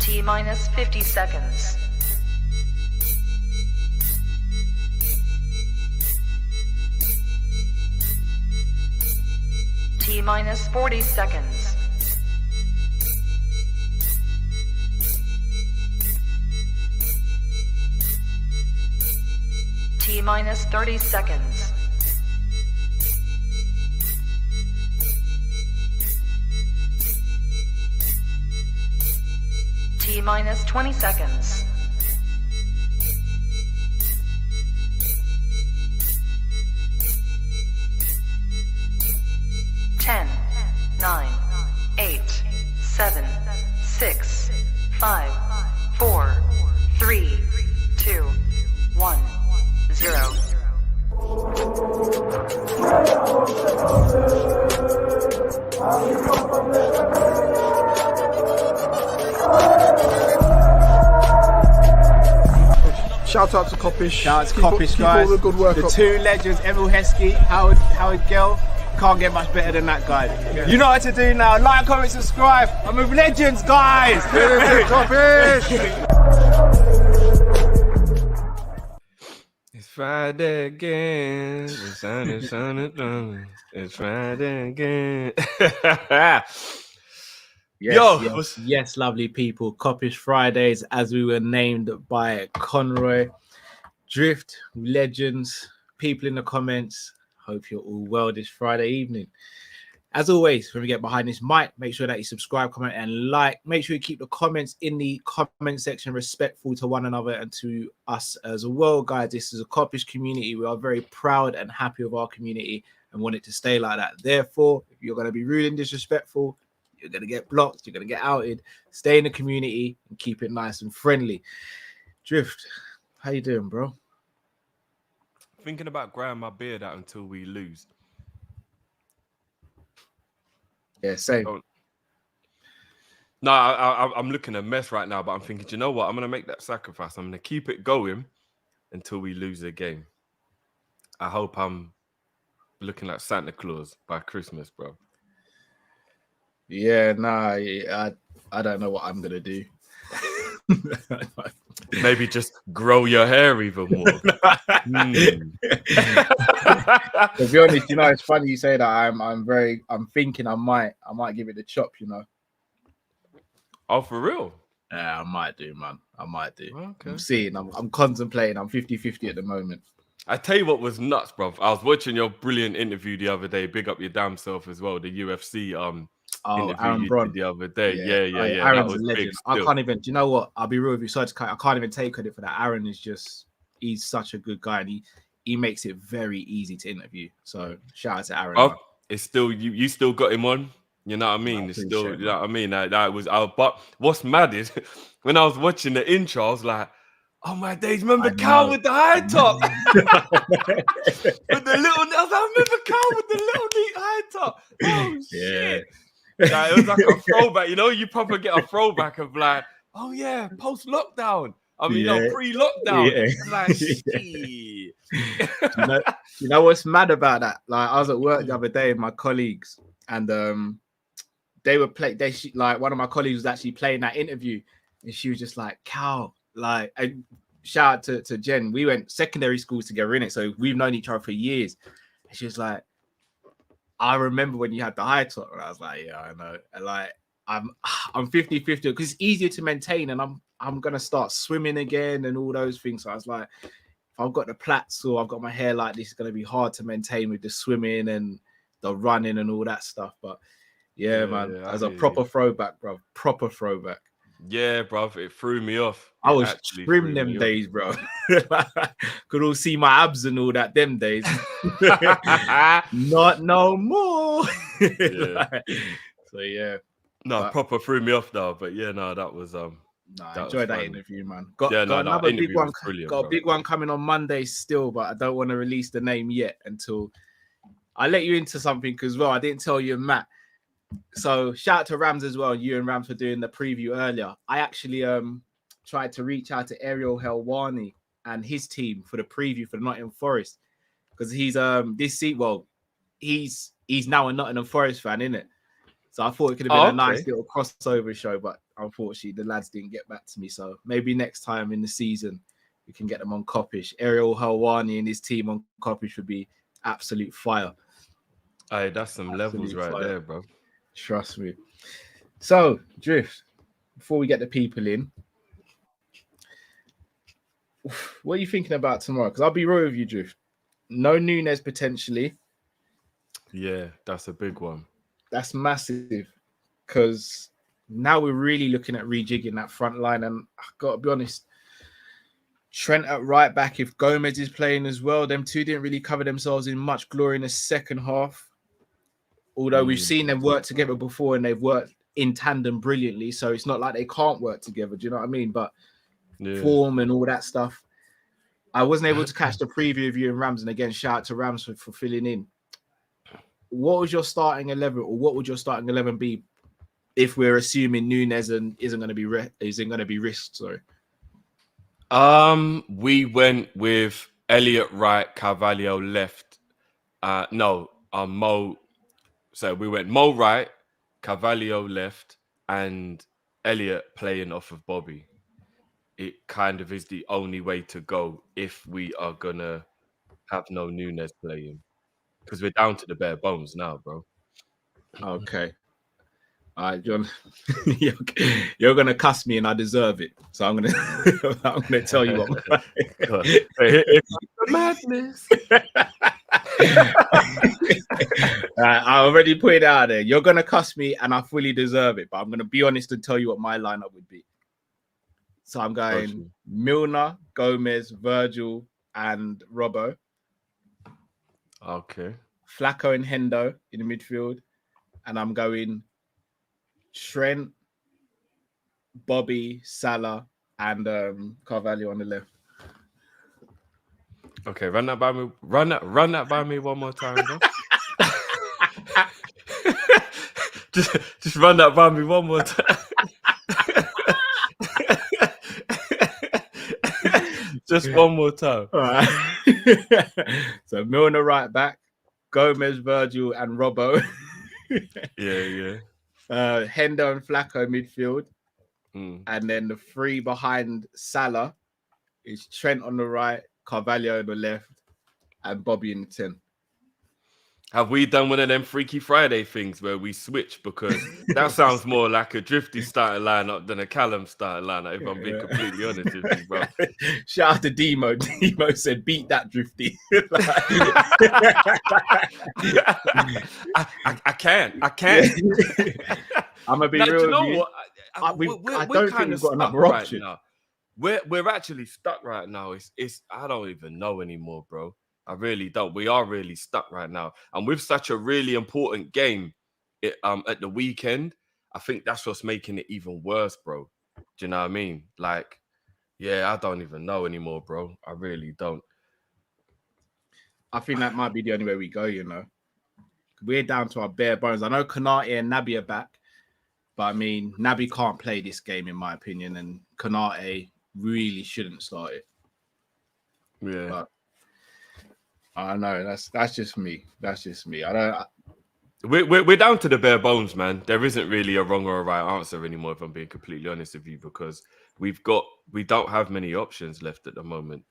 T minus 50 seconds. T minus 40 seconds. T minus 30 seconds. T minus 20 seconds. Ten, 9, 8, 7, 6, 5, 4, 3, 2, 1, 0. Shout out to Kopish. Shout out to Kopish, guys. All the good work the up. two legends, Emil Heskey, Howard Gill. Can't get much better than that guy. Yeah. You know what to do now. Like, comment, subscribe. I'm with legends, guys. It's Friday again. It's Friday again. Yes, lovely people. Kop-ish Fridays, as we were named by Conroy. Drift, legends, people in the comments. Hope you're all well this Friday evening. As always, when we get behind this mic, make sure that you subscribe, comment, and like. Make sure you keep the comments in the comment section respectful to one another and to us as well, guys. This is a Kop-ish community. We are very proud and happy of our community and want it to stay like that. Therefore, if you're going to be rude and disrespectful, you're going to get blocked, you're going to get outed. Stay in the community and keep it nice and friendly. Drift, how you doing, bro? Thinking about growing my beard out until we lose. Yeah, same. No, I'm looking a mess right now, but I'm thinking, you know what? I'm going to make that sacrifice. I'm going to keep it going until we lose a game. I hope I'm looking like Santa Claus by Christmas, bro. Yeah, nah, I don't know what I'm going to do. Maybe just grow your hair even more. To be honest, you know, it's funny you say that. I'm thinking I might give it the chop, you know. Oh, for real? Yeah, I might do, man. I might do. Okay. I'm seeing, I'm contemplating. I'm 50-50 at the moment. I tell you what was nuts, bro. I was watching your brilliant interview the other day. Big up your damn self as well. The UFC interview Aaron you Bron. did the other day. Yeah. Aaron's a legend. I can't even. Do you know what? I'll be real with you. So I can't even take credit for that. Aaron is he's such a good guy, and he makes it very easy to interview. So shout out to Aaron. Oh, it's still you still got him on. You know what I mean? It's still, you know what I mean? That was but what's mad is when I was watching the intro, I was like, oh my days, remember Kall with the high top? With the little, I remember Kall with the little neat high top. Oh shit. Like, it was like a throwback, you know, you probably get a throwback of like, oh yeah, post-lockdown. I mean, pre-lockdown. Yeah. Like, shit. you know what's mad about that? Like, I was at work the other day with my colleagues, and they were like one of my colleagues was actually playing that interview, and she was just like, Kall, like, and shout out to Jen. We went secondary schools together in it, so we've known each other for years. And she was like, I remember when you had the high top, and I was like, yeah, I know. And like, I'm 50-50 because it's easier to maintain, and I'm gonna start swimming again and all those things. So I was like, if I've got the plaits or I've got my hair like this, it's gonna be hard to maintain with the swimming and the running and all that stuff. But yeah, man, as a proper throwback, bro, proper throwback. Yeah, bro, it threw me off. I was trim them days, bro. Could all see my abs and all that them days. Not no more. So yeah. No, proper threw me off though. But yeah, no, that was enjoyed that interview, man. Got another big one. Got a big one coming on Monday still, but I don't want to release the name yet until I let you into something as well. I didn't tell you, Matt. So shout out to Rams as well. You and Rams for doing the preview earlier. I actually tried to reach out to Ariel Helwani and his team for the preview for the Nottingham Forest because he's he's now a Nottingham Forest fan, isn't it? So I thought it could have been a nice little crossover show, but unfortunately, the lads didn't get back to me. So maybe next time in the season, we can get them on Kop-ish. Ariel Helwani and his team on Kop-ish would be absolute fire. Hey, that's some levels right there, bro. Trust me. So, Drift, before we get the people in, what are you thinking about tomorrow? Because I'll be real with you, Drift. No Nunez potentially. Yeah, that's a big one. That's massive because now we're really looking at rejigging that front line. And I've got to be honest, Trent at right back, if Gomez is playing as well, them two didn't really cover themselves in much glory in the second half. Although we've seen them work together before and they've worked in tandem brilliantly. So it's not like they can't work together. Do you know what I mean? But form and all that stuff. I wasn't able to catch the preview of you and Rams. And again, shout out to Rams for filling in. What was your starting 11, or what would your starting 11 be if we're assuming Nunez isn't going to be risked? Sorry. We went with Elliott right, Carvalho left. Mo. So we went Mo right, Carvalho left, and Elliott playing off of Bobby. It kind of is the only way to go if we are gonna have no Nunez playing, because we're down to the bare bones now, bro. Okay. All right, John. You're gonna cuss me, and I deserve it. So I'm gonna tell you what. It's madness. I already put it out there. You're gonna cuss me, and I fully deserve it. But I'm gonna be honest and tell you what my lineup would be. So I'm going Milner, Gomez, Virgil, and Robbo. Okay. Flacco and Hendo in the midfield, and I'm going Trent, Bobby, Salah, and Carvalho on the left. Okay, run that by me. Run that by me one more time, bro. just run that by me one more time. Just one more time. All right. So Milner right back, Gomez, Virgil, and Robbo. Yeah. Hendo and Flacco midfield. And then the three behind Salah is Trent on the right, Carvalho on the left, and Bobby in the 10. Have we done one of them Freaky Friday things where we switch? Because that sounds more like a Drifty starting lineup than a Callum starting lineup, if I'm being completely honest with you, bro. Shout out to Demo. Demo said, beat that Drifty. I can't. I'm going to be real. You know what? I don't think we've got another option. Now. We're actually stuck right now. It's I don't even know anymore, bro. I really don't. We are really stuck right now. And with such a really important game at the weekend, I think that's what's making it even worse, bro. Do you know what I mean? Like, yeah, I don't even know anymore, bro. I really don't. I think that might be the only way we go, you know. We're down to our bare bones. I know Konate and Naby are back, but I mean, Naby can't play this game, in my opinion, and Konate really shouldn't start it. Yeah. But I know that's just me. That's just me. We're down to the bare bones, man. There isn't really a wrong or a right answer anymore, if I'm being completely honest with you, because we don't have many options left at the moment.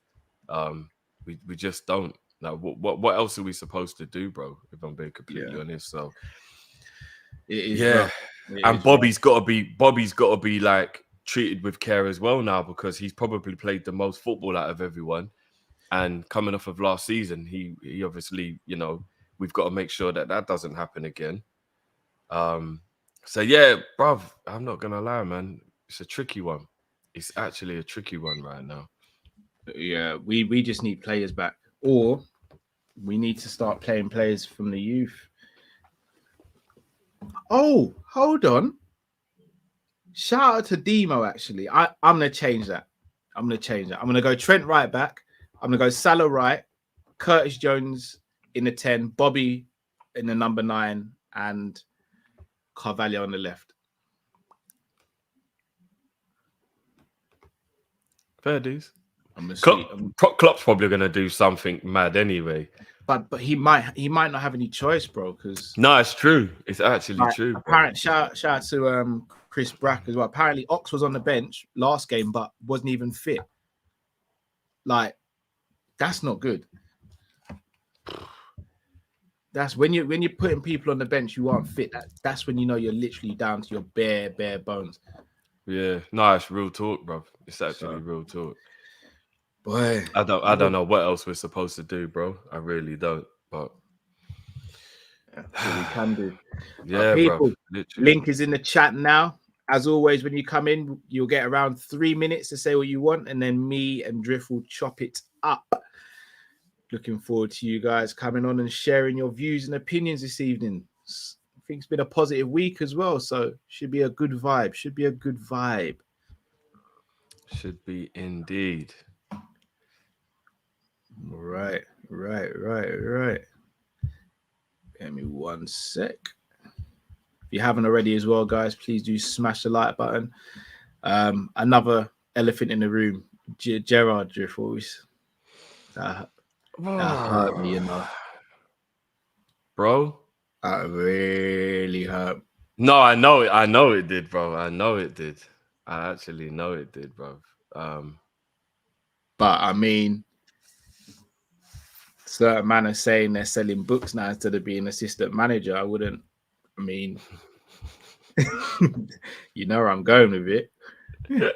We just don't. Like, what else are we supposed to do, bro? If I'm being completely honest, so and Bobby's got to be like treated with care as well now, because he's probably played the most football out of everyone. And coming off of last season, he obviously, you know, we've got to make sure that doesn't happen again. So yeah, bruv, I'm not gonna lie, man. It's a tricky one. It's actually a tricky one right now. Yeah, we just need players back, or we need to start playing players from the youth. Oh, hold on. Shout out to Demo. Actually, I'm gonna change that. I'm gonna go Trent right back. I'm going to go Salah right, Curtis Jones in the 10, Bobby in the number 9, and Carvalho on the left. Fair dues. Klopp's probably going to do something mad anyway. But he might not have any choice, bro. Because no, it's true. It's actually true. Apparently, shout out to Chris Brack as well. Apparently, Ox was on the bench last game, but wasn't even fit. Like, that's not good. That's when you're putting people on the bench who aren't fit. That's when you know you're literally down to your bare bones. Yeah, no, it's real talk, bro. It's actually real talk. Boy, I don't know what else we're supposed to do, bro. I really don't. But that's what we can do. Yeah, people, bro. Literally. Link is in the chat now. As always, when you come in, you'll get around 3 minutes to say what you want, and then me and Drift will chop it up. Looking forward to you guys coming on and sharing your views and opinions this evening. I think it's been a positive week as well, so should be a good vibe. Should be indeed. Right. Give me 1 sec. If you haven't already as well, guys, please do smash the like button. Another elephant in the room, Gerrard Drift always. That hurt me, you know. Bro. That really hurt. No, I know it did, bro. I know it did. I actually know it did, bro. But I mean, certain man are saying they're selling books now instead of being assistant manager. I mean, you know where I'm going with it. You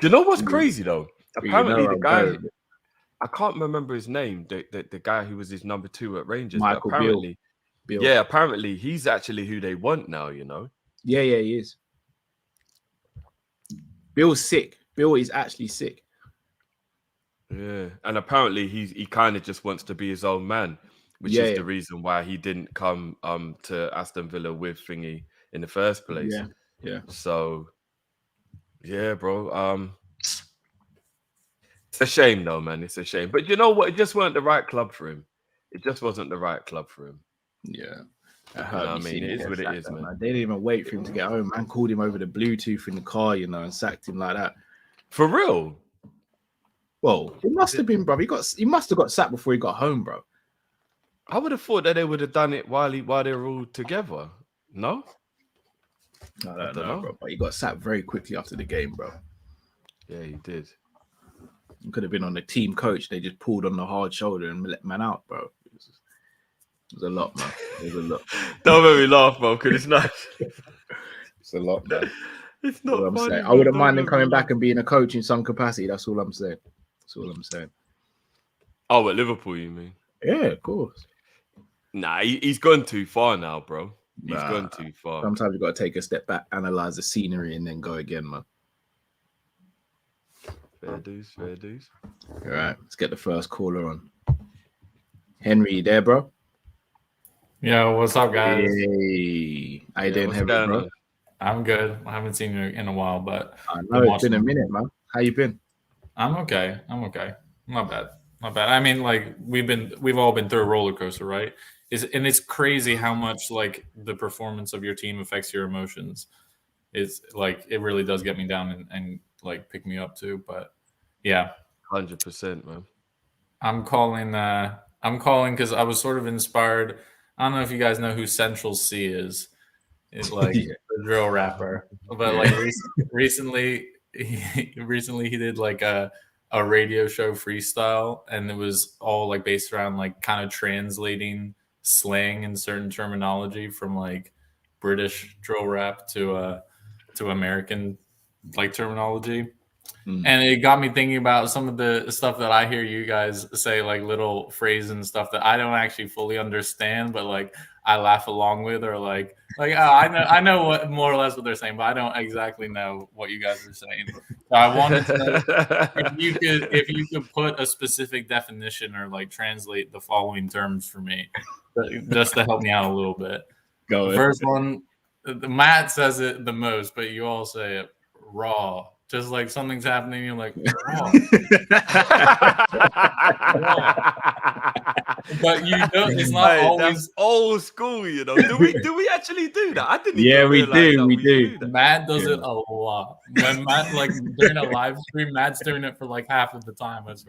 know what's crazy though? Apparently the guy, I can't remember his name, the guy who was his number 2 at Rangers. Michael apparently, Bill. Yeah, apparently he's actually who they want now, you know? Yeah, he is. Bill's sick. Bill is actually sick. Yeah, and apparently he kind of just wants to be his own man, which is the reason why he didn't come to Aston Villa with Thingy in the first place. Yeah. So, yeah, bro. It's a shame, though, man. It's a shame. But you know what? It just weren't the right club for him. It just wasn't the right club for him. Yeah. I mean, it is what it is, man. They didn't even wait for him to get home. Man called him over the Bluetooth in the car, you know, and sacked him like that. For real? Well, it must have been, bro. He must have got sacked before he got home, bro. I would have thought that they would have done it while they were all together. No? I don't know, bro. But he got sacked very quickly after the game, bro. Yeah, he did. He could have been on the team coach. They just pulled on the hard shoulder and let man out, bro. It was a lot, man. It was a lot. Don't make me laugh, bro, because it's not. It's a lot, man. It's not funny. I wouldn't mind him coming back and being a coach in some capacity. That's all I'm saying. Oh, at Liverpool, you mean? Yeah, of course. Nah, he's gone too far now, bro. He's gone too far. Sometimes you got to take a step back, analyze the scenery, and then go again, man. Fair dues. All right, let's get the first caller on. Henry, you there, bro? Yo, what's up, guys? Hey, how you doing, Henry, bro? I'm good. I haven't seen you in a while, but I know it's been a minute, man. How you been? I'm okay. Not bad. I mean, like we've all been through a roller coaster, right? It's crazy how much like the performance of your team affects your emotions. It's like it really does get me down and like pick me up too. But yeah, 100%, man. I'm calling because I was sort of inspired. I don't know if you guys know who Central C is. It's like the drill rapper, but like recently he did like a radio show freestyle, and it was all like based around like kind of translating slang and certain terminology from like British drill rap to American like terminology. And it got me thinking about some of the stuff that I hear you guys say, like little phrases and stuff that I don't actually fully understand, but like I laugh along with, or like oh, I know what more or less what they're saying, but I don't exactly know what you guys are saying. So I wanted to know if you could put a specific definition or like translate the following terms for me, just to help me out a little bit. Go ahead. First one, Matt says it the most, but you all say it raw. Just like something's happening, you're like, raw. But you don't. It's not always that's old school, you know. Do we actually do that? I didn't. Yeah, we do. We do. Matt does it a lot. When Matt like during a live stream, Matt's doing it for like half of the time. But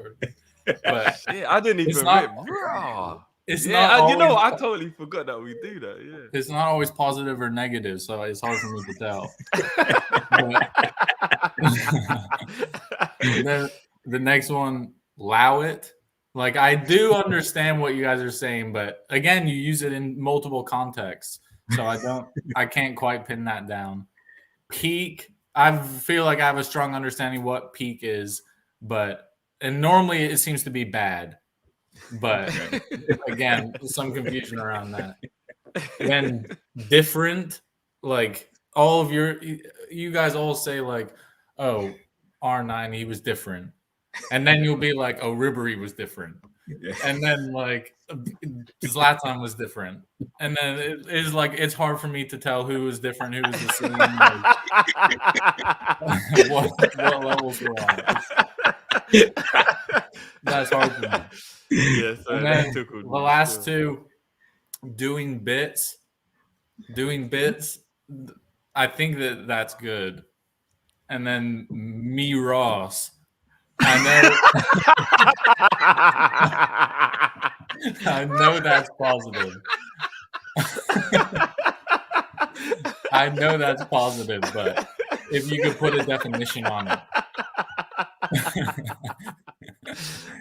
yeah, I didn't even. It's not raw. It's Yeah, not you know, always, I totally forgot that we do that. Yeah. it's not always positive or negative, so it's hard for me to tell. And then the next one, allow it. Like, I do understand what you guys are saying, but again, you use it in multiple contexts, so I can't quite pin that down. Peak, I feel like I have a strong understanding what peak is, and normally it seems to be bad, but again, some confusion around that. Then different, like all of you guys all say like, oh, R9, he was different. And then you'll be like, oh, Ribery was different. And then like Zlatan was different. And then it's like, it's hard for me to tell who was different, who was the same, like, what levels we're on. That's hard for me. Yeah, so And then the last two, doing bits. I think that's good. And then me Ross. I know that's positive. I know that's positive, but if you could put a definition on it.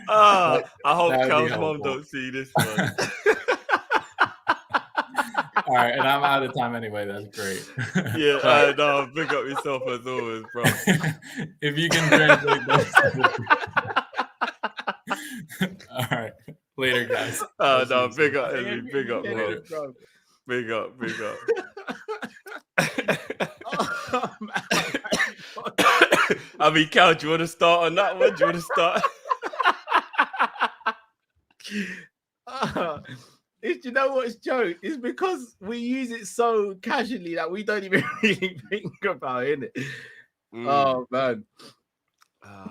I hope That would be Cal's mom helpful. don't see this one. All right, and I'm out of time anyway. That's great. Yeah, no, pick up yourself as always, bro. If you can translate those. All right, later, guys. No, big up, Ezzy, big up, bro. Big up. I mean, Cal, do you want to start on that one? Do you want to start? You know what's joke? It's because we use it so casually that we don't even really think about it, innit? Oh man.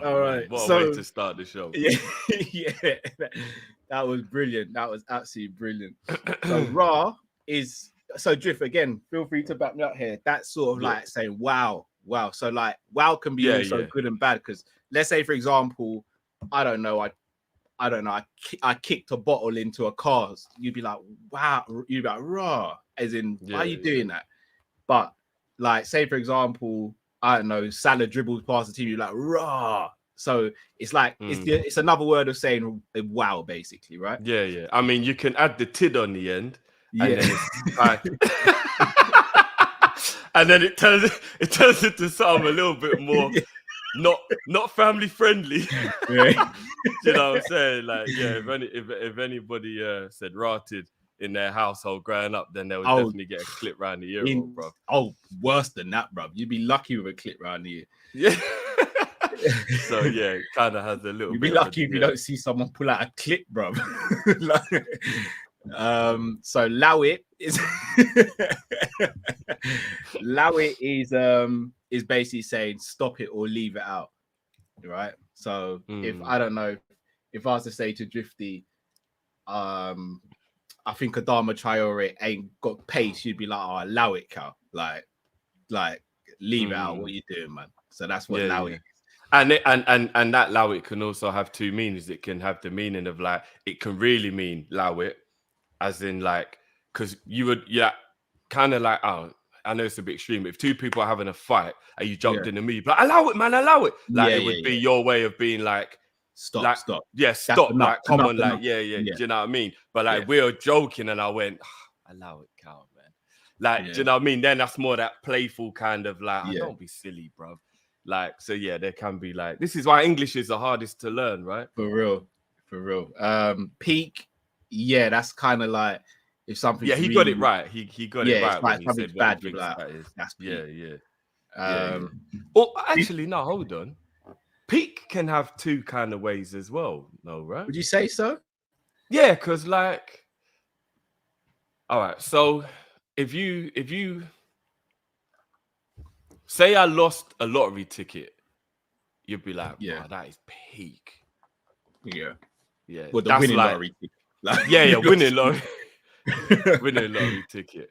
All right. What a way to start the show. Yeah, yeah. That was brilliant. That was absolutely brilliant. So Ra is Drift again. Feel free to back me up here. That's sort of like saying wow. So like wow can be also good and bad because let's say for example, I don't know. I kicked a bottle into a car. You'd be like, wow. You'd be like, raw. As in, why are you doing that? But like, say for example, I don't know, Salah dribbles past the team. You're like, raw. So it's like it's another word of saying wow, basically, right? Yeah. I mean, you can add the tid on the end. And then it's like, and then it turns into something a little bit more not family friendly. You know what I'm saying? Like, if anybody said rotted in their household growing up, then they would definitely get a clip round the ear, bro. Oh, worse than that, bro. You'd be lucky with a clip round the ear. Yeah. So yeah, it kind of has a little. You'd be lucky if you don't see someone pull out a clip, bro. So Lowit is basically saying stop it or leave it out, right? So if I don't know, if I was to say to Drifty, I think Adama Traore ain't got pace, you'd be like, oh, allow it, Cal. Like leave it out. What you doing, man? So that's what allow it is. And that allow it can also have two meanings. It can have the meaning of like it can really mean allow it, as in like because you would kind of like I know it's a bit extreme. If two people are having a fight and you jumped in the middle, like allow it, man, allow it. Like it would be your way of being like stop. Yeah, stop. Like come on, like yeah. Do you know what I mean? But like we were joking and I went, allow it, Cal, man. Like do you know what I mean? Then that's more that playful kind of like don't be silly, bro. Like so, there can be like this is why English is the hardest to learn, right? For real. Peak, that's kind of like if something. Yeah, he got it right. He got it right. When he said bad, you're like, that's peak. Oh, actually, no, hold on. Peak can have two kind of ways as well, no, right? Would you say so? Yeah, because like, all right. So if you say I lost a lottery ticket, you'd be like, wow, that is peak. Yeah. Well, the winning lottery ticket. Winning lottery ticket.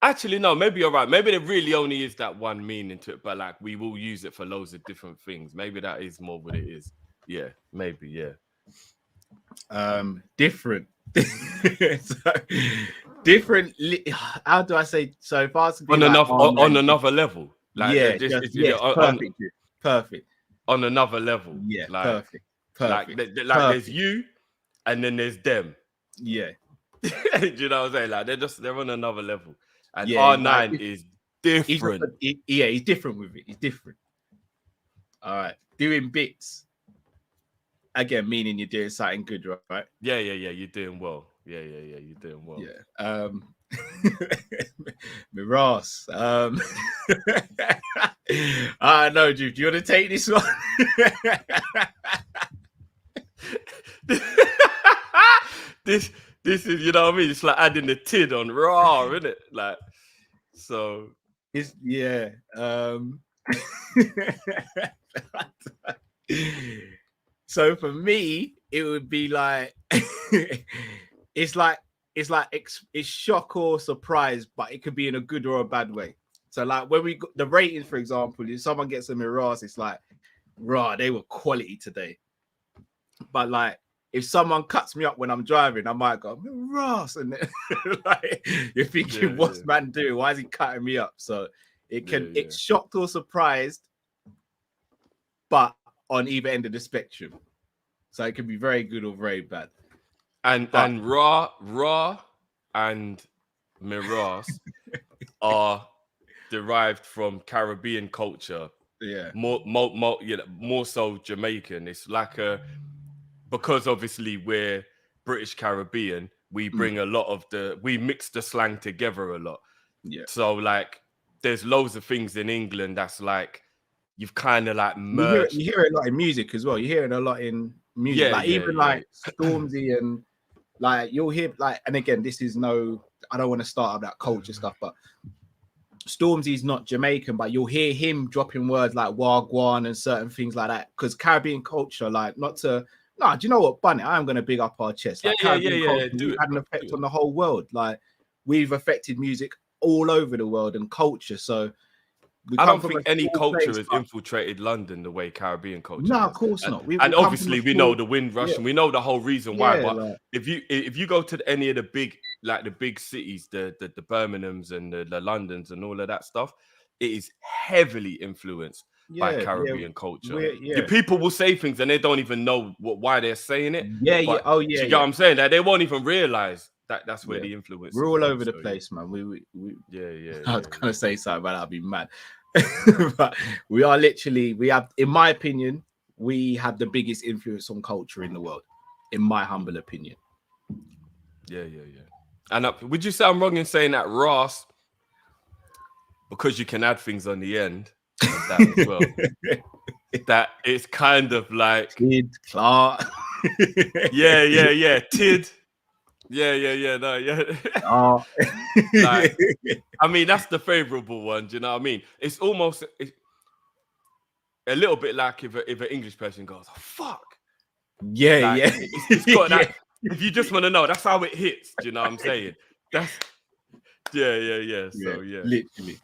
Actually, no, maybe you're right. Maybe there really only is that one meaning to it, but like we will use it for loads of different things. Maybe that is more what it is. Yeah, maybe, Different. So, different. How do I say? So if I was to be on like, another level. Like, perfect. Perfect. On another level. Yeah, like, perfect. Like there's you, and then there's them. Yeah. Do you know what I'm saying? Like they're on another level. And Yeah, R9 is different. He's different with it. He's different. All right. Doing bits. Again, meaning you're doing something good, right? Yeah. You're doing well. Yeah. You're doing well. Yeah. Miras. I know, dude. Do you want to take this one? This is, you know what I mean? It's like adding the tid on raw, isn't it? Like, so it's So for me, it would be like it's shock or surprise, but it could be in a good or a bad way. So like when we got the ratings, for example, if someone gets a Miras, it's like, raw, they were quality today. But like if someone cuts me up when I'm driving, I might go, Miras, and then, like you're thinking, what's man doing? Why is he cutting me up? So it's shocked or surprised, but on either end of the spectrum. So it can be very good or very bad. And raw and Miras are derived from Caribbean culture. Yeah. More so Jamaican. It's like because obviously we're British Caribbean, we bring a lot of we mix the slang together a lot. Yeah. So like there's loads of things in England that's like you've kind of like merged. You hear it a lot in music as well. You hear it a lot in music. Like Stormzy and like you'll hear like, and again, this is I don't want to start up that culture stuff, but Stormzy's not Jamaican, but you'll hear him dropping words like wagwan and certain things like that. Because Caribbean culture, like do you know what, Bunny? I'm going to big up our chest. Like, Caribbean culture had an effect on the whole world. Like we've affected music all over the world and culture. So I don't think any culture has infiltrated London the way Caribbean culture. No, of course not. And obviously we know the Windrush and we know the whole reason why. But if you go to any of the big cities, the Birminghams and the Londons and all of that stuff, it is heavily influenced by Caribbean culture. The people will say things and they don't even know why they're saying it. You know what I'm saying? That they won't even realize that's where the influence. We're all over the place, man. We I was gonna say something, but I'd be mad. But we have, in my opinion, we have the biggest influence on culture in the world, in my humble opinion. Yeah. And would you say I'm wrong in saying that Ross, because you can add things on the end of that as well, that it's kind of like Tid, Clark. Tid. Oh. Like, I mean, that's the favorable one. Do you know what I mean? It's almost a little bit like if an English person goes, oh, "Fuck." It's got that. If you just want to know, that's how it hits. Do you know what I'm saying? That's So literally.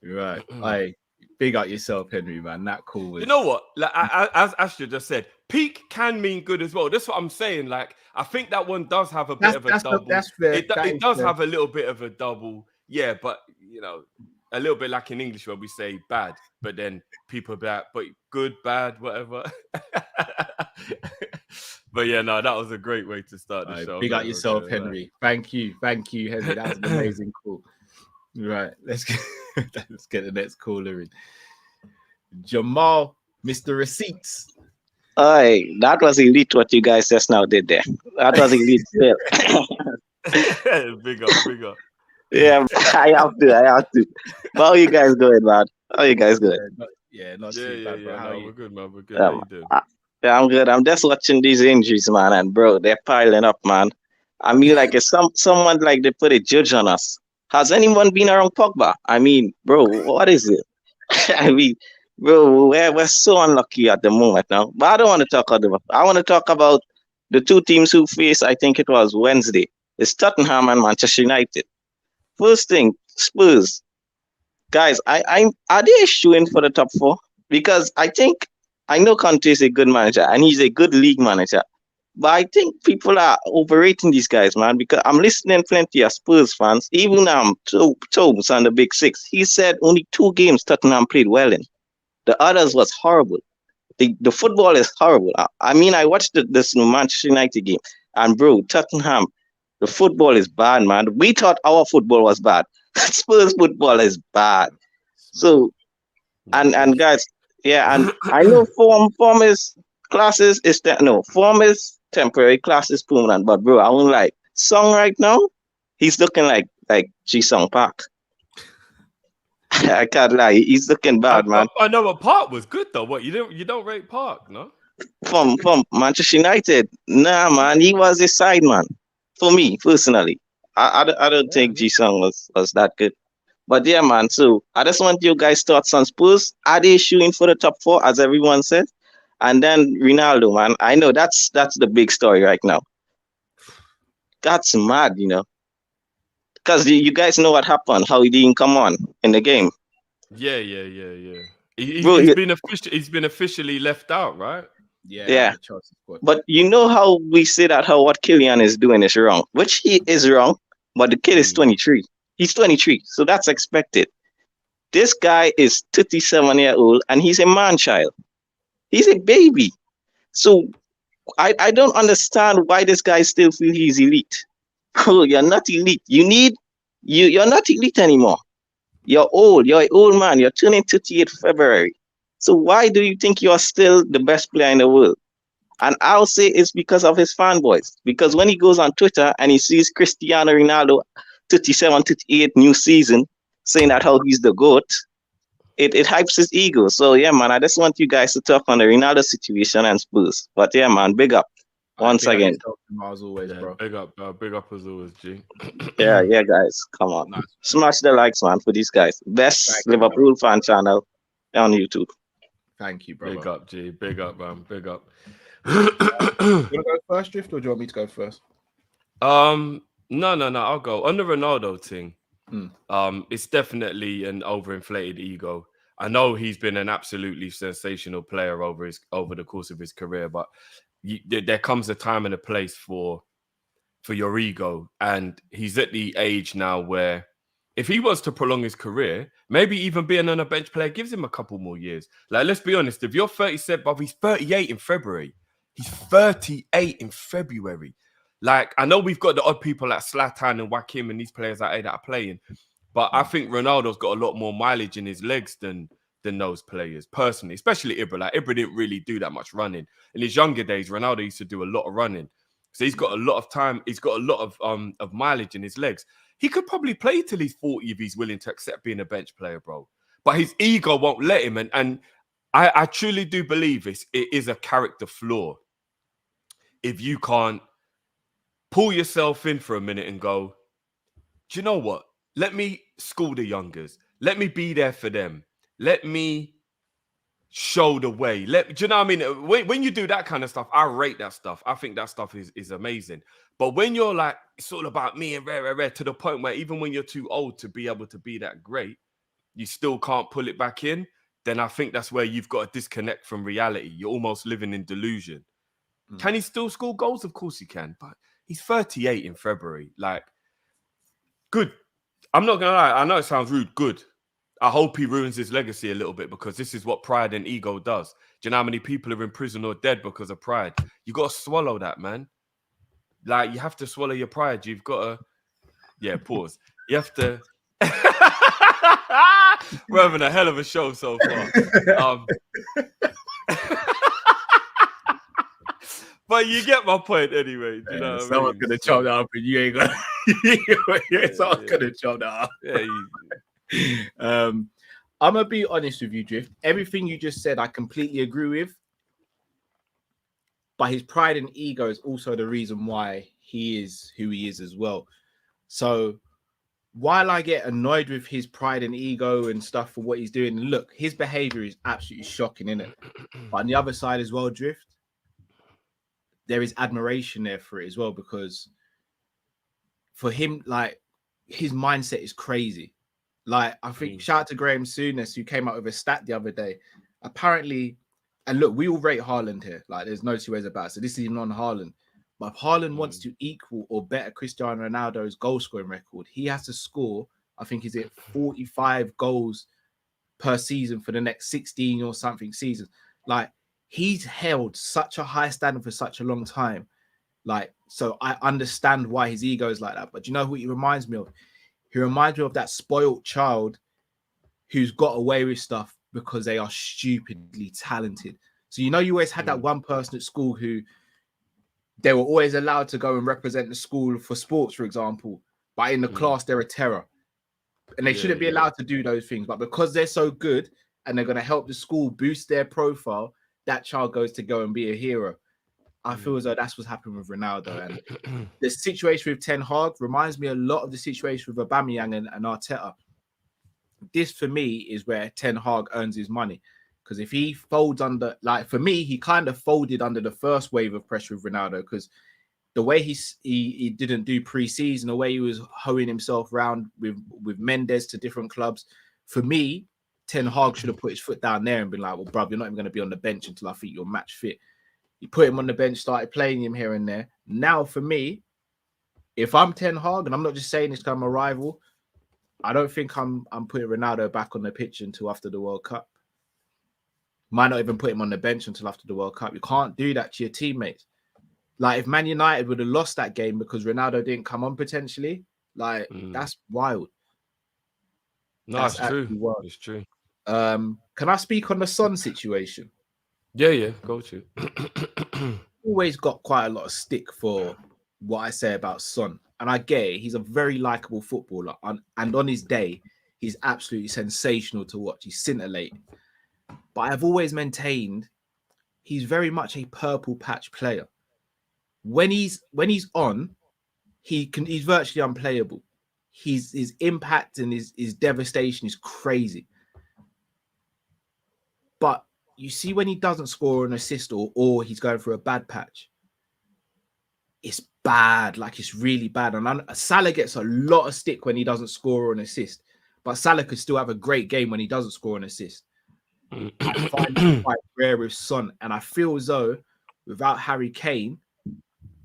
Right. I big up yourself, Henry, man. That cool was... You know what? Like as Ashley just said, peak can mean good as well. That's what I'm saying. Like, I think that one does have a bit of a double. It does have a little bit of a double. Yeah, but you know, a little bit like in English where we say bad, but then people be like, but good, bad, whatever. But yeah, no, that was a great way to start the show. Big up yourself, Henry. Thank you, Henry. That was amazing. Cool. Right, let's get the next caller in. Jamal, Mr. Receipts. Hey, that was elite what you guys just now did there. That was elite. Big up. Yeah, I have to. But how you guys going, man? How you guys going? Not too bad, bro. How are you? We're good, man. We're good. How you doing? Yeah, I'm good. I'm just watching these injuries, man, and bro, they're piling up, man. I mean, like if someone like they put a judge on us. Has anyone been around Pogba? I mean, bro, what is it? I mean, bro, we're so unlucky at the moment now. But I don't want to talk about them. I want to talk about the two teams who faced, I think it was Wednesday. It's Tottenham and Manchester United. First thing, Spurs. Guys, are they shooing for the top four? Because I know Conte is a good manager and he's a good league manager. But I think people are overrating these guys, man, because I'm listening plenty of Spurs fans. Even Tobes on the Big Six, he said only 2 games Tottenham played well in. The others was horrible. The football is horrible. I mean, I watched this Manchester United game, and bro, Tottenham, the football is bad, man. We thought our football was bad. Spurs football is bad. So, and guys, yeah, and I know form is classes is form is temporary, class is permanent. But bro, I won't like Song right now. He's looking like Ji Sung Park. I can't lie, he's looking bad, man. I know, but Park was good though. What you don't rate Park, no? From Manchester United, nah, man, he was a side man for me personally. I don't think Ji Sung was that good. But yeah, man. So I just want you guys' thoughts on Spurs. Are they shooting for the top 4, as everyone said? And then Ronaldo, man. I know that's the big story right now. That's mad, because you guys know what happened, how he didn't come on in the game. Yeah. He's been officially left out, right? Yeah. But you know how we say that what Kylian is doing is wrong, which he is wrong. But the kid is 23. He's 23, so that's expected. This guy is 37-year-old, and he's a man-child. He's a baby. So I don't understand why this guy still feels he's elite. Oh, you're not elite. You're not elite anymore. You're old. You're an old man. You're turning 38 February. So why do you think you're still the best player in the world? And I'll say it's because of his fanboys. Because when he goes on Twitter and he sees Cristiano Ronaldo 37, 38 new season saying that how he's the GOAT, it hypes his ego. So yeah, man, I just want you guys to talk on the Ronaldo situation and Spurs. But yeah, man, big up once again. As always, bro. Big up as always, G. yeah, guys, come on, nice. Smash the likes, man, for these guys. Best Liverpool fan channel on YouTube. Thank you, bro. Big up, G. Big up, man. Big up. You want to go first, Drift, or do you want me to go first? No. I'll go on the Ronaldo thing. It's definitely an overinflated ego. I know he's been an absolutely sensational player over the course of his career, but there comes a time and a place for your ego, and he's at the age now where if he wants to prolong his career, maybe even being on a bench player gives him a couple more years. Like, let's be honest, if you're 37, but he's 38 in February. He's 38 in February. Like, I know we've got the odd people like Zlatan and Joaquin and these players that are playing, but I think Ronaldo's got a lot more mileage in his legs than those players, personally, especially Ibra. Like, Ibra didn't really do that much running. In his younger days, Ronaldo used to do a lot of running. So he's got a lot of time. He's got a lot of mileage in his legs. He could probably play till he's 40 if he's willing to accept being a bench player, bro. But his ego won't let him. And I truly do believe it is a character flaw if you can't pull yourself in for a minute and go, do you know what? Let me school the youngers. Let me be there for them. Let me show the way. Do you know what I mean? When you do that kind of stuff, I rate that stuff. I think that stuff is amazing. But when you're like, it's all about me and rare, to the point where even when you're too old to be able to be that great, you still can't pull it back in, then I think that's where you've got a disconnect from reality. You're almost living in delusion. Can he still score goals? Of course he can. But he's 38 in February. Like, good. I'm not going to lie. I know it sounds rude. Good. I hope he ruins his legacy a little bit, because this is what pride and ego does. Do you know how many people are in prison or dead because of pride? You got to swallow that, man. Like, you have to swallow your pride. You've got to... Yeah, pause. You have to... We're having a hell of a show so far. But you get my point anyway. Do you know what someone's going to chop that up and you ain't going to... Someone's going to chop that up. Yeah, I'm going to be honest with you, Drift. Everything you just said, I completely agree with. But his pride and ego is also the reason why he is who he is as well. So while I get annoyed with his pride and ego and stuff for what he's doing, look, his behavior is absolutely shocking, isn't it? But on the other side as well, Drift, there is admiration there for it as well, because for him, like, his mindset is crazy. Like, I think shout out to Graham Souness, who came out with a stat the other day. Apparently, and look, we all rate Haaland here. Like, there's no two ways about it. So this is even on Haaland. But if Haaland wants to equal or better Cristiano Ronaldo's goal scoring record, he has to score, I think, is it 45 goals per season for the next 16 or something seasons. Like, he's held such a high standard for such a long time. Like, so I understand why his ego is like that. But you know who he reminds me of? He reminds me of that spoiled child who's got away with stuff because they are stupidly talented. So, you know, you always had that one person at school who they were always allowed to go and represent the school for sports, for example, but in the class, they're a terror. And they shouldn't be allowed to do those things. But because they're so good and they're going to help the school boost their profile, that child goes to go and be a hero. I feel as though that's what's happened with Ronaldo. And the situation with Ten Hag reminds me a lot of the situation with Aubameyang and Arteta. This, for me, is where Ten Hag earns his money. Because if he folds under, like, for me, he kind of folded under the first wave of pressure with Ronaldo, because the way he didn't do pre-season, the way he was hoeing himself around with Mendes to different clubs, for me, Ten Hag should have put his foot down there and been like, well, bruv, you're not even going to be on the bench until I think you're match fit. You put him on the bench, started playing him here and there. Now, for me, if I'm Ten Hag, and I'm not just saying this because I'm a rival, I don't think I'm putting Ronaldo back on the pitch until after the World Cup. Might not even put him on the bench until after the World Cup. You can't do that to your teammates. Like, if Man United would have lost that game because Ronaldo didn't come on potentially, like, that's wild. No, it's true. Wild. It's true. Can I speak on the Son situation? Yeah, go to. Always got quite a lot of stick for what I say about Son. And I get it. He's a very likable footballer. And on his day, he's absolutely sensational to watch. He's scintillating. But I've always maintained he's very much a purple patch player. When he's on, he's virtually unplayable. His impact and his devastation is crazy. But you see, when he doesn't score an assist or he's going through a bad patch, it's bad. Like, it's really bad. And Salah gets a lot of stick when he doesn't score or an assist. But Salah could still have a great game when he doesn't score an assist. I find it quite rare with Son. And I feel as though without Harry Kane,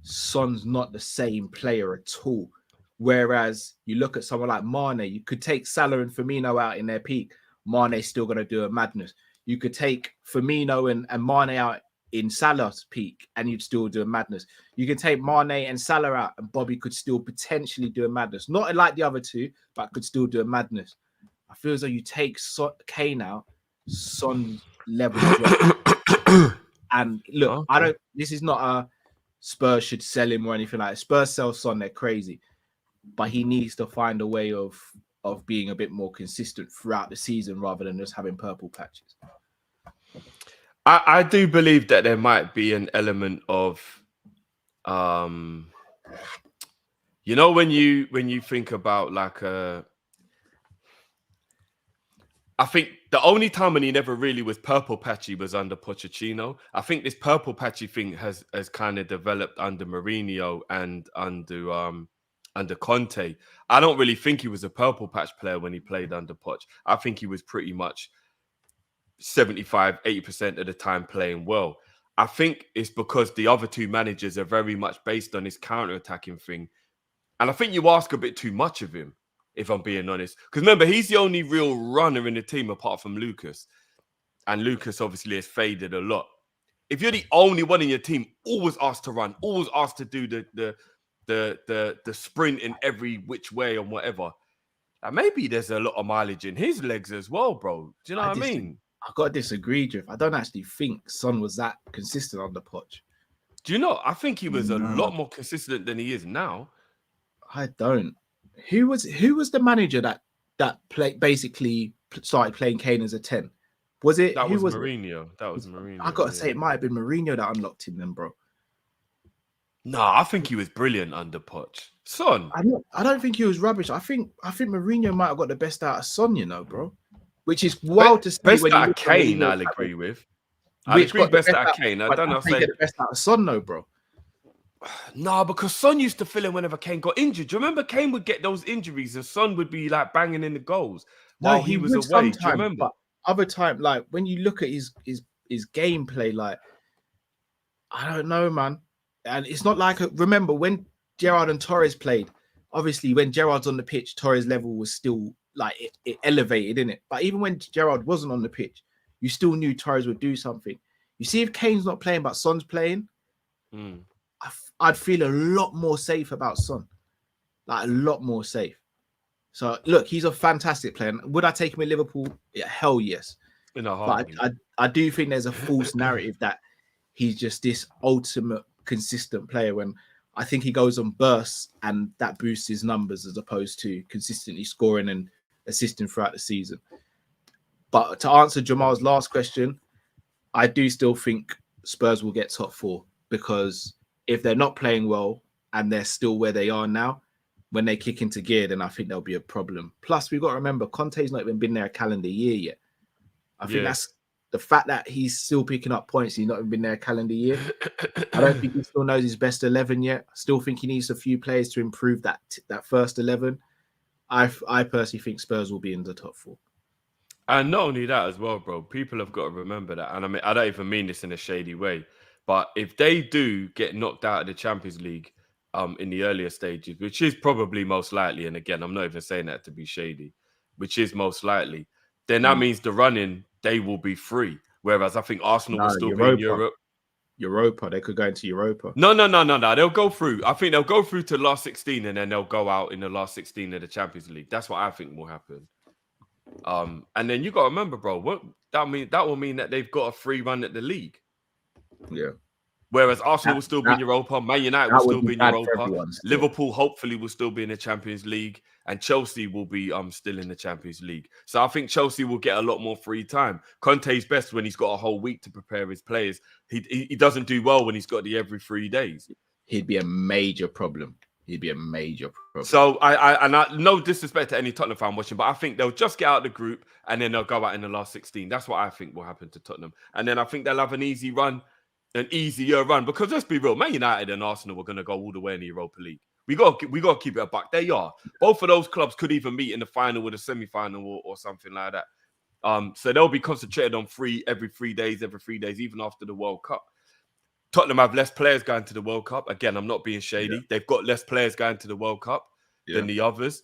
Son's not the same player at all. Whereas you look at someone like Mane, you could take Salah and Firmino out in their peak. Mane's still going to do a madness. You could take Firmino and Mane out in Salah's peak and you'd still do a madness. You can take Mane and Salah out and Bobby could still potentially do a madness. Not like the other two, but could still do a madness. I feel as though you take Kane out, Son's level drop. And look, this is not a Spurs should sell him or anything like that. Spurs sell Son, they're crazy. But he needs to find a way of being a bit more consistent throughout the season rather than just having purple patches. I do believe that there might be an element of, you know, when you think about like I think the only time when he never really was purple patchy was under Pochettino. I think this purple patchy thing has kind of developed under Mourinho and under Conte. I don't really think he was a purple patch player when he played under Poch. I think he was pretty much 75-80% of the time playing well. I think it's because the other two managers are very much based on his counter-attacking thing. And I think you ask a bit too much of him, if I'm being honest. Because remember, he's the only real runner in the team apart from Lucas. And Lucas obviously has faded a lot. If you're the only one in your team, always asked to run, always asked to do the sprint in every which way and whatever, and maybe there's a lot of mileage in his legs as well, bro. Do you know what I mean? I got to disagree, Jeff. I don't actually think Son was that consistent on the Poch. Do you know? I think he was a lot more consistent than he is now. I don't. Who was the manager that basically started playing Kane as a 10? Was it? That was Mourinho. That was Mourinho. I got to say, it might have been Mourinho that unlocked him then, bro. No, I think he was brilliant under Poch. Son. I don't think he was rubbish. I think Mourinho might have got the best out of Son, you know, bro. Which is wild to say. Best out of Kane, I'll agree with. I'll agree best out of Kane. I don't know if he get the best out of Son, though, bro. No, because Son used to fill in whenever Kane got injured. Do you remember Kane would get those injuries and Son would be like banging in the goals while he was away? Do you remember? Other time, like when you look at his gameplay, like I don't know, man. And it's not like remember when Gerrard and Torres played. Obviously, when Gerrard's on the pitch, Torres' level was still like it elevated, in it. But even when Gerrard wasn't on the pitch, you still knew Torres would do something. You see, if Kane's not playing but Son's playing, I'd feel a lot more safe about Son, like a lot more safe. So look, he's a fantastic player. Would I take him in Liverpool? Yeah, hell yes. But I do think there's a false narrative that he's just this ultimate consistent player, when I think he goes on bursts and that boosts his numbers as opposed to consistently scoring and assisting throughout the season. But to answer Jamal's last question, I do still think Spurs will get top 4, because if they're not playing well and they're still where they are now, when they kick into gear, then I think there'll be a problem. Plus, we've got to remember, Conte's not even been there a calendar year yet. I think that's the fact that he's still picking up points. He's not even been there a calendar year. I don't think he still knows his best 11 yet. I still think he needs a few players to improve that first 11. I personally think Spurs will be in the top 4. And not only that as well, bro, people have got to remember that. And I mean, I don't even mean this in a shady way, but if they do get knocked out of the Champions League in the earlier stages, which is probably most likely, and again, I'm not even saying that to be shady, which is most likely, then that means the running, they will be free. Whereas I think Arsenal will still be in Europe. Europa, they could go into Europa. No. They'll go through. I think they'll go through to last 16 and then they'll go out in the last 16 of the Champions League. That's what I think will happen. And then you got to remember, bro, that will mean that they've got a free run at the league. Yeah. Whereas Arsenal will still be in Europa, Man United will still be in Europa, Liverpool hopefully will still be in the Champions League, and Chelsea will be still in the Champions League. So I think Chelsea will get a lot more free time. Conte's best when he's got a whole week to prepare his players. He doesn't do well when he's got the every 3 days. He'd be a major problem. So I no disrespect to any Tottenham fan watching, but I think they'll just get out of the group and then they'll go out in the last 16. That's what I think will happen to Tottenham. And then I think they'll have an easier run, because let's be real, Man United and Arsenal are going to go all the way in the Europa League. We got to keep it a buck. They are. Both of those clubs could even meet in the final or the semi-final or something like that. So they'll be concentrated on every 3 days, even after the World Cup. Tottenham have less players going to the World Cup. Again, I'm not being shady. Yeah. They've got less players going to the World Cup than the others.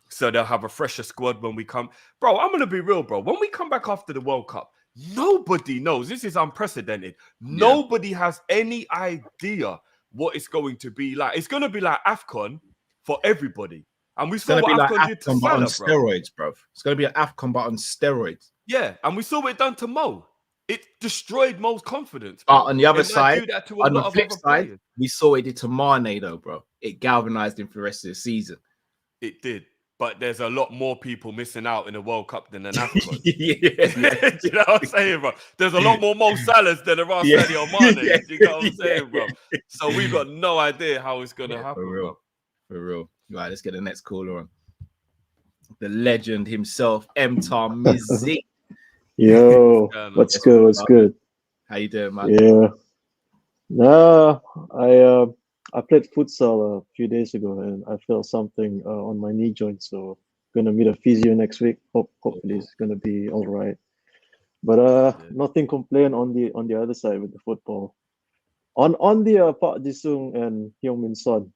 So they'll have a fresher squad when we come. Bro, I'm going to be real, bro. When we come back after the World Cup, nobody knows. This is unprecedented. Nobody has any idea what it's going to be like. It's going to be like AFCON for everybody. And we saw what AFCON did to Salah, on steroids, bro. It's going to be an AFCON but on steroids. Yeah, and we saw what it done to Mo. It destroyed Mo's confidence. But on the other side, on the flip side, we saw what it did to Mane, though, bro. It galvanized him for the rest of the season. It did. But there's a lot more people missing out in the World Cup than an AFCON. Do you know what I'm saying, bro? There's a lot more Mo Salahs than there are Sadio Mane. You know what I'm saying, bro? So we've got no idea how it's going to happen, bro. For real. Right, let's get the next caller on. The legend himself, Mtar Mizik. Yo, what's good? How you doing, man? Yeah. No, I played futsal a few days ago and I felt something on my knee joint, so gonna meet a physio next week. Hopefully it's gonna be all right. But nothing complain on the other side with the football. On the Park Ji-sung and Heung-min Son,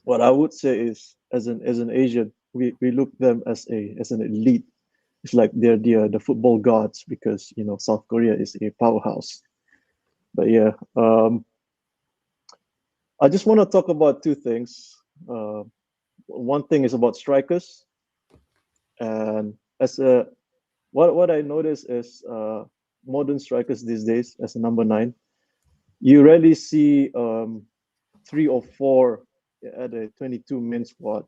what I would say is, as an Asian, we look them as an elite. It's like they're the football gods, because South Korea is a powerhouse. But yeah, I just want to talk about two things. One thing is about strikers, and what I notice is modern strikers these days as a number 9, you rarely see 3 or 4 at a 22-man squad,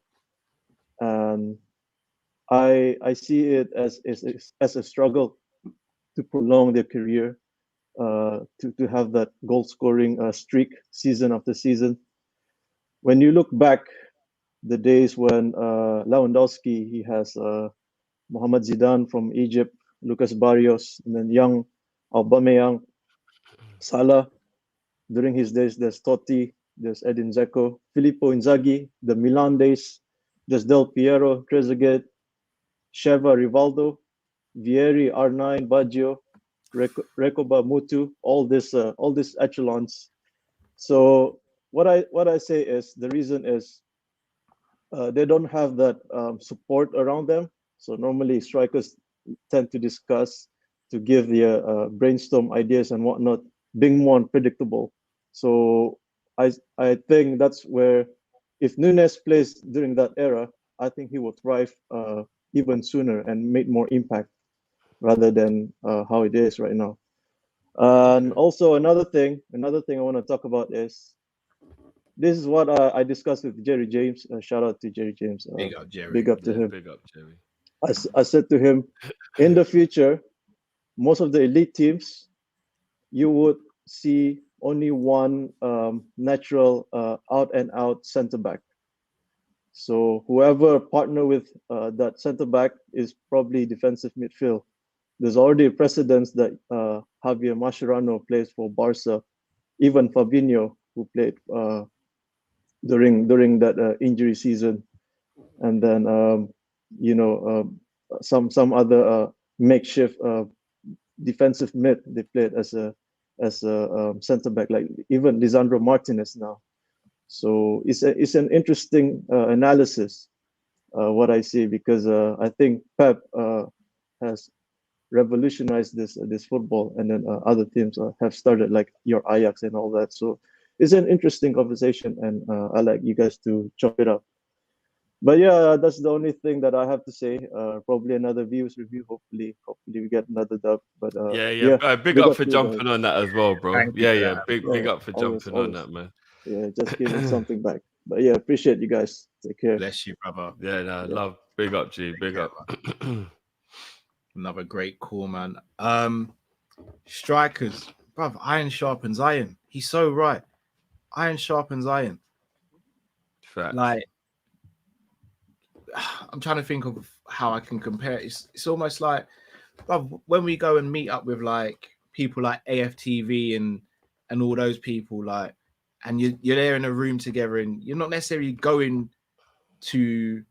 and I see it as a struggle to prolong their career, to have that goal scoring streak season after season. When you look back the days when Lewandowski, he has Mohamed Zidane from Egypt, Lucas Barrios, and then young Aubameyang, Salah. During his days, there's Totti, there's Edin Dzeko, Filippo Inzaghi, the Milan days, there's Del Piero, Trezeguet, Sheva, Rivaldo, Vieri, R9, Baggio, Recoba, Mutu, all these echelons. So what I say is the reason is they don't have that support around them. So normally strikers tend to discuss, to give the brainstorm ideas and whatnot, being more unpredictable. So I think that's where, if Nunez plays during that era, I think he will thrive even sooner and make more impact rather than how it is right now. And also another thing I want to talk about is, this is what I discussed with Jerry James. Shout out to Jerry James. Big up, Jerry. Big up to Yeah, him. big up, Jerry. I said to him, in the future, most of the elite teams, you would see only one natural out and out center back. So whoever partner with that center back is probably defensive midfield. There's already a precedence that Javier Mascherano plays for Barca, even Fabinho, who played during that injury season, and then some other makeshift defensive mid they played as a center back, like even Lisandro Martinez now. So it's an interesting analysis what I see, because I think Pep has revolutionized this football, and then other teams have started, like your Ajax and all that. So it's an interesting conversation, and I like you guys to chop it up. But yeah, that's the only thing that I have to say. Probably another views review. Hopefully we get another dub. But big up for jumping on that as well, bro. Thank you for that. Big up for Always, jumping on always. that, man. Yeah, just giving something back. But yeah, appreciate you guys. Take care. Bless you, brother. Yeah, no, love. Big up, G. Big up. Another great call, man. Strikers, bruv, iron sharpens iron. He's so right. Iron sharpens iron. Facts. Like, I'm trying to think of how I can compare it. It's almost like, bruv, when we go and meet up with like people like AFTV and all those people, like, and you're there in a room together, and you're not necessarily going to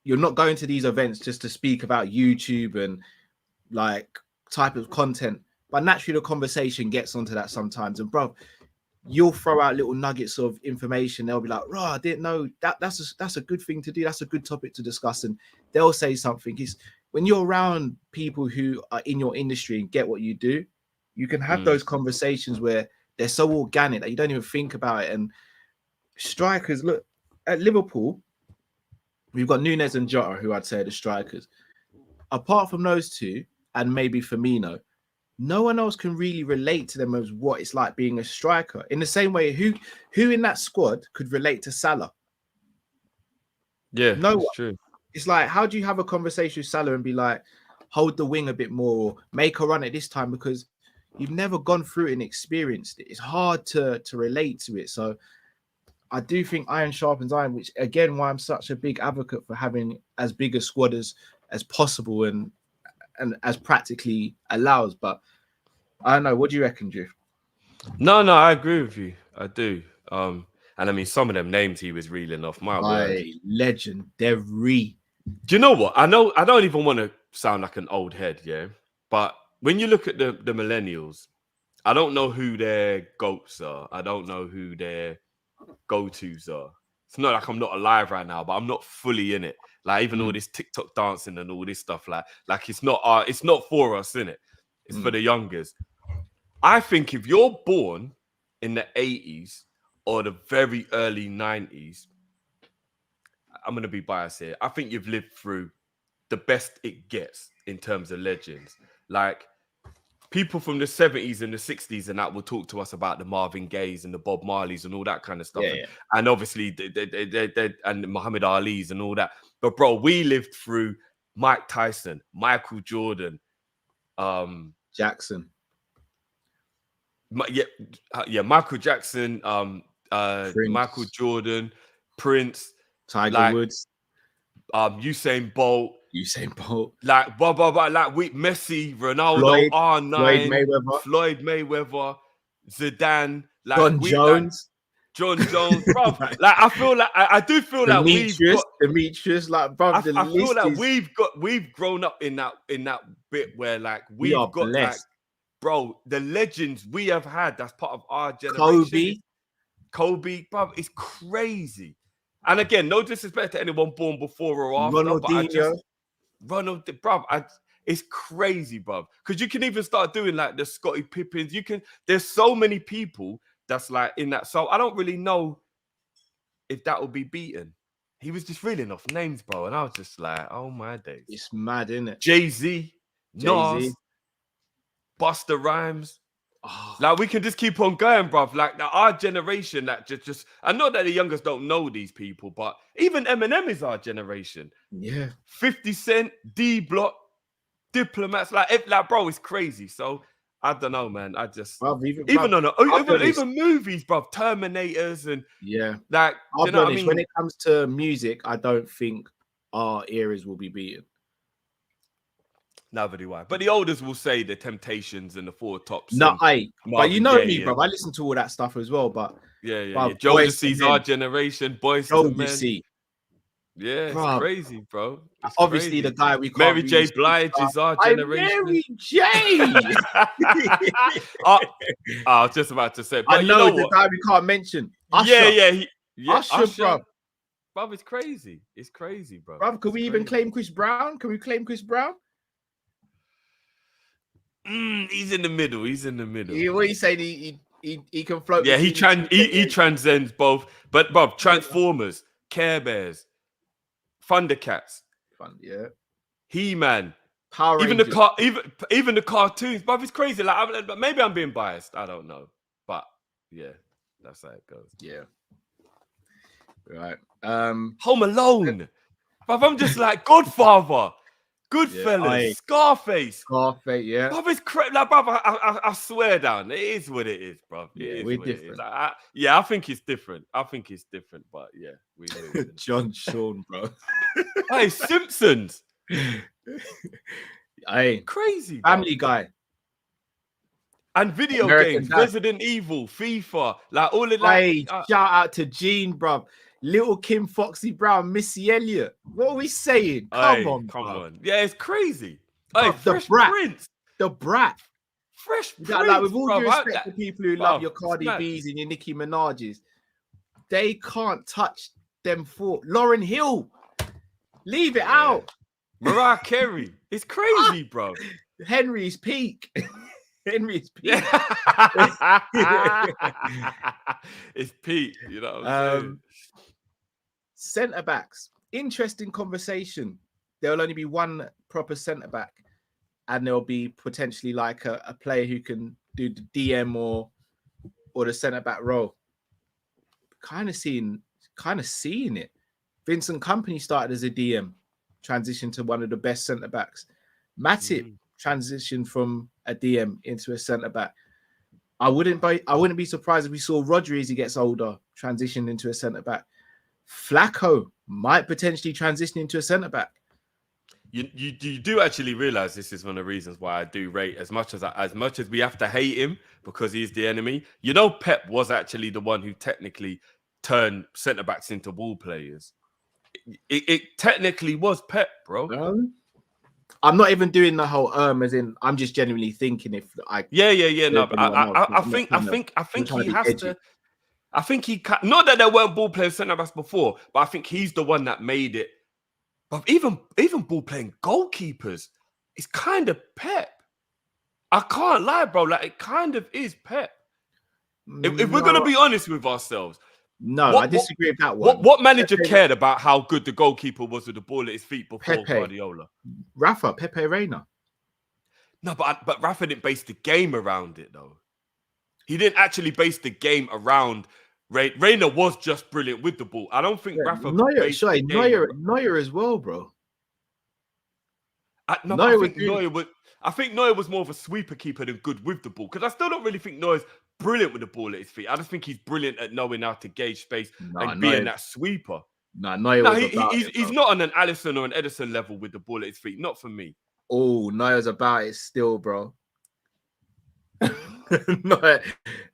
these events just to speak about YouTube and like type of content, but naturally the conversation gets onto that sometimes. And bro, you'll throw out little nuggets of information. They'll be like, "Bro, I didn't know that. That's a good thing to do. That's a good topic to discuss." And they'll say something. Is when you're around people who are in your industry and get what you do, you can have those conversations where they're so organic that you don't even think about it. And strikers, look at Liverpool. We've got Nunez and ZAHA, who I'd say are the strikers. Apart from those two, and maybe Firmino, no one else can really relate to them as what it's like being a striker. In the same way, who in that squad could relate to Salah? Yeah, no one. True. It's like, how do you have a conversation with Salah and be like, hold the wing a bit more, or make a run at this time, because you've never gone through it and experienced it. It's hard to relate to it. So I do think iron sharpens iron, which again, why I'm such a big advocate for having as big a squad as possible and as practically allows. But I don't know. What do you reckon, Drift? No, I agree with you. I do. And I mean, some of them names he was reeling off. My word, legendary. Do you know what? I know I don't even want to sound like an old head, yeah. But when you look at the millennials, I don't know who their goats are. I don't know who their go-tos are. It's not like I'm not alive right now, but I'm not fully in it. Like even all this TikTok dancing and all this stuff, like it's not for us, innit? It's for the youngers. I think if you're born in the 80s or the very early 90s, I'm gonna be biased here. I think you've lived through the best it gets in terms of legends. Like people from the 70s and the 60s and that will talk to us about the Marvin Gayes and the Bob Marleys and all that kind of stuff. Yeah. And obviously they and Muhammad Ali's and all that. But bro, we lived through Mike Tyson, Michael Jordan, Jackson. Michael Jackson, Michael Jordan, Prince, Tiger Woods, Usain Bolt, like blah blah blah, like Messi, Ronaldo, R9, Floyd Mayweather, Zidane, like John Jones, bro. Like I feel like I do feel like Demetrius, like bro. I feel like we've grown up in that bit where like we've got blessed. Like, bro, the legends we have had that's part of our generation. Kobe, bruv, it's crazy. And again, no disrespect to anyone born before or after, but I just it's crazy, bruv. Because you can even start doing like the Scottie Pippins. There's so many people that's like in that. So I don't really know if that will be beaten. He was just reeling off names, bro, and I was just like, oh my days. It's mad, isn't it? Jay-Z, Nas, Busta Rhymes. Oh. Like we can just keep on going, bruv. Like our generation, that just and not that the youngest don't know these people, but even Eminem is our generation. Yeah, 50 Cent, D Block, Diplomats, like bro, it's crazy. So I don't know, man. I just even movies, bruv, Terminators and like I'll be honest, when it comes to music, I don't think our eras will be beaten. Neither do I. But the oldest will say the Temptations and the Four Tops. But you know me, bro. I listen to all that stuff as well. But Jodeci's our generation. Boys to Men. Yeah, bro, it's crazy, bro. It's obviously crazy. The guy we can't Mary J. Blige is our generation. Mary J. I was just about to say. But I know the guy we can't mention. Usher. Usher, bro. Bro, it's crazy. It's crazy, bro. Bro, can we even claim Chris Brown? Can we claim Chris Brown? He's in the middle. What are you saying? He can float. Yeah, he transcends both. But Bob, Transformers, Care Bears, Thundercats, He-Man, Power even Rangers. even the cartoons. Bob, it's crazy. Like maybe I'm being biased. I don't know, but yeah, that's how it goes. Yeah. Right. Home Alone. But I'm just like Godfather. Goodfellas, Scarface, yeah. Bruv, it's like, bruv, I swear down, it is what it is, bruv. We're different. I think it's different. But yeah, we John Sean, bro. Hey, Simpsons. Hey, crazy. Family Guy. And video games, Resident Evil, FIFA, like all of that. Hey, shout out to Gene, bruv. Little Kim, Foxy Brown, Missy Elliott. What are we saying? Come on. Yeah, it's crazy. Hey, Fresh Prince. The Brat. Fresh Prince. Like, with all due respect to people who love your Cardi B's and your Nicki Minaj's, they can't touch them four. Lauryn Hill. Leave it out. Mariah Carey. It's crazy, bro. Henry's Peak. It's Pete, you know what I'm saying? Centre backs, interesting conversation. There'll only be one proper centre back, and there'll be potentially like a player who can do the DM or the centre back role. Kind of seeing it. Vincent Kompany started as a DM, transitioned to one of the best centre backs. Matip transitioned from a DM into a centre back. I wouldn't be surprised if we saw Rodri as he gets older transition into a centre back. Flacco might potentially transition into a centre back. You do actually realize this is one of the reasons why I do rate as much as we have to hate him because he's the enemy. You know, Pep was actually the one who technically turned centre backs into ball players. It technically was Pep, bro. I'm not even doing the whole as in I'm just genuinely thinking if I no, but I think he has to. I think he can, not that there weren't ball players centre backs before, but I think he's the one that made it. But even ball playing goalkeepers, it's kind of Pep. I can't lie, bro. Like it kind of is Pep. If we're gonna be honest with ourselves. No, I disagree with that one. What manager cared about how good the goalkeeper was with the ball at his feet before Guardiola? Pepe Reina. No, but Rafa didn't base the game around it, though. He didn't actually base the game around... Reina was just brilliant with the ball. I don't think Rafa... Neuer as well, bro. I think Neuer was more of a sweeper keeper than good with the ball, because I still don't really think Neuer's brilliant with the ball at his feet. I just think he's brilliant at knowing how to gauge space and being that sweeper. He's not on an Alisson or an Edison level with the ball at his feet. Not for me. Oh, Neuer's about it still, bro.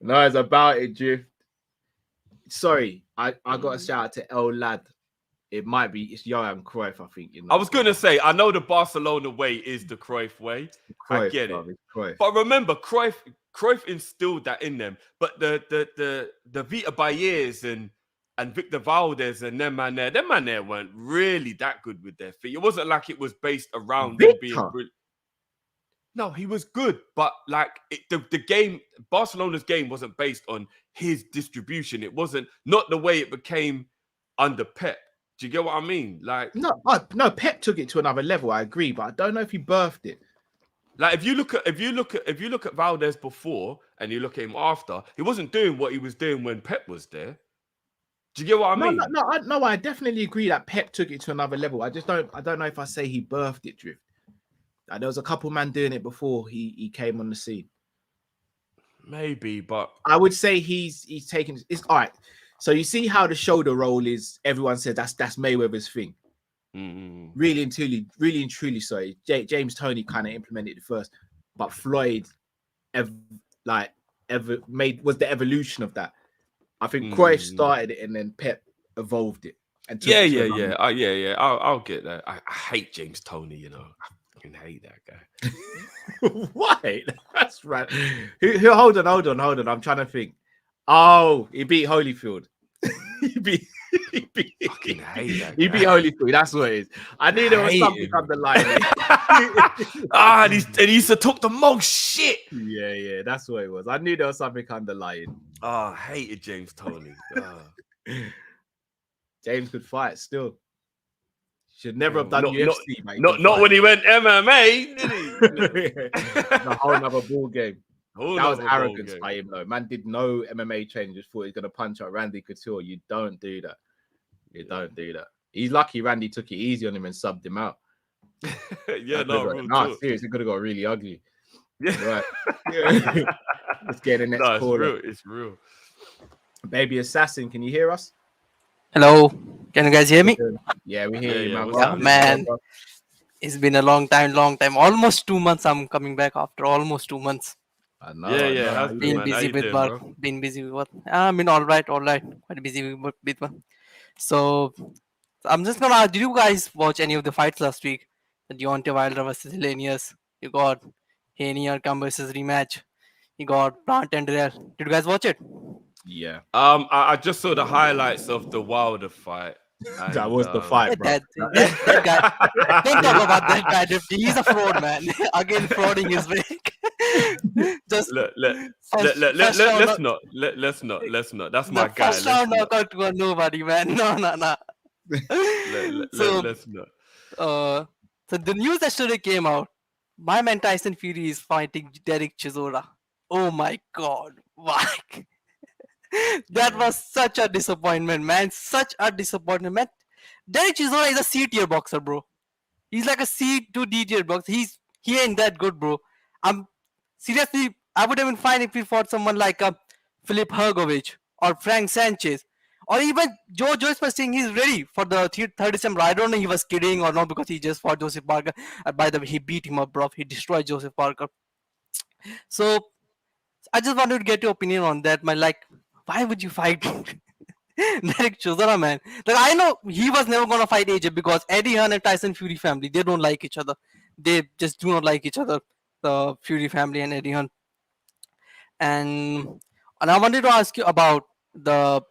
Neuer's about it, Drift. Sorry, I got a shout out to El Lad. It's Johan Cruyff, I think. I was going to say, I know the Barcelona way is the Cruyff way. I get it. But remember, Cruyff Cruyff instilled that in them. But the Vita Baez and Victor Valdez and them man there weren't really that good with their feet. It wasn't like it was based around them being brilliant. No, he was good, but like the game, Barcelona's game wasn't based on his distribution. It wasn't not the way it became under Pep. Do you get what I mean? Like no, Pep took it to another level. I agree, but I don't know if he birthed it. Like if you look at Valdez before and you look at him after, he wasn't doing what he was doing when Pep was there. Do you get what I mean? No, I definitely agree that Pep took it to another level. I don't know if I say he birthed it, Drift. There was a couple man doing it before he came on the scene. Maybe, but I would say he's taken. It's all right. So you see how the shoulder roll is. Everyone said that's Mayweather's thing. Mm-hmm. Really and truly. Sorry, James Toney kind of implemented it first, but Floyd was the evolution of that. I think Cruyff started it and then Pep evolved it. And yeah. I'll get that. I hate James Toney. You know. I hate that guy. Why? That's right. Hold on. I'm trying to think. Oh, he beat Holyfield. he beat Holyfield. That's what it is. I knew there was something underlying. And he used to talk the most shit. Yeah, that's what it was. I knew there was something underlying. I hated James Toney. James could fight still. Should never have done UFC, mate. Not when he went MMA, did he? The whole other ball game. That was arrogance by him, though. Man did no MMA training, just thought he's going to punch out Randy Couture. You don't do that. Don't do that. He's lucky Randy took it easy on him and subbed him out. Seriously, it could have got really ugly. Yeah. Right. Let's get the next caller. It's real. Baby Assassin, can you hear us? Hello, can you guys hear me? Yeah, we hear you, man. Yeah, man. It's been a long time. Almost 2 months. I'm coming back after almost 2 months. I know. Been busy with work. I mean, all right. Quite busy with work. So, I'm just gonna ask, did you guys watch any of the fights last week? The Deontay Wilder versus Hellenius. You got Haney Arkham versus rematch. You got Plant and Real. Did you guys watch it? Yeah. I just saw the highlights of the Wilder fight. And, that was the fight, bro. That guy. Don't talk about that guy. He's a fraud, man. Again, frauding his way. Just let's not. That's my guy. First round knockout to nobody, man. No. Let's not. So the news yesterday came out. My man Tyson Fury is fighting Derek Chisora. Oh my God, why? That was such a disappointment, man. Such a disappointment, man. Derek Chisora is a C tier boxer, bro. He's like a C to D tier boxer. He ain't that good, bro. Seriously, I would have been fine if he fought someone like Filip Hrgovic or Frank Sanchez or even Joe Joyce was saying he's ready for the 3rd December. I don't know if he was kidding or not because he just fought Joseph Parker. By the way, he beat him up, bro. He destroyed Joseph Parker. So I just wanted to get your opinion on that, man. Like, why would you fight Derek Chisora, man? Like, I know he was never gonna fight AJ because Eddie Hearn and Tyson Fury family, they don't like each other. They just do not like each other. The Fury family and Eddie Hearn. And I wanted to ask you about the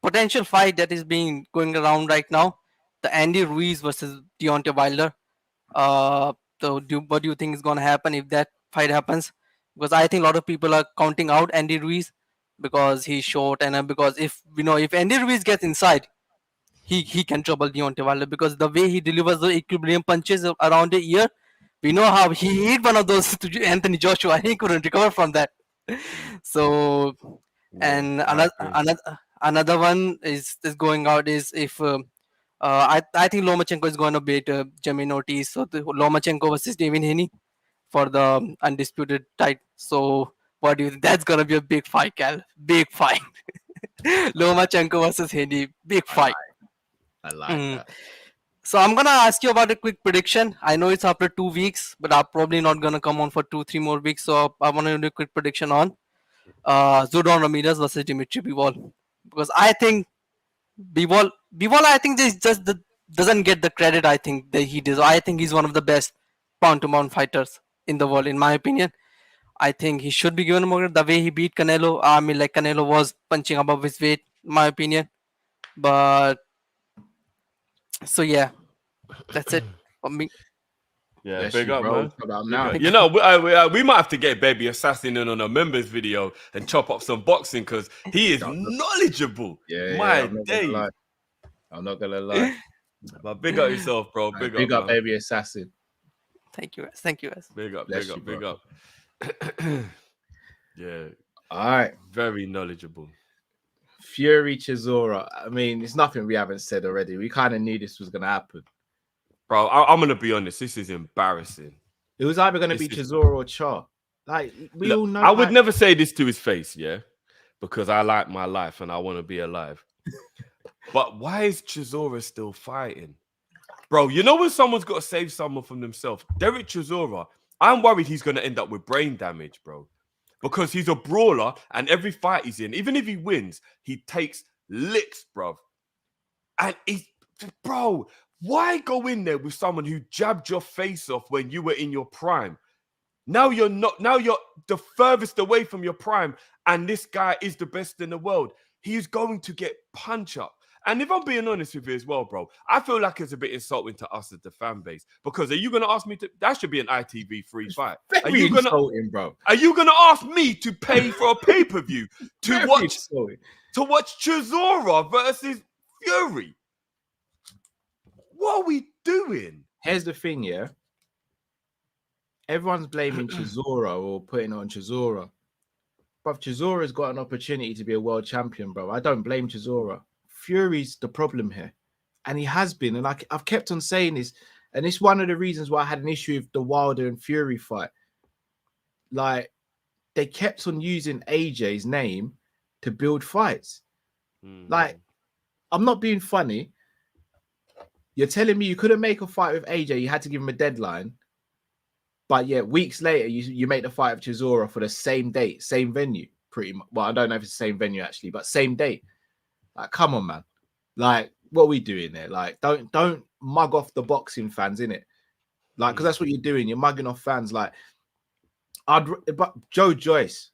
potential fight that is being going around right now, the Andy Ruiz versus Deontay Wilder. What do you think is going to happen if that fight happens? Because I think a lot of people are counting out Andy Ruiz because he's short, and because if Andy Ruiz gets inside, he can trouble Deontay Wilder because the way he delivers the equilibrium punches around the ear. We know how he hit one of those to Anthony Joshua and he couldn't recover from that. So, and another one is going out is if I think Lomachenko is going to beat Jermaine Ortiz. So the Lomachenko versus Devin Haney for the undisputed title. So what do you think? That's going to be a big fight, Cal. Big fight. Lomachenko versus Haney. Big fight. I like that. So I'm gonna ask you about a quick prediction. I know it's after 2 weeks, but I'm probably not gonna come on for 2-3 more weeks. So I want to do a quick prediction on Zudon Ramirez versus Dimitri Bivol, because I think Bivol I think doesn't get the credit I think that he deserves. I think he's one of the best pound to pound fighters in the world, in my opinion. I think he should be given more credit. The way he beat Canelo, I mean, like Canelo was punching above his weight, in my opinion. But so yeah, that's it for me. Yeah, Bless big you, up, bro. man. Shut up Big now. up. You know, we might have to get Baby Assassin in on a members video and chop up some boxing because he is knowledgeable. My I'm not days. gonna lie. I'm not gonna lie. But big up yourself, bro. Right, Big up, man. Baby Assassin. Thank you, guys. Thank you, guys. Big up, Bless big up, you, big bro. up. Yeah, All right. very knowledgeable. Fury Chisora. I mean, it's nothing we haven't said already. We kind of knew this was gonna happen. Bro, I'm gonna be honest. This is embarrassing. It was either gonna be Chisora or Char. Like we all know. I would never say this to his face, yeah, because I like my life and I want to be alive. But why is Chisora still fighting? Bro, you know when someone's got to save someone from themselves? Derek Chisora, I'm worried he's going to end up with brain damage, bro. Because he's a brawler and every fight he's in, even if he wins, he takes licks, bro. And bro, why go in there with someone who jabbed your face off when you were in your prime? Now you're not, now you're the furthest away from your prime, and this guy is the best in the world. He's going to get punch up. And if I'm being honest with you as well, bro, I feel like it's a bit insulting to us as the fan base. Because are you going to ask me to... That should be an ITV free fight. Are you going insulting, bro? Are you going to ask me to pay for a pay-per-view to watch Chisora versus Fury? What are we doing? Here's the thing, yeah. Everyone's blaming Chisora or putting it on Chisora. But Chisora's got an opportunity to be a world champion, bro. I don't blame Chisora. Fury's the problem here. And he has been. And I've kept on saying this. And it's one of the reasons why I had an issue with the Wilder and Fury fight. Like, they kept on using AJ's name to build fights. Like, I'm not being funny. You're telling me you couldn't make a fight with AJ. You had to give him a deadline. But yeah, weeks later, you make the fight with Chisora for the same date, same venue, pretty much. Well, I don't know if it's the same venue actually, but same date. Like, come on, man. Like, what are we doing there? Like, don't mug off the boxing fans, innit? Like, because that's what you're doing. You're mugging off fans. Like, but Joe Joyce,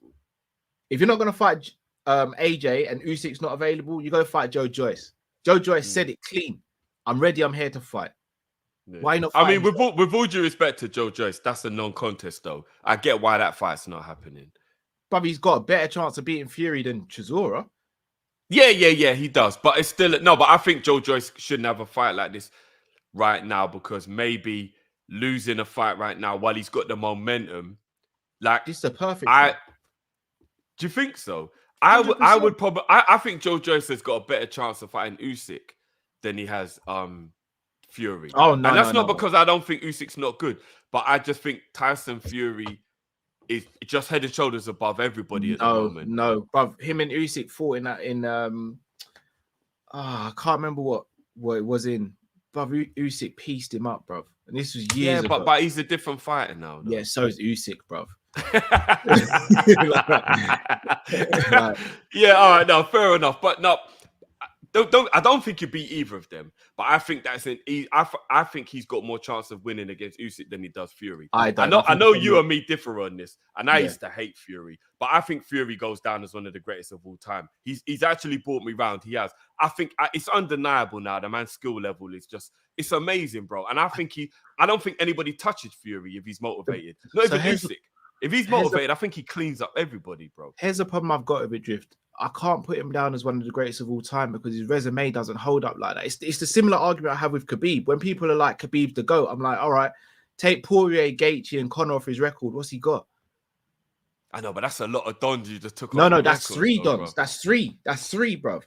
if you're not gonna fight AJ and Usyk's not available, you gotta fight Joe Joyce. Joe Joyce said it clean. I'm ready. I'm here to fight. Yeah. Why not? I mean, with all due respect to Joe Joyce, that's a non-contest, though. I get why that fight's not happening. But he's got a better chance of beating Fury than Chisora. Yeah, he does. But it's still no. But I think Joe Joyce shouldn't have a fight like this right now because maybe losing a fight right now while he's got the momentum, like this is the perfect. Fight. Do you think so? I would probably. I think Joe Joyce has got a better chance of fighting Usyk than he has Fury. Oh no, and that's not because I don't think Usyk's not good, but I just think Tyson Fury is just head and shoulders above everybody at the moment. No, but him and Usyk fought in that I can't remember what it was in. But Usyk pieced him up, bro. And this was years ago. But he's a different fighter now. Though. Yeah, so is Usyk, bro. Yeah, all right, no, fair enough. But no, I don't think you beat either of them. But I think that's I think he's got more chance of winning against Usyk than he does Fury. I know you and me differ on this, and I used to hate Fury, but I think Fury goes down as one of the greatest of all time. He's actually brought me round. He has. I think it's undeniable now. The man's skill level is it's amazing, bro. And I don't think anybody touches Fury if he's motivated. Not even Usyk. If he's motivated, I think he cleans up everybody, bro. Here's the problem I've got with it, Drift. I can't put him down as one of the greatest of all time because his resume doesn't hold up like that. It's the similar argument I have with Khabib. When people are like, Khabib's the GOAT, I'm like, all right, take Poirier, Gaethje, and Conor off his record. What's he got? I know, but that's a lot of dons you just took off. No, that's record, 3 dons. Bro. That's 3. That's 3, bro.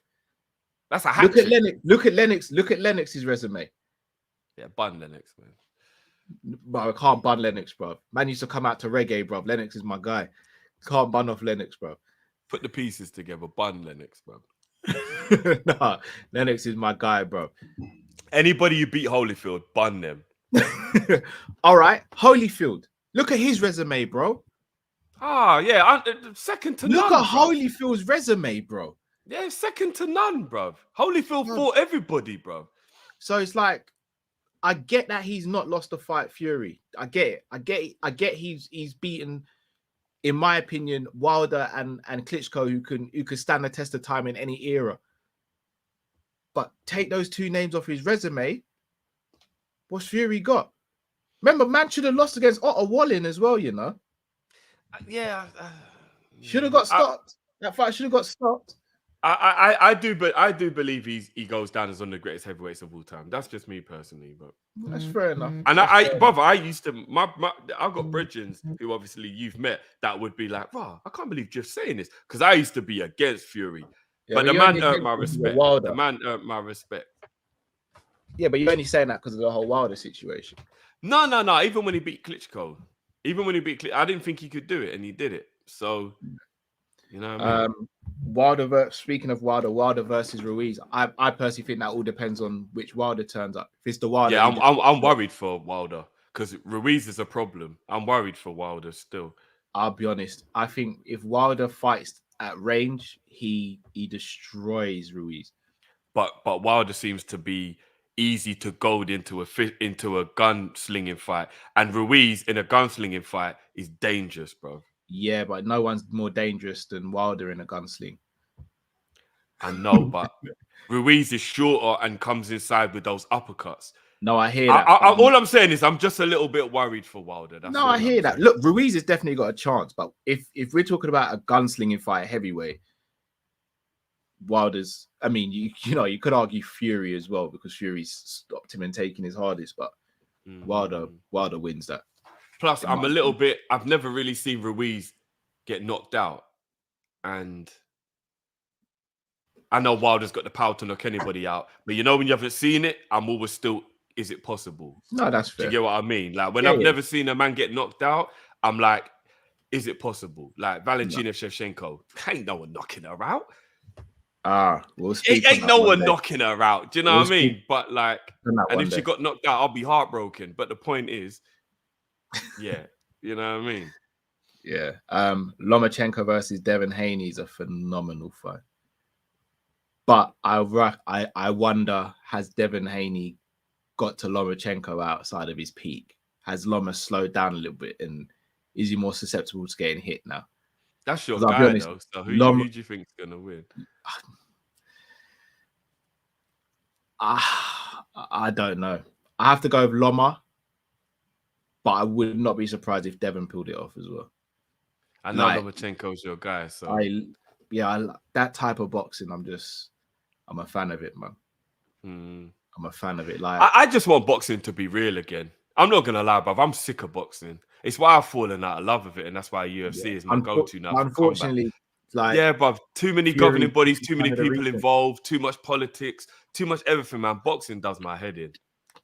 That's a hat. Look at Lennox's resume. Yeah, bun Lennox, man. But I can't bun Lennox, bro. Man used to come out to reggae, bro. Lennox is my guy. Can't bun off Lennox, bro. Put the pieces together, bun Lennox, bro. Nah, Lennox is my guy, bro. Anybody you beat Holyfield, bun them. All right, Holyfield. Look at his resume, bro. Ah, yeah, second to none. Look at Holyfield's resume, bro. Yeah, second to none, bro. Holyfield fought everybody, bro. So it's like, I get that he's not lost a fight, Fury. I get it. I get he's beaten in my opinion, Wilder and Klitschko who can stand the test of time in any era. But take those two names off his resume. What's Fury got? Remember, man should have lost against Otto Wallin as well, you know. Yeah. Should have got stopped. That fight should have got stopped. I do believe he goes down as one of the greatest heavyweights of all time. That's just me personally, but that's fair enough. And I used to I've got brethren who obviously you've met that would be like, wow, I can't believe just saying this because I used to be against Fury, but the man earned my respect. The man earned my respect. Yeah, but you're only saying that because of the whole Wilder situation. No. Even when he beat Klitschko, I didn't think he could do it, and he did it. So, you know what I mean? Speaking of Wilder versus Ruiz, I personally think that all depends on which Wilder turns up. If it's the Wilder, yeah, I'm worried for Wilder because Ruiz is a problem. I'm worried for Wilder still. I'll be honest. I think if Wilder fights at range, he destroys Ruiz. But Wilder seems to be easy to goad into a gunslinging fight, and Ruiz in a gunslinging fight is dangerous, bro. Yeah, but no one's more dangerous than Wilder in a gunsling. I know, but Ruiz is shorter and comes inside with those uppercuts. No, I hear that. All I'm saying is I'm just a little bit worried for Wilder. I hear that. Look, Ruiz has definitely got a chance, but if we're talking about a gunslinging fight heavyweight, Wilder's. I mean, you could argue Fury as well because Fury's stopped him and taken his hardest, but Wilder wins that. Plus, I've never really seen Ruiz get knocked out, and I know Wilder's got the power to knock anybody out, but when you haven't seen it, I'm always still, is it possible? No, that's fair. Do you get what I mean? Like when I've never seen a man get knocked out, I'm like, is it possible? Like Valentina Shevchenko, ain't no one knocking her out. We'll speak. Ain't no one knocking her out. Do you know what I mean? But like, and if she got knocked out, I'll be heartbroken. But the point is, yeah, you know what I mean? Yeah. Lomachenko versus Devin Haney is a phenomenal fight. But I wonder, has Devin Haney got to Lomachenko outside of his peak? Has Loma slowed down a little bit, and is he more susceptible to getting hit now? That's your guy, though. So who do you think is going to win? I don't know. I have to go with Loma, but I would not be surprised if Devin pulled it off as well. I know Lomachenko's your guy, so that type of boxing, I'm a fan of it, man. I'm a fan of it. Like I just want boxing to be real again. I'm not gonna lie, bruv. I'm sick of boxing. It's why I've fallen out of love with it, and that's why UFC is my go-to now. Unfortunately, bruv, too many governing bodies, too many people involved, too much politics, too much everything, man. Boxing does my head in.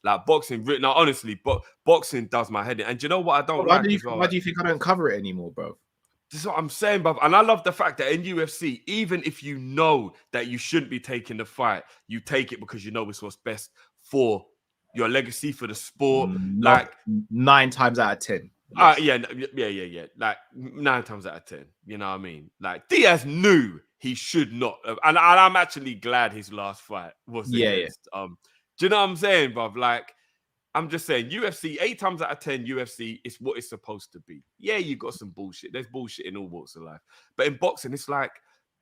Like boxing, now honestly, boxing does my head in. And do you know what I don't like? Why do you think I don't cover it anymore, bro? This is what I'm saying, bruv. And I love the fact that in UFC, even if you know that you shouldn't be taking the fight, you take it because you know it's what's best for your legacy, for the sport. Like 9 times out of 10. Yeah. Like 9 times out of 10. You know what I mean? Like Diaz knew he should not have, and I'm actually glad his last fight was against. Do you know what I'm saying, bruv? Like, I'm just saying, UFC, 8 times out of 10, UFC is what it's supposed to be. Yeah, you got some bullshit. There's bullshit in all walks of life. But in boxing, it's like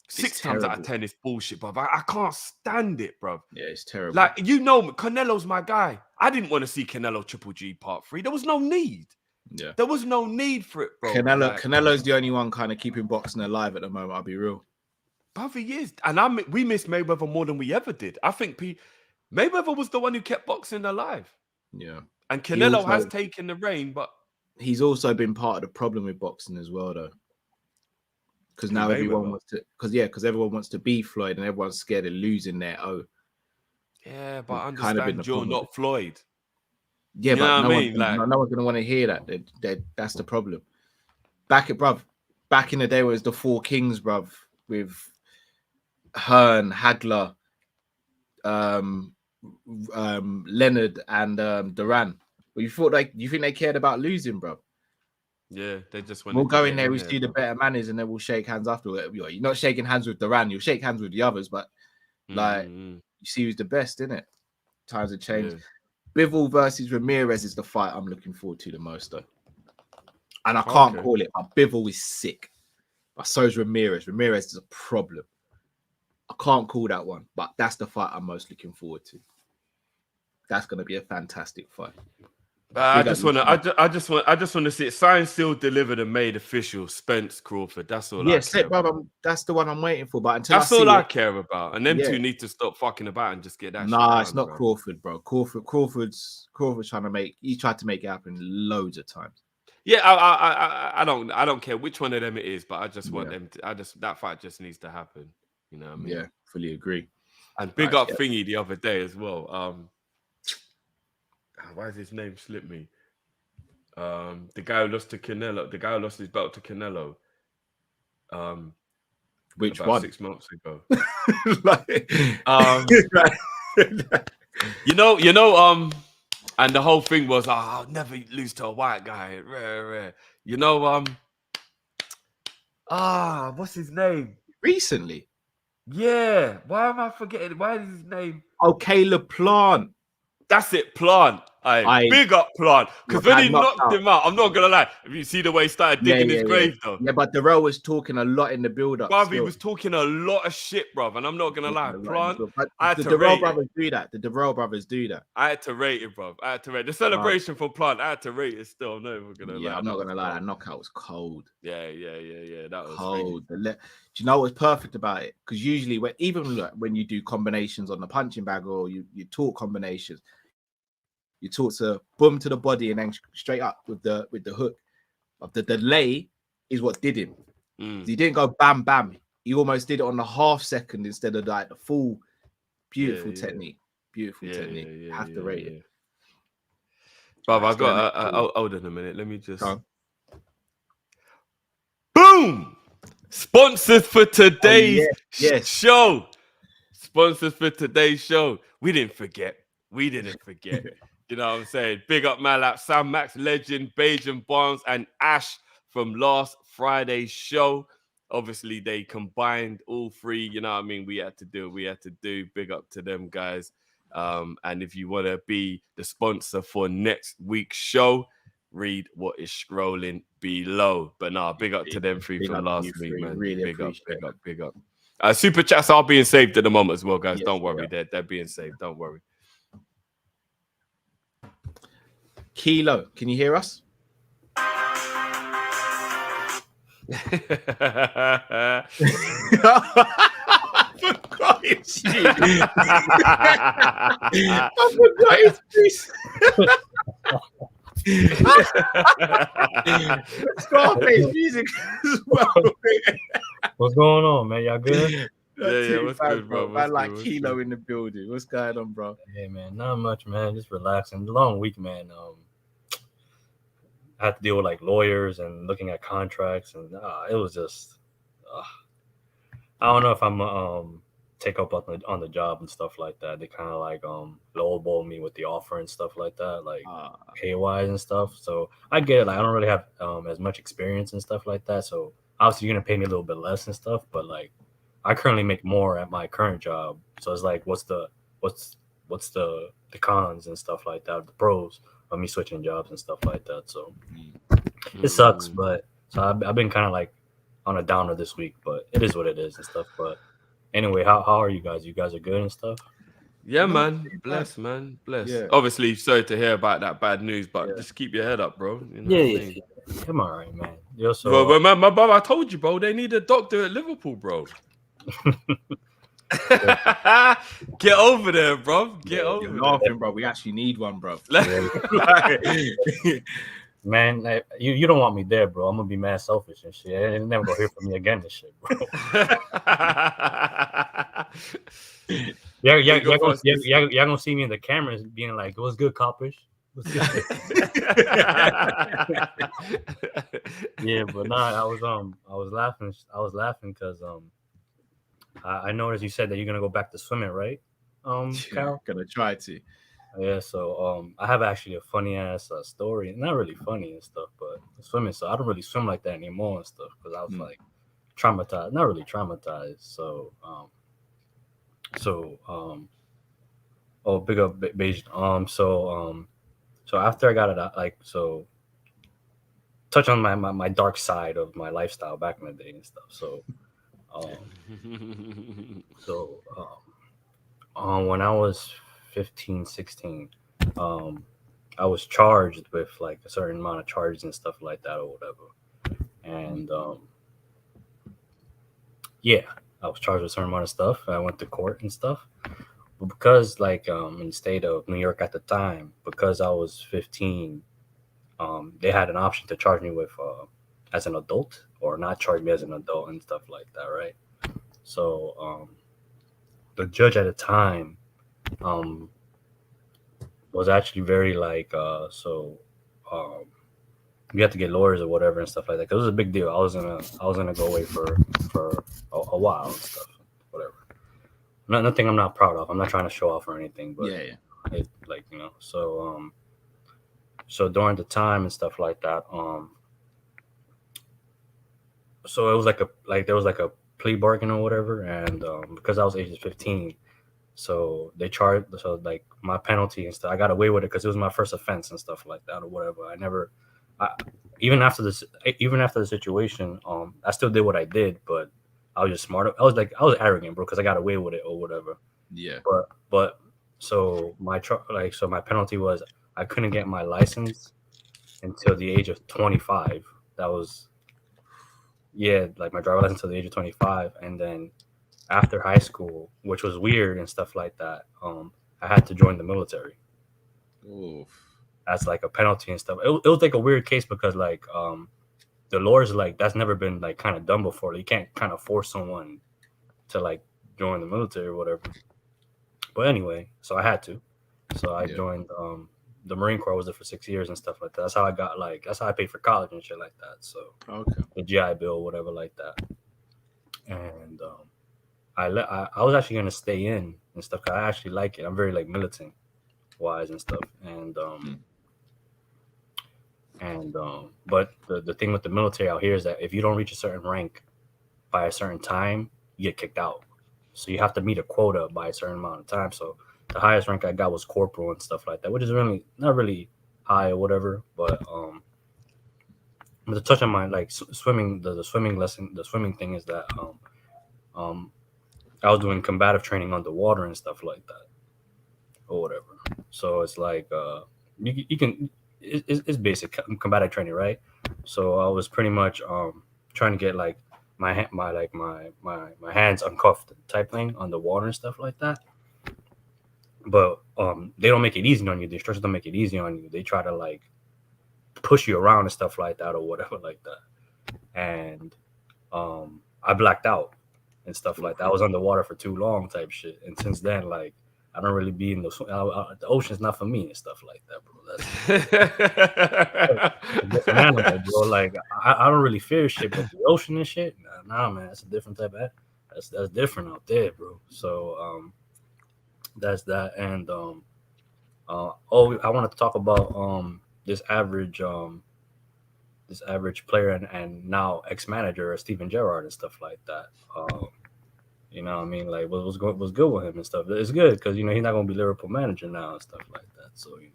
6 times out of 10 is bullshit, bruv. I can't stand it, bruv. Yeah, it's terrible. Like, Canelo's my guy. I didn't want to see Canelo Triple G Part 3. There was no need. Yeah. There was no need for it, bro. Canelo's the only one kind of keeping boxing alive at the moment, I'll be real. Bruv, he is. And we miss Mayweather more than we ever did. I think Mayweather was the one who kept boxing alive. Yeah. And Canelo has taken the reign, but he's also been part of the problem with boxing as well, though. Because now everyone wants to be Floyd, and everyone's scared of losing their O. Yeah, but I understand you're not Floyd. Yeah, but no one's gonna want to hear that. That's the problem. Back in the day, where it was the 4 kings, bruv, with Hearn, Hagler, Leonard, and Duran. But you think they cared about losing, bro? Yeah, they just went. We'll go in there, we see the better manners, and then we'll shake hands after. You're not shaking hands with Duran, you'll shake hands with the others, but you see who's the best, innit? Times have changed. Yeah. Bivol versus Ramirez is the fight I'm looking forward to the most, though. And I can't Okay. call it. But Bivol is sick. But so is Ramirez. Ramirez is a problem. I can't call that one, but that's the fight I'm most looking forward to. That's going to be a fantastic fight. I just want to see it signed, sealed, delivered, and made official. Spence Crawford. That's all. Yes, brother. That's the one I'm waiting for. But until that's I see all I it, care about. And them two need to stop fucking about and just get that. Nah, shit it's done, not bro. Crawford, bro. Crawford's trying to make. He tried to make it happen loads of times. Yeah, I don't care which one of them it is, but I just want them to. That fight just needs to happen. You know what I mean? Yeah, fully agree. And big up Thingy the other day as well. Why does his name slip me? The guy who lost to Canelo, the guy who lost his belt to Canelo. Which about one? 6 months ago. Like, and the whole thing was, I'll never lose to a white guy. Rare. What's his name? Recently. Yeah. Why am I forgetting? Why is his name? Oh, Caleb Plant. That's it, Plant. Big up Plant. Because when he knocked him out, I'm not going to lie. If you see the way he started digging his grave, though. Yeah, but Darrell was talking a lot in the build-up. Bruv, he was talking a lot of shit, bruv. And I'm not going to lie. Plant, the Darrell brothers do that. The Darrell brothers do that. I had to rate it, bruv. I had to rate the celebration for Plant. I had to rate it still. I'm not even going to lie. Yeah, I'm not going to lie. That knockout was cold. Yeah. That was cold. Do you know what's perfect about it? Because usually, when you do combinations on the punching bag or you talk combinations, you talk to boom to the body and then straight up with the hook. Of the delay is what did him. He didn't go bam bam. He almost did it on the half second instead of like the full. Beautiful technique. Beautiful technique. Have to rate it. Bruv, I got. Hold on a minute. Let me just. Boom! Sponsors for today's show. Sponsors for today's show. We didn't forget. You know what I'm saying? Big up Malap, Sam Max, Legend, Bajan Barnes, and Ash from last Friday's show. Obviously, they combined all three. You know what I mean? We had to do. Big up to them guys. And if you want to be the sponsor for next week's show, read what is scrolling below. But big up to them three from last week, man. Really big up. Super chats are being saved at the moment as well, guys. Yes, don't worry. They're being saved. Don't worry. Kilo, can you hear us? I forgot it's you. I forgot it's Chris. Scarface music as well. What's going on, man? Y'all good? Yeah, what's good, bro? Man, like Kilo in the building. What's going on, bro? Hey, man, not much, man. Just relaxing. Long week, man. I had to deal with like lawyers and looking at contracts, and it was just. I don't know if I'm take up on the job and stuff like that. They kind of like lowball me with the offer and stuff like that, like pay wise and stuff. So I get it. Like I don't really have as much experience and stuff like that. So obviously you're gonna pay me a little bit less and stuff, but like I currently make more at my current job. So it's like what's the cons and stuff like that, the pros of me switching jobs and stuff like that. So it sucks, but so I've been kind of like on a downer this week, but it is what it is and stuff. But anyway, how are you guys? You guys are good and stuff? Yeah, man. Bless, man. Bless. Yeah. Obviously, sorry to hear about that bad news, but just keep your head up, bro. You know yeah. I'm all right, man. You're so... Bro, man, my brother, I told you, bro, they need a doctor at Liverpool, bro. Get over there, bro. Get over there. You're laughing, bro. We actually need one, bro. Man, like, you don't want me there, bro. I'm gonna be mad selfish and shit. And never gonna hear from me again and shit, bro. Y'all gonna see me in the cameras being like, "What's good, Kop-ish?" Yeah, but I was laughing because I noticed you said that you're gonna go back to swimming, right? Carol? Gonna try to. Yeah, so I have actually a funny ass story. Not really funny and stuff, but swimming. So I don't really swim like that anymore and stuff because I was like traumatized. Not really traumatized. So big up Beijing. So after I got it out, like so touch on my dark side of my lifestyle back in the day and stuff. So, when I was 15, 16, I was charged with like a certain amount of charges and stuff like that or whatever. And yeah, I was charged with a certain amount of stuff. I went to court and stuff. But because like in the state of New York at the time, because I was 15, they had an option to charge me with as an adult or not charge me as an adult and stuff like that, right? So the judge at the time was actually very like you have to get lawyers or whatever and stuff like that. 'Cause it was a big deal. I was gonna go away for a while and stuff, whatever. Nothing I'm not proud of. I'm not trying to show off or anything, but it, like, you know. So during the time and stuff like that, so it was there was like a plea bargain or whatever, and because I was age 15, so they charged, so like my penalty and stuff, I got away with it because it was my first offense and stuff like that or whatever. Even after the situation, I still did what I did, but I was just smart. I was arrogant, bro, because I got away with it or whatever. Yeah. But so my penalty was I couldn't get my license until the age of 25. That was, like my driver's license until the age of 25, and then after high school, which was weird and stuff like that, I had to join the military. Oof. As like a penalty and stuff. It was like a weird case because like the lawyers like that's never been like kind of done before. You can't kind of force someone to like join the military or whatever. But anyway, so I had to. So I joined the Marine Corps. I was there for 6 years and stuff like that. That's how I got that's how I paid for college and shit like that. So the GI Bill, whatever like that. And I was actually gonna stay in and stuff because I actually like it. I'm very like militant wise and stuff. But the thing with the military out here is that if you don't reach a certain rank by a certain time, you get kicked out. So you have to meet a quota by a certain amount of time. So the highest rank I got was corporal and stuff like that, which is really not really high or whatever. But to touch on my like swimming, the swimming lesson, the swimming thing is that I was doing combative training underwater and stuff like that or whatever. So it's like you can. It's basic combative training, right? So I was pretty much trying to get like my hands uncuffed type thing on the water and stuff like that. But they don't make it easy on you. The instructors don't make it easy on you. They try to like push you around and stuff like that or whatever like that. And I blacked out and stuff like that. I was underwater for too long type shit. And since then, like I don't really be in the ocean's not for me and stuff like that, bro. That's animal, bro. Like I don't really fear shit, but the ocean and shit, nah, man, that's a different type of that's different out there, bro. So that's that. And I wanted to talk about this average player and now ex-manager Steven Gerrard and stuff like that. You know what I mean? Like, what's good with him and stuff. It's good because, you know, he's not going to be Liverpool manager now and stuff like that. So, you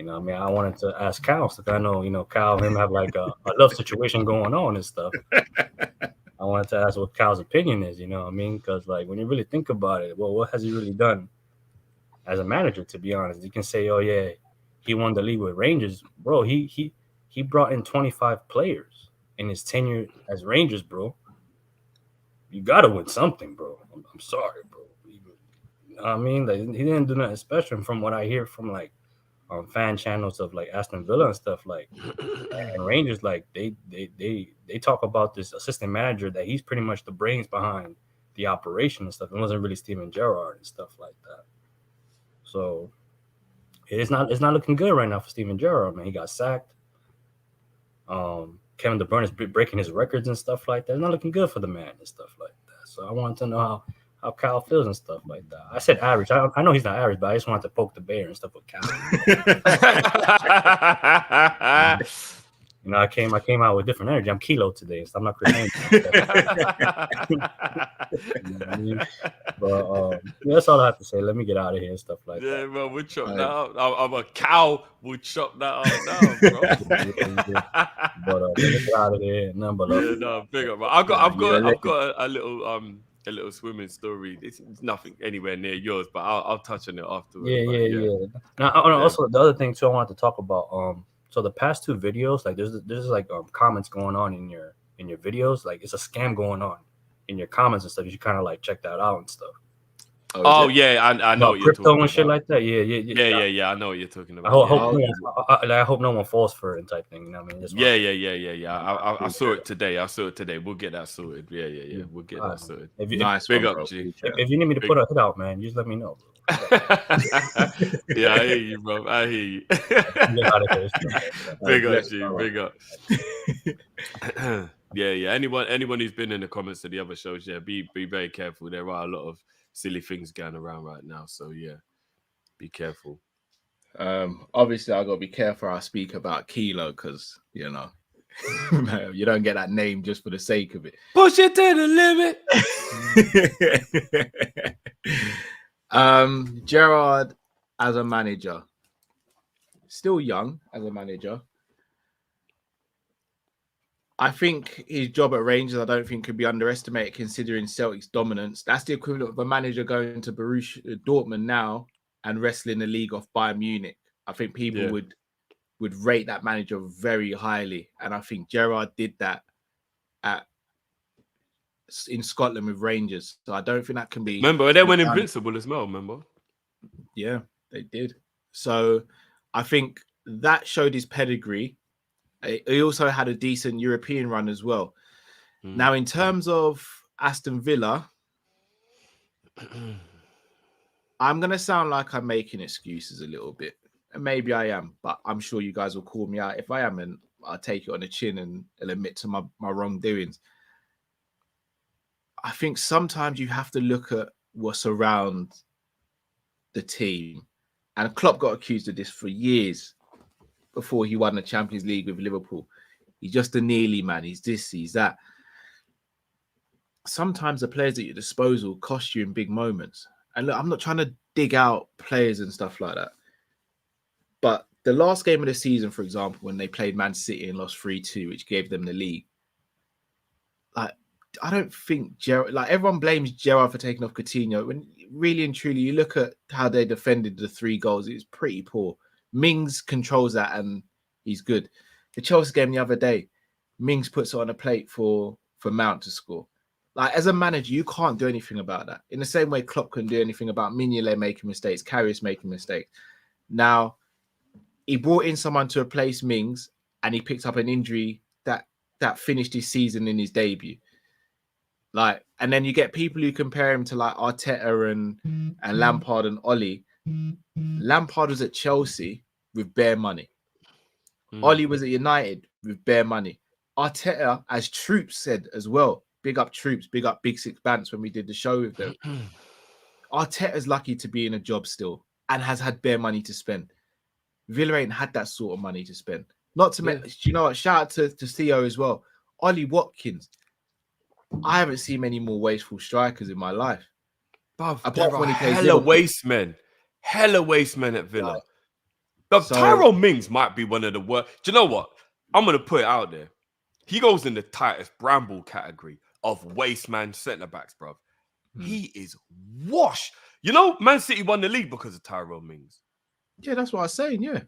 know, I mean, I wanted to ask Kal, because I know, you know, Kal and him have like a love situation going on and stuff. I wanted to ask what Kal's opinion is, you know what I mean? Because, like, when you really think about it, well, what has he really done as a manager, to be honest? You can say, oh, yeah, he won the league with Rangers. Bro, he brought in 25 players in his tenure as Rangers, bro. You gotta win something, bro. I'm sorry, bro. You know what I mean? Like, he didn't do nothing special. And from what I hear from like fan channels of like Aston Villa and stuff, like and Rangers, like they talk about this assistant manager that he's pretty much the brains behind the operation and stuff. It wasn't really Steven Gerrard and stuff like that. So it's not looking good right now for Steven Gerrard, man. He got sacked. Kevin De Bruyne is breaking his records and stuff like that. It's not looking good for the man and stuff like that. So I wanted to know how Kal feels and stuff like that. I said average. I know he's not average, but I just wanted to poke the bear and stuff with Kal. You know, I came out with different energy. I'm kilo today, so I'm not crazy. You know what I mean? But yeah, that's all I have to say. Let me get out of here and stuff like Yeah, that. bro, we'll chop that out. I'm a cow. We'll chop that out now, bro. But let me get out of here. None but love. Yeah, no, big up, bro. I've got a little swimming story. It's nothing anywhere near yours, but I'll touch on it afterwards. Yeah. Now, also the other thing too, I wanted to talk about. So the past 2 videos, like there's like comments going on in your videos, like it's a scam going on in your comments and stuff. You should kind of like check that out and stuff. Oh yeah, I know what you're crypto talking and shit about. like that. Yeah. I know what you're talking about. I hope no one falls for it and type thing. You know what I mean? Yeah. I saw it today. We'll get that sorted. Yeah. We'll get that sorted. Nice, big one, up, bro. G. If you need me to put a hit out, man, just let me know. Yeah, I hear you, bro. I hear you. Big up, G. Big up. Yeah. Anyone who's been in the comments of the other shows, be very careful. There are a lot of silly things going around right now, so yeah, be careful. Obviously, I gotta be careful. I speak about Kilo because you know you don't get that name just for the sake of it. Push it to the limit. Gerrard as a manager, still young as a manager. I think his job at Rangers, I don't think could be underestimated considering Celtic's dominance. That's the equivalent of a manager going to Borussia Dortmund now and wrestling the league off Bayern Munich. I think people would rate that manager very highly, and I think Gerrard did that in Scotland with Rangers. So I don't think that can be. Remember, they went invincible as well. Remember? Yeah, they did. So I think that showed his pedigree. He also had a decent European run as well. Now, in terms of Aston Villa, I'm going to sound like I'm making excuses a little bit. And maybe I am, but I'm sure you guys will call me out if I am, and I'll take it on the chin and admit to my wrongdoings. I think sometimes you have to look at what's around the team. And Klopp got accused of this for years before he won the Champions League with Liverpool. He's just a nearly man. He's this, he's that. Sometimes the players at your disposal cost you in big moments. And look, I'm not trying to dig out players and stuff like that. But the last game of the season, for example, when they played Man City and lost 3-2, which gave them the league, like, I don't think Gerrard, like, everyone blames Gerrard for taking off Coutinho. When really and truly you look at how they defended the 3 goals, it was pretty poor. Mings controls that and he's good. The Chelsea game the other day, Mings puts it on a plate for Mount to score. Like, as a manager, you can't do anything about that. In the same way Klopp couldn't do anything about Mignolet making mistakes, Karius making mistakes. Now, he brought in someone to replace Mings and he picked up an injury that finished his season in his debut. Like, and then you get people who compare him to like Arteta and Lampard and Ollie. Lampard was at Chelsea with bare money. Ollie was at United with bare money. Arteta, as Troops said as well, big up Troops, big up Big Six Bants when we did the show with them. Arteta's lucky to be in a job still and has had bare money to spend. Villa ain't had that sort of money to spend. Not to mention, you know what? Shout out to Theo as well. Ollie Watkins. I haven't seen many more wasteful strikers in my life. Apart from when he plays hella waste men at Villa. But Tyrone Mings might be one of the worst. Do you know what? I'm gonna put it out there. He goes in the tightest Bramble category of waste man centre backs, bro. He is washed. You know, Man City won the league because of Tyrone Mings. Yeah, that's what I was saying. Yeah.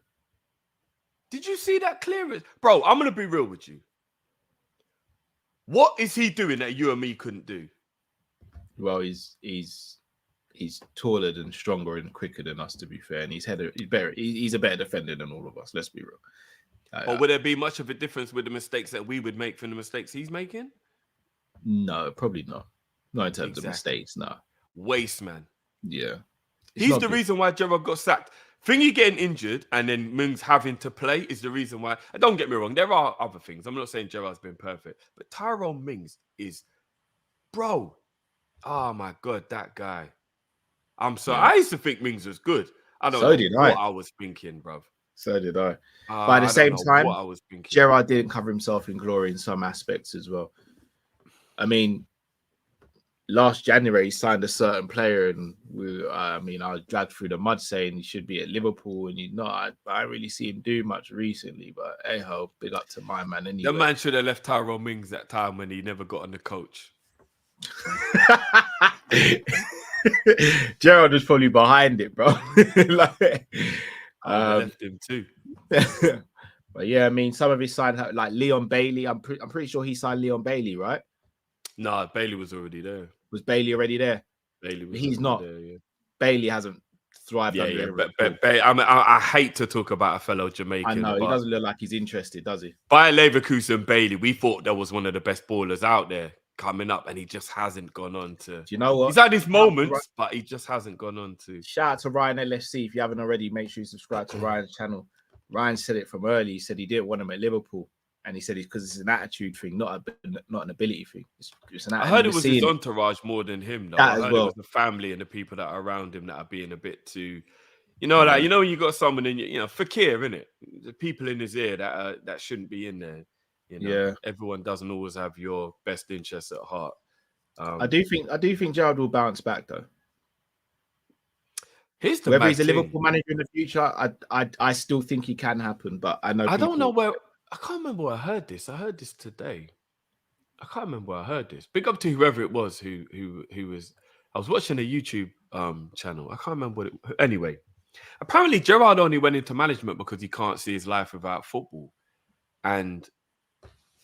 Did you see that clearance, bro? I'm gonna be real with you. What is he doing that you and me couldn't do? Well, he's taller and stronger and quicker than us, to be fair, and he's a better defender than all of us. Let's be real. Or would there be much of a difference with the mistakes that we would make from the mistakes he's making? No, probably not. Not in terms of mistakes. No. Waste man. Yeah. He's the reason why Gerrard got sacked. Thingy getting injured and then Mings having to play is the reason why. And don't get me wrong, there are other things. I'm not saying Gerrard's been perfect, but Tyrone Mings is, bro. Oh my God, that guy. I'm sorry. I used to think Mings was good. I don't know what I was thinking, bro. So did I. Ah, But at the I don't same know time, what I was thinking. Gerrard didn't cover himself in glory in some aspects as well. I mean, last January he signed a certain player, and I was dragged through the mud saying he should be at Liverpool, and he's not. I don't really see him do much recently, but hey ho, big up to my man anyway. The man should have left Tyrone Mings that time when he never got on the coach. Gerrard was probably behind it, bro. Like, I left him too. But yeah, I mean, some of his signed like Leon Bailey. I'm pretty sure he signed Leon Bailey, right? No, Bailey was already there. Was Bailey already there? Bailey was He's not. there, yeah. Bailey hasn't thrived. Yeah. But I hate to talk about a fellow Jamaican. I know he doesn't look like he's interested, does he? By Leverkusen, Bailey, we thought that was one of the best ballers out there coming up, and he just hasn't gone on to. Do you know what? He's had his moments, but he just hasn't gone on to. Shout out to Ryan LFC. If you haven't already, make sure you subscribe to Ryan's channel. Ryan said it from early. He said he didn't want him at Liverpool, and he said it's because it's an attitude thing, not an ability thing. It's an attitude. I heard it was his entourage more than him, though. That I heard as well. It was the family and the people that are around him that are being a bit too, like when you got someone in Fakir, innit? The people in his ear that shouldn't be in there. Yeah, everyone doesn't always have your best interests at heart. I do think Gerrard will bounce back though. Whether he's a Liverpool manager in the future, I still think he can happen. But I know I don't know where. I can't remember where I heard this. I heard this today. I can't remember where I heard this. Big up to whoever it was who was. I was watching a YouTube channel. I can't remember what it. Anyway, apparently Gerrard only went into management because he can't see his life without football, and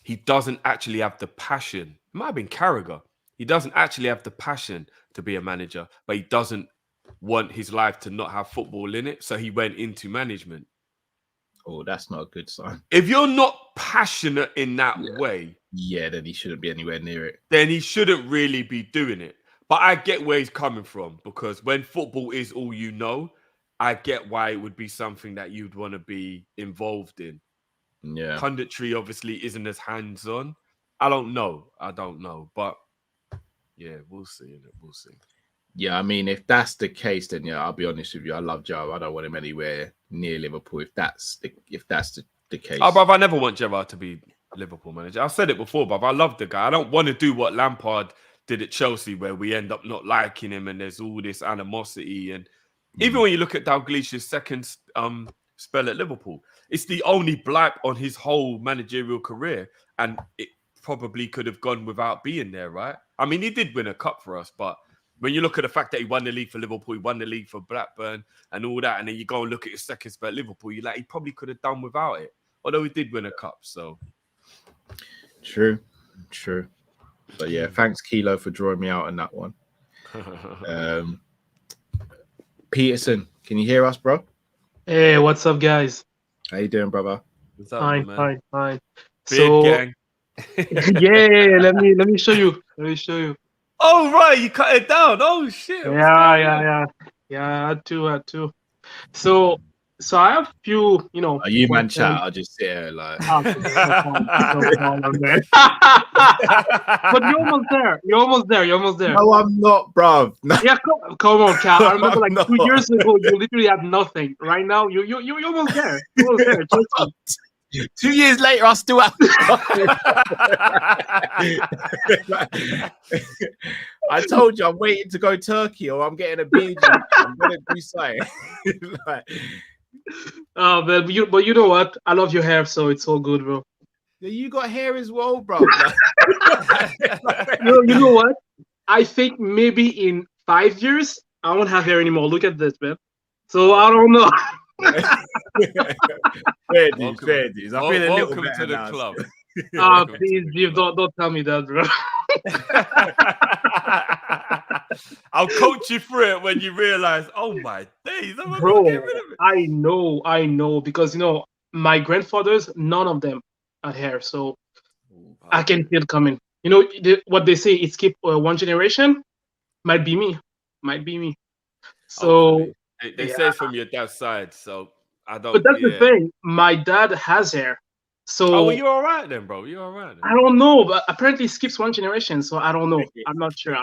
he doesn't actually have the passion. It might have been Carragher. He doesn't actually have the passion to be a manager, but he doesn't want his life to not have football in it. So he went into management. Oh, that's not a good sign. If you're not passionate in that way, then he shouldn't be anywhere near it. Then he shouldn't really be doing it. But I get where he's coming from, because when football is all you know, I get why it would be something that you'd want to be involved in. Yeah. Punditry obviously isn't as hands-on. I don't know. But yeah, we'll see. We'll see. Yeah, I mean, if that's the case, then yeah, I'll be honest with you. I love Gerrard. I don't want him anywhere near Liverpool. If that's the case. Oh, bruv, I never want Gerrard to be Liverpool manager. I've said it before, bruv. I love the guy. I don't want to do what Lampard did at Chelsea, where we end up not liking him and there's all this animosity. And even when you look at Dalglish's second spell at Liverpool, it's the only blight on his whole managerial career, and it probably could have gone without being there, right? I mean, he did win a cup for us, but when you look at the fact that he won the league for Liverpool, he won the league for Blackburn and all that, and then you go and look at his second spell at Liverpool, you're like, he probably could have done without it, although he did win a cup. So true. But yeah, thanks Kilo for drawing me out on that one. Peterson, can you hear us, bro? Hey, what's up, guys? How you doing, brother? What's up, Fine. Beard So gang. yeah, let me show you. Oh right, you cut it down. Oh shit. Yeah. I had to. So I have few, Are you man chat? I'll just sit here like. But you're almost there. No, I'm not, bruv. No. Yeah, come on, Cal. I remember like No. 2 years ago, you literally had nothing. Right now, you're almost there. Trust me. 2 years later, I still have. I told you I'm waiting to go Turkey, or I'm getting a BG. I'm gonna do something. But you know what? I love your hair, so it's all good, bro. You got hair as well, bro. You know what? I think maybe in 5 years I won't have hair anymore. Look at this, man. So I don't know. Fair dues. I feel a little welcome to the club. Please, Jeff, don't tell me that, bro. I'll coach you through it when you realize, oh my days, I'm Bro, gonna get rid of it. I know, because my grandfathers, none of them had hair, so I can feel it coming. What they say, it skip one generation. Might be me. So they say it's from your dad's side, so I don't. But that's the thing. My dad has hair. So well, you're all right then, bro. I don't know, but apparently it skips one generation, so I don't know. I'm not sure.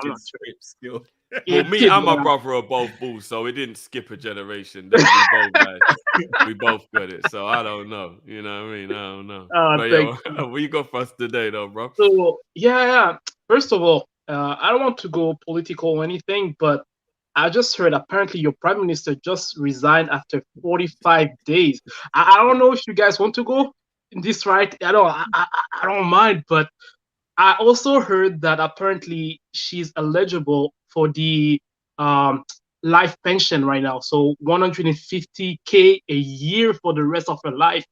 Well, me and my brother are both Bulls, so it didn't skip a generation. We both got it. So I don't know. You know what I mean? I don't know. But yo, what you got for us today, though, bro? So yeah. First of all, I don't want to go political or anything, but I just heard apparently your prime minister just resigned after 45 days. I don't know if you guys want to go in this right. I don't mind, but I also heard that apparently she's eligible for the life pension right now. So 150K a year for the rest of her life.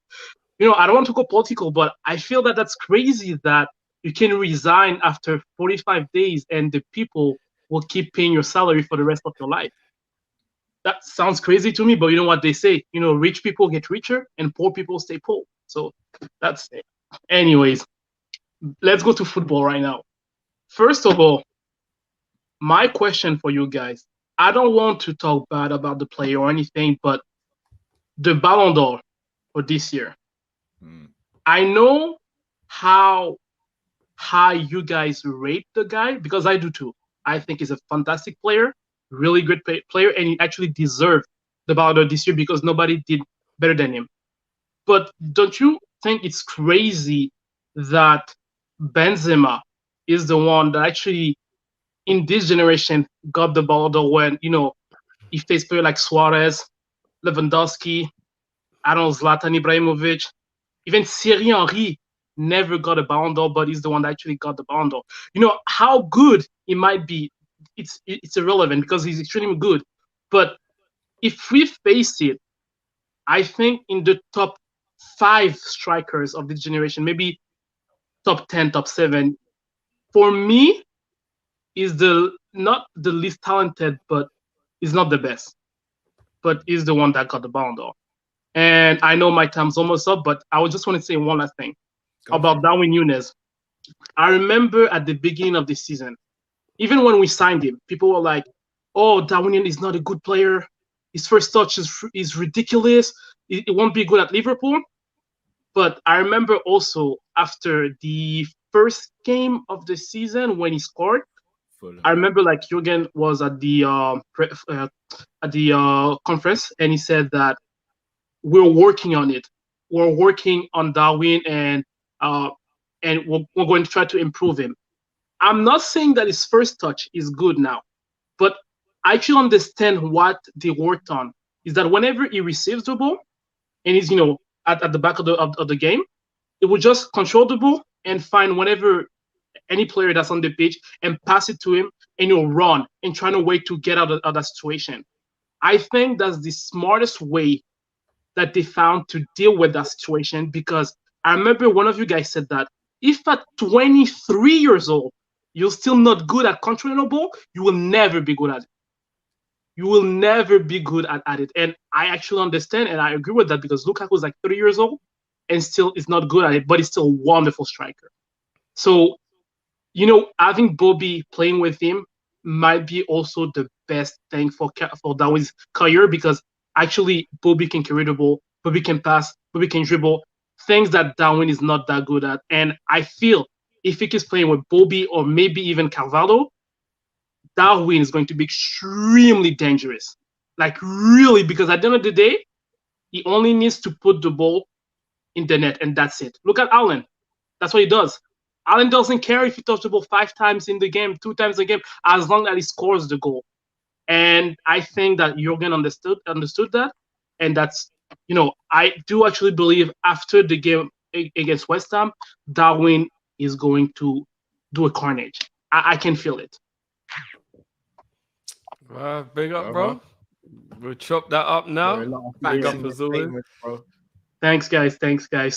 I don't want to go political, but I feel that that's crazy that you can resign after 45 days and the people will keep paying your salary for the rest of your life. That sounds crazy to me, but you know what they say? Rich people get richer and poor people stay poor. So that's it. Anyways, let's go to football right now. First of all, my question for you guys, I don't want to talk bad about the player or anything, but the Ballon d'Or for this year. I know how high you guys rate the guy, because I do too. I think he's a fantastic player, really good player, and he actually deserved the Ballon d'Or this year because nobody did better than him. But don't you think it's crazy that Benzema is the one that actually, in this generation, got the Ballon d'Or when, he faced players like Suarez, Lewandowski, Zlatan Ibrahimovic, even Thierry Henry never got a Ballon d'Or, but he's the one that actually got the Ballon d'Or. How good he might be, it's irrelevant because he's extremely good. But if we face it, I think in the top 5 strikers of this generation, maybe top 10, top 7, for me, is not the least talented, but is not the best. But is the one that got the Ballon d'Or. And I know my time's almost up, but I just want to say one last thing about Darwin Nunez. I remember at the beginning of the season, even when we signed him, people were like, "Oh, Darwin Nunez is not a good player. His first touch is ridiculous. It won't be good at Liverpool." But I remember also after the first game of the season when he scored, I remember like Jurgen was at the conference and he said that we're working on it. We're working on Darwin and we're going to try to improve him. I'm not saying that his first touch is good now, but I actually understand what they worked on. Is that whenever he receives the ball and he's at the back of the game, it will just control the ball and find whenever any player that's on the pitch and pass it to him and he'll run and trying to wait to get out of that situation. I think that's the smartest way that they found to deal with that situation, because I remember one of you guys said that if at 23 years old you're still not good at controlling a ball, you will never be good at it. You will never be good at it. And I actually understand and I agree with that, because Lukaku is like 3 years old and still is not good at it, but he's still a wonderful striker. So, having Bobby playing with him might be also the best thing for Darwin's career, because actually Bobby can carry the ball, Bobby can pass, Bobby can dribble, things that Darwin is not that good at. And I feel if he keeps playing with Bobby or maybe even Carvalho, Darwin is going to be extremely dangerous. Like really, because at the end of the day, he only needs to put the ball in the net and that's it. Look at Haaland. That's what he does. Haaland doesn't care if he touches the ball 5 times in the game, 2 times in the game, as long as he scores the goal. And I think that Jurgen understood that. And that's, I do actually believe after the game against West Ham, Darwin is going to do a carnage. I can feel it. Big up, bro. We'll chop that up now. Big up as always. Thanks, guys.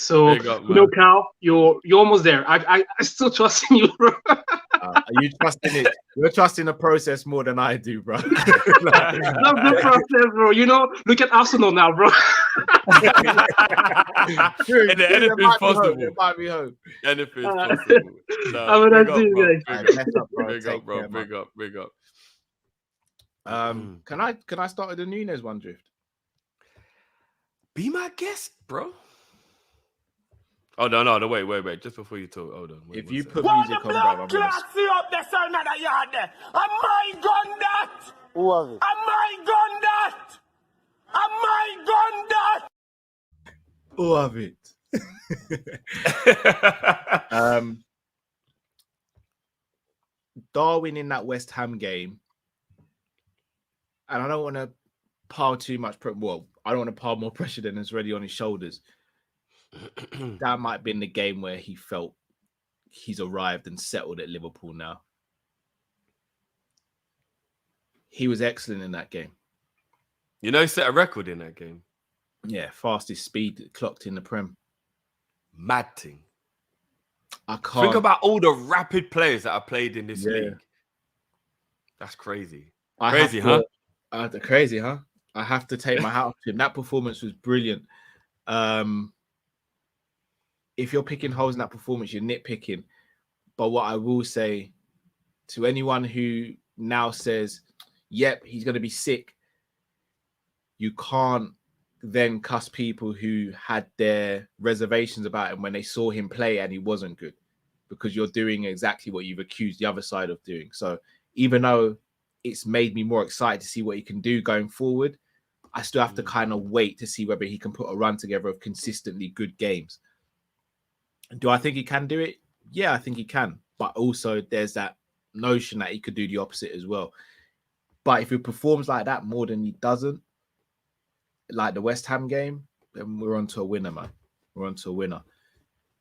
So, up, Cal, you're almost there. I still trust in you, bro. Are you trusting it? You're trusting the process more than I do, bro. Love the process, bro. Look at Arsenal now, bro. And anything's possible. It might be hope. Anything's possible. Big up, bro. Big up. Can I start with the Nunez one, Drift? Be my guest, bro. Oh no, wait. Just before you talk, hold on. Wait, If you put What music the on, blood bro, clot see up there, son, that yard there? Am I gun that? Who have it? Am I gun that? Am I gun that? all of it. Darwin in that West Ham game, and I don't want to pile too much. I don't want to pile more pressure than is already on his shoulders. That might have been the game where he felt he's arrived and settled at Liverpool now. He was excellent in that game. You know, he set a record in that game. Yeah, fastest speed clocked in the Prem. Mad thing. I can't Think about all the rapid players that are played in this Yeah. league. That's crazy. I Crazy, have to- crazy, huh? I have to take my hat off to him. That performance was brilliant. If you're picking holes in that performance, you're nitpicking. But what I will say to anyone who now says, yep, he's going to be sick, you can't then cuss people who had their reservations about him when they saw him play and he wasn't good, because you're doing exactly what you've accused the other side of doing. So even though it's made me more excited to see what he can do going forward, I still have to kind of wait to see whether he can put a run together of consistently good games. Do I think he can do it? Yeah, I think he can. But also there's that notion that he could do the opposite as well. But if he performs like that more than he doesn't, like the West Ham game, then we're on to a winner, man. We're on to a winner.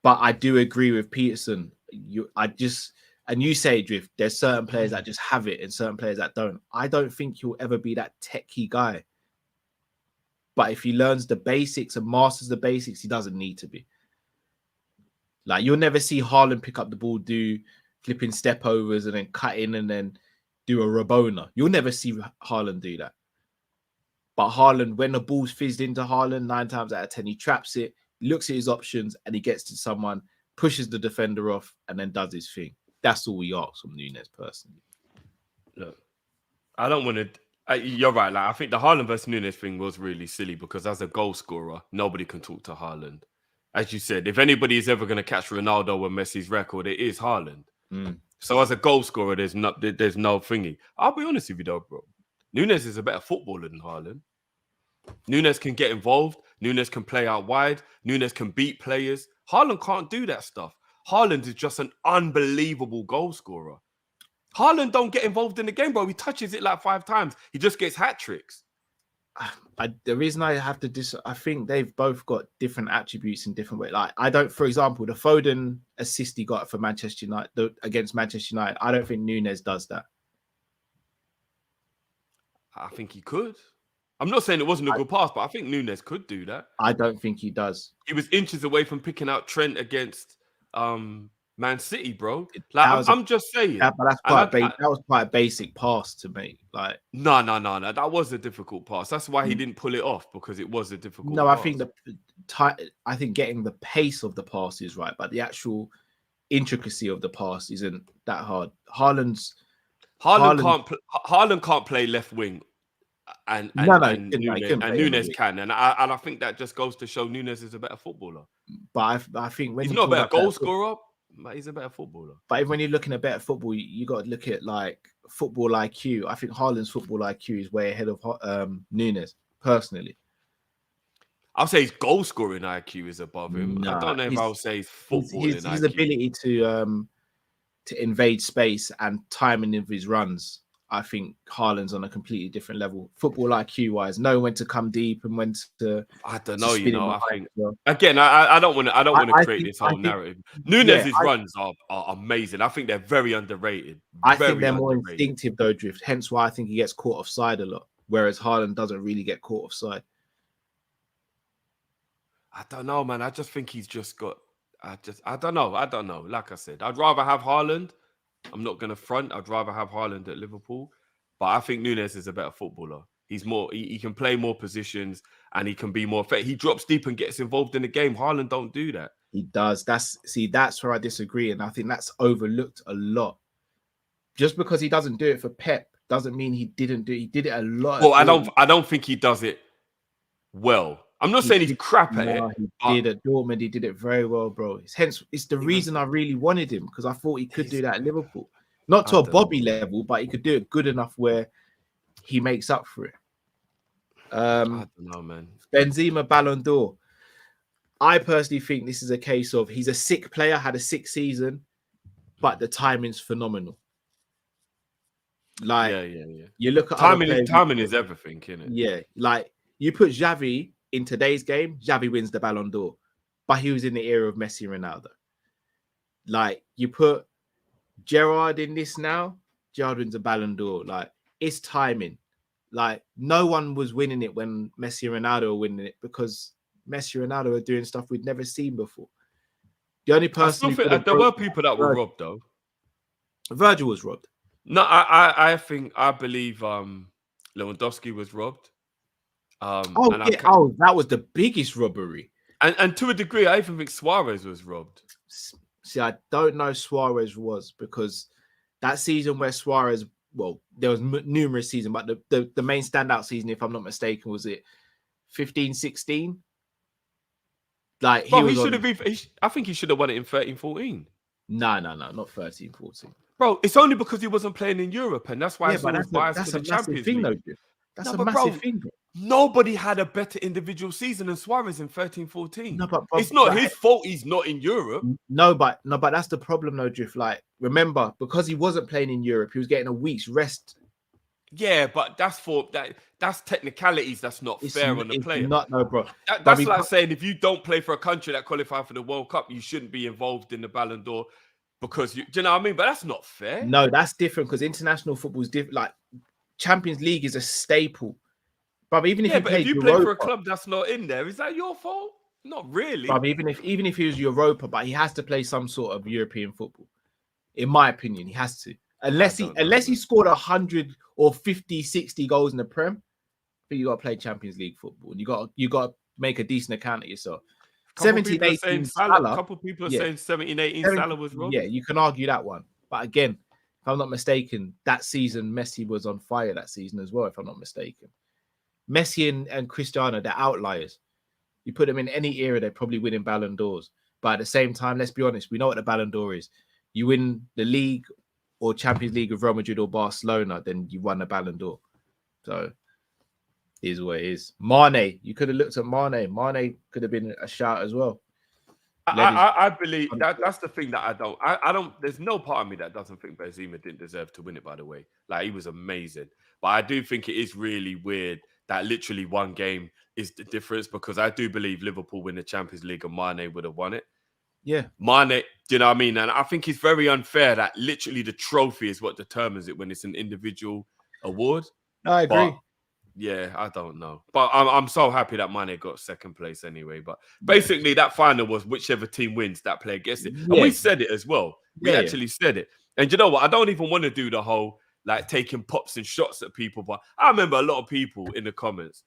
But I do agree with Peterson. You say, Drift, there's certain players that just have it and certain players that don't. I don't think he'll ever be that techie guy. But if he learns the basics and masters the basics, he doesn't need to be. Like, you'll never see Haaland pick up the ball, do flipping step overs and then cut in and then do a Rabona. You'll never see Haaland do that. But Haaland, when the ball's fizzed into Haaland, 9 times out of 10, he traps it, looks at his options, and he gets to someone, pushes the defender off, and then does his thing. That's all we ask from Nunez, personally. Look, I don't want to... You're right. Like, I think the Haaland versus Nunez thing was really silly because as a goal scorer, nobody can talk to Haaland. As you said, if anybody is ever going to catch Ronaldo or Messi's record, it is Haaland. So as a goal scorer, there's no thingy. I'll be honest with you though, bro. Nunez is a better footballer than Haaland. Nunez can get involved. Nunez can play out wide. Nunez can beat players. Haaland can't do that stuff. Haaland is just an unbelievable goal scorer. Haaland don't get involved in the game, bro. He touches it like 5 times. He just gets hat tricks. The reason I have to I think they've both got different attributes in different ways. Like, I don't, for example, the Foden assist he got for Manchester United against Manchester United, I don't think Nunez does that. I think he could. I'm not saying it wasn't a good pass, but I think Nunez could do that. I don't think he does. He was inches away from picking out Trent against Man City, bro. Like, I'm just saying. Yeah, but that was quite a basic pass to me. Like, no. That was a difficult pass. That's why he didn't pull it off, because it was a difficult no, pass. I think getting the pace of the pass is right, but the actual intricacy of the pass isn't that hard. Haaland can't play left wing, and Nunez can, and I think that just goes to show Nunez is a better footballer. But I think when he's not a better goal scorer, but he's a better footballer. But when you're looking at better football, you got to look at like football IQ. I think Haaland's football IQ is way ahead of Nunez, personally. I'll say his goal scoring IQ is above him. I don't know if I'll say his footballing IQ. His ability to invade space and timing of his runs, I think Haaland's on a completely different level. Football IQ wise, know when to come deep and when to. I don't know. I think again, I don't want to create this whole narrative. Nunez's runs are amazing. I think they're very underrated. I think they're more instinctive though, Drift. Hence why I think he gets caught offside a lot, whereas Haaland doesn't really get caught offside. I don't know, man. I just think he's just got. I don't know. Like I said, I'd rather have Haaland. I'm not going to front. I'd rather have Haaland at Liverpool. But I think Nunez is a better footballer. He's more. He can play more positions and he can be more effective. He drops deep and gets involved in the game. Haaland don't do that. He does. That's where I disagree, and I think that's overlooked a lot. Just because he doesn't do it for Pep doesn't mean he didn't do it. He did it a lot. Well, I don't think he does it well. I'm not saying he's crap at No, it. he but did at Dortmund. He did it very well, bro. Hence, it's the reason I really wanted him because I thought he could do that at Liverpool. Not to a Bobby level, but he could do it good enough where he makes up for it. I don't know, man. Benzema Ballon d'Or. I personally think this is a case of he's a sick player, had a sick season, but the timing's phenomenal. Like, yeah. You look at timing is everything, isn't it? Yeah, like you put Xavi in today's game, Xavi wins the Ballon d'Or, but he was in the era of Messi and Ronaldo. Like you put Gerrard in this now, Gerrard wins a Ballon d'Or. Like it's timing. Like no one was winning it when Messi and Ronaldo were winning it because Messi and Ronaldo are doing stuff we'd never seen before. The only person there were people that were robbed though. Virgil was robbed. No, I believe Lewandowski was robbed. That was the biggest robbery. And to a degree, I even think Suarez was robbed. See, I don't know Suarez was because that season where Suarez, well, there was numerous seasons, but the main standout season, if I'm not mistaken, was it 15-16? Like he should have been. I think he should have won it in 13-14. No, not 13-14. Bro, it's only because he wasn't playing in Europe, and that's why it's always biased that's to the Champions League. Though, that's a massive thing. Bro. Nobody had a better individual season than Suarez in 13-14. No, but it's not his fault he's not in Europe. No, but that's the problem, though, Drift. Like, remember, because he wasn't playing in Europe, he was getting a week's rest. Yeah, but that's technicalities. That's not fair on the player. Not no, bro. That's like saying if you don't play for a country that qualified for the World Cup, you shouldn't be involved in the Ballon d'Or because do you know what I mean? But that's not fair. No, that's different because international football is different. Like Champions League is a staple. But even if if you play for a club that's not in there, is that your fault? Not really. But even if he was Europa, but he has to play some sort of European football. In my opinion, he has to. Unless he scored 100 or 50, 60 goals in the Prem, I think you got to play Champions League football. And you got to make a decent account of yourself. 17, 18 Salah. A couple of people are saying 17, 18 Salah was wrong. Yeah, you can argue that one. But again, if I'm not mistaken, that season Messi was on fire that season as well, if I'm not mistaken. Messi and Cristiano, they're outliers. You put them in any era, they're probably winning Ballon d'Ors. But at the same time, let's be honest, we know what the Ballon d'Or is. You win the league or Champions League with Real Madrid or Barcelona, then you won the Ballon d'Or. So it is what it is. Mane, you could have looked at Mane. Mane could have been a shout as well. I believe that's the thing that I don't. There's no part of me that doesn't think Benzema didn't deserve to win it. By the way, like he was amazing, but I do think it is really weird that literally one game is the difference because I do believe Liverpool win the Champions League and Mane would have won it. Yeah, Mane, do you know what I mean? And I think it's very unfair that literally the trophy is what determines it when it's an individual award. No, I agree. But, yeah, I don't know. But I'm so happy that Mane got second place anyway. But basically, that final was whichever team wins, that player gets it. And we said it as well. We actually said it. And you know what? I don't even want to do the whole, like, taking pops and shots at people. But I remember a lot of people in the comments,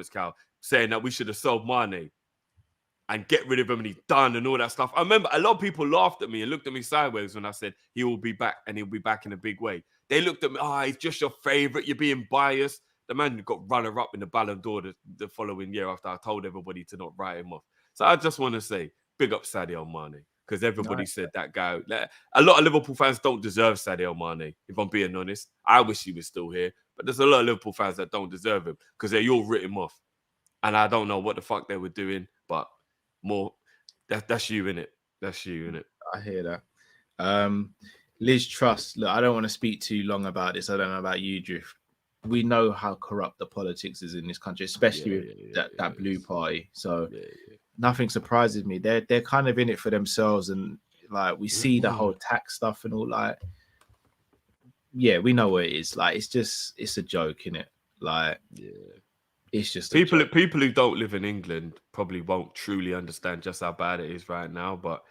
Cal, saying that we should have sold Mane and get rid of him and he's done and all that stuff. I remember a lot of people laughed at me and looked at me sideways when I said he will be back and he'll be back in a big way. They looked at me, he's just your favourite. You're being biased. The man got runner-up in the Ballon d'Or the following year after I told everybody to not write him off. So I just want to say, big up Sadio Mane, because everybody said that guy. A lot of Liverpool fans don't deserve Sadio Mane, if I'm being honest. I wish he was still here, but there's a lot of Liverpool fans that don't deserve him because they all writ him off. And I don't know what the fuck they were doing, but that's you, innit? That's you, innit? I hear that. Liz Truss, look, I don't want to speak too long about this. I don't know about you, Drift. We know how corrupt the politics is in this country, especially with that blue party. So nothing surprises me. They're kind of in it for themselves, and like we see the whole tax stuff and all. Like, yeah, we know what it is. Like, it's a joke, innit? Like, it's just people who don't live in England probably won't truly understand just how bad it is right now, but.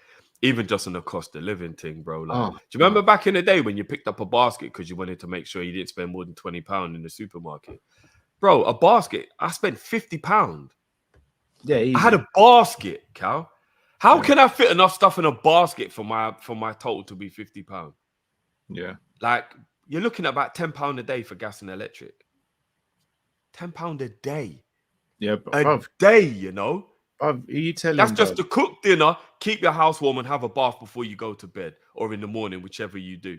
Even just on the cost of living thing, bro. Like, do you remember back in the day when you picked up a basket because you wanted to make sure you didn't spend more than £20 in the supermarket? Bro, a basket, I spent £50. Yeah, easy. I had a basket, Cal. How can I fit enough stuff in a basket for my total to be £50? Yeah. Like, you're looking at about £10 a day for gas and electric. £10 a day. Yeah, a bruv. day, you know. Bruv, who you telling? That's just bruv? to cook dinner, keep your house warm, and have a bath before you go to bed or in the morning, whichever you do.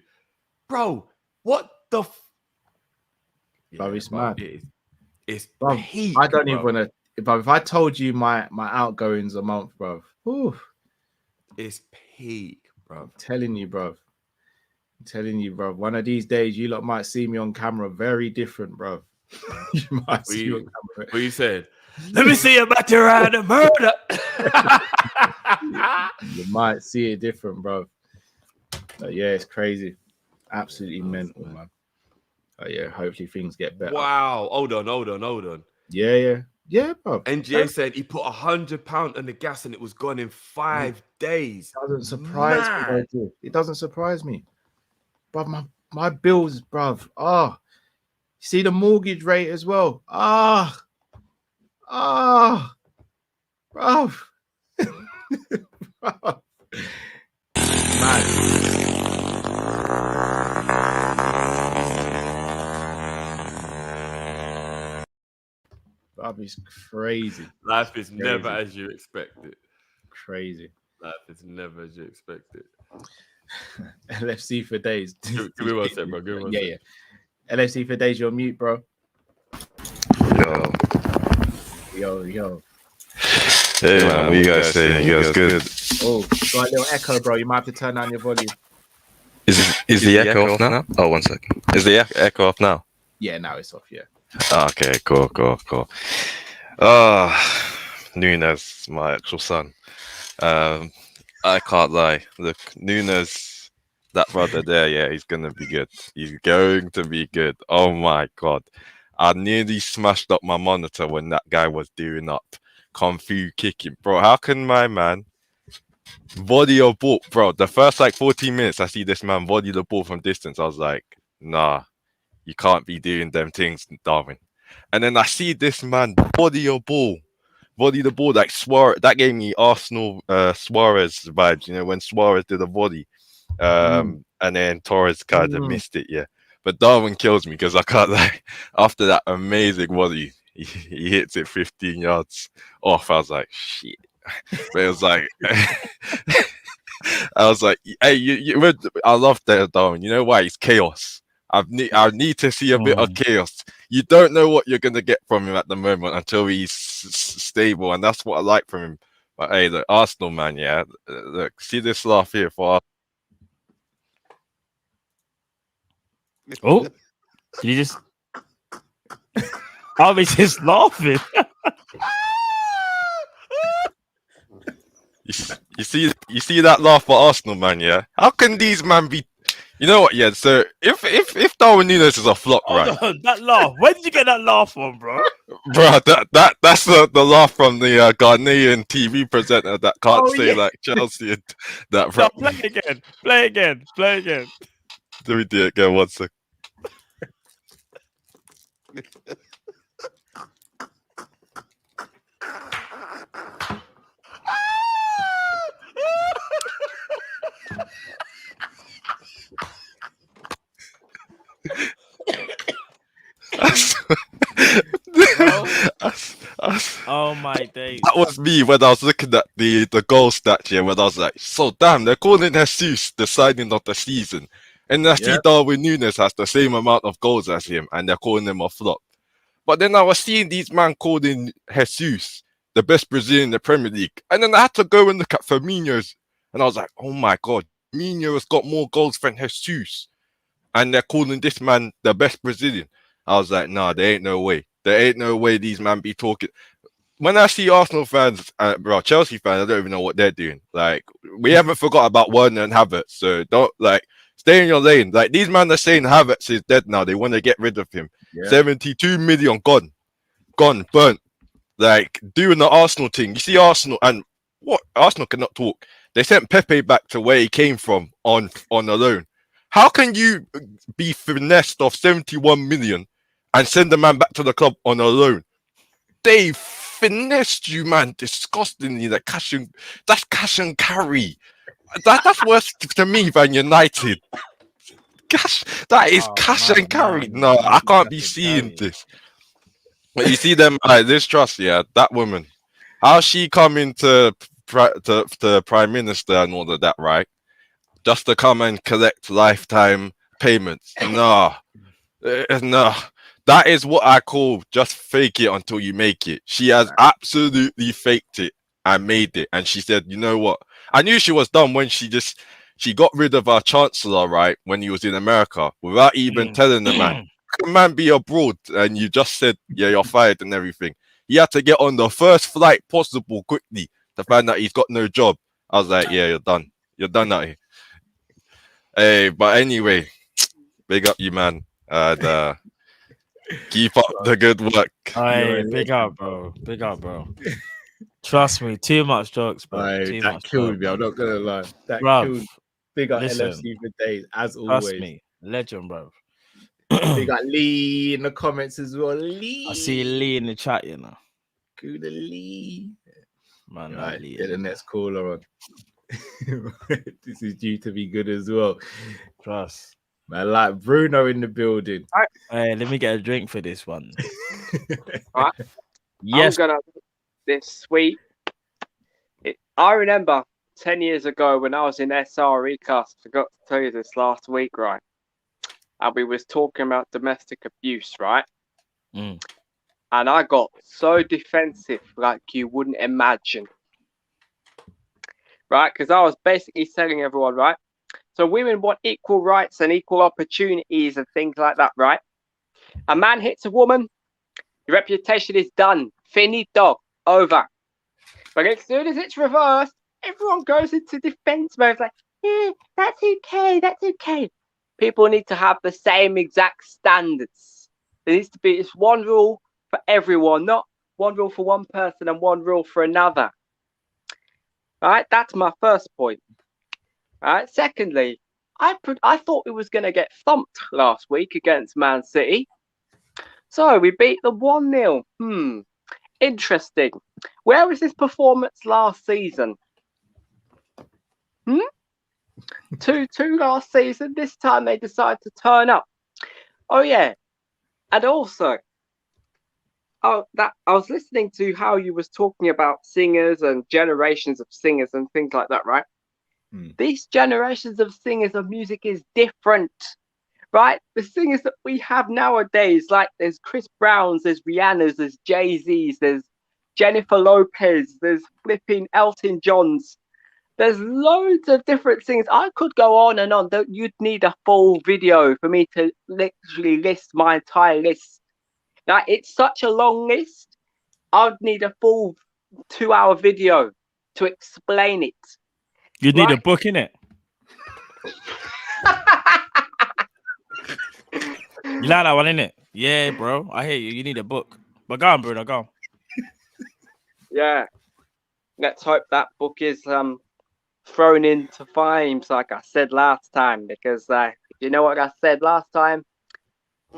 Bro, what the? Bruv, it's mad. It's Bruv, peak. I don't even bro. want to. If I told you my outgoings a month, bruv. Whew, It's peak, bro. I'm telling you, bruv. One of these days, you lot might see me on camera very different, bruv. You might see me on camera. What you said? Let me see about your ride of murder. You might see it different, bro. But yeah, it's crazy. Absolutely mental, man. But yeah, hopefully things get better. Wow. Hold on. Yeah, bro. NGA said he put £100 on the gas and it was gone in 5 days. Doesn't surprise me, bro. It doesn't surprise me. But my bills, bruv. See the mortgage rate as well. Bruv. Bruv. Bruv, it's crazy. Life is never as you expect it. Crazy. Life is never as you expect it. LFC for days. Give me one sec, bro. Give me one sec. Yeah. LFC for days, you're mute, bro. Yo. Hey, man, what you guys saying? You guys good? Oh, got a little echo, bro. You might have to turn down your volume. Is the echo off now? Oh, 1 second. Is the echo off now? Yeah, now it's off, yeah. Okay, cool. Nunez, my actual son. I can't lie. Look, Nunez, that brother there, yeah, he's going to be good. He's going to be good. Oh, my God. I nearly smashed up my monitor when that guy was doing up Kung Fu kicking. Bro, how can my man volley a ball? Bro, the first, 14 minutes, I see this man volley the ball from distance. I was like, nah, you can't be doing them things, Darwin. And then I see this man volley the ball like Suarez. That gave me Arsenal Suarez vibes, when Suarez did a volley. And then Torres kind of missed it, yeah. But Darwin kills me because I can't lie. After that amazing volley, he hits it 15 yards off. I was like, shit. But it was like, I was like, hey, I love that Darwin. You know why? It's chaos. I need to see a bit of chaos. You don't know what you're going to get from him at the moment until he's stable. And that's what I like from him. But hey, the Arsenal man, yeah. Look, see this laugh here for Oh, did you just? I was just laughing. You see that laugh for Arsenal, man, yeah? How can these man be? You know what, yeah? So if Darwin Nunez is a flop, right? On, that laugh. Where did you get that laugh from, bro? Bro, that's the laugh from the Ghanaian TV presenter that can't say like Chelsea and that. Bro. No, play again. Do we do it again? 1 sec. Oh my days. That was me when I was looking at the goal stat here, when I was like, so damn, they're calling Jesus the signing of the season. And I see Darwin Nunez has the same amount of goals as him, and they're calling him a flop. But then I was seeing these man calling Jesus the best Brazilian in the Premier League. And then I had to go and look at Firmino's, and I was like, oh my God, Firmino has got more goals than Jesus. And they're calling this man the best Brazilian. I was like, nah, there ain't no way. There ain't no way these man be talking. When I see Arsenal fans, Chelsea fans, I don't even know what they're doing. Like, we haven't forgot about Werner and Havertz, so don't, stay in your lane. Like, these men are saying Havertz is dead now. They want to get rid of him. Yeah. 72 million gone, burnt. Like, doing the Arsenal thing. You see Arsenal, and what? Arsenal cannot talk. They sent Pepe back to where he came from on a loan. How can you be finessed of 71 million and send the man back to the club on a loan? They finessed you, man, disgustingly. That's cash and carry. That's worse to me than United. That is cash and carry. No, I can't be seeing this. But you see them like this trust, yeah, that woman, how she come into to prime minister and all of that, right? Just to come and collect lifetime payments. Nah, nah. That is what I call just fake it until you make it. She has absolutely faked it and made it. And she said, you know what? I knew she was done when she got rid of our chancellor, right? When he was in America, without even telling the man. Can man be abroad and you just said, yeah, you're fired and everything. He had to get on the first flight possible quickly to find out he's got no job. I was like, yeah, you're done. You're done out here. Hey, but anyway, big up you, man. And keep up the good work. Hey, big up, bro. Big up, bro. Trust me, too much jokes, bro. Too That much killed jokes. me. I'm not gonna lie. That Bruv, killed. Big up listen, LFC for days, as Trust always. me, legend, bro. Big up Lee in the comments as well. Lee. I see Lee in the chat, you know. Good Lee. Man, Right, Lee. get the next caller on. This is due to be good as well. Trust. Man, like Bruno in the building. Hey, let me get a drink for this one. Right. Yes. I'm gonna this week. I remember 10 years ago when I was in SRE cast. I forgot to tell you this last week, right? And we was talking about domestic abuse, right? Mm. And I got so defensive, like you wouldn't imagine, right? Because I was basically telling everyone, right? So women want equal rights and equal opportunities and things like that, right? A man hits a woman, your reputation is done. Finito. Over. But as soon as it's reversed, everyone goes into defense mode. Like, yeah, that's okay. That's okay. People need to have the same exact standards. There needs to be it's one rule for everyone, not one rule for one person and one rule for another. All right, that's my first point. All right. Secondly, I thought we was going to get thumped last week against Man City. So we beat them 1-0. Interesting. Where was this performance last season? 2-2 last season. This time they decided to turn up. Oh yeah, and also, I was listening to how you was talking about singers and generations of singers and things like that, right? These generations of singers of music is different, right? The singers that we have nowadays, like there's Chris Browns, there's Rihanna's, there's Jay-Z's, there's Jennifer Lopez, there's flipping Elton John's. There's loads of different things. I could go on and on. You'd need a full video for me to literally list my entire list. Now, it's such a long list. I'd need a full 2-hour video to explain it. You need a book, innit? You like that one, innit? Yeah, bro. I hear you. You need a book. But go on, Bruno, go on. Yeah. Let's hope that book is thrown into flames, like I said last time, because you know what I said last time?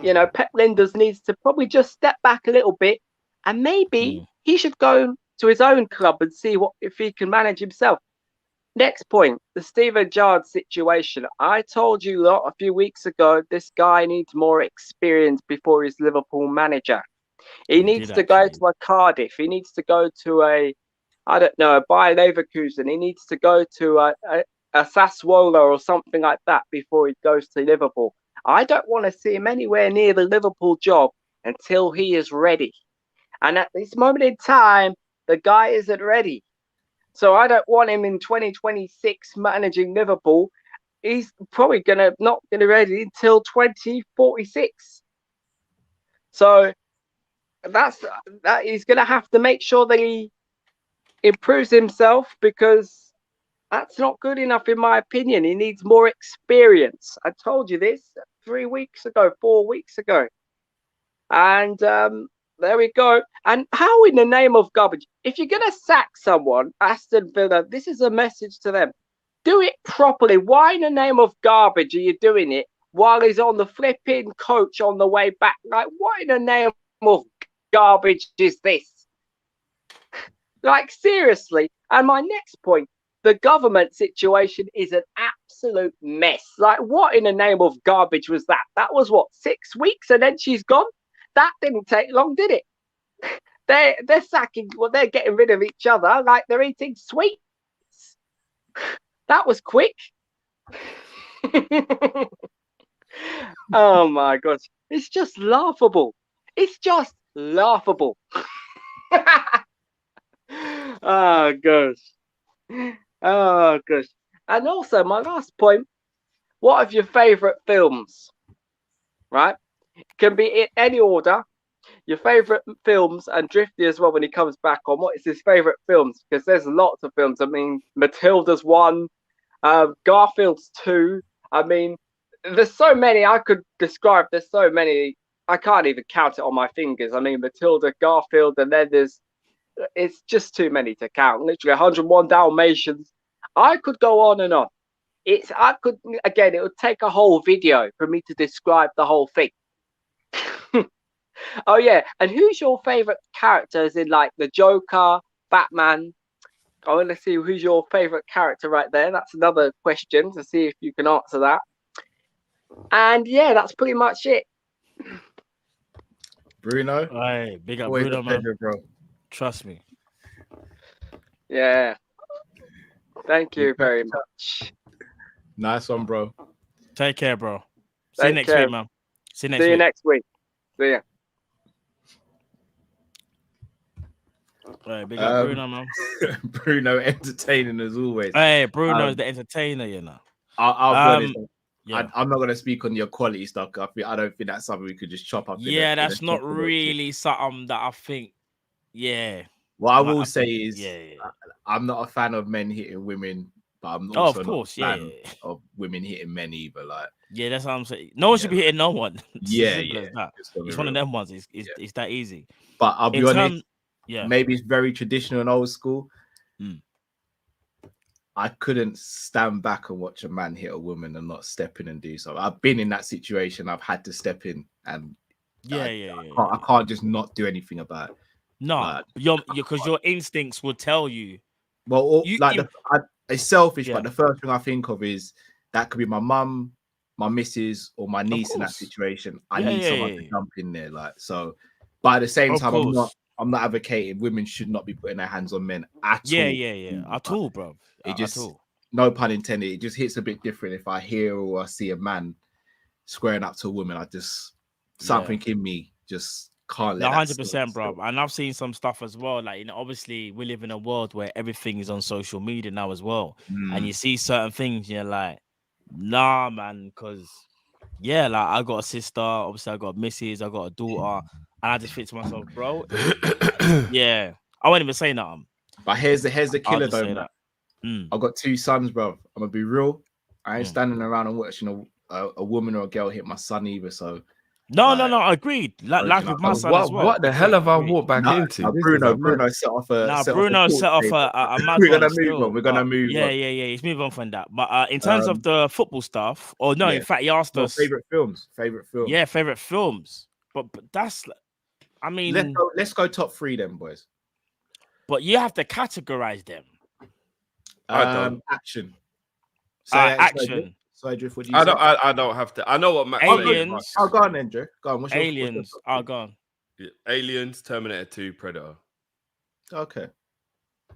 You know, Pep Linders needs to probably just step back a little bit and maybe he should go to his own club and see if he can manage himself. Next point, the Steven Gerrard situation. I told you a few weeks ago, this guy needs more experience before he's Liverpool manager. He needs to go to a Cardiff. He needs to go to a Bayer Leverkusen. He needs to go to a Sassuolo or something like that before he goes to Liverpool. I don't want to see him anywhere near the Liverpool job until he is ready. And at this moment in time, the guy isn't ready. So I don't want him in 2026 managing Liverpool. He's probably not going to be ready until 2046. So that he's going to have to make sure that he improves himself, because that's not good enough in my opinion. He needs more experience. I told you this 4 weeks ago. And there we go. And how in the name of garbage? If you're going to sack someone, Aston Villa, this is a message to them. Do it properly. Why in the name of garbage are you doing it while he's on the flipping coach on the way back? Like, what in the name of garbage is this? Like, seriously. And my next point, the government situation is an absolute mess. Like, what in the name of garbage was that? That was, 6 weeks and then she's gone? That didn't take long, did it? They're sacking. Well, they're getting rid of each other like they're eating sweets. That was quick. Oh my god, it's just laughable. It's just laughable. Oh gosh. Oh gosh. And also my last point, what are your favorite films? Right? Can be in any order. Your favorite films, and Drifty as well when he comes back on what is his favorite films, because there's lots of films. I mean, Matilda's one, Garfield's two. I mean, there's so many I could describe. There's so many I can't even count it on my fingers. I mean, Matilda, Garfield, and then it's just too many to count. Literally 101 Dalmatians. I could go on and on. It would take a whole video for me to describe the whole thing. Oh yeah, and who's your favorite characters in like the Joker, Batman? I want to see who's your favorite character right there. That's another question to see if you can answer that. And yeah, that's pretty much it. Bruno, Hey, big up always Bruno, a man. pleasure, bro. Trust me. Yeah. Thank you very much. Nice one, bro. Take care, bro. See you Take next care. week, man. See you next See you week. next week. See ya. Hey, big up Bruno, man. Bruno entertaining as always. Hey, Bruno's the entertainer, you know. I'll be honest, yeah. I'm not gonna speak on your quality stuff. I don't think that's something we could just chop up. Yeah, that's not really something that I think. Yeah. What I will say is, yeah. I'm not a fan of men hitting women, but I'm Oh, also of course, not a fan of women hitting men either. Like, yeah, that's what I'm saying. No one should be hitting no one. It's Yeah, as simple as that. It's one of them ones. It's that easy. But I'll be In honest, yeah. maybe it's very traditional and old school. Mm. I couldn't stand back and watch a man hit a woman and not step in and do something. I've been in that situation. I've had to step in, and I can't just not do anything about it. No, because your instincts will tell you. Well, it's selfish, but the first thing I think of is that could be my mum, my missus, or my niece in that situation. I need someone to jump in there, like so. But at the same time, I'm not advocating women should not be putting their hands on men at all. Yeah. At all, bro. No pun intended. It just hits a bit different if I hear or I see a man squaring up to a woman. Something in me just can't let 100%, bro. And I've seen some stuff as well. Like, obviously we live in a world where everything is on social media now as well. And you see certain things, you're like, nah, man, because like I got a sister, obviously I got a missus, I got a daughter, and I just think to myself, bro, I won't even say nothing. But here's the killer though, man. I've got 2 sons, bro. I'm gonna be real. I ain't standing around and watching a woman or a girl hit my son either. So no, agreed. Like with my son as well. What the hell have I walked back into? Bruno set off a. Bruno set off a mad We're gonna one move still, on. We're gonna move. Yeah. He's moved on from that. But in terms of the football stuff, in fact, he asked us favorite films. Yeah, favorite films. But that's, I mean, let's go top 3 then, boys. But you have to categorize them. Action. Action. So, Drift, what do you say? I don't have to. I know what Max Aliens. Oh, go on, then, Drew. Go on. Aliens. Gone. Yeah, Aliens, Terminator 2, Predator. Okay.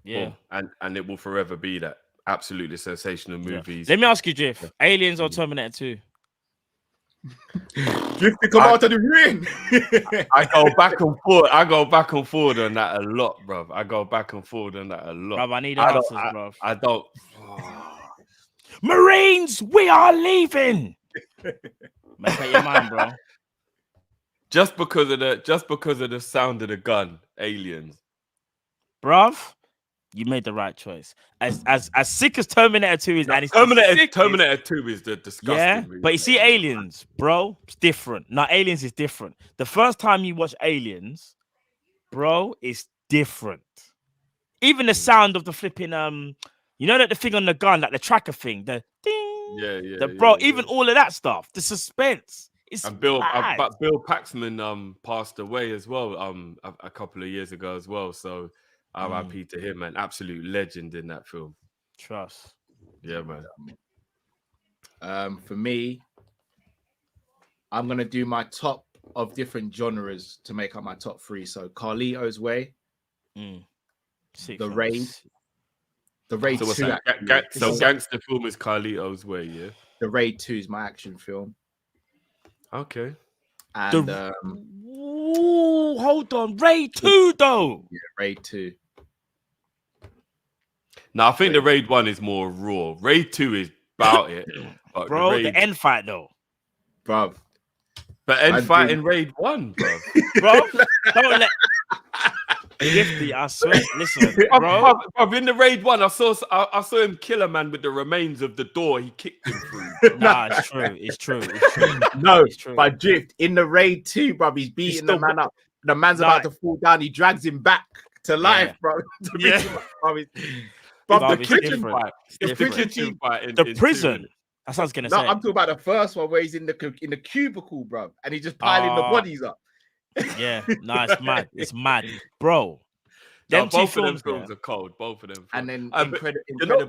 Yeah. And it will forever be that absolutely sensational movies. Let me ask you, Drift. Aliens or Terminator 2? Drift to come out of the ring. I go back and forth. I go back and forth on that a lot, bro. I go back and forth on that a lot. Bruv, I need answers, bro. I don't. Marines, we are leaving. Make up your mind, bro. Just because of the sound of the gun, Aliens. Bruv, you made the right choice. As sick as Terminator 2 is, and Terminator 2 is the disgusting movie. But you see, Aliens, bro, it's different. Now, Aliens is different. The first time you watch Aliens, bro, it's different. Even the sound of the flipping that the thing on the gun, like the tracker thing, the ding, even all of that stuff, the suspense. And Bill Paxman passed away as well a couple of years ago as well. So RIP to him, an absolute legend in that film. Trust. Yeah, man. For me, I'm gonna do my top of different genres to make up my top 3. So Carlito's Way, Sick The film. Raid, The Raid So what's 2. that? actually. So gangster film is Carlito's Way, yeah. The Raid 2 is my action film. Okay. And Ooh, hold on, Raid 2 though. Yeah, Raid 2. Now I think the Raid 1 is more raw. Raid 2 is about it, but Bro, the the end fight though, bruv. But end fight in Raid 1, bro. bro. Don't let. Gifty, I swear. Listen, bro. In the Raid 1, I saw him kill a man with the remains of the door he kicked him through. Nah, it's true. It's true. No, it's true. but Drift in the Raid 2, bro, he's beating the man up. The man's about to fall down. He drags him back to life, bro. Yeah. The kitchen fight. The prison. That's what I was gonna say. I'm talking about the first one where he's in the cubicle, bro, and he's just piling the bodies up. Yeah, no, it's mad. It's mad, bro. Both of them films are cold. Both of them. And then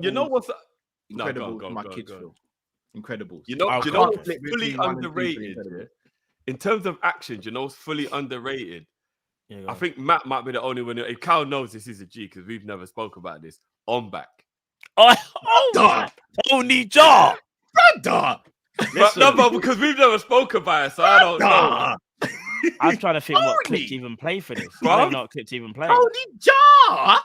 you know what's Incredibles, my kids film. Incredibles. You know what's fully underrated in terms of action. You know what's fully underrated. Yeah, I think Matt might be the only one. If Cal knows this is a G because we've never spoke about this. On back. Tony Jaa. Brother. No, because we've never spoke about it, so I don't know. I'm trying to think what clip to even play for this. I don't know what clip to even play. Tony Jaa,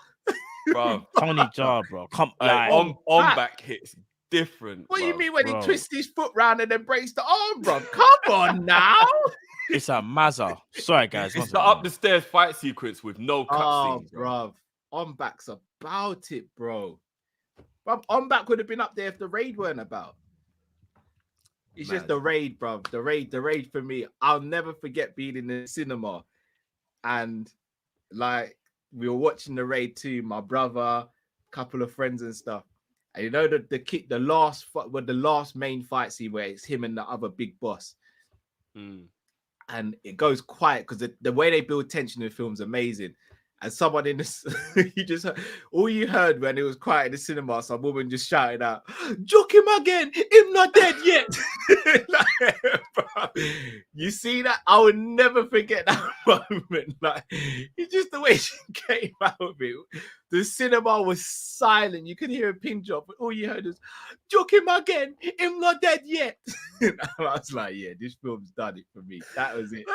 bro. Tony Jaa, bro. Come on back hits different. What do you mean when he twists his foot round and then breaks the arm, bro? Come on now. It's a Mazza. Sorry, guys. It's the up the stairs fight sequence with no cutscenes, bro. On back's about it, bro. On back would have been up there if the Raid weren't about. It's just the Raid, bro. The Raid for me. I'll never forget being in the cinema, and like we were watching the Raid 2. My brother, a couple of friends and stuff. And you know the last main fight scene where it's him and the other big boss, and it goes quiet because the way they build tension in the film is amazing. And someone in this, all you heard when it was quiet in the cinema, some woman just shouted out, "Joke him again, him not dead yet." Bro, you see that? I would never forget that moment. Like, it's just the way she came out of it. The cinema was silent. You could hear a pin drop, but all you heard was, "Joke him again, him not dead yet." And I was like, yeah, this film's done it for me. That was it.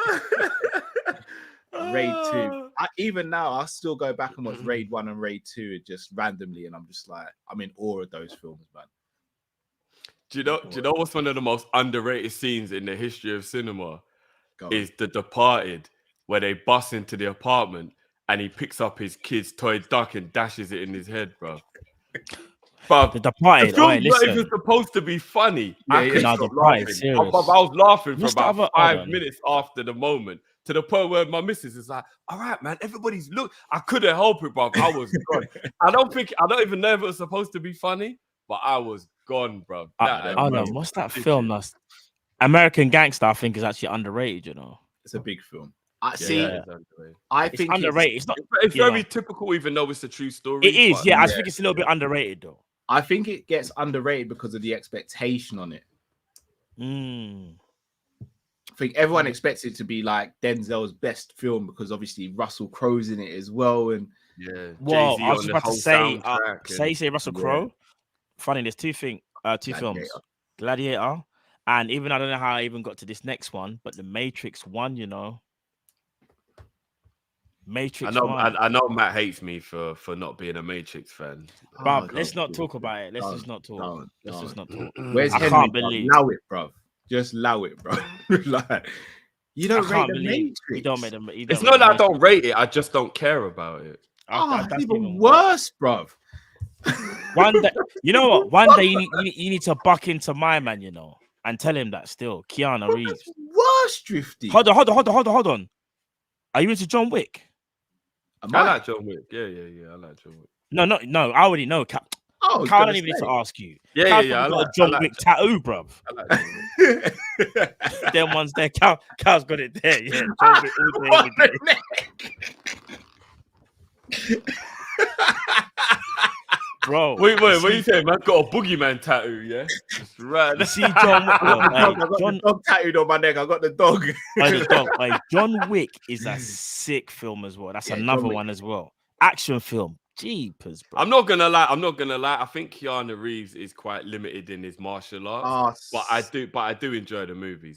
Raid 2. Even now, I still go back and watch Raid 1 and Raid 2 just randomly, and I'm just like, I'm in awe of those films, man. Do you know what's one of the most underrated scenes in the history of cinema? Is The Departed, where they bust into the apartment and he picks up his kid's toy duck and dashes it in his head, bro. But The Departed. the film's not even supposed to be funny. I was laughing for about 5 minutes after the moment. To the point where my missus is like, "All right, man, everybody's look." I couldn't help it, bro. I was gone. I don't even know if it was supposed to be funny, but I was gone, bro. No, what's that film? That's American Gangster. I think is actually underrated. You know, it's a big film. I think it's underrated. It's not. It's very typical, even though it's a true story. It is, yeah. I think it's a little bit underrated, though. I think it gets underrated because of the expectation on it. I think everyone expects it to be like Denzel's best film because obviously Russell Crowe's in it as well. And well, I was about to say Russell Crowe. Funny, there's two films, Gladiator, and even I don't know how I even got to this next one, but the Matrix 1, you know. Matrix. I know Matt hates me for not being a Matrix fan. But let's not talk about it. Let's just not talk. Let's just not talk. Where's Henry? Can't believe. Allow it, bro. Just allow it, bro. Like, you don't rate the Matrix. You don't make them. It's not that I don't rate it. I just don't care about it. That's even worse, bro. One day, you know what? One day you need to buck into my man, you know, and tell him that still. Keanu Reeves. Worse, Drifty. Hold on. Are you into John Wick? I like John Wick. Yeah. I like John Wick. No. I already know. Carl, I don't even need to ask you. Yeah. I got a John Wick tattoo, bruv. Them ones there. Carl's got it there. Yeah. John Wick all day, every day. bro. Wait, what are you saying? Man got a boogeyman tattoo, yeah? Just right. You see, John. I got the dog tattooed on my neck. I got the dog. The dog. John Wick is a sick film as well. That's another one as well. Action film. Jeepers, bro. I'm not gonna lie. I think Keanu Reeves is quite limited in his martial arts, but I do enjoy the movies.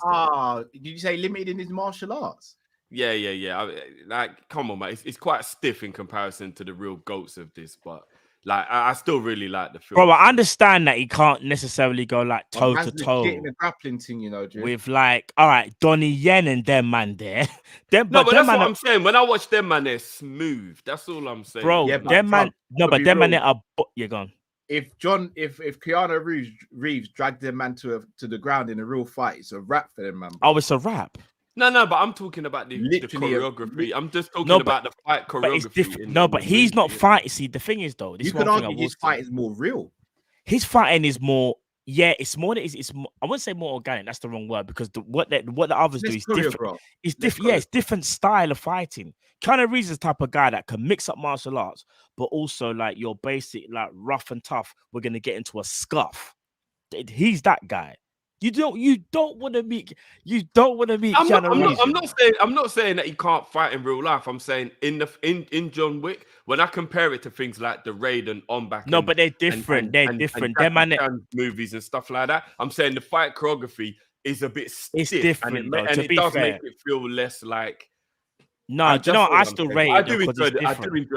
Did you say limited in his martial arts? Yeah. Like, come on, man. It's quite stiff in comparison to the real goats of this, but like, I still really like the film. Bro, I understand that he can't necessarily go like toe to toe in the grappling thing, you know, with like, all right, Donnie Yen and them man there. But that's what I'm saying. When I watch them man, they're smooth. That's all I'm saying. Bro, them man. No, but them man are. You're gone. If Keanu Reeves dragged them man to the ground in a real fight, it's a wrap for them man. Bro. Oh, it's a wrap. No, but I'm talking about the choreography. I'm just talking about the fight choreography. But he's not fighting. See, the thing is though, you could argue his fight is more real. His fighting is more. Yeah, it's more. It's more, I wouldn't say more organic. That's the wrong word because what the others do is different. It's different. Yeah, it's different style of fighting. Keanu Reeves is the type of guy that can mix up martial arts, but also like your basic like rough and tough. We're gonna get into a scuff. He's that guy. You don't want to meet. I'm not saying that he can't fight in real life. I'm saying in John Wick, when I compare it to things like the Raid and On Back. No, but they're different. They're different. They're movies and stuff like that. I'm saying the fight choreography is a bit stiff. It's different, and it does make it feel less like. No, do you know what? I still rate it. I do enjoy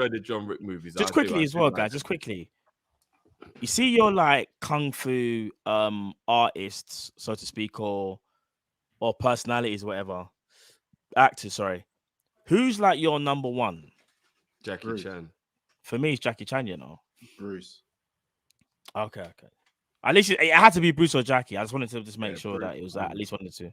the John Wick movies. Just quickly as well, guys. Just quickly. You see your like kung fu artists, so to speak, or personalities, whatever. Actors, sorry. Who's like your number one? Jackie Chan. For me, it's Jackie Chan, you know. Bruce. Okay. At least it had to be Bruce or Jackie. I just wanted to make sure that it was at least one of the two.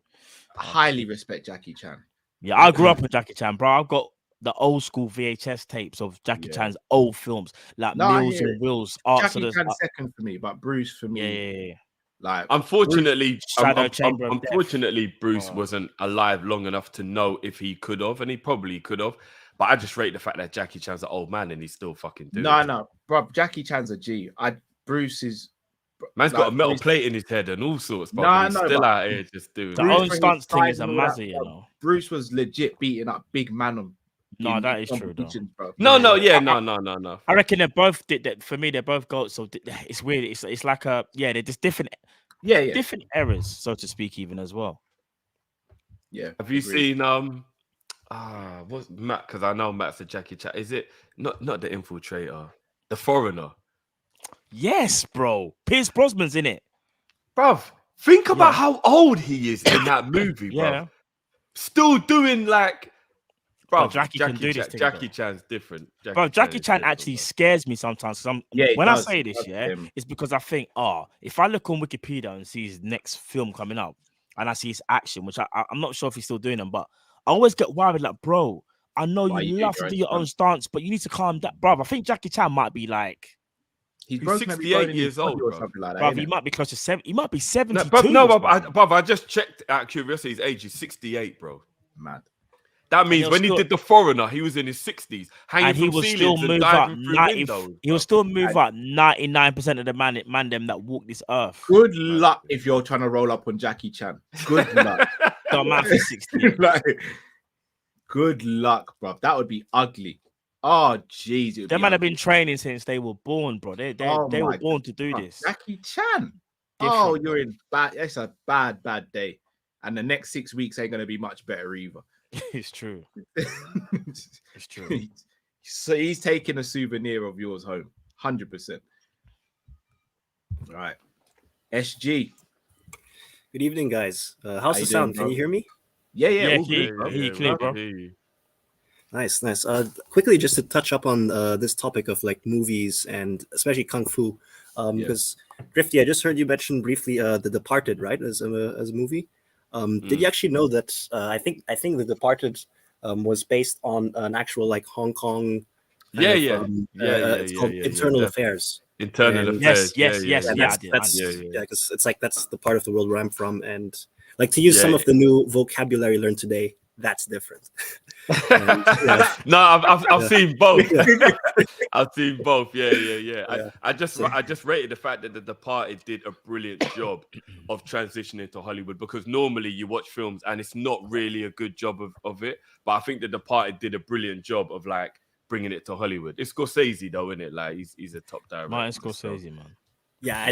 I highly respect Jackie Chan. Yeah, I grew up with Jackie Chan, bro. I've got the old school VHS tapes of Jackie Chan's old films, like Mills and Wills. Jackie Chan's second for me, but Bruce for me. Yeah. Like, unfortunately, Bruce wasn't alive long enough to know if he could have, and he probably could have. But I just rate the fact that Jackie Chan's an old man and he's still fucking doing it. No, bro. Jackie Chan's a G. Bruce is. Man's got a metal plate in his head and all sorts. Still out here just doing the own stunts thing is a mazzy, you know. Bruce was legit beating up big man on. No, that is true. No. I reckon they both did that. For me, they're both goats. So it's weird. It's like they're just different. Different eras, so to speak, even as well. Yeah. Have you seen what's Matt? Because I know Matt's a Jackie Chan. Is it not the Infiltrator, the Foreigner? Yes, bro. Pierce Brosnan's in it, bruv. Think about how old he is in that movie, bro. Yeah. Still doing like. Bro, Jackie can do this thing, Jackie Chan's different. Jackie Chan actually scares me sometimes. When I say this, it's because I think, if I look on Wikipedia and see his next film coming up, and I see his action, which I'm not sure if he's still doing them, but I always get worried, like, bro, I know you love to do your own stunts, but you need to calm down, bro. I think Jackie Chan might be like. He's 68 years old, or something like that. Bro, he might be close to 70. He might be 72. I just checked out of curiosity. His age is 68, bro. Mad. That means when he did The Foreigner, he was in his 60s, hanging and he from will ceilings still and move up diving through windows. He will still move up 99% of the man them that walk this earth. Good luck if you're trying to roll up on Jackie Chan. Good luck. Don't man for 60. Good luck, bro. That would be ugly. Oh, jeez. Them man have been training since they were born, bro. They were born to do this. Jackie Chan. Oh, you're in bad. It's a bad day. And the next 6 weeks ain't going to be much better either. It's true. It's true. So he's taking a souvenir of yours home. 100%. All right. SG. Good evening, guys. How's the sound? Can you hear me? Yeah. Clear, bro. Nice. Quickly, just to touch up on this topic of like movies and especially kung fu, because Drifty, I just heard you mention briefly The Departed, right, as a movie. Did you actually know that? I think The Departed was based on an actual like Hong Kong. It's called Internal Affairs. Internal Affairs. Yes. Because it's like that's the part of the world where I'm from, and like to use some of the new vocabulary learned today. that's different. No, I've seen both. I've seen both. Yeah. I just rated the fact that The Departed did a brilliant job of transitioning to Hollywood, because normally you watch films and it's not really a good job of it. But I think The Departed did a brilliant job of like bringing it to Hollywood. It's Scorsese though, isn't it? Like he's a top director. Martin Scorsese, man. Yeah,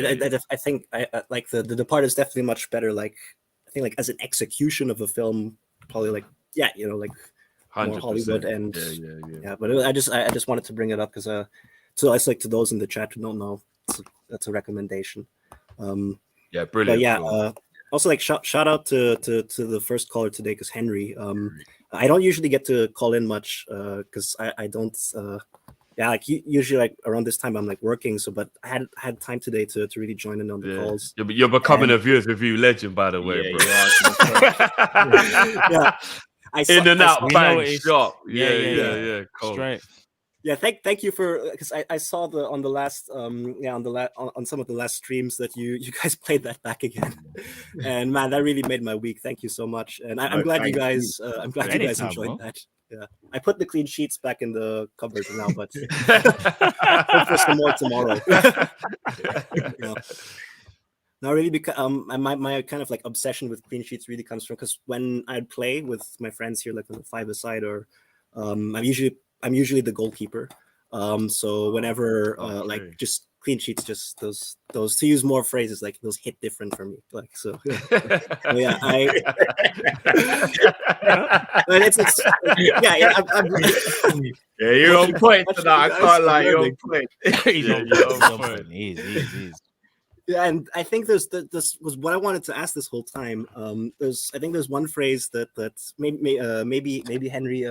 I think like the Departed is definitely much better. Like I think like as an execution of a film, probably like like 100%. more Hollywood and yeah. But I just wanted to bring it up because so it's like to those in the chat who don't know, that's a recommendation. Yeah, brilliant. But yeah, also like shout out to the first caller today, because Henry. I don't usually get to call in much because I don't. Like usually like around this time I'm like working, but I had time today to really join in on the calls. You're becoming a Viewers Review legend, by the way, bro. In and out, bang, shot. Yeah. Cool. Straight. Yeah, thank you for, because I saw on the last on some of the last streams that you guys played that back again, and man, that really made my week. Thank you so much, and I'm glad you guys enjoyed that. Yeah, I put the clean sheets back in the cupboard now, but hope for some more tomorrow. Not really, because my kind of like obsession with clean sheets really comes from, because when I play with my friends here, like on the five-a-side, or I'm usually the goalkeeper. So whenever like just clean sheets, just those to use more phrases, like those hit different for me. Like so, yeah. You're on point tonight. I can't lie, you're on point. You're on point. Easy. Yeah, and I think this was what I wanted to ask this whole time. I think there's one phrase that maybe Henry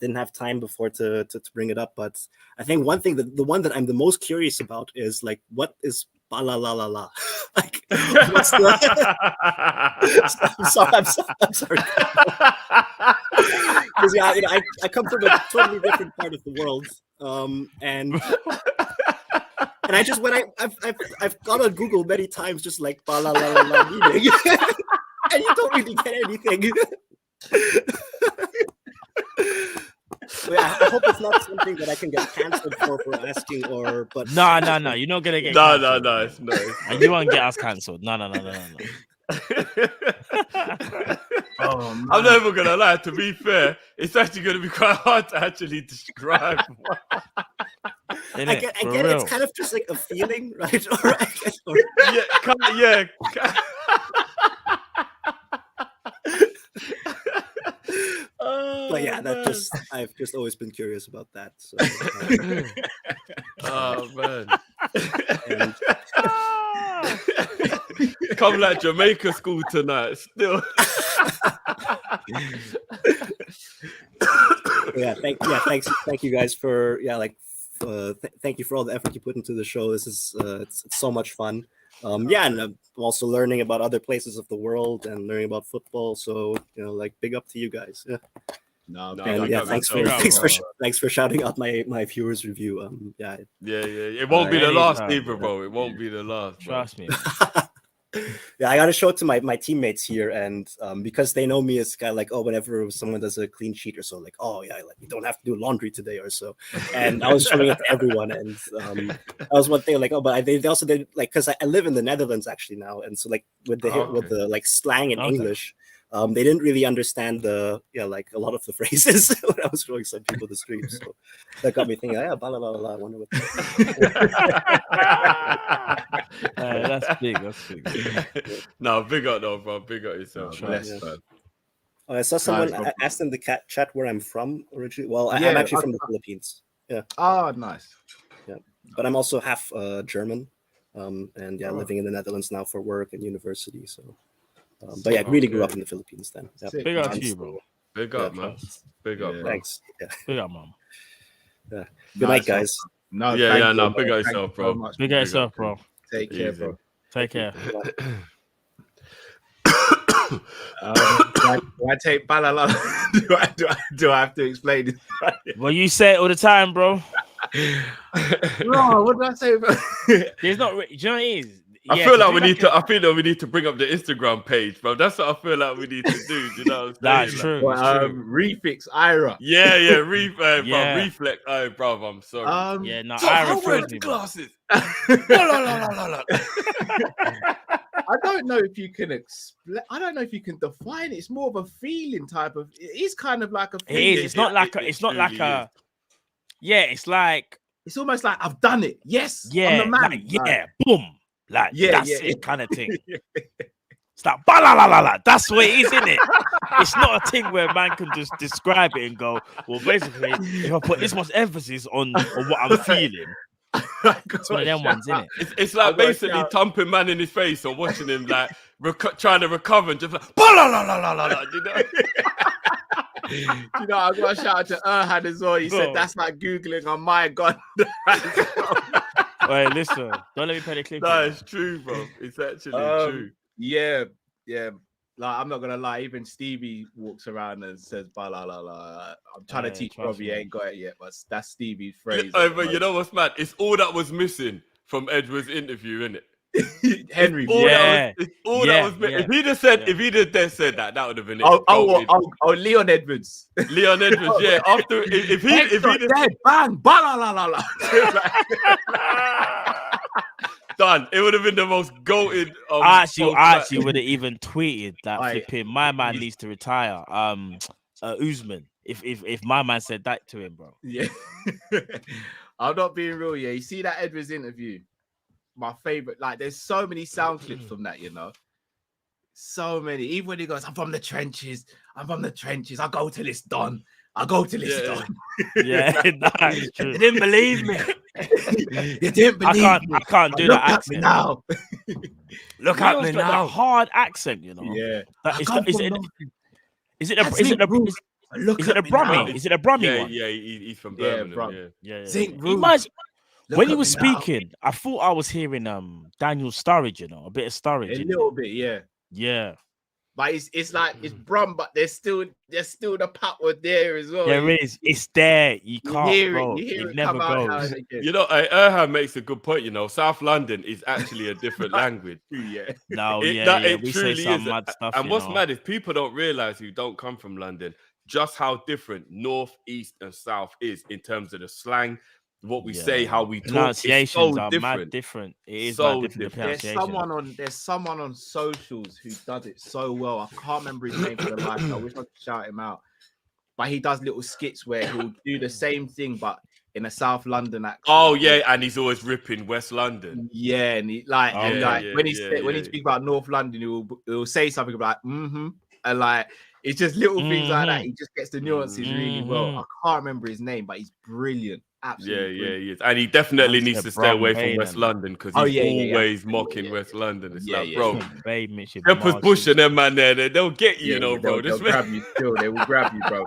didn't have time before to bring it up, but I think one thing the one that I'm the most curious about is like, what is ba la la la la? Like, what's the? I'm sorry. Because I come from a totally different part of the world, and I just I've gone on Google many times, just like ba la la la la meaning, and you don't really get anything. Yeah, I hope it's not something that I can get cancelled for asking, but no, you're not gonna get no, it's no. And you won't get us cancelled. No. Oh, I'm never gonna lie. To be fair, it's actually gonna be quite hard to actually describe. I get it. It's kind of just like a feeling, right? Yeah. But yeah, I've just always been curious about that. So, oh man. Come like Jamaica school tonight still. Thank you guys for thank you for all the effort you put into the show. This is it's so much fun. And I'm also learning about other places of the world and learning about football. So big up to you guys. Yeah. Thanks for shouting out my viewers review. It won't be the last either, bro. It won't be the last. Trust me. Yeah, I got to show it to my teammates here, and because they know me as guy, like, whenever someone does a clean sheet or so, like, like you don't have to do laundry today or so, and I was showing it to everyone, and that was one thing, like, but they also did, like, because I live in the Netherlands actually now, and so like with the like slang in English. They didn't really understand like a lot of the phrases when I was showing some people the stream. So that got me thinking, blah, blah, blah, blah. I wonder what that's big. No, big up though, bro. Big up yourself. I saw someone asked in the chat where I'm from originally. Well, I'm actually from the Philippines. Yeah. Oh, nice. Yeah, but I'm also half German, and living in the Netherlands now for work and university. So. But I really grew up in the Philippines then. Yeah. Big up to you, bro. Big up, man. Big up, bro. Thanks. Yeah. Big up, mom. Yeah. Good night, guys. Big up yourself, bro. Big up yourself, bro. Take care, bro. Take care. Do I take balala? Do I have to explain it? Well, you say it all the time, bro. No, what did I say, bro? There's not. Do you know what it is? I yeah, feel to like do we need like to. I feel like we need to bring up the Instagram page, bro. That's what I feel like we need to do. Do you know what I'm saying? That's Like, true. But, It's true. Refix Ira. yeah, bro, Yeah. reflex. Oh, bro, I'm sorry. Yeah, no, So Ira how wear kills the me, bro. glasses? I don't know if you can explain. I don't know if you can define it. It's more of a feeling type of. It is kind of like a. It is. It's not like a. It's not like a. Yeah, it's like. It's almost like I've done it. Yes, I'm Yeah, the man. like, yeah, boom, like Yeah, that's yeah. it, kind of thing. It's like ba la la la la. That's what it is, isn't it? It's not a thing where man can just describe it and go, well, basically, if I put this much emphasis on what I'm feeling, it's one of them ones, isn't it? It's like basically thumping man in his face or watching him like trying to recover and just like ba la la la la la la. You know? You know, I got a shout out to Erhan as well. He said that's like Googling on my God. Wait, listen, don't let me play the clip. No, it's true, bro. It's actually true. Yeah. Like, I'm not gonna lie, even Stevie walks around and says ba la la la. I'm trying to teach Robbie, he ain't got it yet, but that's Stevie's phrase. But you know what's mad? It's all that was missing from Edward's interview, isn't it? Henry, That was missing. If he'd have said, if he'd have said that would have been it. Leon Edwards. Leon Edwards, yeah. After if he'd have bang, ba la la la la. Done. It would have been the most goated. I actually would have even tweeted that flipping my man needs to retire. Usman. If my man said that to him, bro. Yeah. I'm not being real, yeah. You see that Edwards interview? My favorite, like there's so many sound clips from that, you know. So many. Even when he goes, I'm from the trenches. I go till it's done. Done. Yeah, that's true. You didn't believe me. You didn't believe me. I can't do Look that at accent me now. Look at me now. That hard accent, you know. Yeah. Is it a Brummie? Is it a Brummie one? Yeah, he's from Birmingham. Yeah. Zinc When you were speaking, I thought I was hearing Daniel Sturridge, you know, a bit of Sturridge. A little bit, yeah. Yeah. But it's like it's Brum, but there's still the Patwood there as well. There is. It's there. You can't, hear bro. You hear it it never come goes. out You know, Erhan makes a good point. You know, South London is actually a different language. Yeah. No, It we truly say some is. mad stuff. And what's mad is people don't realize who don't come from London just how different North, East, and South is in terms of the slang. What we say, how we talk, pronunciations so are different. mad different. It is so mad different. There's someone on socials who does it so well. I can't remember his name for the life. I wish I could shout him out. But he does little skits where he'll do the same thing, but in a South London accent. Oh yeah, and he's always ripping West London. Yeah, and he when he speaks about North London, he'll say something like and like it's just little things like that. He just gets the nuances really well. I can't remember his name, but he's brilliant. Absolutely. Yeah, he is. And he definitely needs to stay away from West London because he's always mocking West London. It's like, bro, Shepherd's Bush and them man there, they'll get you, bro. They'll grab you still. They will grab you, bro.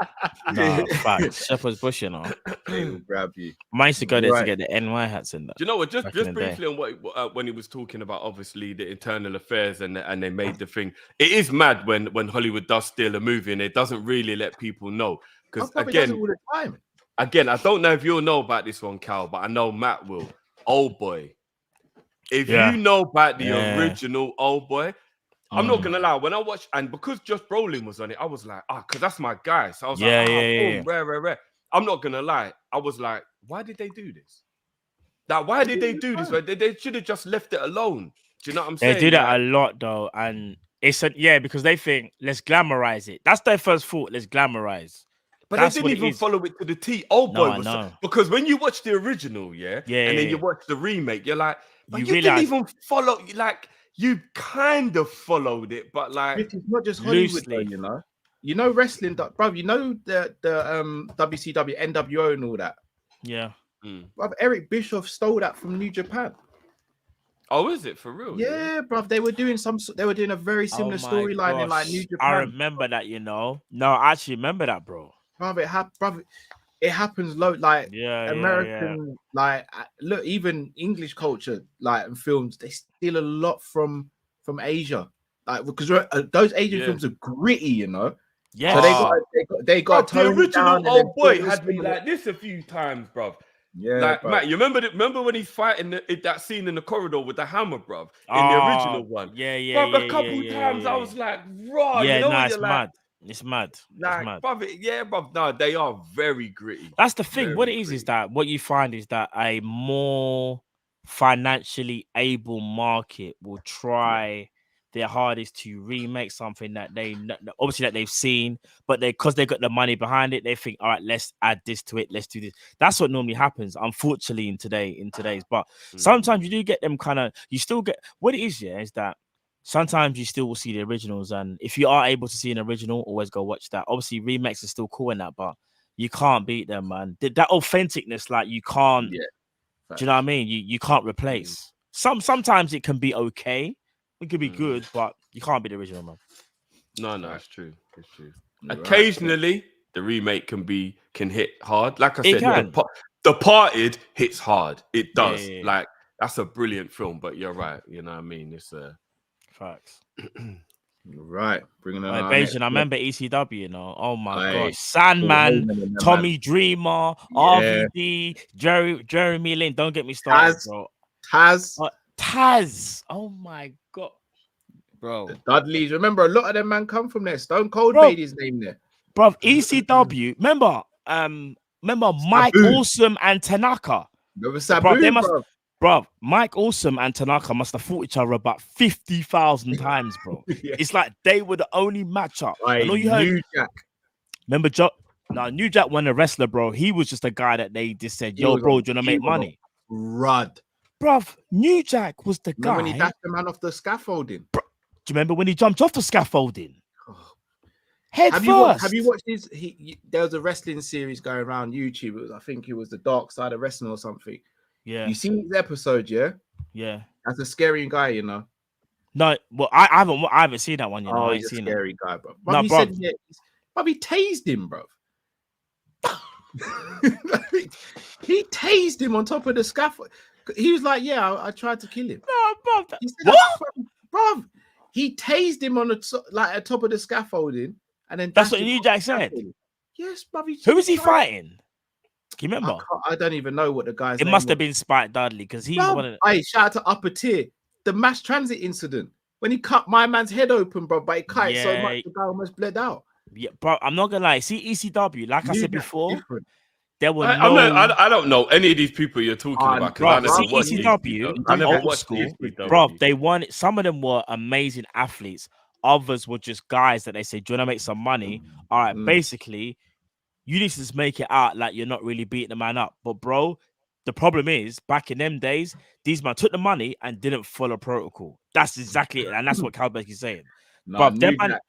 Nah, facts. Shepherd's Bush, you know. They will grab you. I used to go there to get the NY hats in that. Do you know what? Just briefly on what when he was talking about obviously the internal affairs and they made the thing. It is mad when Hollywood does steal a movie and it doesn't really let people know because again. All the time. Again, I don't know if you'll know about this one, Cal, but I know Matt will. Old Boy. If you know about the original Old Boy, I'm not gonna lie. When I watched, and because Josh Brolin was on it, I was like, because that's my guy. So I was boom, rare. I'm not gonna lie. I was like, why did they do this? Like, why did they do this? They should have just left it alone. Do you know what I'm saying? They do that a lot though, and it's because they think let's glamorize it. That's their first thought. Let's glamorize. But they didn't even follow it to the T. Old Boy was because when you watch the original, and then you watch the remake, you're like, but you didn't even follow. Like you kind of followed it, but like it's not just Hollywood, though, you know. You know wrestling, bro. You know the WCW, NWO, and all that. Yeah, bro. Eric Bischoff stole that from New Japan. Oh, is it for real? Yeah, bro. They were doing a very similar storyline in like New Japan. I remember that, you know. No, I actually remember that, bro. It happens like American, like look, even English culture, like and films, they steal a lot from Asia, like because those Asian films are gritty, you know. Yeah, so they got the original Old Boy had me like this a few times, bro. Yeah, like bro. Matt, you remember when he's fighting that scene in the corridor with the hammer, bruv, in the original one. Yeah. Bruv, a couple times I was like, raw. Yeah, you know, nah, when it's you're like, mad. It's mad. It's like, mad. bruv, yeah, bruv. No, they are very gritty. That's the thing. What it Very is gritty. that what you find is that a more financially able market will try their hardest to remake something that obviously that they've seen, but because they got the money behind it, they think, all right, let's add this to it, let's do this. That's what normally happens, unfortunately, in today's. But sometimes you do get them kind of. You still get what it is. Yeah, is that sometimes you still will see the originals, and if you are able to see an original, always go watch that. Obviously, remakes are still cool in that, but you can't beat them, man. That authenticness, like you can't. Yeah. Do you know what I mean? You can't replace. Sometimes it can be okay, it could be good, but you can't be the original, man. No, it's true. It's true. Occasionally, the remake can hit hard. Like I It said, can. The Parted hits hard. It does. Yeah. Like that's a brilliant film. But you're right. You know what I mean? It's facts. Right, bringing on. Like, Beijing, I remember ECW, you know. Oh my Aye. gosh, Sandman, Paul Heyman and them, Tommy man. Dreamer, Yeah. RVD, Jeremy Lin. Don't get me started, bro. Taz. Oh my god, bro. The Dudleys. Remember, a lot of them man come from there. Stone Cold Bro. made his name there. Bro, ECW. Remember Mike Sabu. Awesome and Tanaka. Remember Sabu, Bro, Mike Awesome and Tanaka must have fought each other about 50,000 times, bro. Yeah. It's like they were the only matchup. Aye, I know you heard. New Jack. Remember, New Jack won a wrestler, bro. He was just a guy that they just said, He "Yo, was bro, on- do you wanna he make was on money?" Rud. Bruv, New Jack was the guy. Remember when he dashed the man off the scaffolding? Do you remember when he jumped off the scaffolding? Head Have first. you watched his? There was a wrestling series going around YouTube. I think it was the Dark Side of Wrestling or something. Yeah. You seen his episode, yeah? Yeah. That's a scary guy, you know. No, well, I haven't seen that one. You know, I ain't he's a seen scary it. guy, bro. No, But he bro. said, yeah, but he tased him, bro. He tased him on top of the scaffold. He was like, "Yeah, I tried to kill him." No, bro. He said, bro, he tased him on the top of the scaffolding, and then That's dashed what him New off Jack the said. scaffolding. Yes, bro. Who is he fighting? Can you remember? I don't even know what the guy's It name must have was. been Spike Dudley because he's Bro, one of the. hey, shout out to Upper Tier. The mass transit incident when he cut my man's head open, bro, but he cut it so Yeah. much the guy almost bled out. Yeah, bro, I'm not gonna lie. See, ECW, like I New said Jack's before, different. there were I don't know any of these people you're talking about. Bro, I never see watched ECW, I never old watched school, ECW. bro. They won. Some of them were amazing athletes. Others were just guys that they say, "Do you want to make some money?" All right, basically, you need to just make it out like you're not really beating the man up. But bro, the problem is, back in them days, these man took the money and didn't follow protocol. That's exactly it, and that's what Calbeck is saying. Nah, But New Jack-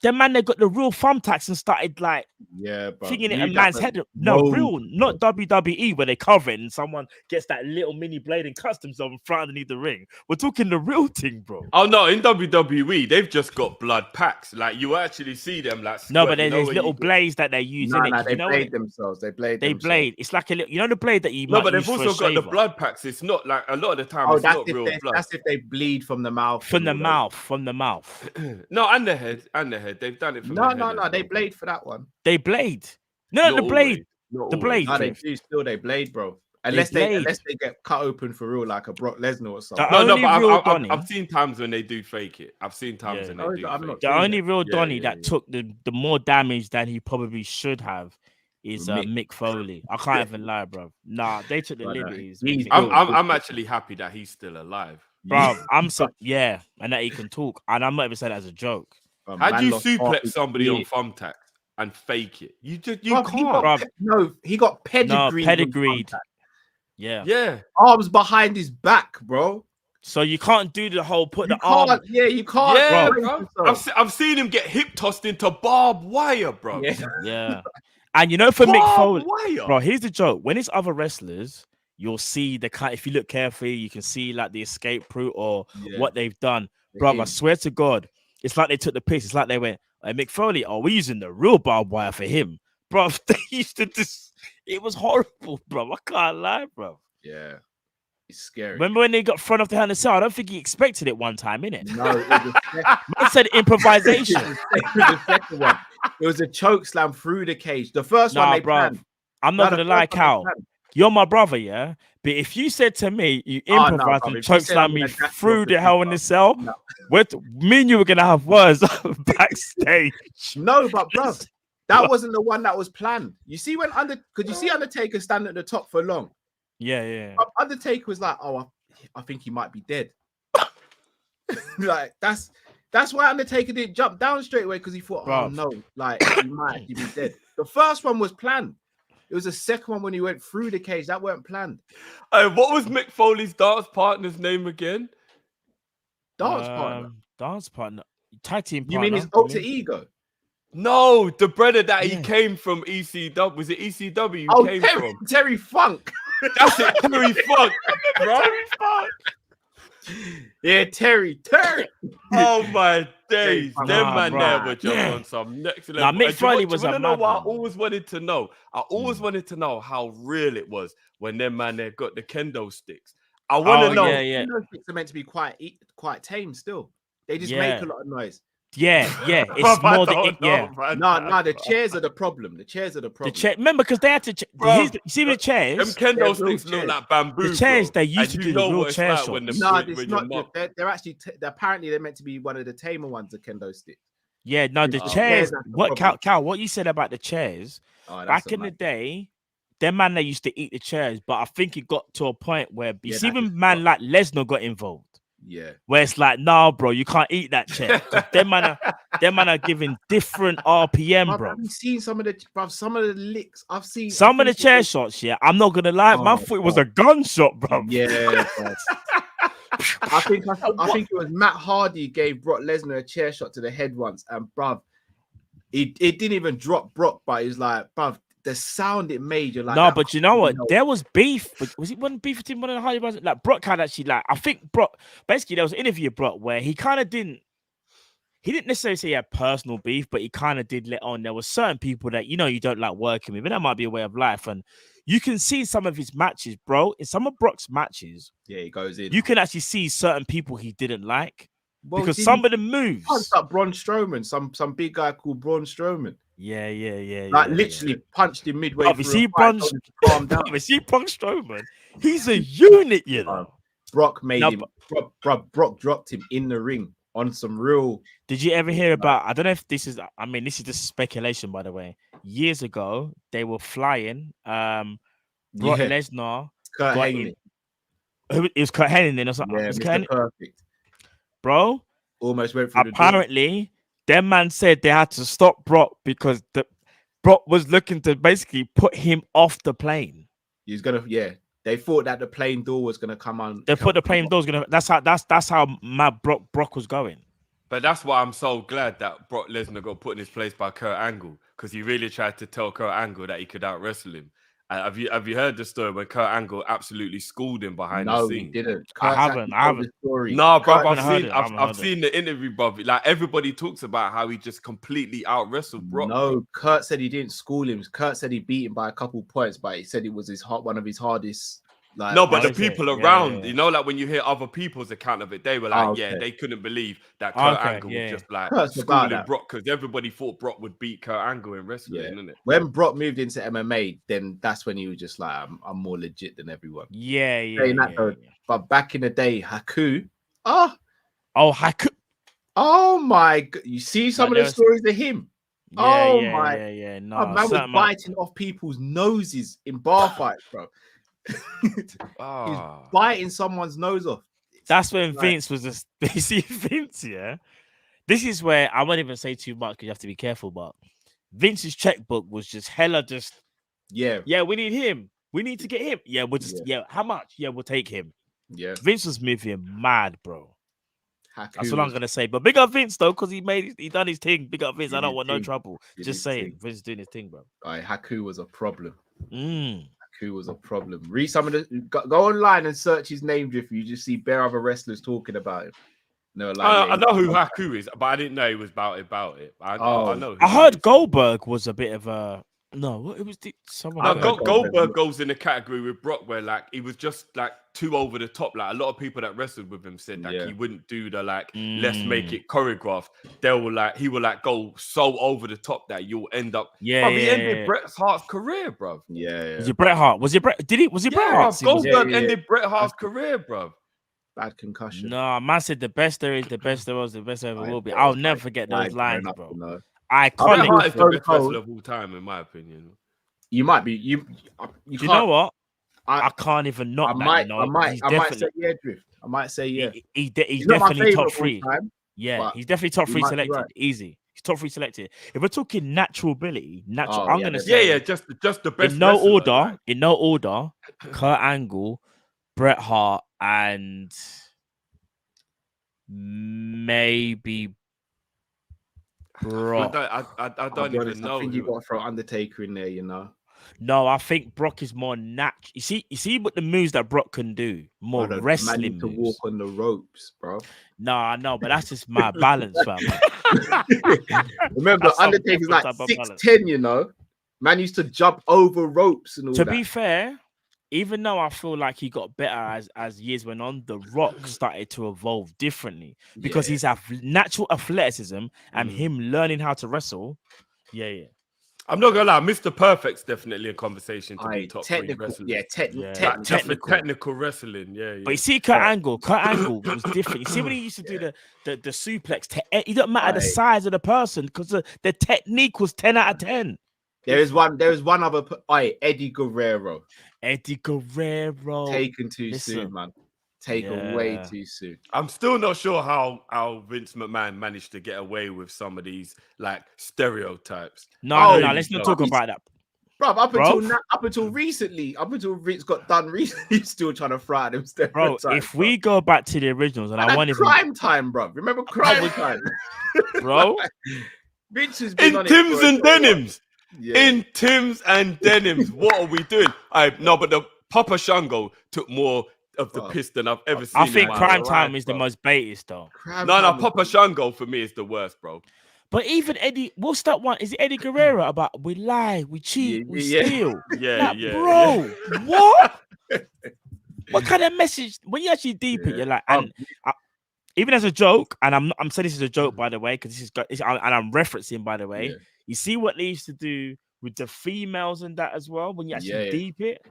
them man, they got the real thumbtacks and started like Yeah, bro. thinking it New a Jack man's was head. No, rogue, real, not WWE where they cover it and someone gets that little mini blade and cuts themselves in front underneath the ring. We're talking the real thing, bro. Oh no, in WWE they've just got blood packs. Like you actually see them like No, squirt, but you know, there's when little you- blades that they use Nah, in it. they You know blade what? themselves. They blade They themselves. blade. It's like a little, you know, the blade that you No, might but use they've for a also got the shaver. blood packs. It's not like a lot of the time. Oh, It's that's not real blood. that's if they bleed from the mouth. From and the all that. mouth, from the mouth. No, and the head. They've done it from the head. No. They blade for that one. They blade. No, Not the blade. always. The blade. No, they Drift. do still. They blade, bro. Unless blade. they get cut open for real, like a Brock Lesnar or something. The No, only but real I've Donny. seen times when they do fake it. I've seen times Yeah. when they Oh, do I'm fake not it. The seen only that. real Yeah, Donny yeah, that yeah. took the more damage than he probably should have is Mick Foley. I can't even lie, bro. Nah, they took the But, liberties. he's with Mick good. Foley. I'm actually happy that he's still alive. Bro, I'm so and that he can talk, and I'm not even saying that as a joke. How do you lost half suplex his somebody on ear. thumbtack and fake it? You Bruv, can't. he got pedigreed. Pedigreed. Yeah. Yeah. Arms behind his back, bro. So you can't do the whole put You the arm. can't. Yeah, you can't. Yeah, brace bro. yourself. I've seen him get hip tossed into barbed wire, bro. Yeah. Yeah. And you know, for Mick Foley, wire. bro, here's the joke. When it's other wrestlers, you'll see the kind. If you look carefully, you can see like the escape route or what they've done. Bro, I swear to God, it's like they took the piss. It's like they went, "Hey, Mick Foley, we're using the real barbed wire for him, bro." They used to just. It was horrible, bro. I can't lie, bro. Yeah. It's scary. Remember when they got thrown off the hand of cell? I don't think he expected it one time, innit? No, it was Man said improvisation. the second one. It was a choke slam through the cage. The first one Nah, they bro. planned. I'm not No, the gonna lie, first one they Cal. planned. you're my brother, yeah. But if you said to me, you improvise and chokeslam me through the hell in the cell, me and you were gonna have words backstage. No, but bro, that wasn't the one that was planned. You see could you see Undertaker stand at the top for long? Yeah. Undertaker was like, oh, I think he might be dead. Like that's why Undertaker didn't jump down straight away, because he thought, oh no, like he might actually be dead. The first one was planned. It was the second one when he went through the cage that weren't planned. What was Mick Foley's dance partner's name again? Dance partner, tag team partner. You mean his alter ego? No, the brother that he came from ECW. Was it ECW? Oh, came from Terry Funk. That's it, Terry Funk, bro. Terry Funk. Yeah, Terry. Oh my days, them man there were just on some next level. Now, Mick Foley was a know what I madman. always wanted to know. I always wanted to know how real it was when them man there got the kendo sticks. I want to know. Kendo sticks are meant to be quite tame still. They just make a lot of noise. Yeah. It's more No, the chairs are the problem. Remember, because they had to. You see the chairs. Them kendo sticks look like bamboo. The chairs bro. they used to do the real chair shots. No, it's not. They're actually. Apparently, they're meant to be one of the tamer ones. The kendo sticks. Yeah, no, the chairs. What Cal? What you said about the chairs? Back in the day, them man they used to eat the chairs, but I think it got to a point where you see when man like Lesnar got involved. Yeah, where it's like, nah, bro, you can't eat that chair. them man are giving different RPM, bro. I've seen some of the licks. I've seen some of the chair shots. Yeah, I'm not gonna lie, my foot was a gunshot, bro. Yeah, I think it was Matt Hardy gave Brock Lesnar a chair shot to the head once, and bruv, it didn't even drop Brock, but it's like, bruv, the sound it made, you're like, no, but you know what? There was beef. But was it one beef between one of the Hardy brothers? Like Brock had actually, like, I think Brock basically there was an interview of Brock where he kind of didn't necessarily say he had personal beef, but he kind of did let on there were certain people that you don't like working with, and that might be a way of life. And you can see some of his matches, bro. In some of Brock's matches, he goes in. You can actually see certain people he didn't like because some of the moves. Punched up Braun Strowman, some big guy called Braun Strowman. Yeah. Like literally punched him midway. You see Braun Strowman. He's a unit, you know. Brock made him. Brock dropped him in the ring on some real. Did you ever hear about? I don't know if this is. I mean, this is just speculation, by the way. Years ago, they were flying. Brock Lesnar. Kurt Hennig. It was Kurt Hennig then or something. Yeah, Mr. Perfect. Bro, almost went through. Apparently, them man said they had to stop Brock because Brock was looking to basically put him off the plane. He's gonna, They thought that the plane door was gonna come on. They put the plane doors gonna. That's how mad Brock was going. But that's why I'm so glad that Brock Lesnar got put in his place by Kurt Angle, because he really tried to tell Kurt Angle that he could out wrestle him. Have you heard the story when Kurt Angle absolutely schooled him behind the scenes? No, he didn't. I haven't. No, bro, I've seen the interview, bro. Like everybody talks about how he just completely out wrestled Brock. No, Kurt said he didn't school him. Kurt said he beat him by a couple points, but he said it was one of his hardest. Like, no, but the people around, you know, like when you hear other people's account of it, they were like, they couldn't believe that Kurt Angle was just like schooling Brock, because everybody thought Brock would beat Kurt Angle in wrestling, isn't it? When Brock moved into MMA, then that's when he was just like, I'm more legit than everyone. But back in the day, Haku, Haku. Oh my God. You see some of the stories of him. No, man was biting off people's noses in bar fights, bro. He's biting someone's nose off. That's when Vince was just. You see, Vince, this is where I won't even say too much because you have to be careful. But Vince's checkbook was just hella just. We need him. We need to get him. We'll just how much? We'll take him. Vince was moving mad, bro. That's what I'm gonna say. But big up Vince though, because he done his thing. Big up Vince. I don't want no trouble. Just saying, Vince doing his thing, bro. Haku was a problem. Who was a problem? Read some of the go online and search his name, Drift. You just see bare other wrestlers talking about him. No, like I know who Haku is, but I didn't know he was about it. I know. I heard Goldberg was a bit of a No, what it was someone. No, else. Goldberg goes in the category with Brock, where like he was just like too over the top. Like a lot of people that wrestled with him said that he wouldn't do the like let's make it choreographed. They will like he will like go so over the top that you'll end up. Yeah, he ended Bret Hart's career, bro. Was it Bret Hart? Was it Bret? Did it? Was it Bret Hart? Goldberg ended Bret Hart's career, bro. Bad concussion. No, man said the best there is, the best there was, the best there ever will be. I'll never forget those lines, bro. Bret Iconic. Hart is the best wrestler of all time, in my opinion. You might be. You Do you know what? I can't even knock that. I You know? might say yeah, Drift. I might say yeah. He's definitely top three. Time, yeah, he's definitely top three selected. Right. Easy. He's top three selected. If we're talking natural ability, I'm gonna say just the best. In no wrestler, order. like. In no order. Kurt Angle, Bret Hart, and maybe Brock. I don't even know. I think you got to throw Undertaker in there, you know. No, I think Brock is more natural. You see what the moves that Brock can do, more wrestling moves. To walk on the ropes, bro. No, I know, but that's just my balance, fam. Remember, Undertaker's like 6'10", you know. Man used to jump over ropes and all that. To be fair, even though I feel like he got better as years went on, The Rock started to evolve differently because he's natural athleticism and him learning how to wrestle. Yeah. I'm not gonna lie, Mr. Perfect's definitely a conversation to be top three wrestling. Technical wrestling. Yeah. But you see, Kurt Angle was different. You see when he used to do the suplex. It don't matter the size of the person because the technique was 10 out of 10. There is one other. Eddie Guerrero. Taken too soon, man. Taken way too soon. I'm still not sure how Vince McMahon managed to get away with some of these like stereotypes. No, let's not talk about that. Bro, up until recently, up until Vince got done recently, he's still trying to fry them stereotypes. Bro, if we go back to the originals, and I want Crime Time, bro. Remember Crime Time, bro? Vince has been in Tim's and Denims. Yeah. In Tim's and Denims, what are we doing? But the Papa Shango took more of the piss than I've ever seen. I think Crime Time is the most baitest, though. No, Papa Shango for me is the worst, bro. But even Eddie, what's that one? Is it Eddie Guerrero about we lie, we cheat, we steal? Bro, what? What kind of message? When you actually deep it, you're like, even as a joke, and I'm saying this is a joke, by the way, because and I'm referencing, by the way. You see what they used to do with the females and that as well when you actually deep it,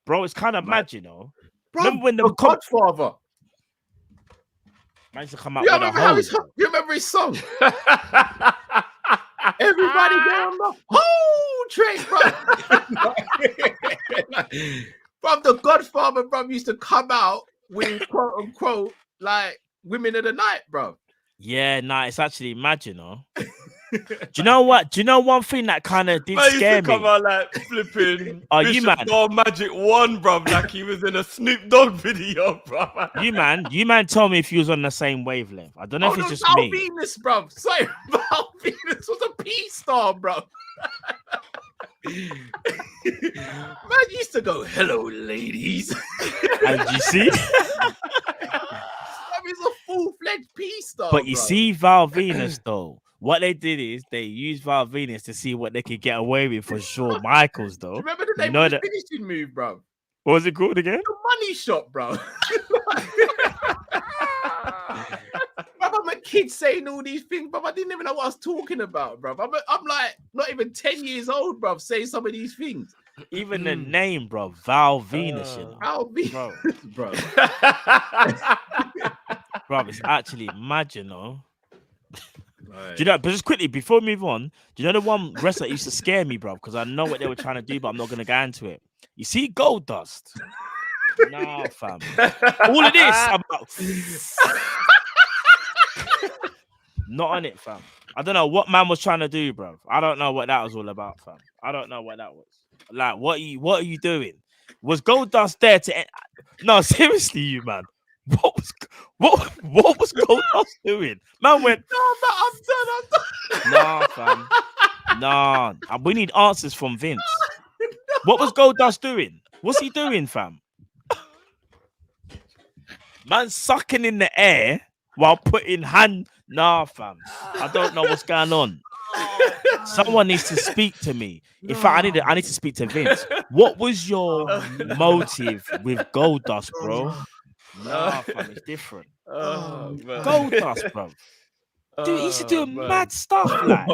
bro. It's kind of mad, you know. Bro, remember when the Godfather managed to come out? You remember his song? Everybody down the whole train, bro. Bro, the Godfather, bro, used to come out with quote unquote like women of the night, bro. Yeah, it's actually mad, you know. Do you know what? Do you know one thing that kind of did scare me? Come out like flipping. You man, Magic 1, bro, like he was in a Snoop Dogg video, bro. You man, told me if you was on the same wavelength. I don't know if it's just Val me. Venus, bro. Sorry, Val Venus was a P-star, bro. Man used to go, "Hello, ladies." And you see? He's a full-fledged P-star. But you see Val Venus, though. What they did is they used Val Venus to see what they could get away with for Shawn Michaels, though. Remember the name of the finishing move, bro? What was it called again? The money shot, bro. I'm a kid saying all these things, bro. I didn't even know what I was talking about, bro. I'm like not even 10 years old, bro, saying some of these things. Even the name, bro, Val Venus, you know. Val Venus, bro. Bro, it's actually mad, you know. Right. Do you know? But just quickly before we move on, do you know the one wrestler that used to scare me, bro? Because I know what they were trying to do, but I'm not gonna go into it. You see, Gold Dust. Nah, fam. All of this, I'm not on it, fam. I don't know what man was trying to do, bro. I don't know what that was all about, fam. I don't know what that was. Like, what are you doing? Was Gold Dust there to? No, seriously, you man. What was Gold Dust doing? Man went, no, I'm done. Nah, fam. Nah. We need answers from Vince. What was Gold Dust doing? What's he doing, fam? Man sucking in the air while putting hand. Nah, fam. I don't know what's going on. Someone needs to speak to me. In fact, I need to speak to Vince. What was your motive with Gold Dust, bro? Nah, fam, it's different. Gold Dust, bro. Dude, he used to do mad stuff, like.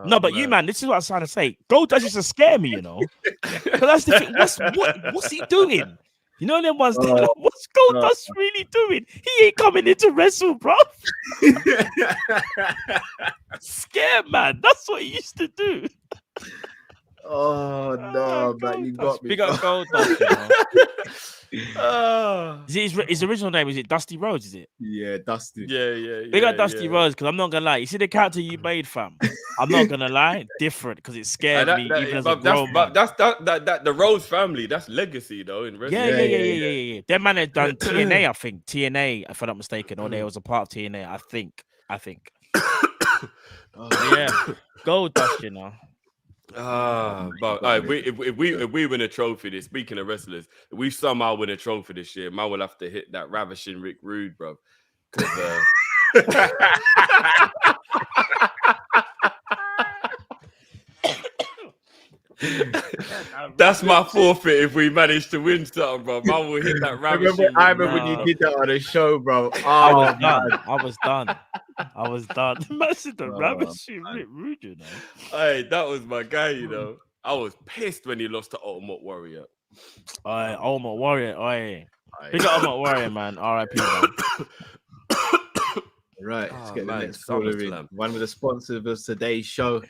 No, but you, man, this is what I was trying to say. Gold Dust used to scare me, you know. But that's the thing. What's he doing? You know them ones. What's Gold Dust really doing? He ain't coming in to wrestle, bro. Scared, man. That's what he used to do. Oh no, man, you got me. Big up Gold Dust, you know. Is his original name? Is it Dusty Rhodes? Is it? Yeah, Dusty. Yeah. Big up Dusty Rhodes, because I'm not gonna lie. You see the character you made, fam. I'm not gonna lie, different because it scared me even as a grown man. But that's the Rose family. That's legacy though in wrestling. Yeah. That man had done TNA, I think. TNA, if I'm not mistaken, or they was a part of TNA. I think. Yeah, Gold Dust, you know. But if we win a trophy, speaking of wrestlers, if we somehow win a trophy this year, man will have to hit that ravishing Rick Rude, bro. That's my forfeit if we manage to win something, bro. Man will hit that ravishing. I remember when you did that on the show, bro. I was done. Man said the ravishing Rick Rude, you know. Hey, that was my guy, you know. I was pissed when he lost to Ultimate Warrior. Ultimate Warrior, big up Ultimate Warrior, man. R.I.P. man. Right, let's get the next caller in. One of the sponsors of today's show,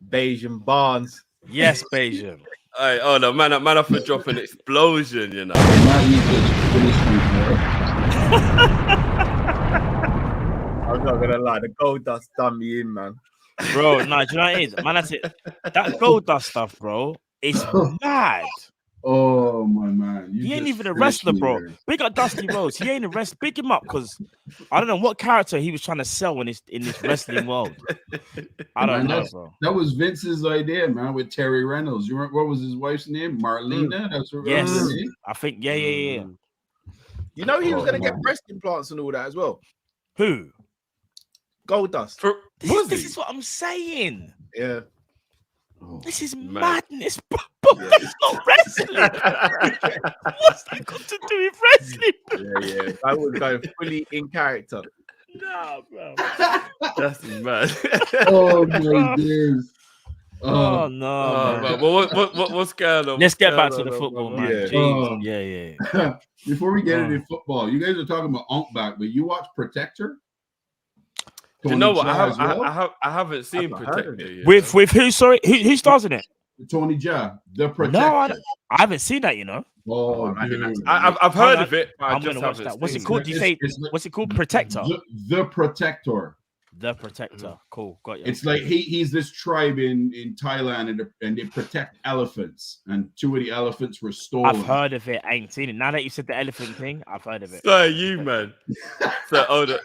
Bayesian Barnes. Yes, Bayesian. Hey, oh no, man up for drop an explosion, you know. I'm not gonna lie, the Gold Dust done me in, man. Bro, no, do you know what it is? Man, that's it. That Gold Dust stuff, bro, it's mad. Oh my man, he ain't even a wrestler, bro. Big up Dusty Rhodes. He ain't a wrestler. Big him up because I don't know what character he was trying to sell in this wrestling world. I don't know, bro. That was Vince's idea, man, with Terry Reynolds. You remember what was his wife's name? Marlena. That's what yes, her name? I think. Yeah. You know he was gonna get breast implants and all that as well. Who? Gold Dust. This is what I'm saying. Yeah. This is madness, bro. It's not wrestling. What's that got to do with wrestling? Yeah. I was going fully in character. Nah, bro. That's mad. Oh my days. Oh no. Man. Well, what's going on? Let's get back to the football, man. Yeah. Before we get into football, you guys are talking about Unk back, but you watch Protector? You know what? I haven't seen Protector yet. With who? Sorry, who stars in it? Tony Jaa, the Protector. No, I haven't seen that. You know. Oh, I've heard of it. But I'm gonna watch that. What's it called? Do you say? What's it called? Protector. The Protector. The Protector. Cool. Got you. It's like he's this tribe in Thailand and they protect elephants. And 2 of the elephants were stolen. I've heard of it. I ain't seen it. Now that you said the elephant thing, I've heard of it. So you, man. So hold on.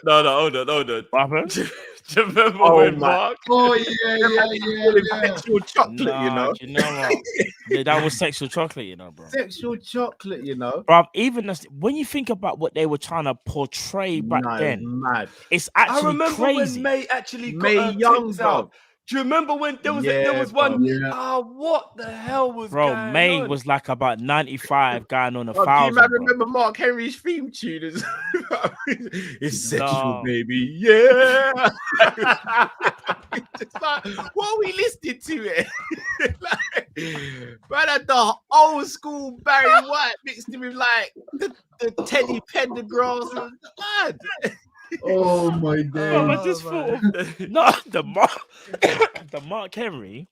What happened? Do you remember when Mark? Oh yeah. Sexual chocolate, you know. Do you know what? Yeah, that was sexual chocolate, you know, bro. Sexual chocolate, you know. Bro, even when you think about what they were trying to portray back then, mad. It's actually I remember crazy. when May actually got May her Young, tits bro. out. Do you remember when there was one? Yeah. What the hell was Bro, May on? was like about 95 going on 1,000. Do you man bro. remember Mark Henry's theme tune? It's sexual, No. baby. Yeah. It's like, what are we listening to it? Right at the old school Barry White mixed in with like the Teddy Pendergrass and mad. Oh my days. Bro, I just thought of the Mark Henry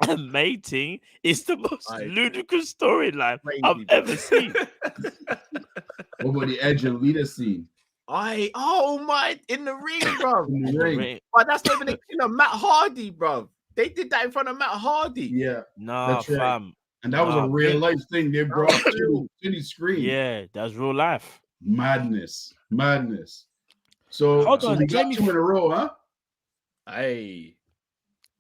and mating is the most ludicrous storyline I've ever seen. What about the Edge and Lita scene? In the ring, bro. In the ring. But that's not even Matt Hardy, bro. They did that in front of Matt Hardy. Yeah. Nah, That's right. fam. And that was a real life thing they brought to the screen. Yeah, that's real life. Madness. So, Hold on, we got 2 in a row, huh? Hey.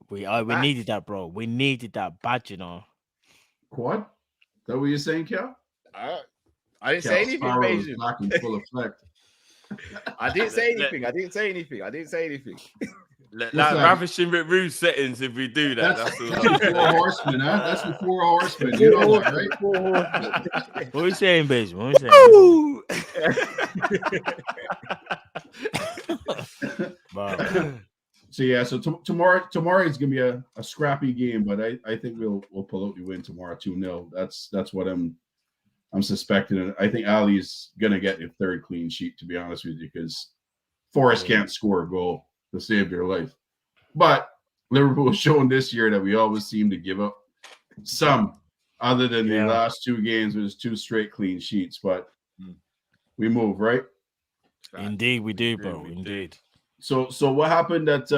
We needed that, bro. We needed that badge, you know. Quad? Is that what you're saying, Cal? I didn't say anything, Bayesian. Back in full effect. I didn't say anything. Like that? ravishing Rick Rude settings if we do that. That's all. That's the four horsemen, huh? That's the four horsemen. You know that, right? What are you saying, Benji? What are you saying? Wow. So yeah, so tomorrow is gonna be a scrappy game, but I think we'll pull out the win tomorrow 2-0. That's what I'm suspecting. And I think Ali's gonna get the third clean sheet, to be honest with you, because Forrest can't score a goal to save their life. But Liverpool has shown this year that we always seem to give up some, other than the last two games, it was 2 straight clean sheets. But we move, right? Indeed, we do, bro. Indeed. So what happened that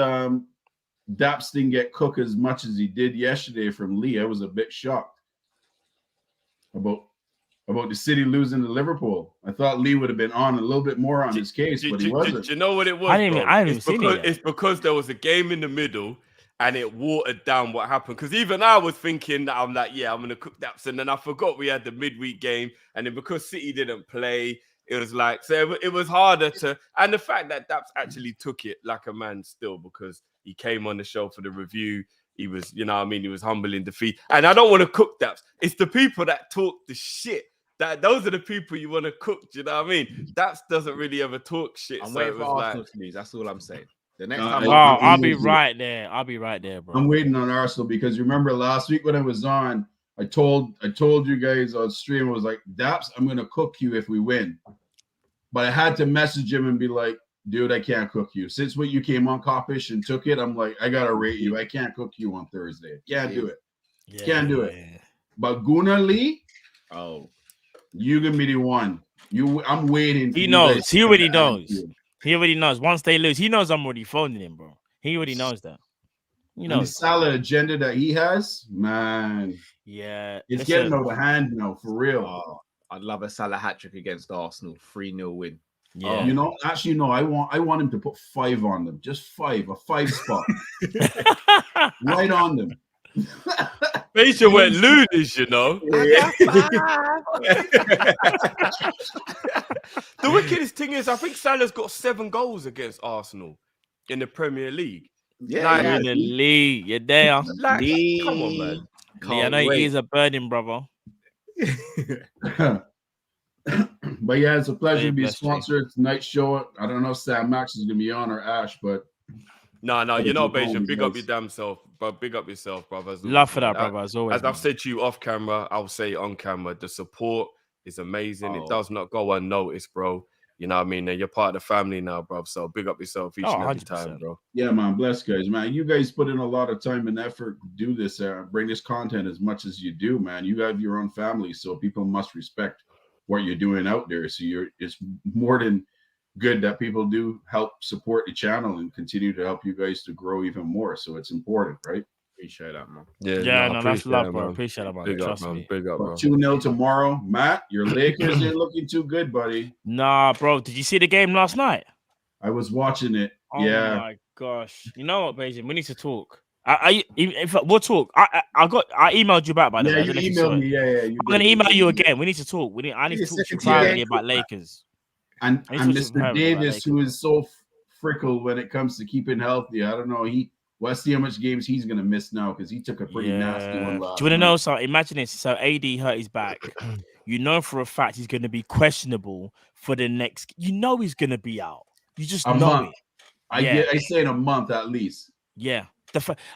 Daps didn't get cooked as much as he did yesterday from Lee? I was a bit shocked about the City losing to Liverpool. I thought Lee would have been on a little bit more on his case, but he wasn't. Do you know what it was? It's because there was a game in the middle and it watered down what happened. Because even I was thinking that I'm like, yeah, I'm going to cook Daps. And then I forgot we had the midweek game. And then because City didn't play, it was like, so it was harder to, and the fact that Daps actually took it like a man still, because he came on the show for the review. He was, you know what I mean? He was humble in defeat. And I don't want to cook Daps. It's the people that talk the shit. Those are the people you want to cook. Do you know what I mean? Daps doesn't really ever talk shit. I'm so waiting it for was Arsenal like, to lose. That's all I'm saying. The next time, I'll be right there. I'll be right there, bro. I'm waiting on Arsenal because remember last week when I was on, I told you guys on stream, I was like, Daps, I'm going to cook you if we win. But I had to message him and be like, dude, I can't cook you. Since when you came on Kop-ish and took it, I'm like, I got to rate you. I can't cook you on Thursday. Can't do it. Can't do it. But Gunnar Lee, you give me the one. I'm waiting. He knows. He already knows. He already knows. Once they lose, he knows I'm already phoning him, bro. He already knows that. You know, the Salah agenda that he has, man. Yeah, it's getting out of hand now, for real. I'd love a Salah hat trick against Arsenal, 3-0 win. Yeah, you know, actually, no, I want him to put 5 on them, just 5, a 5 spot, right on them. Major went loonies, you know. The wickedest thing is, I think Salah's got 7 goals against Arsenal in the Premier League. Yeah, in the league, you're there. Like, come on, man. Lee, I know your ears are burning, brother. But yeah, it's a pleasure to be sponsored tonight's show. I don't know if Sam Max is gonna be on or Ash, but no, you know, Beijing, big up your damn self, but big up yourself, brother. Love for that, brother. As always, as I've said to you off camera, I'll say it on camera. The support is amazing. It does not go unnoticed, bro. You know what I mean? And you're part of the family now, bro. So big up yourself each and every 100%. time, bro. Yeah, man. Bless guys, man. You guys put in a lot of time and effort to do this, bring this content as much as you do, man. You have your own family, so people must respect what you're doing out there. So it's more than good that people do help support the channel and continue to help you guys to grow even more. So it's important, right? Appreciate that, man. Yeah, no, that's love, bro. Appreciate that, man. Big Trust up, me. Big up, bro. 2-0 tomorrow. Matt, your Lakers ain't looking too good, buddy. Nah, bro. Did you see the game last night? I was watching it. Oh yeah. my gosh. You know what, Beijing? We need to talk. We'll talk. I emailed you back by the way. Yeah, you emailed me. Yeah. I'm gonna email you again. We need to talk. I need to talk to you privately about Lakers. And Mr. Davis, who is so fickle when it comes to keeping healthy. I don't know. Let's see how much games he's gonna miss now because he took a pretty nasty one last. Do you want to know something? Imagine this. So AD hurt his back. You know for a fact he's gonna be questionable for the next. You know he's gonna be out. You just know it. I say in a month at least. Yeah.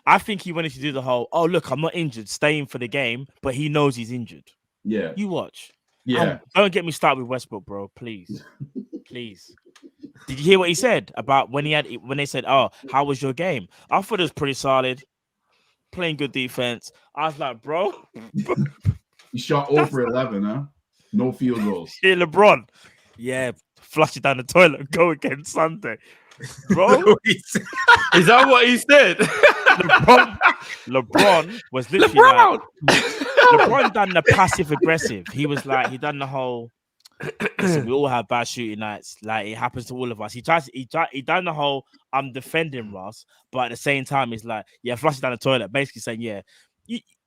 I think he wanted to do the whole, oh, look, I'm not injured, staying for the game, but he knows he's injured. Yeah. You watch. Yeah. Don't get me started with Westbrook, bro. Please. Please. Did you hear what he said about when they said, oh, how was your game? I thought it was pretty solid. Playing good defense. I was like, bro. He shot 0 for 11, huh? No field goals. Yeah, LeBron. Yeah. Flush it down the toilet. Go again Sunday. Bro, is that what he said? LeBron was literally like, LeBron done the passive aggressive. He was like, he done the whole. Listen, we all have bad shooting nights. Like it happens to all of us. He done the whole. I'm defending Ross, but at the same time, he's like, yeah, flush it down the toilet. Basically saying, yeah,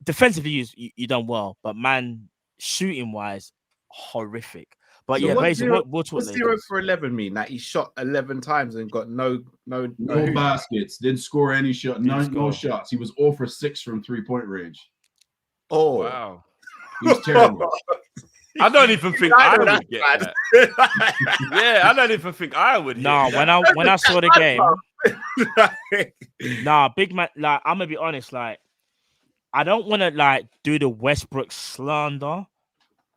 defensively you done well, but man, shooting wise, horrific. But So yeah, what basically, zero, we'll talk what's later. 0 for 11 mean? That he shot 11 times and got no baskets. Didn't score any shot. No score. shots. He was 0 for 6 from 3-point range. Oh wow, he was terrible. I don't even think I would get that. Yeah, I don't even think I would. No, hit when that. I saw the game, big man. Like, I'm gonna be honest. Like, I don't want to like do the Westbrook slander,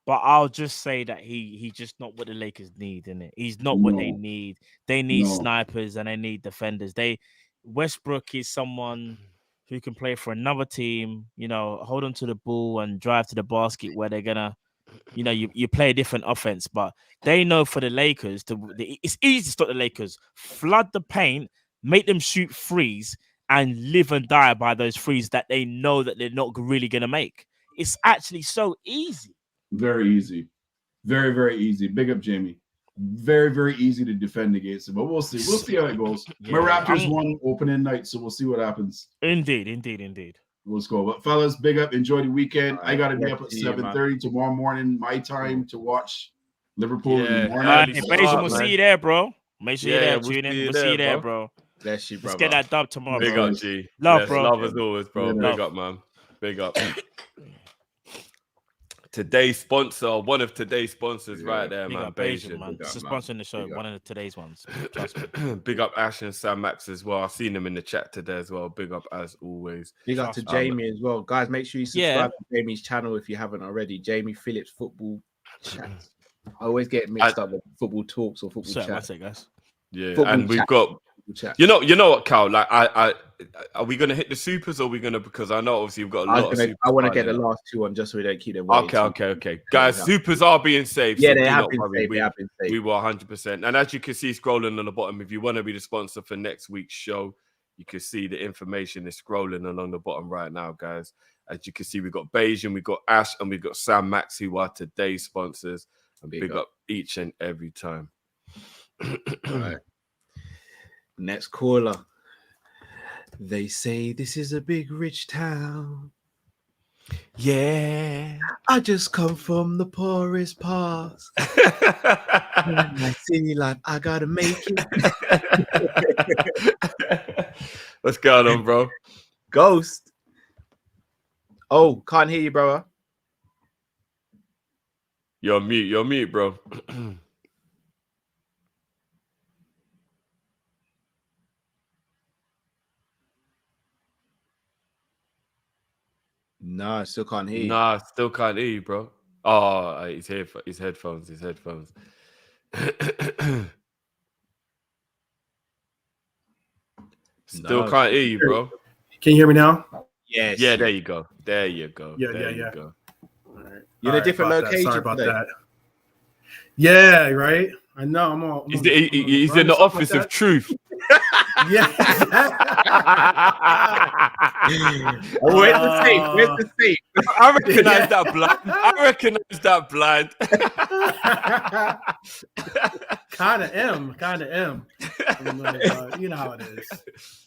but I'll just say that he's just not what the Lakers need, innit? He's not what they need. They need snipers and they need defenders. Westbrook is someone who can play for another team, you know, hold on to the ball and drive to the basket where they're gonna, you know, you play a different offense. But they know for the Lakers, it's easy to stop the Lakers. Flood the paint, make them shoot threes, and live and die by those threes that they know that they're not really gonna make. It's actually so easy. Very easy. Very, very easy. Big up, Jamie. Very, very easy to defend against him. But we'll see. We'll see how it goes. My Raptors won opening night, so we'll see what happens. Indeed. Let's go. But fellas, big up. Enjoy the weekend. I got to be up at see you, 7:30 tomorrow morning, my time, to watch Liverpool in the morning. Hey, Beijing, we'll see you there, bro. Make sure you're there, we'll tune in. see you We'll see you there, there, bro. Bless you, Let's brother. get that dub tomorrow, Big bro. up, G. Love, Yes, bro. love as always, bro. Yeah, Big up, man. Big up. Today's sponsor, one of today's sponsors, right there, Big man. up Beijing, Beijing. man. This is sponsoring the show. One of today's ones. Trust me. Big up Ash and Sam Max as well. I've seen them in the chat today as well. Big up as always. Big up to Jamie as well. Guys, make sure you subscribe to Jamie's channel if you haven't already. Jamie Phillips Football Chat. I always get mixed up with football talks or football chat. That's it, guys. Yeah, Football and we've chat. got Chat. you know what, Cal? Like, I are we gonna hit the supers or are we gonna, because I know obviously we've got a lot of supers. I want to get the piling up. last two on just so we don't keep them waiting. Okay. Guys, supers are being saved. Yeah, so they do have not been worry. saved. They have been saved. We were 100%. And as you can see scrolling on the bottom, if you want to be the sponsor for next week's show, you can see the information is scrolling along the bottom right now, guys. As you can see, we've got Beijing, we've got Ash, and we've got Sam Max, who are today's sponsors. And big up each and every time. All right. Next caller. They say this is a big rich town. Yeah. I just come from the poorest parts. My city life, I gotta make it. What's going on, bro? Ghost. Oh, can't hear you, brother. You're mute, bro. No, I still can't hear you. Nah, still can't hear you, bro. Oh, his headphones. Still can't hear you, bro. Can you hear me now? Yes. Yeah, there you go. Yeah. You go. All right. You're in a different location. Sorry about that. Yeah, right. I know. I'm on. He's in the office of truth. Yeah. Where's the safe? Where's the safe? I recognize that blind. Kind of am. You know how it is.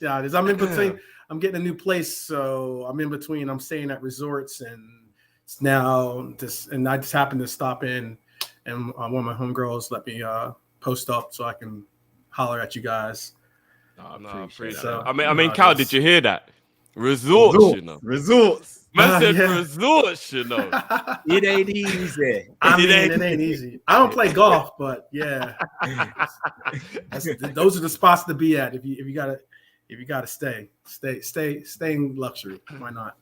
Yeah, it is. I'm in between. I'm getting a new place, so I'm in between. I'm staying at resorts, and it's now just. And I just happened to stop in, and one of my homegirls let me post up so I can holler at you guys. I appreciate that. I mean, Cal, did you hear that? Resorts, you know. Resorts. Man said resorts, you know. It ain't easy. It ain't easy. I don't play golf, but yeah, those are the spots to be at. If you gotta stay in luxury. Why not?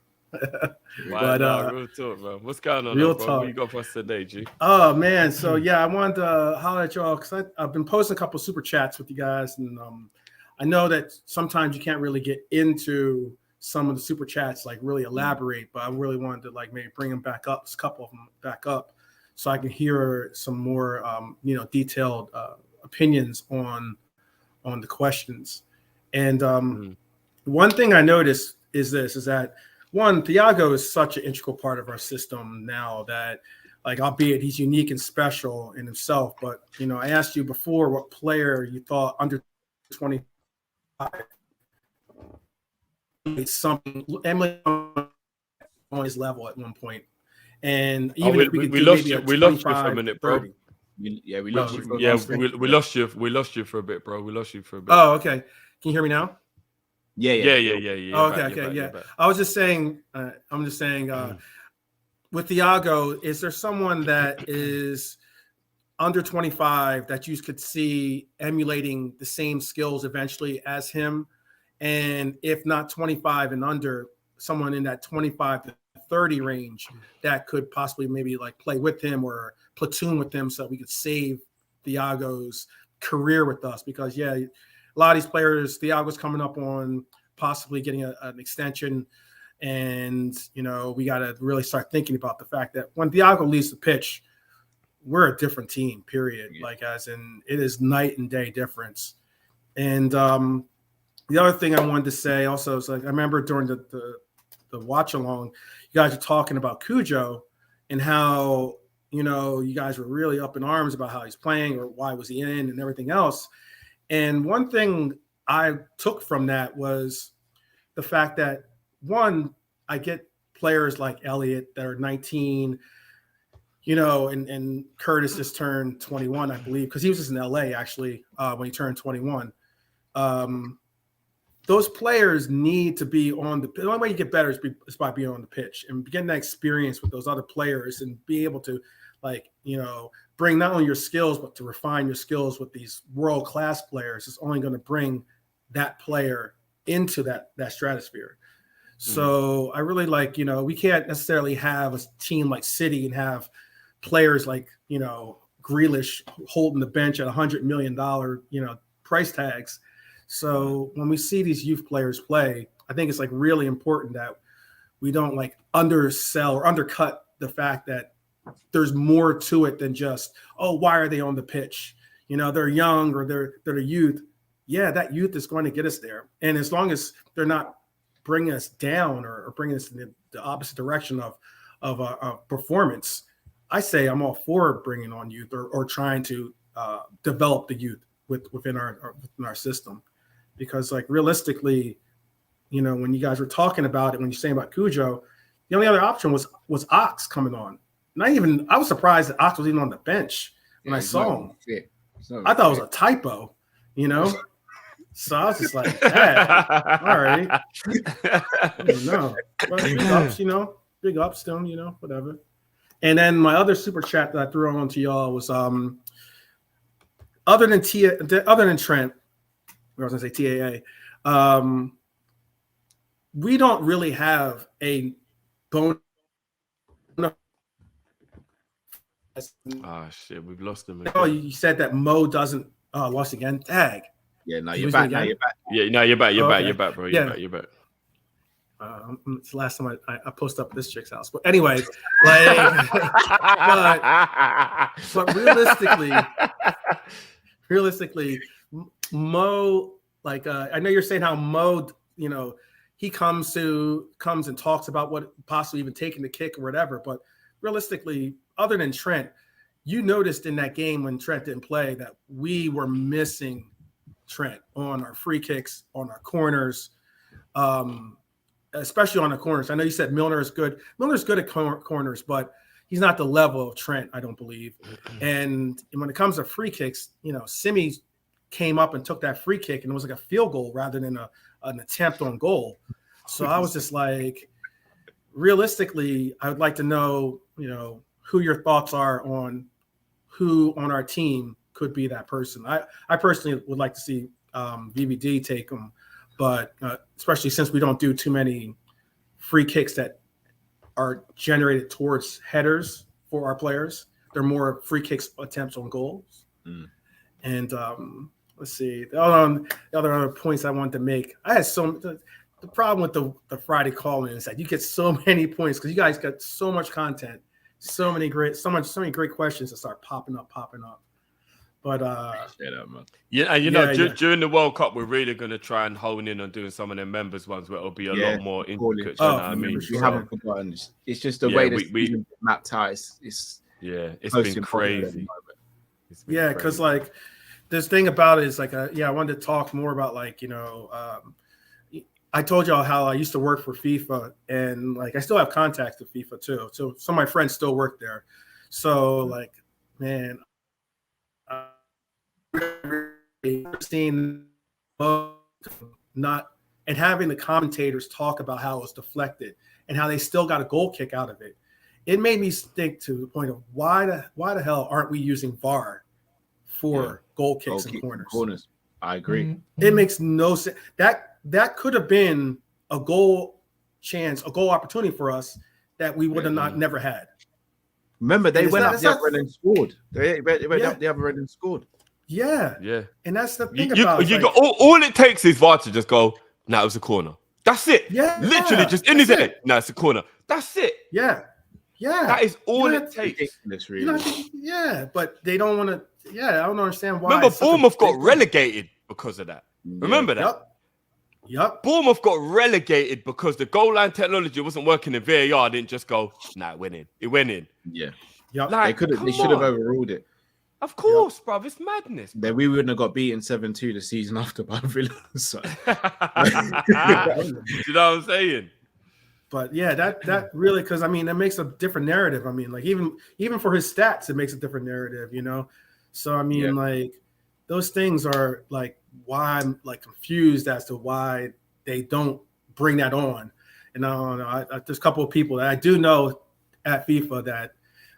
Real talk, man. What's going on? Real bro? talk. What you got for us today, G? Oh man, so yeah, I wanted to holler at y'all because I've been posting a couple super chats with you guys, and I know that sometimes you can't really get into some of the super chats, like really elaborate, but I really wanted to like maybe bring them back up, a couple of them back up, so I can hear some more, detailed opinions on the questions. And one thing I noticed is that one, Thiago is such an integral part of our system now that, like, albeit he's unique and special in himself, but I asked you before what player you thought under 25. Something Emily on his level at one point, and even if we lost you maybe for a minute, bro. 30. We No, lost you. For Yeah, we lost you. We lost you for a bit, bro. We lost you for a bit. Oh, okay. Can you hear me now? Yeah. Oh, okay. I was just saying. I'm just saying. With Thiago, is there someone that is under 25 that you could see emulating the same skills eventually as him? And if not 25 and under, someone in that 25 to 30 range that could possibly maybe like play with him or platoon with him so we could save Thiago's career with us. Because, yeah, a lot of these players, Thiago's coming up on possibly getting an extension. And, you know, we got to really start thinking about the fact that when Thiago leaves the pitch, we're a different team, period. Like, as in, it is night and day difference. And the other thing I wanted to say also is, like, I remember during the watch along, you guys were talking about Cujo and how, you know, you guys were really up in arms about how he's playing or why was he in and everything else. And one thing I took from that was the fact that, one, I get players like Elliott that are 19, you know, and Curtis just turned 21, I believe, because he was just in LA actually when he turned 21. Those players need to be on the only way you get better is by being on the pitch and getting that experience with those other players and be able to, like, you know, bring not only your skills, but to refine your skills with these world-class players is only going to bring that player into that stratosphere. So I really like, you know, we can't necessarily have a team like City and have players like, you know, Grealish holding the bench at $100 million, you know, price tags. So when we see these youth players play, I think it's like really important that we don't like undersell or undercut the fact that there's more to it than just, oh, why are they on the pitch? You know, they're young or they're a youth. Yeah, that youth is going to get us there. And as long as they're not bringing us down or bringing us in the opposite direction of performance, I say I'm all for bringing on youth or trying to develop the youth within our system. Because, like, realistically, you know, when you guys were talking about it, when you're saying about Cujo, the only other option was Ox coming on. I was surprised that Ox was even on the bench when I saw him. I thought it was a typo, you know? So I was just like, hey, all right. No. But big ups, you know, big ups to him, you know, whatever. And then my other super chat that I threw on to y'all was other than Trent, I was gonna say TAA, we don't really have a bone. Oh shit, we've lost him. Oh, you said that Mo doesn't. Oh, lost again. Tag. Yeah, no, you're back. Now you're back. Yeah, no, you're back. You're back. Okay. You're back, bro. You're back. It's the last time I post up this chick's house. But anyway, like, but realistically, Mo, like, I know you're saying how Mo, you know, he comes and talks about what possibly even taking the kick or whatever. But realistically, other than Trent, you noticed in that game when Trent didn't play that we were missing Trent on our free kicks, on our corners, especially on the corners. I know you said Milner is good. Milner's good at corners, but he's not the level of Trent, I don't believe. And when it comes to free kicks, you know, Simi came up and took that free kick, and it was like a field goal rather than an attempt on goal. So I was just like, realistically, I would like to know, you know, who your thoughts are on who on our team could be that person. I personally would like to see VVD take them, but especially since we don't do too many free kicks that are generated towards headers for our players. They're more free kicks attempts on goals. And let's see, the other points I wanted to make. I had the problem with the Friday Kall-In is that you get so many points because you guys got so much content, so many great questions that start popping up. But yeah, and you know, during the World Cup, we're really going to try and hone in on doing some of the members ones where it'll be a lot more intricate. You know what I mean? We haven't forgotten. It's just the way we mapped out. It's been crazy. Yeah, because like this thing about it is like, I wanted to talk more about, like, you know, I told y'all how I used to work for FIFA, and like I still have contacts with FIFA too. So some of my friends still work there. So like, man, seeing not and having the commentators talk about how it was deflected and how they still got a goal kick out of it. It made me think to the point of why the hell aren't we using VAR for goal kicks and corners? I agree. It makes no sense. That could have been a goal chance, a goal opportunity for us that we would have never had. Remember, they And went it's up the not- other end and scored. They went Yeah. up the other end and scored. Yeah. Yeah. And that's the thing You about it. got, all it takes is VAR to just go, nah, it was a corner. That's it. Yeah. Literally just in his head. Nah, it's a corner. That's it. Yeah. Yeah. That is all You it know, takes. Ridiculous, You know, yeah, but they don't want to. Yeah, I don't understand why. Remember, it's such a Bournemouth got big thing. relegated because of that. Remember that? Yep. Bournemouth got relegated because the goal line technology wasn't working in VAR. Didn't just go, nah, it went in. It went in. Yeah. Yep. Like, They come should have on. overruled it. Of course, bruv. It's madness. Then we wouldn't have got beaten 7-2 the season after by Villa. So. Do you know what I'm saying? But yeah, that really, because I mean, that makes a different narrative. I mean, like even for his stats, it makes a different narrative, you know. So I mean, like those things are like why I'm like confused as to why they don't bring that on. And I don't know. There's a couple of people that I do know at FIFA that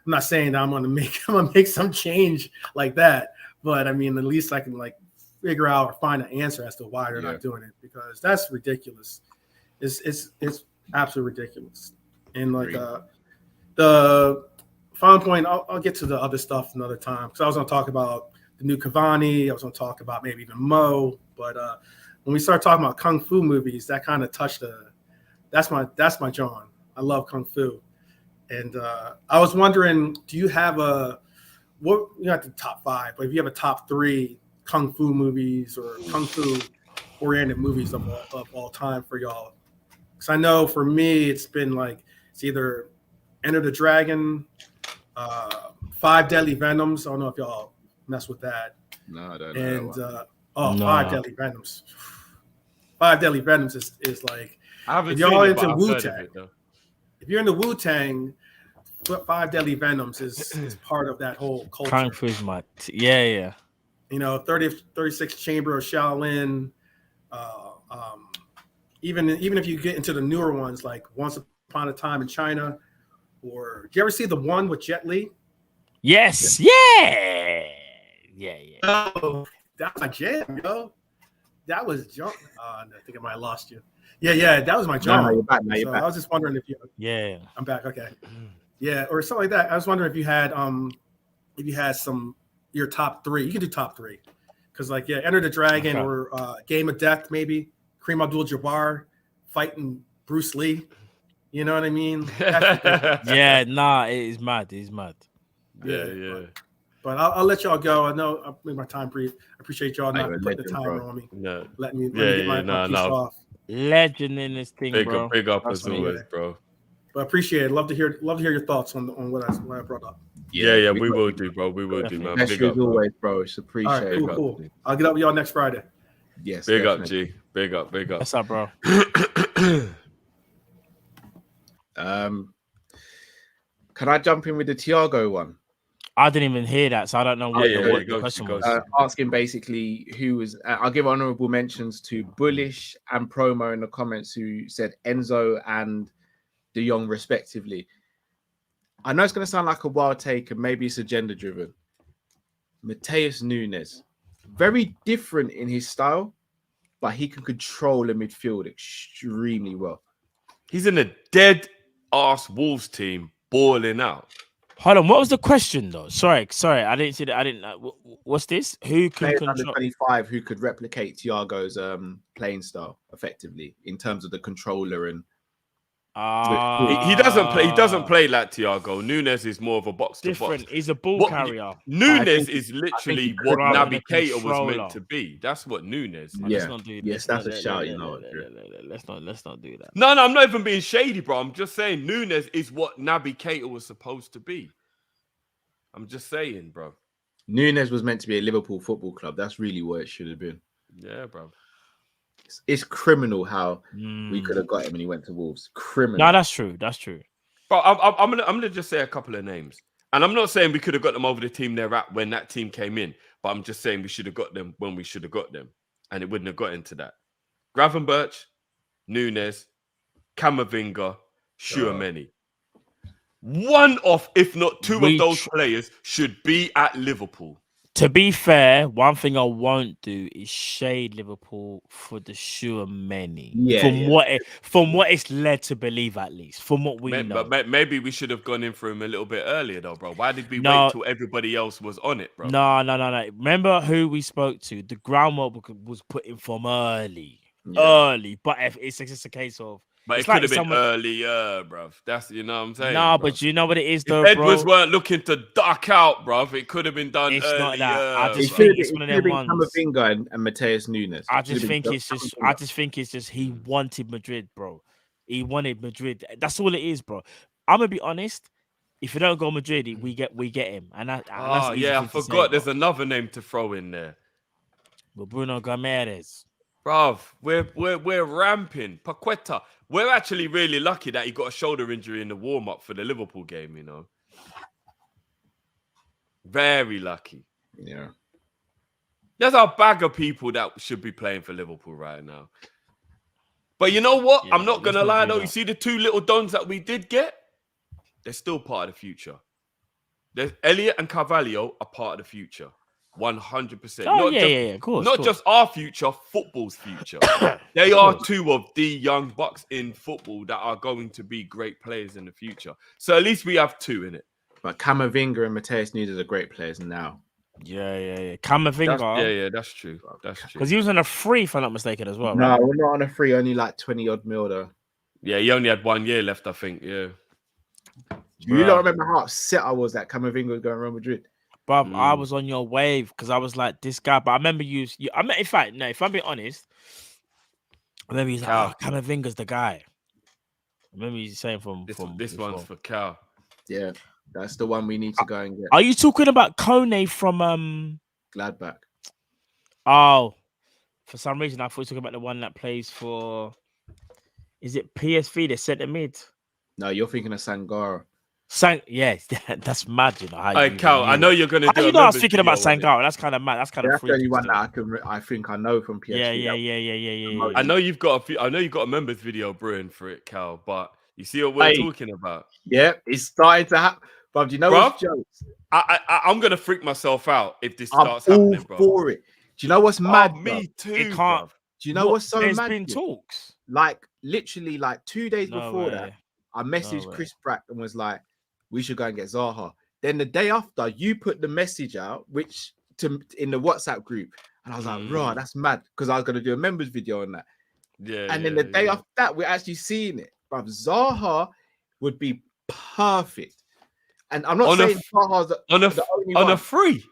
I'm not saying that I'm gonna make some change like that, but I mean, at least I can like figure out or find an answer as to why they're not doing it, because that's ridiculous. It's absolutely ridiculous. And like the final point, I'll get to the other stuff another time, because I was going to talk about the new Cavani. I was going to talk about maybe even Mo. But when we start talking about kung fu movies, that kind of touched that's my John. I love kung fu. And I was wondering, do you have you got the top 5, but if you have a top 3 kung fu movies or kung fu oriented movies of all time for y'all? Because I know for me, it's been like, it's either Enter the Dragon, 5 Deadly Venoms. I don't know if y'all mess with that. No, I don't know. And 5 Deadly Venoms. 5 Deadly Venoms is like, I haven't if seen y'all it, into but I've heard of Wu-Tang, it, though. if you're into Wu-Tang, 5 Deadly Venoms is part of that whole culture. Kung Fu's my yeah. You know, 36th Chamber of Shaolin. Even if you get into the newer ones, like Once Upon a Time in China, or do you ever see the one with Jet Li? Yes, yeah. Oh, that's my jam, yo. That was jump. I think I might have lost you. Yeah, that was my jam. No, you're back. Now you're back. I was just wondering if you. Yeah, I'm back. Okay. Yeah, or something like that. I was wondering if you had some your top 3. You can do top 3, because like Enter the Dragon or Game of Death, maybe Kareem Abdul-Jabbar fighting Bruce Lee. You know what I mean? Yeah, nah, it is mad. It's mad. Yeah. But I'll let y'all go. I know I'll make my time brief. I appreciate y'all not You're a putting the legend, timer bro. on me. No. Let me get my piece off. Legend in this thing, bro. Big up Trust as me. always, bro. But appreciate it. Love to hear your thoughts on what I brought up. Yeah, we will do, bro. We will do, man. Best Big as up, bro. always, bro. It's All appreciated. right, cool. I'll get up with y'all next Friday. Yes. Big up, definitely. G. Big up. What's up, bro? Can I jump in with the Thiago one? I didn't even hear that, so I don't know what Yeah, the question was. Asking basically who was. I'll give honourable mentions to Bullish and Promo in the comments, who said Enzo and De Jong respectively. I know it's going to sound like a wild take, and maybe it's agenda driven. Mateus Nunez, very different in his style, but he can control the midfield extremely well. He's in a dead ass Wolves team, balling out. Hold on, what was the question though? Sorry, I didn't see that. I didn't. What's this? Who can Players under control? 25 who could replicate Thiago's playing style effectively in terms of the controller and. He doesn't play. He doesn't play like Thiago. Nunez is more of a box to box. Different. He's a ball carrier. Nunez is literally what rather Naby than a Keita was controller. meant to be. That's what Nunez. Is. Yeah. Let's not do, Yes, let's that's not- a shout. let- You know. Let's not do that. No, I'm not even being shady, bro. I'm just saying Nunez is what Naby Keita was supposed to be. I'm just saying, bro. Nunez was meant to be a Liverpool football club. That's really what it should have been. Yeah, bro. It's criminal how we could have got him when he went to Wolves. Criminal. No, that's true. That's true. Bro, I'm gonna just say a couple of names, and I'm not saying we could have got them over the team they're at when that team came in, But I'm just saying we should have got them when we should have got them. And it wouldn't have got into that. Gravenberch, Nunez, Camavinga, Tchouaméni. One of, if not two of those players should be at Liverpool. To be fair, one thing I won't do is shade Liverpool for the Tchouaméni. From what it's led to believe, at least from what we know. But maybe we should have gone in for him a little bit earlier, though, bro. Why did we wait till everybody else was on it, bro? No. Remember who we spoke to? The groundwork was put in from early. But if it's just a case of. But it could have been earlier, bruv. That's, you know what I'm saying? No, but you know what it is, though, if bro? Edwards weren't looking to duck out, bruv, it could have been done earlier. Not that. I just think it's one of them ones. Camavinga and Mateus Nunes. I just think it's just he wanted Madrid, bro. He wanted Madrid. That's all it is, bro. I'm gonna be honest. If you don't go Madrid, we get him. And that's I forgot. There's another name to throw in there. But Bruno Gomes. Bruv, we're ramping. Paqueta. We're actually really lucky that he got a shoulder injury in the warm-up for the Liverpool game, you know. Very lucky. Yeah. There's a bag of people that should be playing for Liverpool right now. But you know what? I'm not going to lie, though. You see the two little dons that we did get? They're still part of the future. There's Elliot and Carvalho are part of the future. 100%. Of course. Not just our future, football's future. They are two of the young bucks in football that are going to be great players in the future. So at least we have two in it. But Camavinga and Mateus Nunes are great players now. Yeah. Camavinga. That's true. That's true. Because he was on a free, if I'm not mistaken, as well. No, right? we're not on a free. Only like 20-odd mil, though. Yeah, he only had 1 year left, I think. Yeah. You don't remember how upset I was that Camavinga was going to Real Madrid? But I was on your wave because I was like, this guy. But I remember in fact, no, if I'm being honest, I remember he's like, Camavinga's the guy. I remember he's saying this one's for Cal. Yeah, that's the one we need to go and get. Are you talking about Kone from Gladbach? Oh, for some reason I thought you were talking about the one that plays for. Is it PSV? They centre mid. No, you're thinking of Sangara. Yes, that's mad, you know. Cal, I know you're gonna do. You know, I was thinking about Sangara. That's kind of mad. That's kind of freaky. That's the only one that I think I know from PSV. Yeah. I know you've got a few. I know you've got a members video brewing for it, Cal. But you see what we're talking about? Yeah, it's starting to happen. But do you know what's jokes? I'm gonna freak myself out if this starts happening, bro. For it. Do you know what's mad? Me too. It can't. Do you know what's so There's mad? been talks. Like literally, like 2 days No before way. that, I messaged Chris Brack and was like, we should go and get Zaha. Then the day after, you put the message out, in the WhatsApp group, and I was like, "Raw, that's mad," because I was gonna do a members video on that. Yeah. And then the day after that, we're actually seeing it. But Zaha would be perfect. And I'm not saying Zaha's the only one. On a free.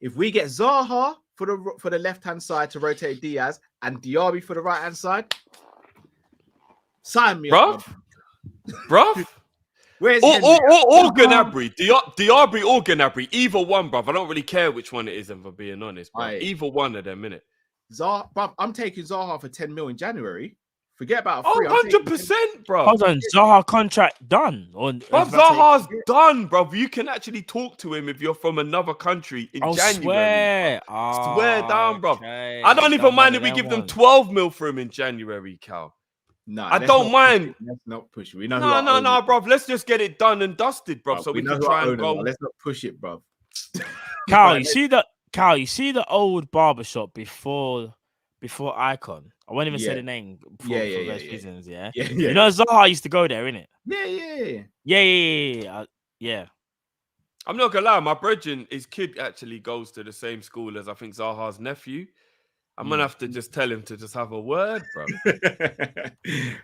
If we get Zaha for the left hand side to rotate Diaz and Diaby for the right hand side, sign me up, bruv. Where's or Gnabry, Diaby or Gnabry, either one, bruv. I don't really care which one it is, if I'm being honest, bruv. Either one of them, innit? Zaha, bruv, I'm taking Zaha for 10 mil in January. Forget about a free. 100%, bruv. Hold on, Zaha contract done. Bruv, Zaha's done, bruv. You can actually talk to him if you're from another country in January. Swear down, bruv. Okay. I don't even mind if we give them 12 mil for him in January, Cal. No, I don't mind. Let's not push it. We know. No, bruv. Let's just get it done and dusted, bruv. So we can try and go. Let's not push it, bruv. Cal, you see the old barbershop before Icon. I won't even say the name for those reasons. Yeah. You know, Zaha used to go there, innit? Yeah. I'm not gonna lie. My brethren, his kid actually goes to the same school as I think Zaha's nephew. I'm gonna have to just tell him to just have a word, bro.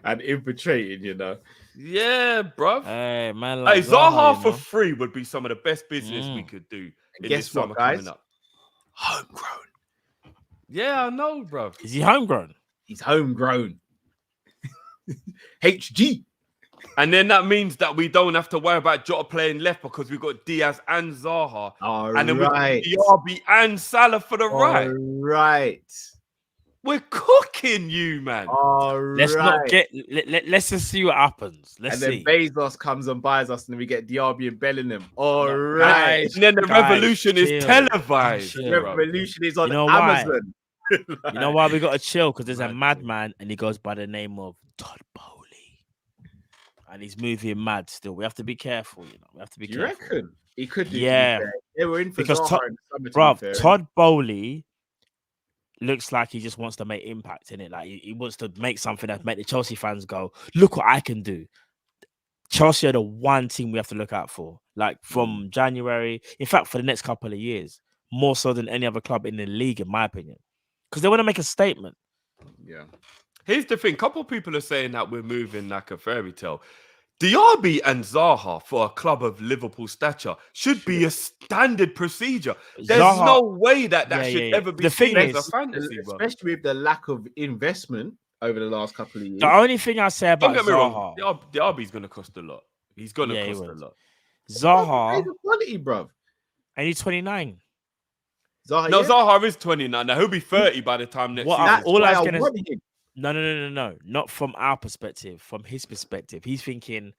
And infiltrating, you know. Yeah, bro. Hey, man. Like Zaha for free would be some of the best business we could do in this summer coming up. Homegrown. Yeah, I know, bro. Is he homegrown? He's homegrown. HG. And then that means that we don't have to worry about Jota playing left because we've got Diaz and Zaha. And then we've got Diaby and Salah for the right. Right. We're cooking you, man. All Let's not right. get. Let's just see what happens. Let's And then see. Bezos comes and buys us, and then we get Diaby and Bellingham. All No, right. guys, And then the guys, revolution is chill, televised. chill. The revolution is on You know why? Amazon. You know why we got to chill? Because there's a Mad madman and he goes by the name of Todd Bowley. And he's moving mad still. We have to be careful, you know. We have to be Do you careful. reckon? He could do. Yeah. To be fair. They were in for Because Zaha in the summer, to bruv, be fair. Todd Bowley looks like he just wants to make impact in it. Like he wants to make something that make the Chelsea fans go, look what I can do. Chelsea are the one team we have to look out for. Like from January, in fact, for the next couple of years, more so than any other club in the league, in my opinion. Because they want to make a statement. Yeah. Here's the thing. Couple people are saying that we're moving like a fairy tale. Diaby and Zaha for a club of Liverpool stature should be a standard procedure. There's Zaha- no way that Yeah, should yeah. ever be The thing seen as is- a fantasy, bro. Especially with the lack of investment over the last couple of years. The only thing I say Don't about get me wrong. Zaha, Diaby's going to cost a lot. He's going to Yeah, he cost a would. lot. Zaha, He's a quality, bro. and he's 29. Zaha, No, yeah. Zaha is 29. Now, he'll be 30 by the time next What season. I- all I was Why gonna- want him. No. Not from our perspective. From his perspective, he's thinking,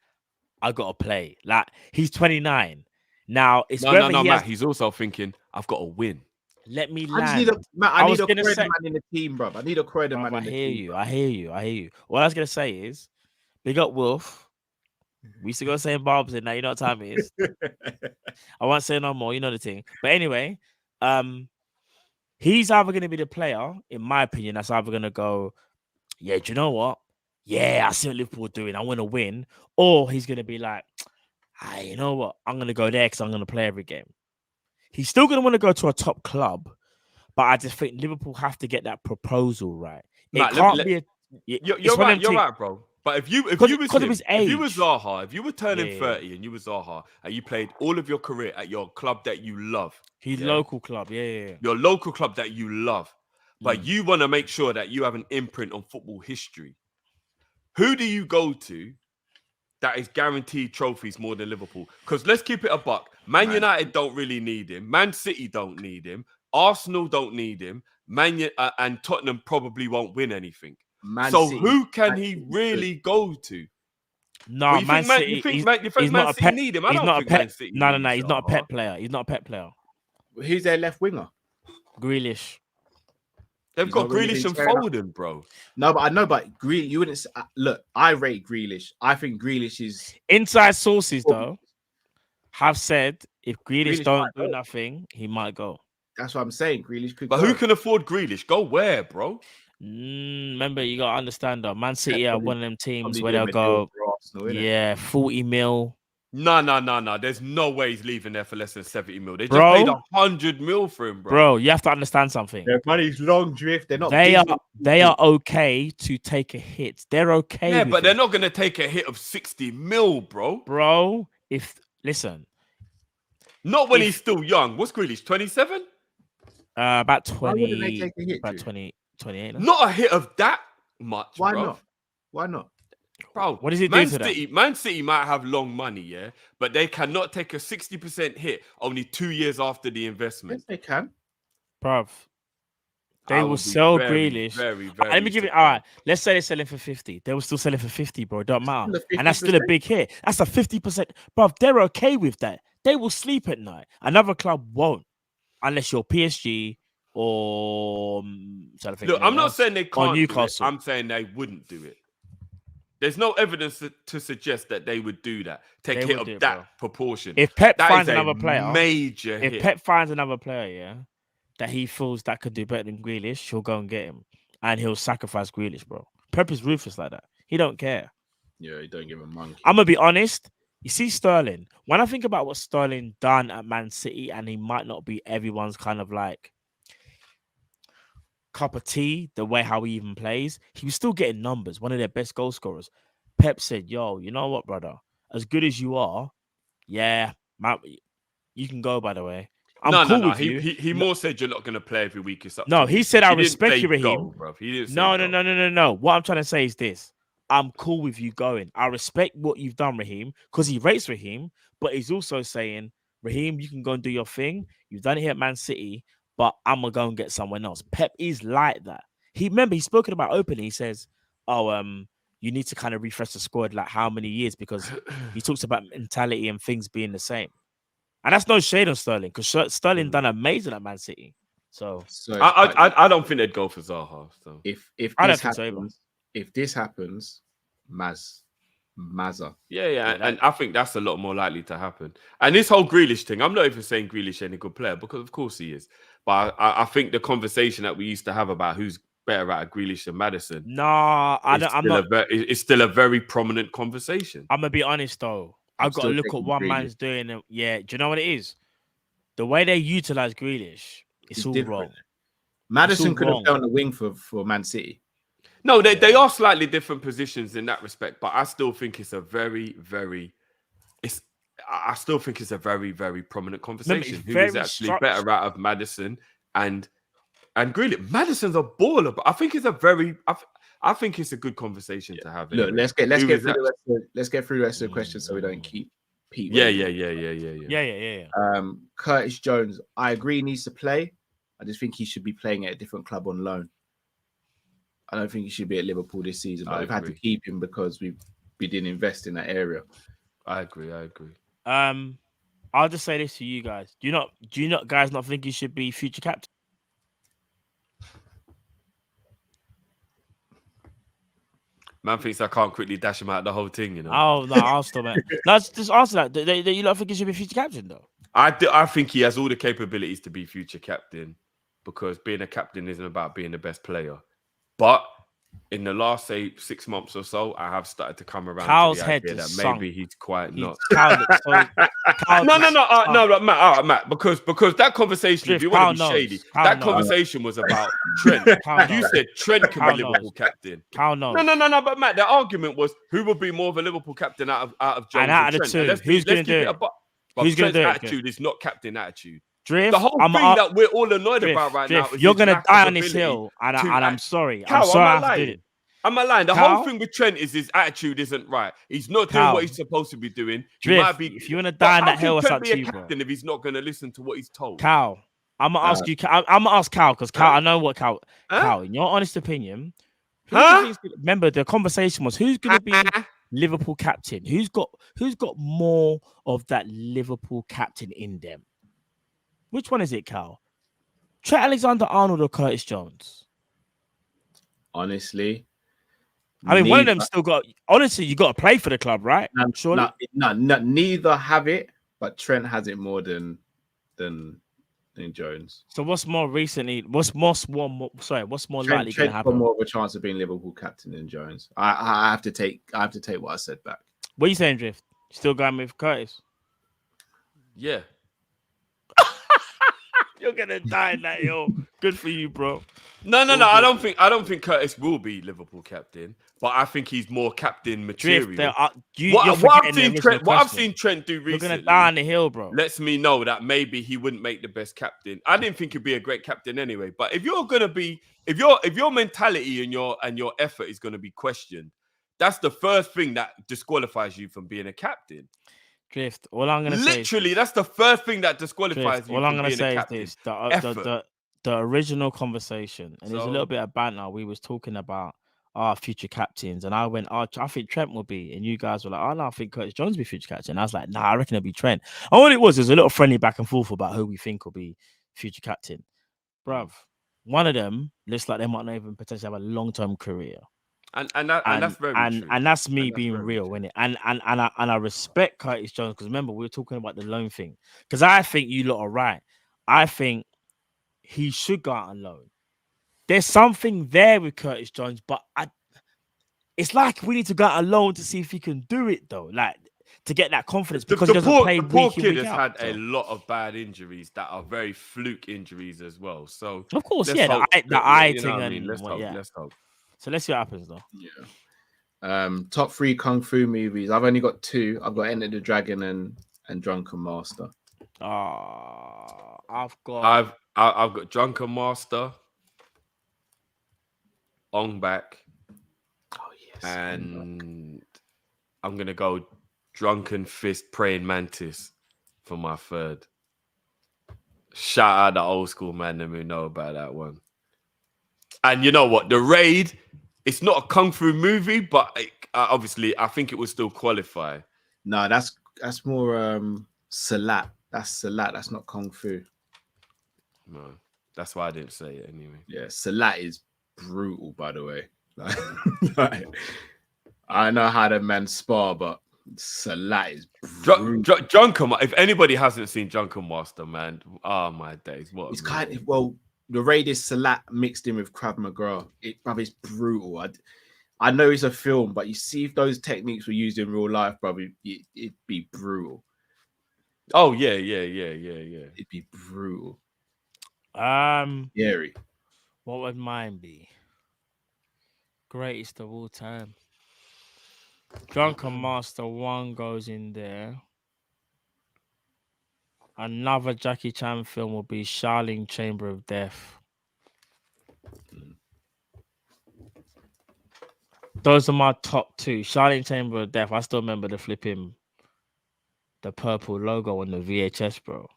I got to play. Like he's 29 now. It's No, whether no, he Matt. has- He's also thinking, I've got to win. Let me I just land. need a Matt, I I need was a gonna Croydon say- man in the team, bro. I need a Croydon Bruv, man I in the hear team. you. I hear you. What I was gonna say is, big up Wolf. We used to go saying Barbs in now. You know what time it is. I won't say no more. You know the thing. But anyway, he's either gonna be the player, in my opinion, that's either gonna go, yeah, do you know what? Yeah, I see what Liverpool are doing. I want to win. Or he's gonna be like, hey, you know what? I'm gonna go there because I'm gonna play every game. He's still gonna want to go to a top club, but I just think Liverpool have to get that proposal right. Matt, It let me- can't be a. You're it's one of right. them You're things- right, bro. But if you was Because of him, his if you was age. Zaha, if you were turning Yeah. 30 and you was Zaha and you played all of your career at your club that you love, He's yeah, local club, yeah. your local club that you love, but Mm. you want to make sure that you have an imprint on football history. Who do you go to that is guaranteed trophies more than Liverpool? Because let's keep it a buck. Man United don't really need him. Man City don't need him. Arsenal don't need him. And Tottenham probably won't win anything. Man So City- who can Man he City's really go to? No, you Man think City. you think he's, Man, you think he's Man not a City pet. need him? I He's don't not a think Man pet. City No. needs He's not a Zaha. pet player. He's not a pet player. Who's their left winger? Grealish. They've He's got not really Grealish and been tearing up. Foden, bro. No, but I know, but you wouldn't look. I rate Grealish. I think Grealish is Inside sources though have said if Grealish Grealish don't might do go. nothing, he might go. That's what I'm saying. Grealish could. But go. who can afford Grealish? Go where, bro? Remember, you gotta understand though. Man City are probably- one of them teams probably where do a they'll midfield go, for Arsenal, innit? yeah, 40 mil. No. There's no way he's leaving there for less than 70 mil. They just Bro. paid 100 mil for him, bro. Bro, you have to understand something. Their money's long drift. They're not. They busy. are okay to take a hit. They're okay. Yeah, with but it. they're not going to take a hit of 60 mil, bro. Bro, listen, Not when If- he's still young. What's Grealish, 27? about Why wouldn't they 20, take a hit? about Drew? 20, 28. no? Not a hit of that much, Why bro. not? Why not? Bro, What does he do Man to them? City, Man City might have long money, yeah, but they cannot take a 60% hit only 2 years after the investment. Yes, they can. Bruv. They I will would be sell very, Grealish. Very, Let very me give it. surprised. All right. Let's say they're selling for 50. They will still sell it for 50, bro. It don't matter. Still a And that's still a 50%. big hit. That's a 50%. Bruv, they're okay with that. They will sleep at night. Another club won't. Unless you're PSG or trying to think Look, of anyone I'm not else. saying they Or can't do it. Newcastle. I'm saying they wouldn't do it. There's no evidence to suggest that they would do that. Take They a hit would of do it, that bro. proportion. If Pep That finds is a another player, major if hit. Pep finds another player, yeah, that he feels that could do better than Grealish, he'll go and get him. And he'll sacrifice Grealish, bro. Pep is ruthless like that. He don't care. Yeah, you don't give a monkey. I'm gonna be honest. You see Sterling. When I think about what Sterling done at Man City, and he might not be everyone's kind of like cup of tea, the way how he even plays, he was still getting numbers. One of their best goal scorers. Pep said, "Yo, you know what, brother? As good as you are, yeah, man, you can go. By the way, I'm cool with you." He more said you're not going to play every week. It's up No, to he you. said, "I He didn't respect say you, Raheem." go, bruv. He didn't say No. go. What I'm trying to say is this: I'm cool with you going. I respect what you've done, Raheem, because he rates Raheem, but he's also saying, Raheem, you can go and do your thing. You've done it here at Man City, but I'm gonna go and get someone else. Pep is like that. he's spoken about openly. He says, "Oh, you need to kind of refresh the squad, like how many years?" Because he talks about mentality and things being the same. And that's no shade on Sterling, because Sterling done amazing at Man City. So I don't think they'd go for Zaha. So I if don't this think so either. happens, if this happens, Mazza. Yeah, and I think that's a lot more likely to happen. And this whole Grealish thing, I'm not even saying Grealish ain't a good player, because of course he is. But I think the conversation that we used to have about who's better at Grealish than Maddison, it's still a very prominent conversation. I'm gonna be honest though. I've got to look at what man's doing. And, yeah, do you know what it is? The way they utilize Grealish, it's all different. wrong. Madison could have done the wing for Man City. No, they are slightly different positions in that respect, but I still think it's a very, very, I still think it's a very, very prominent conversation. Who is actually better out of Maddison and Grealish? Maddison's a baller, but I think it's a very, I think it's a good conversation to have. Look, let's get through the rest of the questions so we don't keep Pete. Yeah. Curtis Jones, I agree, he needs to play. I just think he should be playing at a different club on loan. I don't think he should be at Liverpool this season, but we've had to keep him because we didn't invest in that area. I agree. I'll just say this to you guys. Do you not guys not think he should be future captain? Man thinks I can't quickly dash him out the whole thing, you know. Oh no, I'll stop it. Let's just answer that. You don't think he should be future captain though? I think he has all the capabilities to be future captain, because being a captain isn't about being the best player. But in the last, say, 6 months or so, I have started to come around Kyle's to the idea head that sunk. maybe he's quite not. Matt, because that conversation, if you want to be shady, that conversation was about Trent. You said Trent can be Liverpool captain. No, but Matt, the argument was who would be more of a Liverpool captain out of Jones and out of the Trent. two, who's going to do it? But Trent's attitude is not captain attitude. Drift, the whole thing that we're all annoyed about right now is you're going to die on this hill, and I'm sorry. Cal, I'm sorry I have to do it. I'm not lying. The whole thing with Trent is his attitude isn't right. He's not doing what he's supposed to be doing. Drift, he might be, if you want to die on that hill, it's up to you, bro. If he's not going to listen to what he's told. Cal, I'm going to ask you. I'm going to ask Cal, because Cal, I know what Cal. Cal, in your honest opinion, remember the conversation was who's going to be Liverpool captain? Who's got more of that Liverpool captain in them? Which one is it, Cal? Trent Alexander-Arnold or Curtis Jones? Honestly, I mean, one of them still got. Honestly, you got to play for the club, right? Surely. No, neither have it, but Trent has it more than Jones. So what's more recently? What's more likely going to Trent happen? got more of a chance of being Liverpool captain than Jones. I have to take what I said back. What are you saying, Drift? Still going with Curtis? Yeah. You're gonna die in that hill. Good for you, bro. No. I don't think Curtis will be Liverpool captain, but I think he's more captain material. What I've seen Trent do recently, you're gonna die on the hill, bro. Lets me know that maybe he wouldn't make the best captain. I didn't think he'd be a great captain anyway. But if you're gonna be, if your mentality and your effort is gonna be questioned, that's the first thing that disqualifies you from being a captain. Drift. All I'm gonna say, literally, that's the first thing that disqualifies you. All I'm gonna say is this: the original conversation, and there's a little bit of banter. We was talking about our future captains, and I went, I think Trent will be, and you guys were like, oh no, I think Curtis Jones will be future captain. I was like, nah, I reckon it'll be Trent. And what it was a little friendly back and forth about who we think will be future captain, bruv. One of them looks like they might not even potentially have a long-term career. And that's very true. And that's me being real, isn't it? And I respect Curtis Jones, because remember we were talking about the loan thing. Because I think you lot are right. I think he should go out on loan. There's something there with Curtis Jones, but it's like we need to go out on loan to see if he can do it though, like to get that confidence, because he doesn't play the poor week in, kid week has out, had a lot of bad injuries that are very fluke injuries as well. So of course, let's yeah, hope the eye thing, I mean? and Let's yeah. hope. So let's see what happens though. Yeah. Top 3 kung fu movies. I've only got 2. I've got Enter the Dragon and Drunken Master. I've got Drunken Master, Ong Bak. Oh yes. And I'm gonna go Drunken Fist Praying Mantis for my 3rd. Shout out the old school man who know about that one. And you know what? The Raid, it's not a kung fu movie, but obviously, I think it will still qualify. No, that's more Salat. That's Salat. That's not kung fu. No, that's why I didn't say it anyway. Yeah, Salat is brutal, by the way. Like, I know how the men spar, but Salat is brutal. Drunken. If anybody hasn't seen Drunken Master, man, oh my days, what? It's kind of, well, the Raid is Salat mixed in with Krav Maga. It's brutal. I know it's a film, but you see if those techniques were used in real life, probably it'd be brutal. Oh yeah. It'd be brutal. Scary. What would mine be? Greatest of all time. Drunken Master 1 goes in there. Another Jackie Chan film will be Shaolin Chamber of Death. Those are my top two. Shaolin Chamber of Death. I still remember the purple logo on the VHS, bro.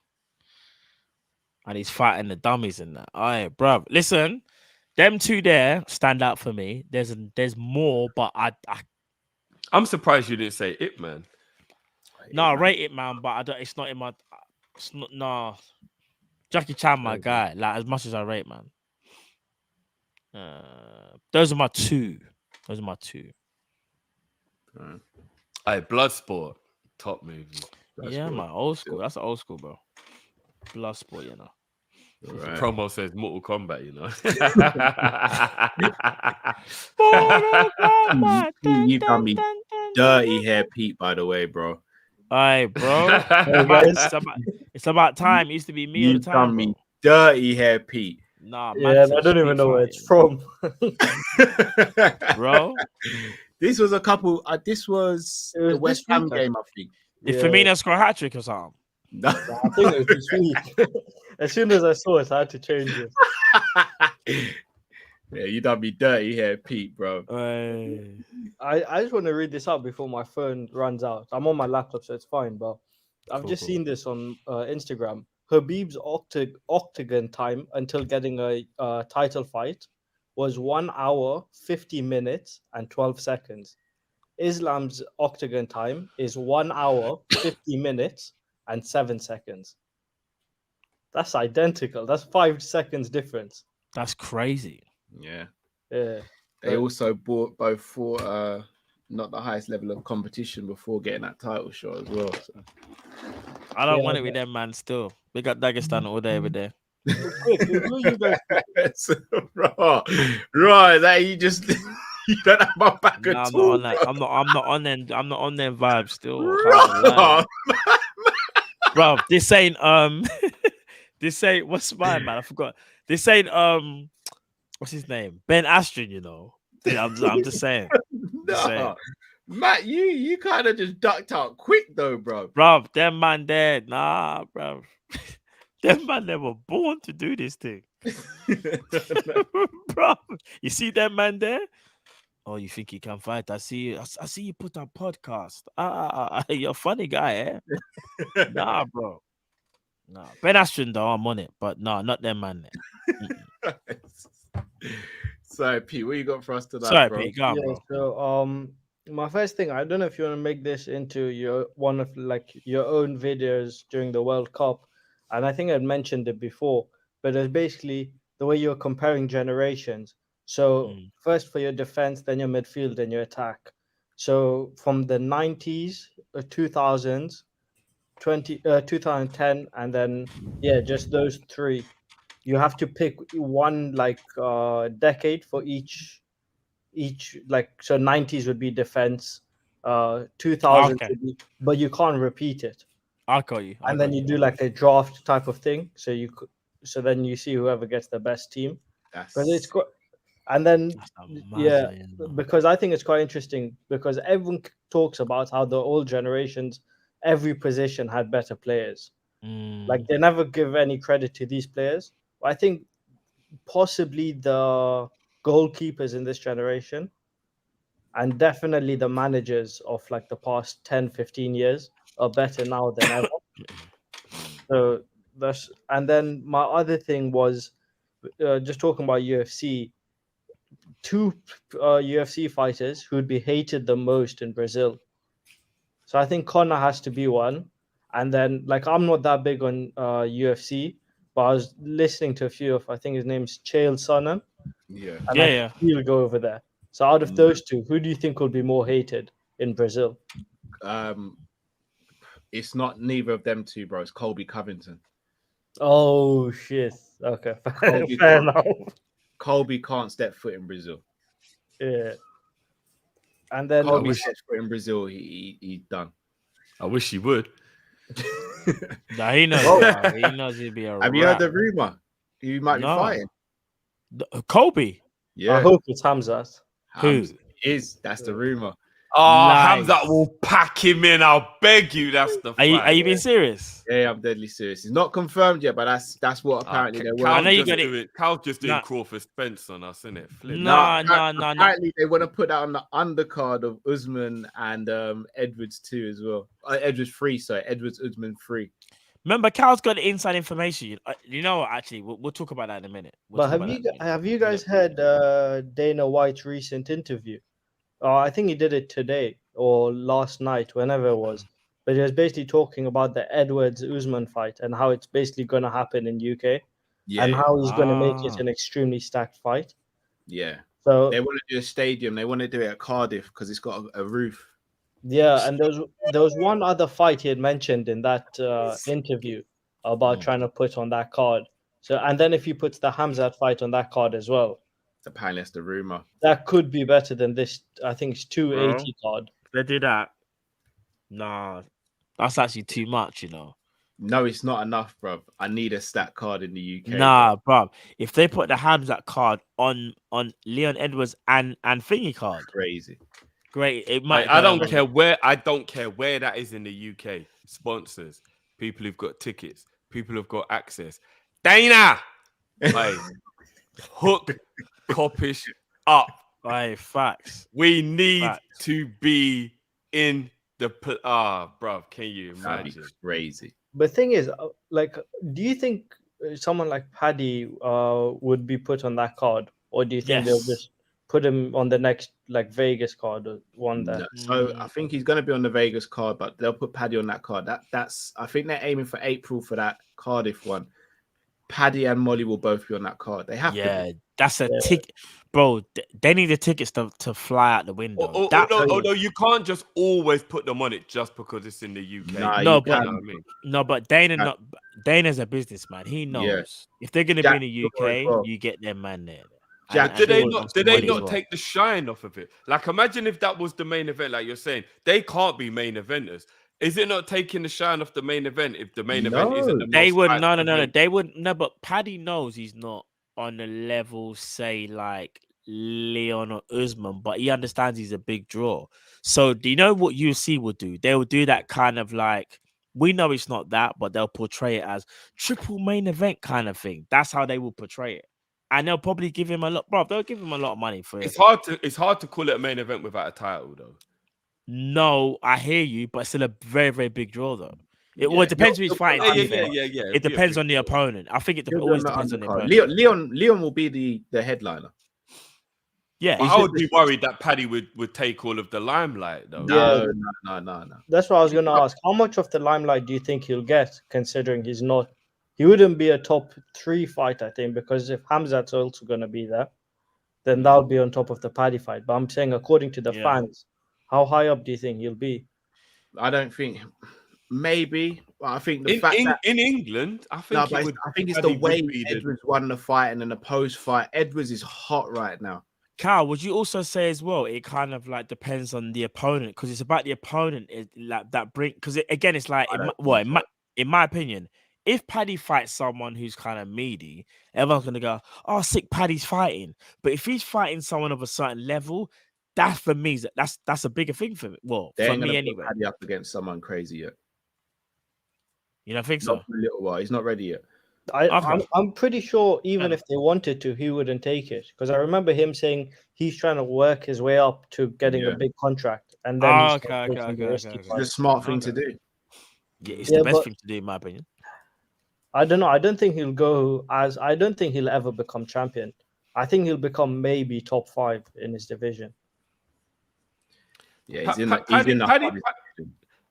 And he's fighting the dummies in that. All right, bro. Listen, them two there stand out for me. There's more, but I'm surprised you didn't say Ip Man. No, I rate it, man, but it's not in my. It's not. No, Jackie Chan, my guy. Like as much as I rate, man. Those are my two. All right, Bloodsport, top movie. Yeah, man, old school. That's old school, bro. Bloodsport, you know. Right. Promo says Mortal Kombat, you know. Mortal Kombat. You got me dirty hair, Pete. By the way, bro. Aye, bro. It's about time. It used to be me all the time. You got me dirty hair, Pete. Nah, yeah, I don't even know where it's from, bro. This was a couple. This was the West Ham game, I think. Did Firmino score a hat trick or something? No. I think it was this week. As soon as I saw it, I had to change it. Yeah, you done me dirty here, Pete, bro. I just want to read this out before my phone runs out. I'm on my laptop, so it's fine. But I've just seen this on Instagram. Habib's octagon time until getting a title fight was 1 hour, 50 minutes, and 12 seconds. Islam's octagon time is 1 hour, 50 minutes, and 7 seconds. That's identical. That's 5 seconds difference. That's crazy. Yeah. Yeah. They also both fought not the highest level of competition before getting that title shot as well. So. I don't want it with them, man. Still, we got Dagestan all day, every day. Right, that you just you don't have my back at all. I'm not on them vibes still. Bro, this ain't what's mine, man? I forgot. This ain't what's his name? Ben Astron, you know. I'm just saying. Matt, you kind of just ducked out quick though, bro. Bro, them man there, nah, bro. Them man they were born to do this thing. Bro, you see them man there? Oh, you think you can fight? I see you put a podcast. You're a funny guy, eh? Nah, bro. Nah. Ben Astron though, I'm on it, but no, not them man there. Sorry, Pete, what you got for us tonight? Sorry, bro? Pete, go on, bro. So my first thing, I don't know if you want to make this into your one of like your own videos during the World Cup, and I think I'd mentioned it before, but it's basically the way you're comparing generations. So first for your defense, then your midfield, then your attack. So from the 90s, 2000s, 2010, and then just those three. You have to pick one like decade for each like, so 90s would be defense, 2000s would be, but you can't repeat it. I'll call you. And then you do like a draft type of thing. So then you see whoever gets the best team. But it's quite, and then because I think it's quite interesting because everyone talks about how the old generations, every position had better players. Like they never give any credit to these players. I think possibly the goalkeepers in this generation and definitely the managers of like the past 10, 15 years are better now than ever. So and then my other thing was just talking about UFC. two UFC fighters who'd be hated the most in Brazil. So I think Conor has to be one. And then, like, I'm not that big on UFC, but I was listening to a few of, I think his name's Chael Sonnen. Yeah. And Yeah, I yeah. think he'll go over there. So out of those two, who do you think will be more hated in Brazil? It's not neither of them two, bro. It's Colby Covington. Oh, shit. Okay. Colby Fair can't- enough. Colby can't step foot in Brazil. Yeah. And then Colby steps foot in Brazil, he's done. I wish he would. Nah, he knows. He knows he'd be a Have you heard rat. the rumor? He might be No. fighting. Kobe. Yeah. I hope it's Hamzat. Who? That's the rumor. Oh, Nice. Hamzat will pack him in. I'll beg you. That's the Are you fight. being serious? Yeah, I'm deadly serious. It's not confirmed yet, but that's what apparently they're I working. know you got it. Cal's just doing Nah. Crawford Spence on us, isn't it? No. Apparently they want to put that on the undercard of Usman and Edwards too as well. Edwards 3, sorry. Edwards Usman 3. Remember, Cal's got the inside information. You know what? Actually, we'll talk about that in a minute. But have you guys heard Dana White's recent interview? I think he did it today or last night, whenever it was. But he was basically talking about the Edwards Usman fight and how it's basically going to happen in UK, and how he's going to make it an extremely stacked fight. Yeah. So they want to do a stadium. They want to do it at Cardiff because it's got a roof. yeah, and there was one other fight he had mentioned in that interview about trying to put on that card. So and then if he puts the Hamzat fight on that card as well, Apparently that's the rumor. that could be better than this. I think it's 280 card. If they do that, nah, that's actually too much, you know. No, it's not enough, bro. I need a stat card in the UK. Nah, bro. If they put the Hamzat card on Leon Edwards and Thingy card, crazy. Great. It might. I don't care where. I don't care where that is in the UK. Sponsors, people who've got tickets, people who've got access. Dana, hey, hook Kop-ish up. Hey, facts. We need Facts. to be in the bro. Can you imagine? Crazy. But thing is, like, do you think someone like Paddy would be put on that card, or do you think they'll just put him on the next like Vegas card or one there? No, so I think he's going to be on the Vegas card, but they'll put Paddy on that card. That's I think they're aiming for April for that Cardiff one. Paddy and Molly will both be on that card. They have to. Yeah, that's a ticket, bro. They need the tickets to fly out the window. Although you can't just always put them on it just because it's in the UK. But Dana's a businessman. He knows if they're going to be in the UK, you get their man there. Jack, did they not take the shine off of it? Like, imagine if that was the main event, like you're saying, they can't be main eventers. Is it not taking the shine off the main event if the main event isn't the They most would hyped no. event? They would no. But Paddy knows he's not on the level, say like Leon or Usman, but he understands he's a big draw. So do you know what UFC would do? They will do that kind of like, we know it's not that, but they'll portray it as triple main event kind of thing. That's how they will portray it. And they'll probably give him a lot, bro. They'll give him a lot of money for it. It's hard to call it a main event without a title, though. No, I hear you, but it's still a very, very big draw, though. Well, it depends who he's fighting. Yeah. It depends on the opponent. I think it always depends on the opponent. Leon will be the headliner. Yeah, I would be worried that Paddy would take all of the limelight, though. No. That's what I was going to ask. How much of the limelight do you think he'll get, considering he wouldn't be a top 3 fight, I think, because if Hamzat's also going to be there, then that would be on top of the Paddy fight. But I'm saying, according to the fans, how high up do you think he'll be? I don't think. Maybe. I think in England, I think I think it's the way Edwards won the fight and then the post fight. Edwards is hot right now. Cal, would you also say as well? It kind of like depends on the opponent, because it's about the opponent. Like that because again, it's like in my opinion, if Paddy fights someone who's kind of meaty, everyone's gonna go, "Oh, sick, Paddy's fighting." But if he's fighting someone of a certain level, that for me, that's a bigger thing for me. Well, for me anyway. Paddy up against someone crazy yet. You don't think so? Not for a little while. He's not ready yet. I'm pretty sure even if they wanted to, he wouldn't take it, because I remember him saying he's trying to work his way up to getting a big contract, and then It's a smart thing to do. Yeah, it's the best thing to do, in my opinion. I don't know. I don't think he'll ever become champion. I think he'll become maybe top 5 in his division. Yeah, he's in the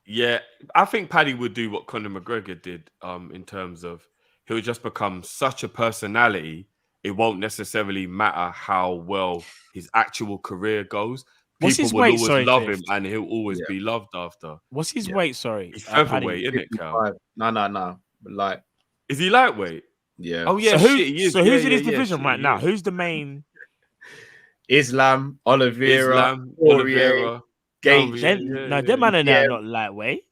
Yeah, I think Paddy would do what Conor McGregor did in terms of he'll just become such a personality, it won't necessarily matter how well his actual career goes. What's People his will weight, always sorry, love Griff? him and he'll always be loved after. What's his weight, sorry? He's Paddy? featherweight, isn't it, Cal? No. Like, is he lightweight? Yeah. Oh, yeah, So, shit, he is. so who's Yeah, in his yeah, division shit, right he now? is. Who's the main? Islam, Oliveira, Oliveira, Gates. Them man are now not lightweight.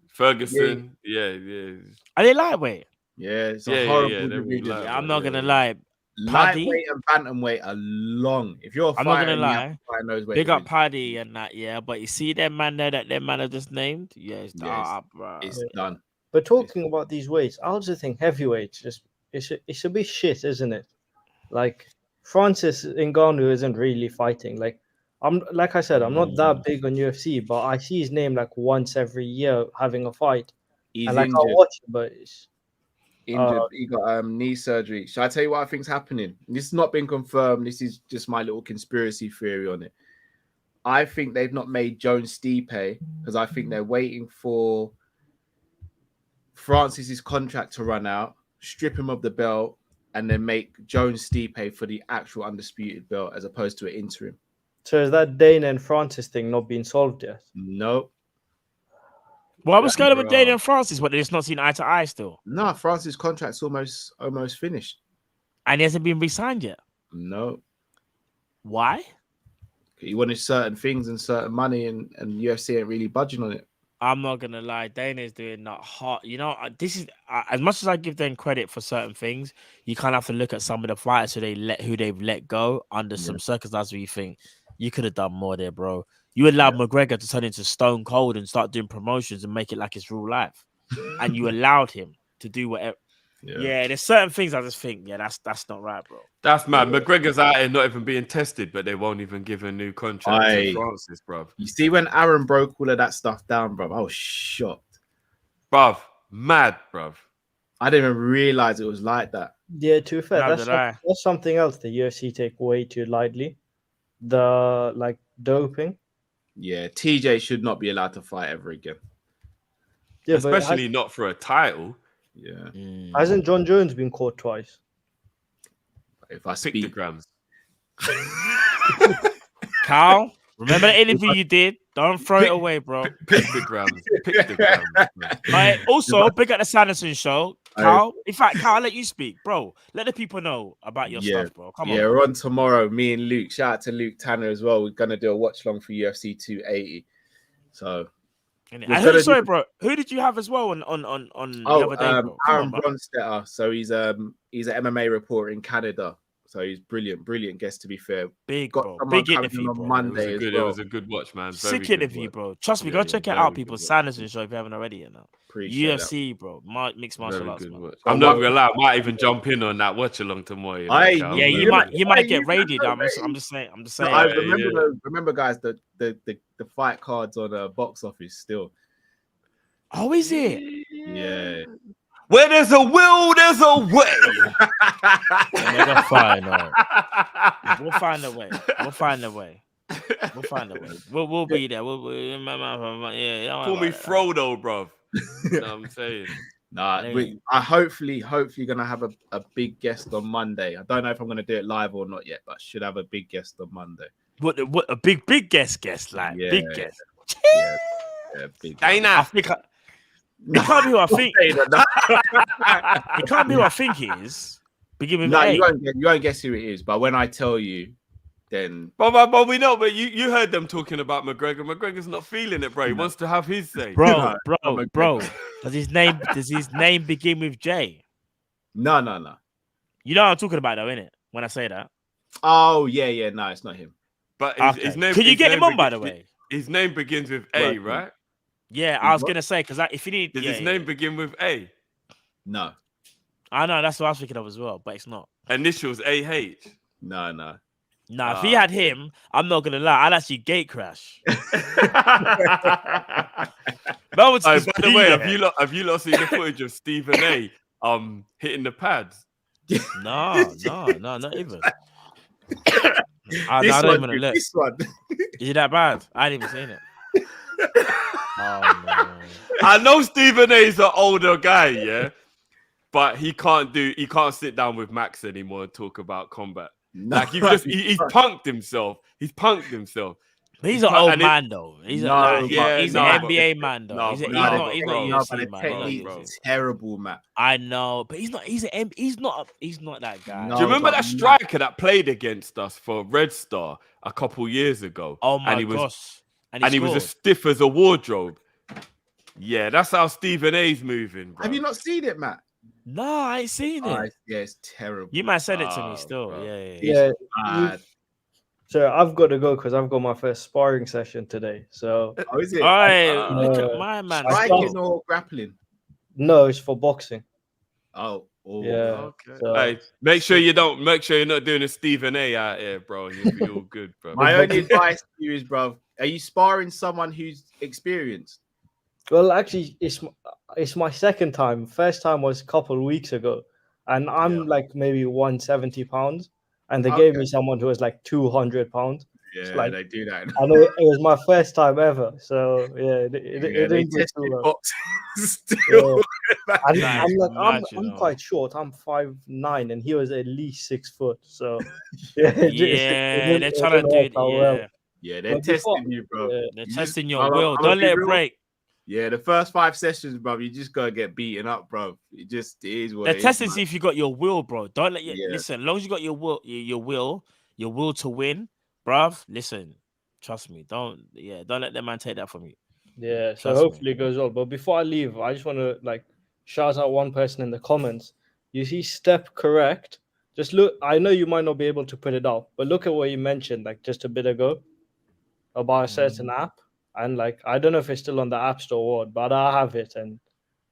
Ferguson, yeah. Are they lightweight? Yeah, it's Yeah, a yeah, horrible yeah, they're all division. lightweight, I'm not gonna lie. Paddy, Lightweight and bantamweight are long. If you're I'm not gonna fighting, you have lie. to fight those weight Big up divisions. Paddy and that, yeah. But you see them man there that them man have just named? Yeah, it's bro. It's done. But talking about these weights, I also think heavyweights it's a bit shit, isn't it? Like Francis Ngannou isn't really fighting. Like I'm not that big on UFC, but I see his name like once every year having a fight. He's and like injured. I watch it, but it's Injured. He got knee surgery. Shall I tell you what I think's happening? This has not been confirmed. This is just my little conspiracy theory on it. I think they've not made Jones Stipe because I think they're waiting for Francis's contract to run out, strip him of the belt, and then make Jones Stipe for the actual undisputed belt as opposed to an interim. So is that Dana and Francis thing not been solved yet? Nope. Well, I was going with Dana and Francis, but they're just not seen eye to eye still. No, Francis' contract's almost finished. And he hasn't been re-signed yet. No. Why? He wanted certain things and certain money, and UFC ain't really budging on it. I'm not gonna lie, Dana's doing that hot. You know, this is as much as I give them credit for certain things, you kind of have to look at some of the fighters who they've let go under some circumstances where you think you could have done more there, bro. You allowed McGregor to turn into Stone Cold and start doing promotions and make it like it's real life, and you allowed him to do whatever. Yeah, there's certain things I just think, that's not right, bro. That's mad. McGregor's out here not even being tested, but they won't even give a new contract to Francis, bruv. You see, when Aaron broke all of that stuff down, bruv, I was shocked. Bruv, mad, bruv. I didn't even realize it was like that. Yeah, to be fair, that's something else the UFC take way too lightly. The doping. Yeah, TJ should not be allowed to fight ever again. Yeah, especially not for a title. Yeah. Hasn't John Jones been caught twice? If I speak the grams. Carl, remember the interview you did? Don't throw it away, bro. Pictograms. All right, also, big at the Sanderson show. Carl, in fact, Carl, I'll let you speak, bro. Let the people know about your stuff, bro. Come on. Yeah, we're on tomorrow. Me and Luke. Shout out to Luke Tanner as well. We're gonna do a watch long for UFC 280. So, sorry, bro. Who did you have as well on the other day, bro? Aaron Bronstetter. So he's an MMA reporter in Canada. So he's brilliant guest, to be fair. Big interview on Monday. It was a good watch, man. Sick interview, bro. Trust me, go check it out, people. Sanderson show if you haven't already, you know. UFC, bro. Mixed martial arts. I'm not gonna lie, I might even jump in on that watch along tomorrow. You might get raided. I'm just saying. I remember, guys, the fight cards on the box office still. Oh, is it? Yeah. Where there's a will, there's a way. We'll find a way. We'll be there. Call me Frodo, bro. You know what I'm saying? I hopefully gonna have a big guest on Monday. I don't know if I'm gonna do it live or not yet, but I should have a big guest on Monday. What a big guest like big guest. Yeah, big. Dana. It can't be who I think. It can't be who I think it is. Begin with A. You won't guess who it is, but when I tell you, then. But we know. But you heard them talking about McGregor. McGregor's not feeling it, bro. He wants to have his say, bro. Does his name begin with J? No. You know what I'm talking about, though, innit? When I say that. Oh yeah. No, it's not him. But his name. Could you get him on, by the way? His name begins with A, right? Yeah, I was gonna say because if you need, does his name begin with A? No, I know that's what I was thinking of as well, but it's not. Initials AH. No. If he had him, I'm not gonna lie, I'd actually gate crash. By the way, have you lot seen the footage of Stephen A. Hitting the pads? No, not even. I This don't one, even dude, look. this one. Is it that bad? I ain't even seen it. Oh no. I know Stephen A is an older guy, yeah, but he can't sit down with Max anymore and talk about combat. No, Like he's punked himself. He's punked himself. He's an old man though. He's an NBA man though. He's not UFC man. Technique is terrible, man. I know, but he's not that guy. Do you remember that striker that played against us for Red Star a couple years ago? Oh my gosh. And he was as stiff as a wardrobe. Yeah, that's how Stephen A's moving. Bro. Have you not seen it, Matt? No, I ain't seen it. Yeah, it's terrible. You might send it to me still. Bro. Yeah. So I've got to go because I've got my first sparring session today. So is it? Look at my man. Striking or grappling? No, it's for boxing. Oh. Yeah. Okay. So, hey, make sure you're not doing a Stephen A out here, bro. And you'll be all good, bro. My only advice to you is, bro, are you sparring someone who's experienced? Well, actually, it's my second time. First time was a couple of weeks ago, and I'm like maybe 170 pounds, and they gave me someone who was like 200 pounds. Yeah, like, they do that. I know it was my first time ever, so it didn't get too long. Still. I'm quite short. I'm 5'9", and he was at least 6 foot. So they're trying to do it. Yeah, they're testing you, bro. They're testing your will. Don't let it break. Yeah, the first 5 sessions, bro, you just gotta get beaten up, bro. It is what they're it testing is, to see if you got your will, bro. Don't let listen. As long as you got your will to win, bruv. Listen, trust me. Don't let that man take that from you. Yeah, so hopefully it goes well. But before I leave, I just want to shout out one person in the comments. You see, Step Correct. Just look. I know you might not be able to put it out, but look at what you mentioned just a bit ago about a certain app. And I don't know if it's still on the App Store or what, but I have it, and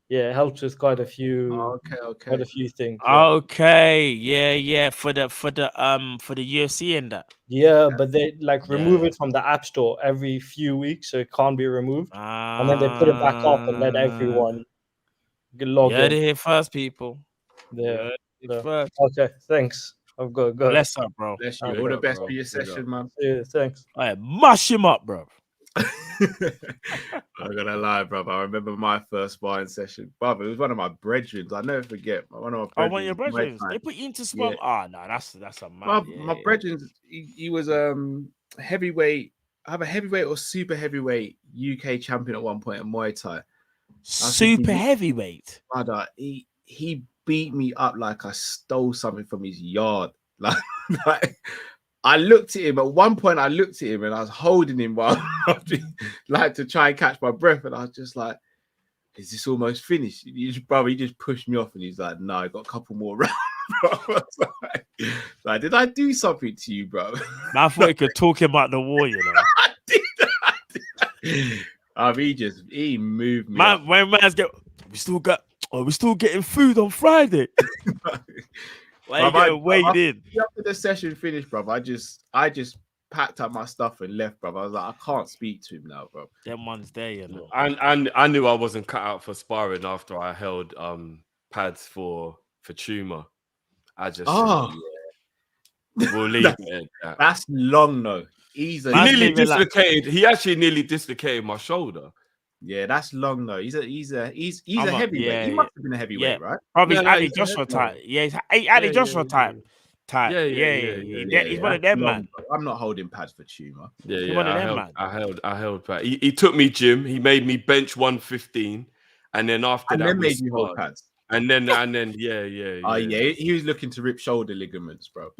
it helps with quite a few quite a few things. Okay, yeah, for the UFC and that. Yeah, but they remove it from the App Store every few weeks, so it can't be removed, and then they put it back up and let everyone log in. They here first, people. Yeah. First. Okay, thanks. I've got to go. Bless up, bro. Bless you. All the best for your session, man. Yeah, thanks. All right, mash him up, bro. I'm gonna lie, bro. I remember my first sparring session, brother. It was one of my brethren. I never forget. One of my one of your brethren. They put you into sparring. Yeah. No, that's a man. My brethren. He was heavyweight. I have a heavyweight or super heavyweight UK champion at one point in Muay Thai. Super heavyweight. Brother, he beat me up like I stole something from his yard. Like I looked at him at one point. I looked at him and I was holding him while to try and catch my breath, and I was just like, "Is this almost finished?" He just pushed me off, and he's like, "No, I got a couple more rounds." Bro. Like, did I do something to you, bro? I thought you could talk about the war, you know. He moved me. Man, when man's we still getting food on Friday. Why you getting weighed in? After the session finished, bro, I just packed up my stuff and left, bro. I was like, I can't speak to him now, bro. Them ones there, you know. And I knew I wasn't cut out for sparring after I held pads for Tuma. I just we'll leave it at that. That's long though. He actually nearly dislocated my shoulder. Yeah, that's long though. He's a heavyweight. Yeah, he must have been a heavyweight, right? Probably Yeah, Ali Joshua type. Yeah, he's Ali Joshua type. He's one of them, man. I'm not holding pads for Tuma. Yeah, one of them, man. I held pads. He took me gym. He made me bench 115, and then after that, then made you hold pads. And then, Oh yeah, he was looking to rip shoulder ligaments, bro.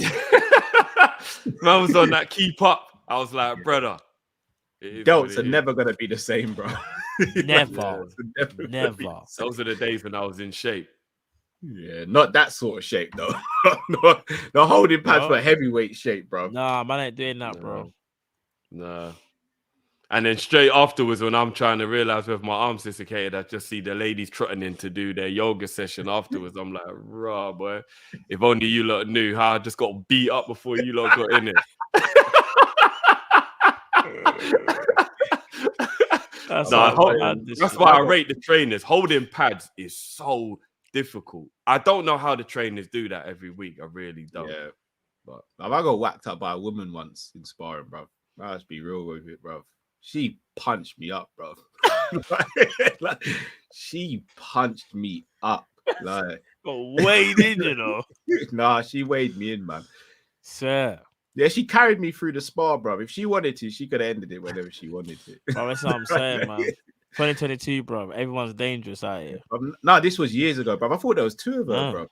Man was on that keep up. I was like, brother, delts are never gonna be the same, bro. Never. Those are the days when I was in shape. Yeah, not that sort of shape though. not holding pads for heavyweight shape, bro. Nah, man ain't doing that, bro. Nah. And then straight afterwards, when I'm trying to realize whether my arm's dislocated, I just see the ladies trotting in to do their yoga session afterwards. I'm like, raw, boy. If only you lot knew how I just got beat up before you lot got in it. That's why I rate the trainers. Holding pads is so difficult. I don't know how the trainers do that every week. I really don't. But I got whacked up by a woman once in sparring, bro. Let's be real with it, bro. She punched me up, bro. Like, she punched me up. Like, got weighed in, you know. Nah, she weighed me in, man. Sir. Yeah, she carried me through the spar, bro. If she wanted to, she could have ended it whenever she wanted to. Bro, that's what I'm saying, man. 2022, bro. Everyone's dangerous out here. No, this was years ago, bro. I thought there was two of her, bro.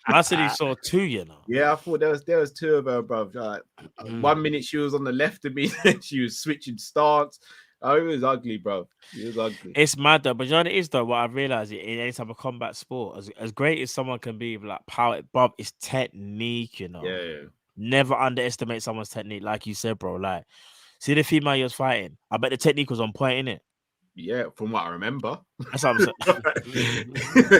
I said he saw two, you know. Yeah, I thought there was two of her, bro. Like, 1 minute she was on the left of me, then she was switching stance. Oh, it was ugly, bro. It was ugly. It's mad though, but you know what it is though. What I've realized in any type of combat sport, as great as someone can be, like power, Bob, it's technique. You know, yeah. Never underestimate someone's technique, like you said, bro. Like, see the female you was fighting. I bet the technique was on point, innit? Yeah, from what I remember. That's what I'm saying.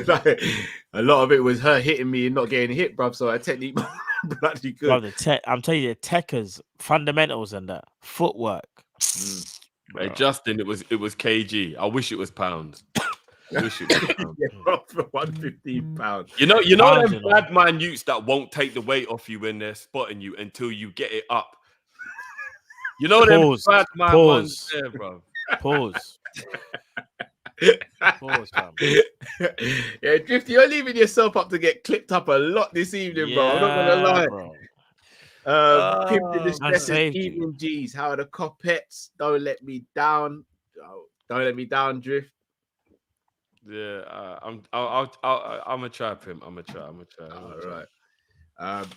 Like, a lot of it was her hitting me and not getting hit, bro. So her technique bloody good. Bro, I'm telling you, the techers, fundamentals, and that footwork. Hey, Justin, it was kg. I wish it was pounds. I wish it was pounds. Yeah, bro, for 115 pounds. You know them bad man youths that won't take the weight off you when they're spotting you until you get it up. You know them bad man ones there, bro. Pause. Pause, fam. Yeah, Drift, you're leaving yourself up to get clipped up a lot this evening, bro. I'm not gonna lie. Bro. Pimp in the stress evening G's. How are the Kop-ish? Don't let me down. Don't let me down, Drift. Yeah, I'm gonna try him. I'm gonna try. All right.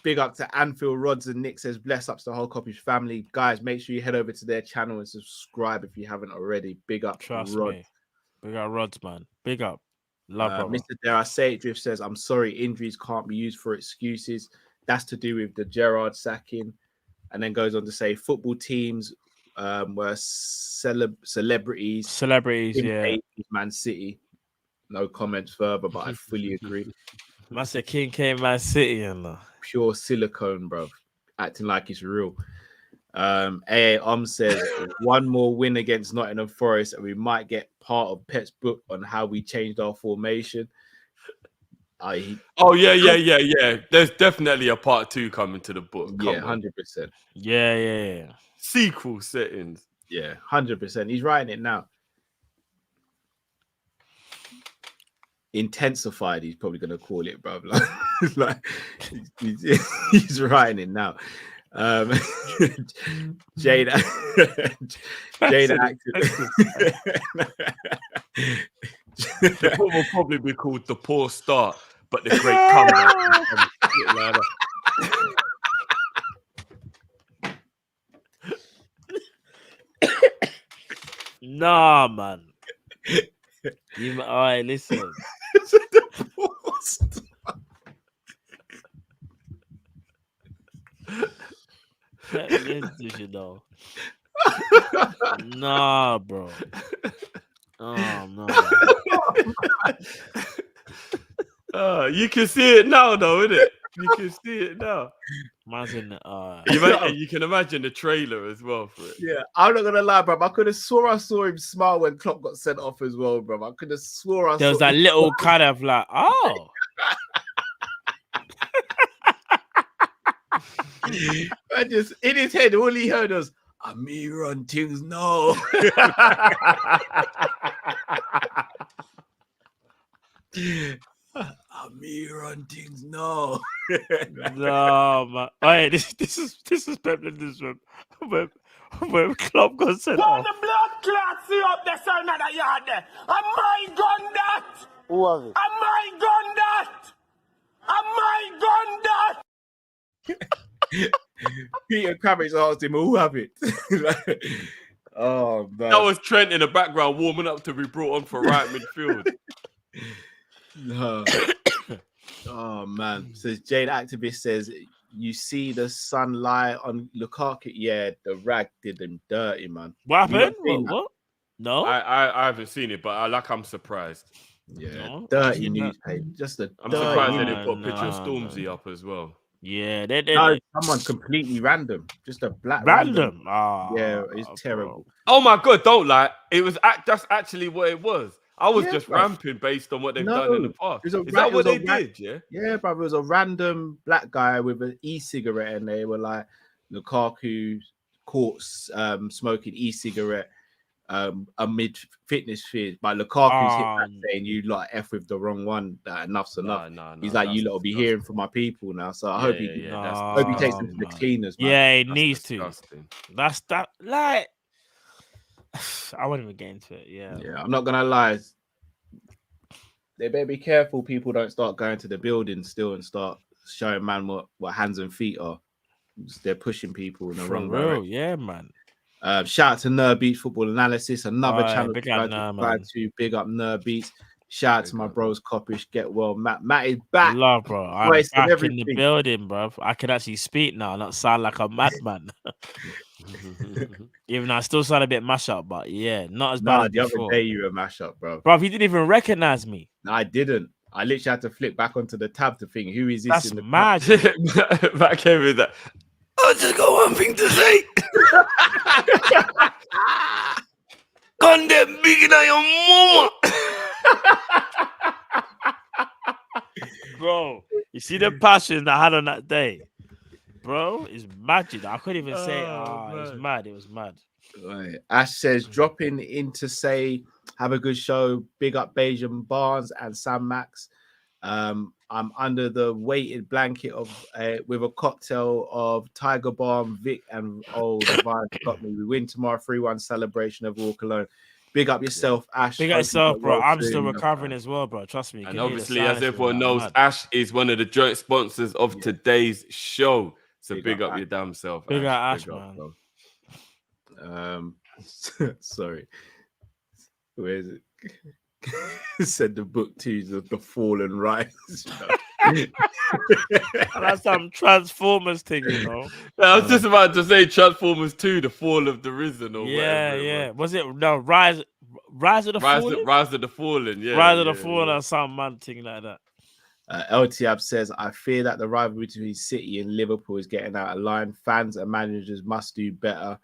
Big up to Anfield Rods and Nick says, bless up to the whole Kopish family. Guys, make sure you head over to their channel and subscribe if you haven't already. Big up. Trust Rod. me. Big up Rods, man. Big up. Love Mr. Dare I say it, Drift says, I'm sorry, injuries can't be used for excuses. That's to do with the Gerrard sacking. And then goes on to say football teams were celebrities. Celebrities, yeah. Man City. No comments further, but I fully agree. Master King came Man City and pure silicone, bro. Acting like it's real. AA says one more win against Nottingham Forest and we might get part of Pet's book on how we changed our formation. Oh yeah. There's definitely a part 2 coming to the book. Yeah, 100%. Yeah. Sequel settings. Yeah, 100%. He's writing it now. Intensified, he's probably going to call it, bro. He's writing it now. Jade acted. The book will probably be called The Poor Start, but the Great Comeback. Nah, man. All right, listen. You know. Nah, bro. Oh no. You can see it now, though, innit? You can see it now. You can imagine the trailer as well for it. Yeah, I'm not gonna lie, bro. I could have I saw him smile when Klopp got sent off as well, bro. I could have swore there was that little kind of like, oh. I just in his head, all he heard was me run things no. Me run things no. No, man. Hey, this is better than this one. When Klopp got sent off. the blood clots you up there, son of the yard there. Am I gun that? Who have it? Am I gun that? Am I gun that? Peter Crabbage asked him, who have it? Oh man. That was Trent in the background warming up to be brought on for right midfield. No. Oh man. Says Jade Activist says you see the sun lie on Lukaku. Yeah, the rag did them dirty, man. What happened? What? No, I haven't seen it, but I'm surprised. Yeah, No, dirty newspaper. Just a I'm dirty surprised they news. didn't put picture of Stormzy up as well. Yeah, No, someone completely random. Just a black random. Yeah, it's terrible. Oh my god, don't lie. It was that's actually what it was. I was Yeah, just bro. ramping based on what they've done in the past. Is that what they did? Yeah. Yeah, brother. It was a random black guy with an e-cigarette, and they were like Lukaku caught smoking e-cigarette amid fitness fears. But Lukaku's hit back saying, "You lot F with the wrong one. That enough's enough." He's like, "You lot will be hearing from my people now." So I hope he takes them to the cleaners, man. Yeah, he needs to. That's that. Like, I won't even get into it. Yeah, I'm not gonna lie. They better be careful. People don't start going to the building still and start showing man what hands and feet are. They're pushing people in the wrong direction. Yeah, man. Shout out to Nerd Beats Football Analysis, another channel big to up subscribe to. Big up Nerd Beats. Shout out to my bros Kopish. Get well, Matt is back. Love, bro. I'm back in the building, bro. I can actually speak now, not sound like a madman. Even though I still sound a bit mash up, but yeah, not as bad as the before. other day you were mash up, bro. Bro, he didn't even recognize me. No, I didn't. I literally had to flick back onto the tab to think, who is this? That's in the mad. Back here with that. I just got one thing to say. Condemn big in your mama. Bro, you see the passion I had on that day? Bro, it's magic. I couldn't even say, it was mad. It was mad. Right. Ash says, dropping in to say, have a good show. Big up Bajan Barnes and Sam Max. I'm under the weighted blanket of with a cocktail of Tiger Balm, Vic, and the virus got me. We win tomorrow, 3-1 celebration of Walk Alone. Big up yourself, Ash. Big up yourself, bro. I'm still recovering as well, bro. Trust me. And obviously, as everyone knows, Ash is one of the joint sponsors of today's show. So big up your damn self. Big up Ash, man. Sorry. Where is it? Said the book too of the fall and rise. That's some Transformers thing, you know. I was just about to say Transformers 2, the fall of the risen, or whatever. Was it Rise of the Fallen? Rise of the Fallen, yeah. Rise of the Fallen or some man thing like that. LTAB says, I fear that the rivalry between City and Liverpool is getting out of line. Fans and managers must do better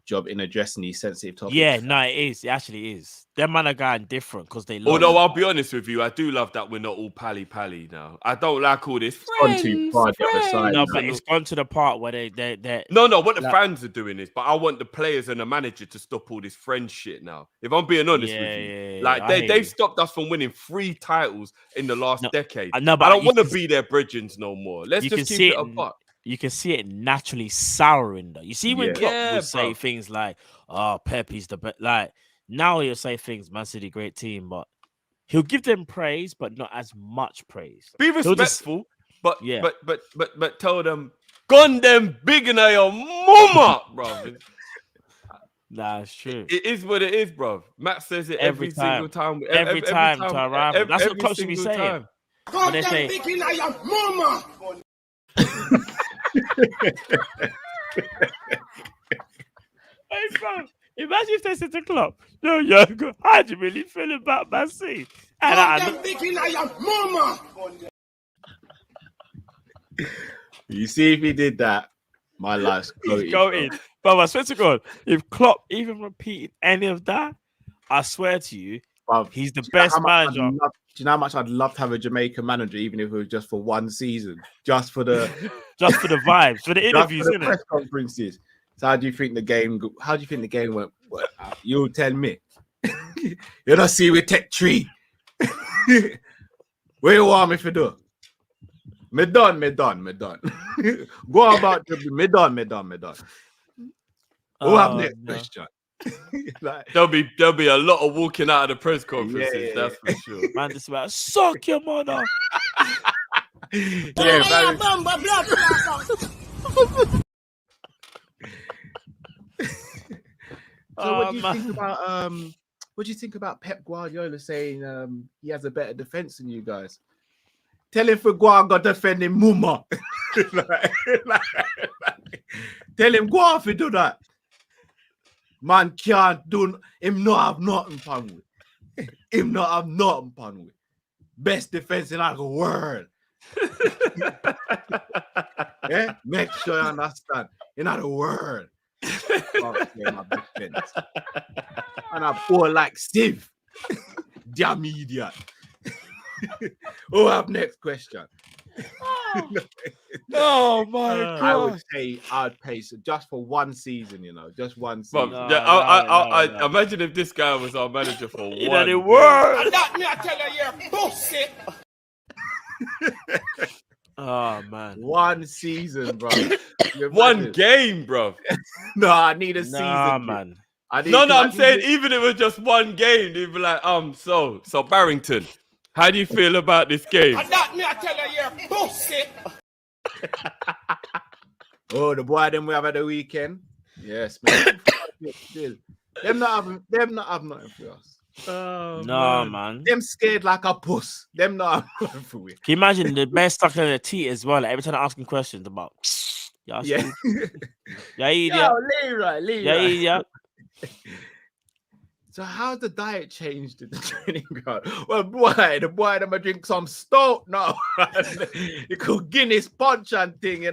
job in addressing these sensitive topics. Yeah, no, it is. It actually is. Them man are going different because they love. Although I'll be honest with you, I do love that we're not all pally now. I don't like all this. Gone too far the other side. No, but it's gone to the part where they No, what the fans are doing is, but I want the players and the manager to stop all this friend shit now. If I'm being honest with you, like they've stopped us from winning 3 titles in the last decade. I don't want to be their bridgeons no more. Let's just keep it apart. You can see it naturally souring though. You see when Klopp will say things like, "Oh, Pep is the best." Like now he'll say things, "Man City, great team," but he'll give them praise, but not as much praise. Be respectful, but tell them, "Gun them big in your mama, bro." Nah, it's true. It is what it is, bro. Matt says it every single time. Every time to a rival. That's what Klopp should be saying. When they say, big in your mama. Hey, bro, imagine if they said to Klopp, "Yo, Jürgen, how do you really feel about Man City?" And big in your mama. You see, if he did that, my life's going. But I swear to God, if Klopp even repeated any of that, I swear to you, he's the best manager. Do you know how much I'd love to have a Jamaican manager, even if it was just for one season, just for the vibes, for the interviews, for the press conferences. So how do you think the game went? You'll tell me. You don't see we take 3. Where you want me to do? Me done. Go on about me done. Who have next question? Like, there'll be a lot of walking out of the press conferences, that's for sure. Man, this about suck your mother. So what do you think about Pep Guardiola saying he has a better defense than you guys? Tell him for Guardiola defending Muma. Tell him go off and do that. Man can't do him not have nothing fun with. Him not have nothing fun with. Best defense in the world. Yeah? Make sure you understand. In the world. My defense. And I pour like Steve. Damn idiot. Who have next question? Oh my I'd god! pay so just for one season, just one But season. I imagine if this guy was our manager for In one the game. world. And that me I tell you, you're pussy. Oh man. One season, bro. One game, bro. No, I need a Nah, season, man. I'm saying even if it was just one game, they'd be like, so Barrington, how do you feel about this game? And that me I tell you, you're pussy. Oh, the boy them we have at the weekend. Yes, man. Still. Them not have nothing for us. Oh, man. Them scared like a puss. Them not have nothing for we. Can you imagine the man stuck in the teeth as well? Like, every time I ask him questions about, yeah, idiot. Yo, Leroy. Yeah, idiot. So how's the diet changed in the training ground? Well, the boy them a drink some stout now. You could Guinness punch and thing,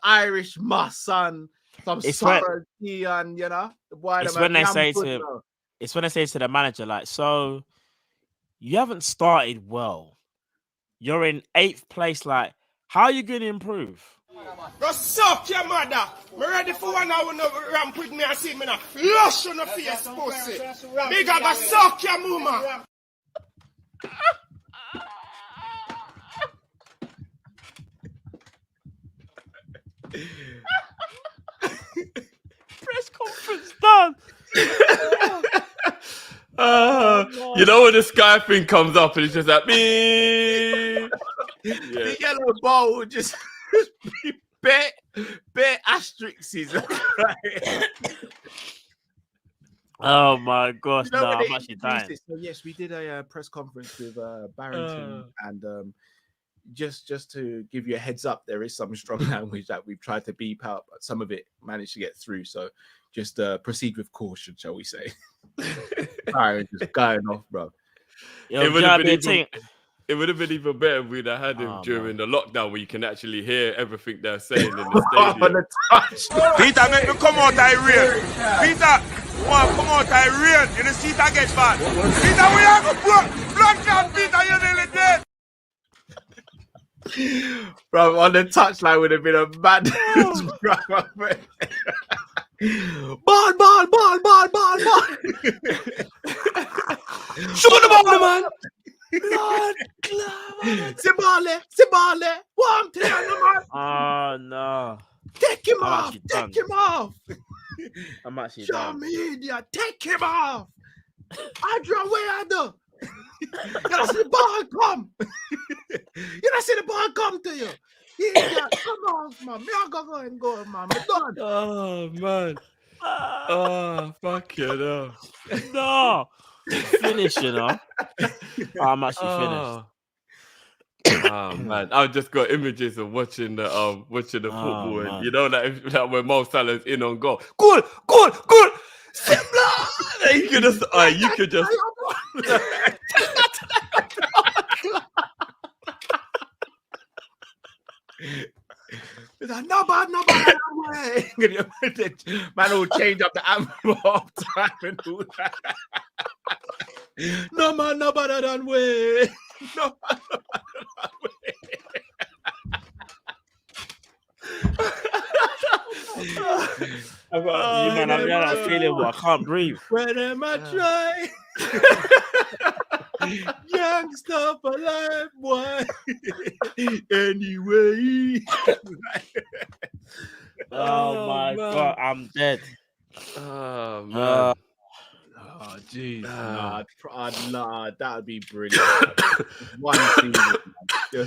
Irish moss and some sorrel tea and the boy It's them when they yam say good to now. it's when they say to the manager, like, so you haven't started well. You're in 8th place. Like, how are you going to improve? Go suck your mother. Me ready for one hour no ramp with me and see me now. Lush on the face, pussy. Big I go suck your mama. Press conference done. You know when the Sky thing comes up and it's just like me. The yellow ball would just be bare asterisks. Oh my gosh, You know no, when I'm they actually introduced dying. it? So yes, we did a press conference with Barrington, and just to give you a heads up, there is some strong language that we've tried to beep out, but some of it managed to get through. So just proceed with caution, shall we say? Sorry, just going off, bro. It would have been even better if we'd have had him during the lockdown where you can actually hear everything they're saying in the stadium. On the touch. Peter, make me come out of rain. Peter, come out of rain. You see that get bad. Peter, we have a block out. Peter, you're nearly dead. Bro, on the touchline would have been a madness. Ball. Shoot the ball, man. Lord, Sibale. One player, man. Oh no. Take him I'm off. actually Take done. him off. I'm actually Show done. me, idiot. Take him off. Adrian, where are you? You don't see the ball come. You don't see the ball come to you. Idiot, come on, man. Me I go and go, man. I'm done. Oh man. Oh fuck you know. No. Finish, I'm actually finished. Oh man, I've just got images of watching the football, and you know that when Mo Salah's in on goal, goal. You could just. It's like, no bad way. Man will change up the anthem all the time and do that. No man, no better than way. No man, no better than way. I've got you, man. I'm that feeling where I can't breathe. When am I try? Youngster for life, boy. Anyway. Oh my god, I'm dead. Oh man. Oh jeez. Nah, that would be brilliant. One season.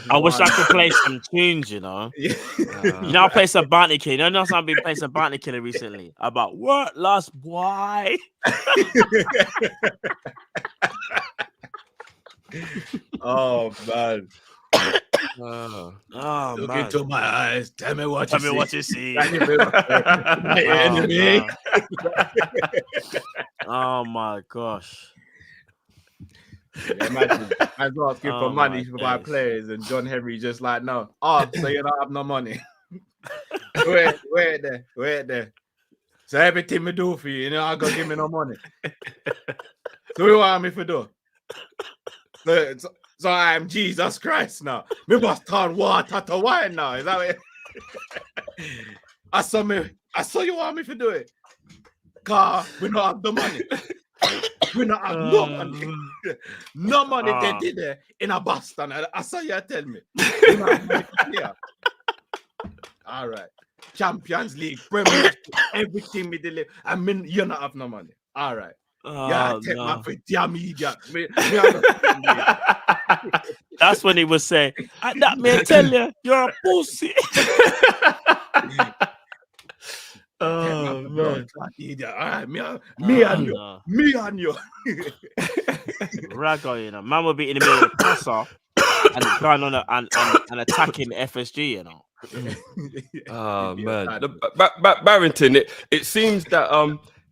I wish I could play some tunes, You know, I play some Bounty Killer. You know, I've been playing some Bounty Killer recently. About what last boy? Oh man. Oh Look man. into my eyes. Tell me what you see. My enemy. Oh my gosh. Yeah, imagine. Man's asking for Oh, money my to buy days. players, and John Henry just like, no. Oh, so you don't have no money. wait there. So everything we do for you, I gotta give me no money. So what do you want me for do? So I am Jesus Christ now. Me must turn water to wine now. Is that what I saw you want me to do it. Cause we don't have the money. We don't have no money. No money they did there in a Boston. I saw you tell me. We don't have money here. All right. Champions League, Premier League, everything me deliver. I mean, you not have no money. All right. Yeah, take my for damn idiot. That's when he would say, that man tell you, you're a pussy. Oh man. All right, me and you. Raggo, you know. Man will be in the middle of the passer and going on and attacking FSG, you know. Oh man, Barrington. It seems that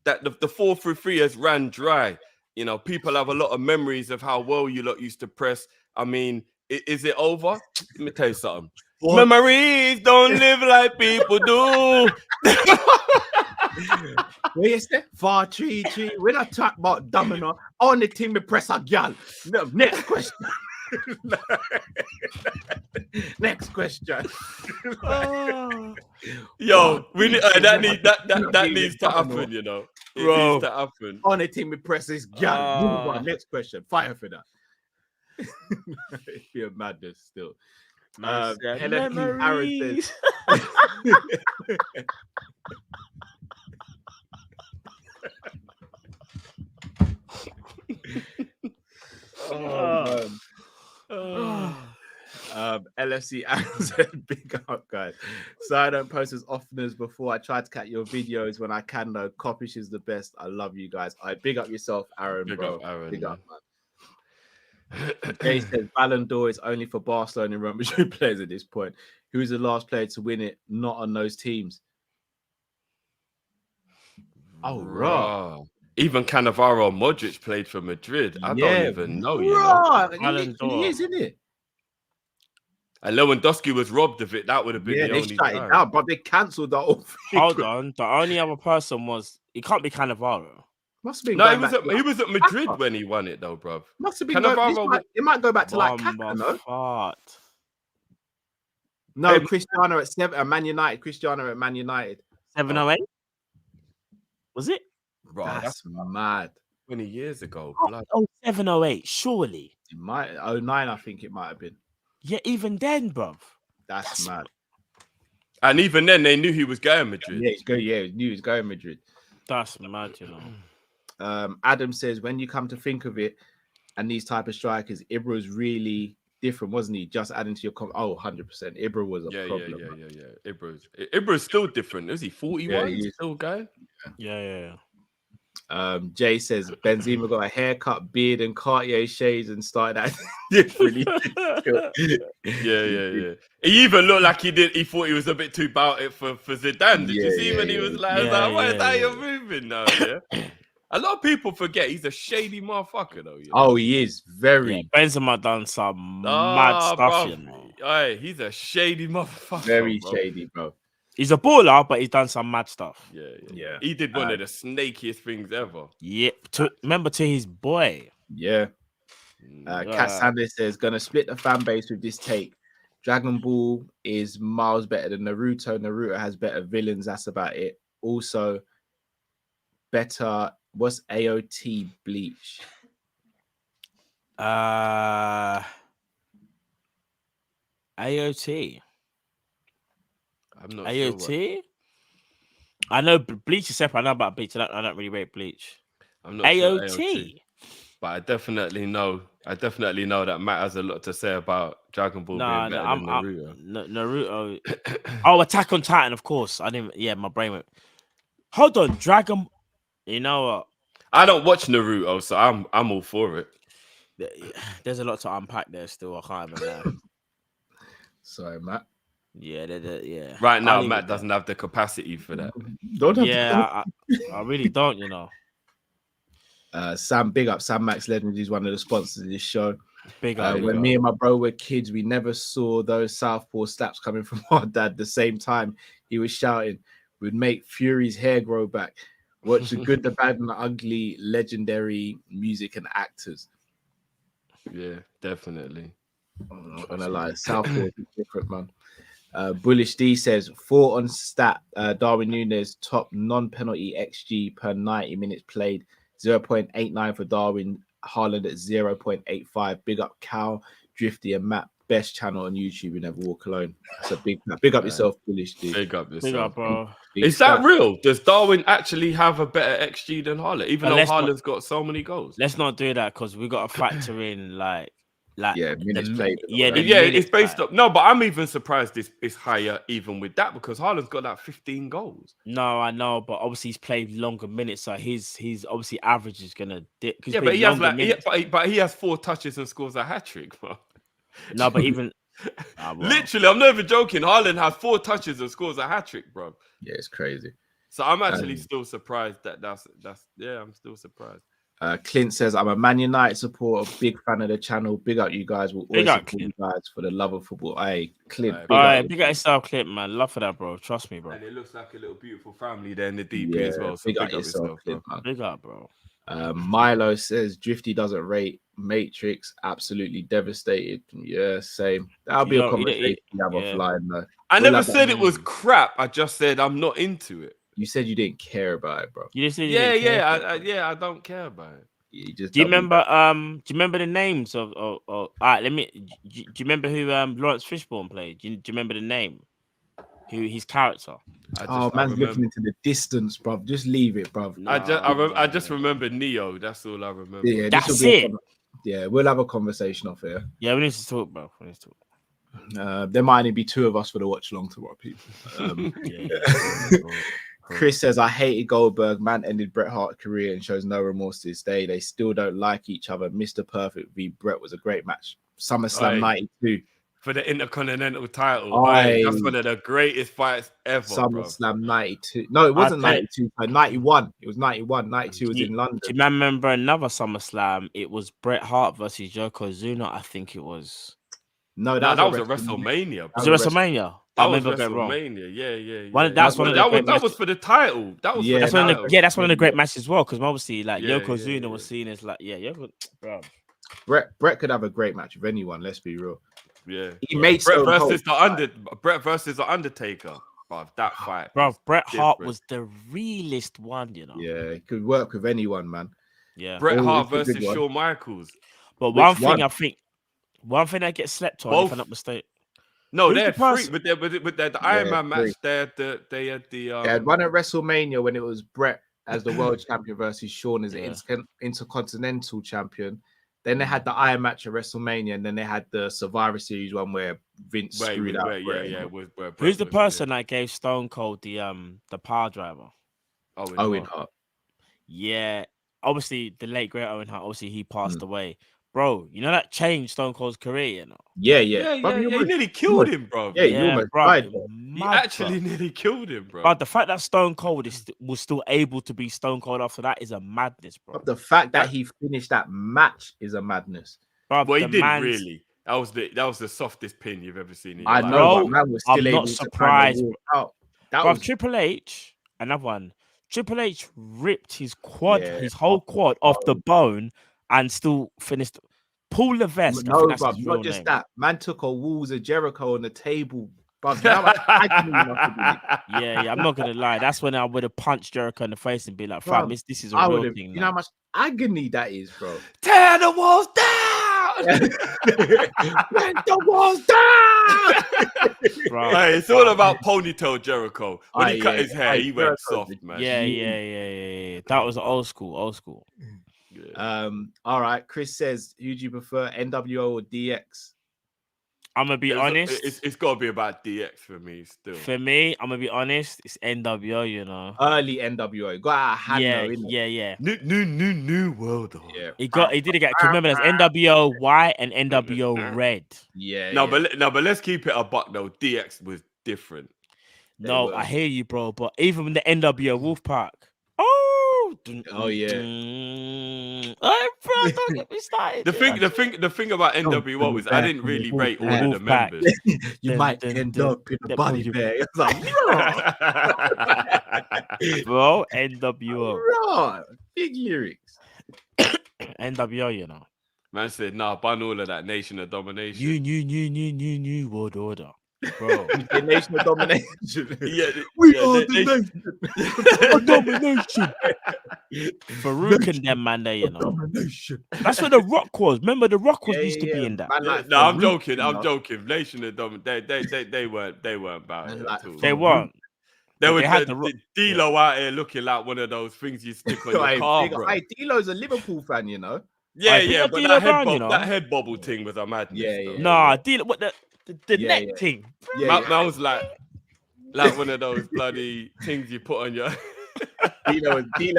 that the 4-3-3 has ran dry. You know, people have a lot of memories of how well you lot used to press. I mean, is it over? Let me tell you something. What? Memories don't live like people do. What you say? 4-3-3. We're not talking about domino. Only team we press a gal. No, next question. Next question. Yo, we need, that needs to happen, you know. It needs to happen. Only team we press is gal. Move on. Next question. Fire for that. It'd be a madness still. Aaron says. LFC Aaron said, big up, guys. So I don't post as often as before. I try to catch your videos when I can, though. Kopish is the best. I love you guys. I big up yourself, Aaron, big bro. Up, Aaron, big up, man. Jay says Ballon d'Or is only for Barcelona and Real Madrid players at this point. Who is the last player to win it? Not on those teams. Oh, right. Even Cannavaro Modric played for Madrid. I don't even know, you know. He is, isn't it? And Lewandowski was robbed of it. That would have been the only shut it down, but they cancelled that whole thing. Hold on. The only other person was, it can't be Cannavaro. Must have been. No, he was at Madrid when he won it, though, bruv. Must have been. It might go back to like Kaka, no? Fart. No, Cristiano at 7. Man United. Cristiano at Man United. 708. Was it? Right, that's mad. 20 years ago. Oh, 708. Surely. It might. 09, I think it might have been. Yeah, even then, bruv. That's mad. And even then, they knew he was going Madrid. Yeah, he knew he was going Madrid. That's mad, you know. Adam says, when you come to think of it, and these type of strikers, Ibra was really different, wasn't he? Just adding to your 100%. Ibra was a problem. Yeah. Ibra's still different. Is he 41? Yeah, He's still going? Yeah. Jay says Benzema got a haircut, beard, and Cartier shades and started acting differently. Yeah. He even looked like he thought he was a bit too about it for Zidane. Did you see when he was like, why is that you're moving now? Yeah. A lot of people forget he's a shady motherfucker, though. You know? Oh, he is very. Benzema done some mad stuff, you know. Aye, he's a shady motherfucker. Very shady, bro. He's a baller, but he's done some mad stuff. Yeah. He did one of the snakiest things ever. Yeah. Remember to his boy. Yeah. Kat Sanders says, gonna split the fan base with this take. Dragon Ball is miles better than Naruto. Naruto has better villains. That's about it. Also, better. What's AOT Bleach? AOT. I'm not AOT. sure I know Bleach is separate. I know about Bleach. I don't really rate Bleach. I'm not AOT. Sure AOT. But I definitely know that Matt has a lot to say about Dragon Ball being better than Naruto. Naruto. Oh, Attack on Titan, of course. I didn't. Yeah, my brain went. Hold on, Dragon. You know what? I don't watch Naruto, so I'm all for it. There's a lot to unpack there still. I can't even lie. Sorry, Matt. Yeah, yeah. Right now, Matt doesn't have the capacity for that. I really don't, you know. Sam, big up. Sam Max Legend is one of the sponsors of this show. Big up. When me and my bro were kids, we never saw those southpaw slaps coming from our dad. The same time he was shouting, we'd make Fury's hair grow back. Watch the good, the bad, and the ugly, legendary music and actors. Yeah, definitely. I'm not gonna lie, Southport is different, man. Bullish D says 4 on stat. Darwin Nunez top non-penalty XG per 90 minutes played, 0.89 for Darwin. Haaland at 0.85. Big up Cal, Drifty, and Matt. Best channel on YouTube. You never walk alone. That's a big up yourself, Bullish D. Big up yourself, Big up, bro. Is that real? Does Darwin actually have a better XG than Haaland, even though let's not- Haaland's got so many goals? Let's not do that because we got to factor in like minutes played. Yeah, the yeah, minutes it's based played. up. No, but I'm even surprised it's higher even with that because Haaland's got like 15 goals. No, I know, but obviously he's played longer minutes, so his obviously average is gonna dip. Yeah, but he has but he has 4 touches and scores a hat trick, bro. No, but even literally, I'm not even joking. Haaland has 4 touches and scores a hat trick, bro. Yeah, it's crazy. So I'm actually still surprised that's yeah, I'm still surprised. Clint says, I'm a Man United supporter, big fan of the channel. Big up you guys. We'll always support you guys for the love of football. Hey, Clint. Big up yourself, Clint, man. Love for that, bro. Trust me, bro. And it looks like a little beautiful family there in the DP as well. So big up yourself, bro. Big up, bro. Milo says, Drifty doesn't rate Matrix. Absolutely devastated. Yeah, same. That'll be a conversation we have offline, though. I never said it was crap. I just said I'm not into it. You said you didn't care about it, bro. You just said I don't care about it. You just do you remember? Do you remember the names of? All right, let me. Do you remember who Lawrence Fishburne played? Do you remember the name? Who his character? Man's looking into the distance, bro. Just leave it, bro. I just remember Neo. That's all I remember. Yeah, that's it. Yeah, we'll have a conversation off here. Yeah, we need to talk, bro. We need to talk. There might only be 2 of us for the watch along tomorrow, people. Chris says, I hated Goldberg. Man ended Bret Hart's career and shows no remorse to this day. They still don't like each other. Mr. Perfect v. Bret was a great match. SummerSlam 92. For the Intercontinental title. Aye. That's one of the greatest fights ever. SummerSlam 92. No, it wasn't 92. 91. It was 91. 92 was in London. Do you remember another SummerSlam? It was Bret Hart versus Yokozuna, I think it was. No, that was a WrestleMania. Was it WrestleMania? That was WrestleMania. Yeah. That's one of the that was for the title. That was that's one of the great matches as well. Because obviously, like Yokozuna was seen as like, bro. Bret could have a great match with anyone. Let's be real. Yeah, he made Bret versus the Undertaker. Bro, that fight, bro. Bret Hart was the realest one, you know. Yeah, he could work with anyone, man. Yeah, Bret Hart versus Shawn Michaels. But one thing that gets slept on, if I'm not mistaken. No, they're free, but the Iron Man match. They had the had one at WrestleMania when it was Bret as the world champion versus Shawn as the intercontinental champion. Then they had the Iron match at WrestleMania, and then they had the Survivor Series one where Vince screwed out. Who's the person that gave Stone Cold the power driver? Owen Hart. Yeah, obviously the late great Owen Hart. Obviously he passed away, bro. You know that changed Stone Cold's career. You know. Yeah. He nearly killed him, bro. Yeah, he almost died. He actually nearly killed him, bro. But the fact that Stone Cold was still able to be Stone Cold after that is a madness, bro. But the fact that he finished that match is a madness. Bro, well, he didn't really. That was the softest pin you've ever seen. I know, but man was still I'm able not to surprised. kind of walk out. Bro, Triple H, another one. Triple H ripped his whole quad off the bone and still finished. Paul Levesque. No, bro, not just that. Man took a Walls of Jericho on the table. Bro, yeah, I'm not gonna lie. That's when I would have punched Jericho in the face and be like, "Fam, this is a real thing." You know how much agony that is, bro. Tear the walls down. Tear the walls down. Bro, hey, it's all about ponytail Jericho. When he cut his hair, he went soft, man. Yeah. That was old school. All right. Chris says, who do you prefer, NWO or DX? I'm gonna be honest. It's got to be about DX for me still. For me, I'm gonna be honest. It's NWO, you know. Early NWO. Got out of hand. Yeah. New world. Yeah. He did it. Remember, there's NWO White and NWO Red. Yeah. But let's keep it a buck though. DX was different. No, I hear you, bro. But even in the NWO Wolfpack. Oh yeah. Bro, don't get me started. The thing about NWO is I didn't really rate all of the members. You might end up in a body bag. It's like, Bro, NWO. Right. Big lyrics. NWO, you know. Man said, nah, bun all of that Nation of Domination. New world order. Bro. The Nation of Domination. We are the domination. Farouk and them, man, there, you know. That's where The Rock was. Remember, The Rock used to be in that. No, I'm joking. I'm joking. Nation of Domination. They weren't about it at all. They weren't. They were had D-Lo out here looking like one of those things you stick on your car, bro. Hey, D-Lo's a Liverpool fan, you know. Yeah, but that head bobble thing was a madness. Yeah. Nah, D-Lo, what the neck thing. Man was like one of those bloody things you put on your. D-Lo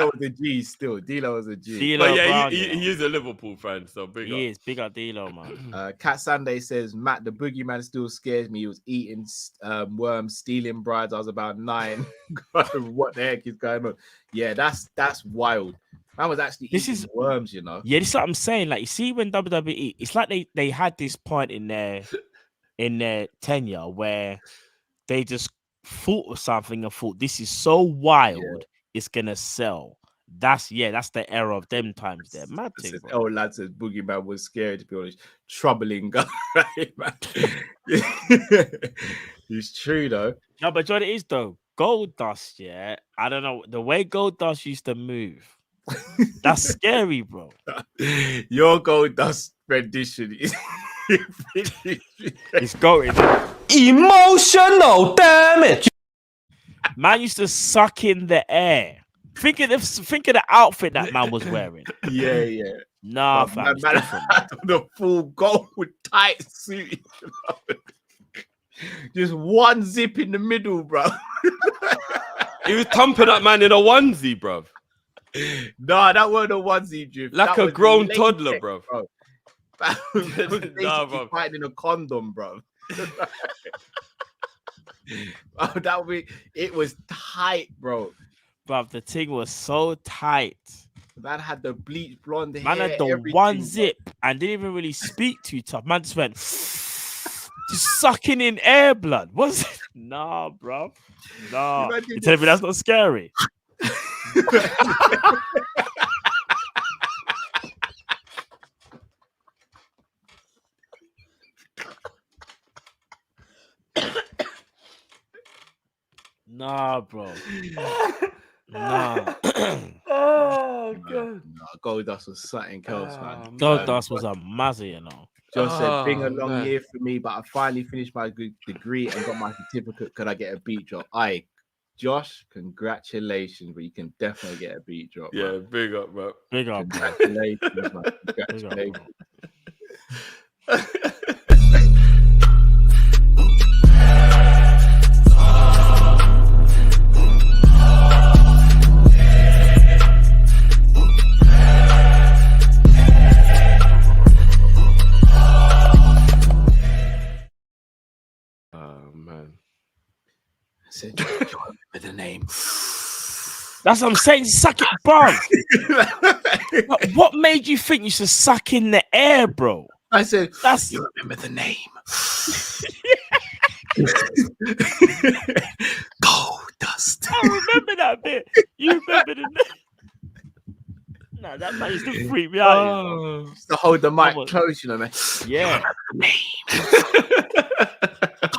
was a G still. D-Lo was a G. D-Lo but yeah, Brown, he is a Liverpool fan, so big up. He is big up D-Lo, man. Cat Sunday says, Matt, the boogeyman still scares me. He was eating worms, stealing brides. I was about 9. God, what the heck is going on? Yeah, that's wild. I was actually eating worms, you know. Yeah, this is what I'm saying. Like, you see, when WWE, it's like they had this point in their tenure where they just thought of something and thought, this is so wild, it's gonna sell. That's the era of them times there. Mad thing, bro. Oh, lad says boogeyman was scary, to be honest. Troubling guy, man. It's true though. No, but what it is though, Gold Dust, yeah. I don't know the way Gold Dust used to move. That's scary, bro. Your Gold Dust rendition is it's going emotional damage. Man used to suck in the air. Think of the outfit that man was wearing. Yeah. Nah, fam. Man had the full gold tight suit. You know? Just one zip in the middle, bro. He was thumping that man in a onesie, bro. Nah, that wasn't a onesie, Drift. Like that a was grown latex, toddler, bro. That was Nah, bro. fighting in a condom, bro. It was tight, bro. Bruv, the thing was so tight. Man had the bleach blonde hair. Man had the one zip and didn't even really speak too tough. Man just went just sucking in air blood. What's it? Nah, bro. Nah. You telling me that's not scary? Nah, bro. Nah. Oh god. No, Gold Dust was something else, man. Gold Dust was a mazzy, you know. Josh said, "Been a long year for me, but I finally finished my degree and got my certificate. Could I get a beat drop?" Josh, congratulations, but you can definitely get a beat drop. Yeah, man. big up, bro. Big up, bro. Congratulations, man. Congratulations. Oh man. I said, "Do you remember the name?" That's what I'm saying. Suck it, bro. What made you think you should suck in the air, bro? I said, "That's you remember the name." Gold Dust. I remember that bit. You remember the name? No, that man used to freak me out. Just to hold the mic close, you know, man. Yeah.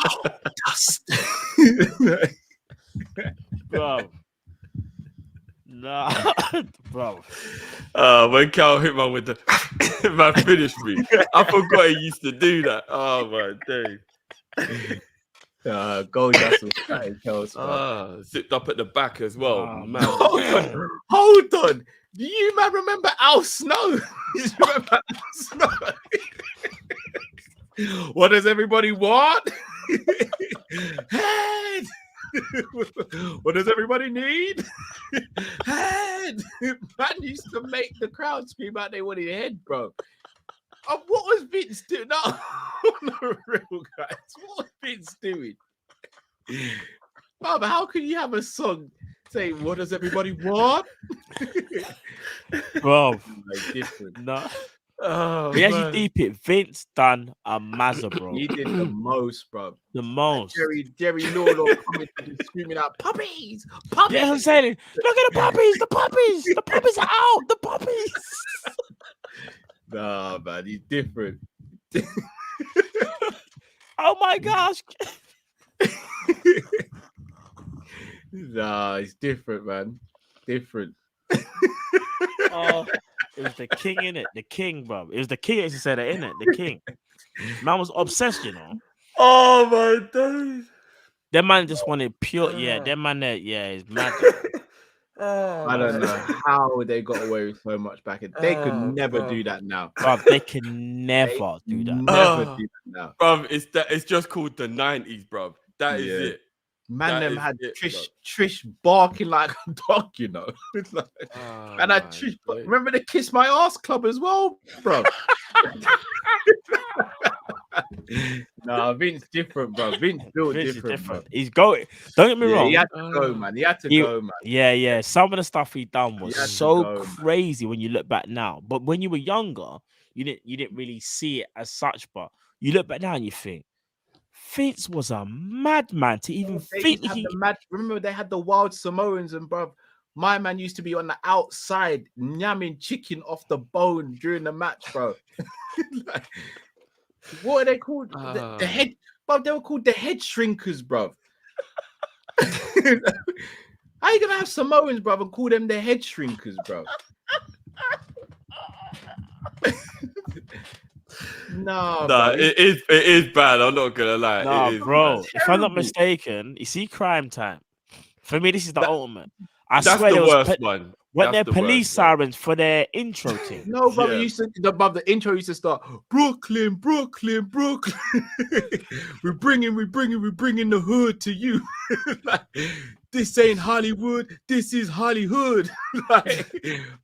Gold Dust. Bro. Nah, bro. When Cal hit man with the man finished me. I forgot he used to do that. Oh my days. Gold Dust was something else. Zipped up at the back as well. Man. Hold on. Do you man remember Al Snow? You remember Al Snow? What does everybody want? Head. What does everybody need? Head. Man used to make the crowd scream out they wanted head, bro. What was Vince doing? No, no, real guys. What was Vince doing? Baba, how can you have a song saying, "What does everybody want"? Bro, like different. no. Oh, We actually man. deep it. Vince done a mazza, bro. He did the most, bro. The most. Jerry Lawler coming to screaming out, puppies, puppies. Yeah, I'm saying, look at the puppies, the puppies, the puppies are out, the puppies. Nah, man, he's different. Oh my gosh. Nah, he's different, man. Different. Oh, it was the king in it, the king, bro. It was the king that said it, innit? The king. Man was obsessed, you know. Oh my days. That man just wanted pure, yeah. That man, that is mad. I don't know how they got away with so much back in. They could never do that now. Bro, they can never do that. Never do that now. Bro, it's just called the 90s, bro. That is it. Man, That them is had it, Trish barking like a dog, you know. It's like, and I Trish, remember the Kiss My Ass Club as well, bro. Nah, Vince different, bro. Vince built different. Bro. He's going. Don't get me wrong. He had to go, man. He had to go, man. Yeah. Some of the stuff he done was He had to so go, crazy when you look back now. But when you were younger, you didn't really see it as such. But you look back now and you think, Vince was a madman to even think he. Remember they had the wild Samoans, and bro, my man used to be on the outside yamming chicken off the bone during the match, bro. Like, what are they called? The head, bro. They were called the head shrinkers, bro. How you gonna have Samoans, bro, and call them the head shrinkers, bro? No, it is bad. I'm not gonna lie. Nah, it is bro. bad. If I'm not mistaken, you see, Crime Time. For me, this is the ultimate. I That's swear the there was worst one. When That's they're the police worst one. sirens for their intro team. No, brother, the intro used to start Brooklyn. we're bringing the hood to you. Like, this ain't Hollywood. This is Hollywood. Like,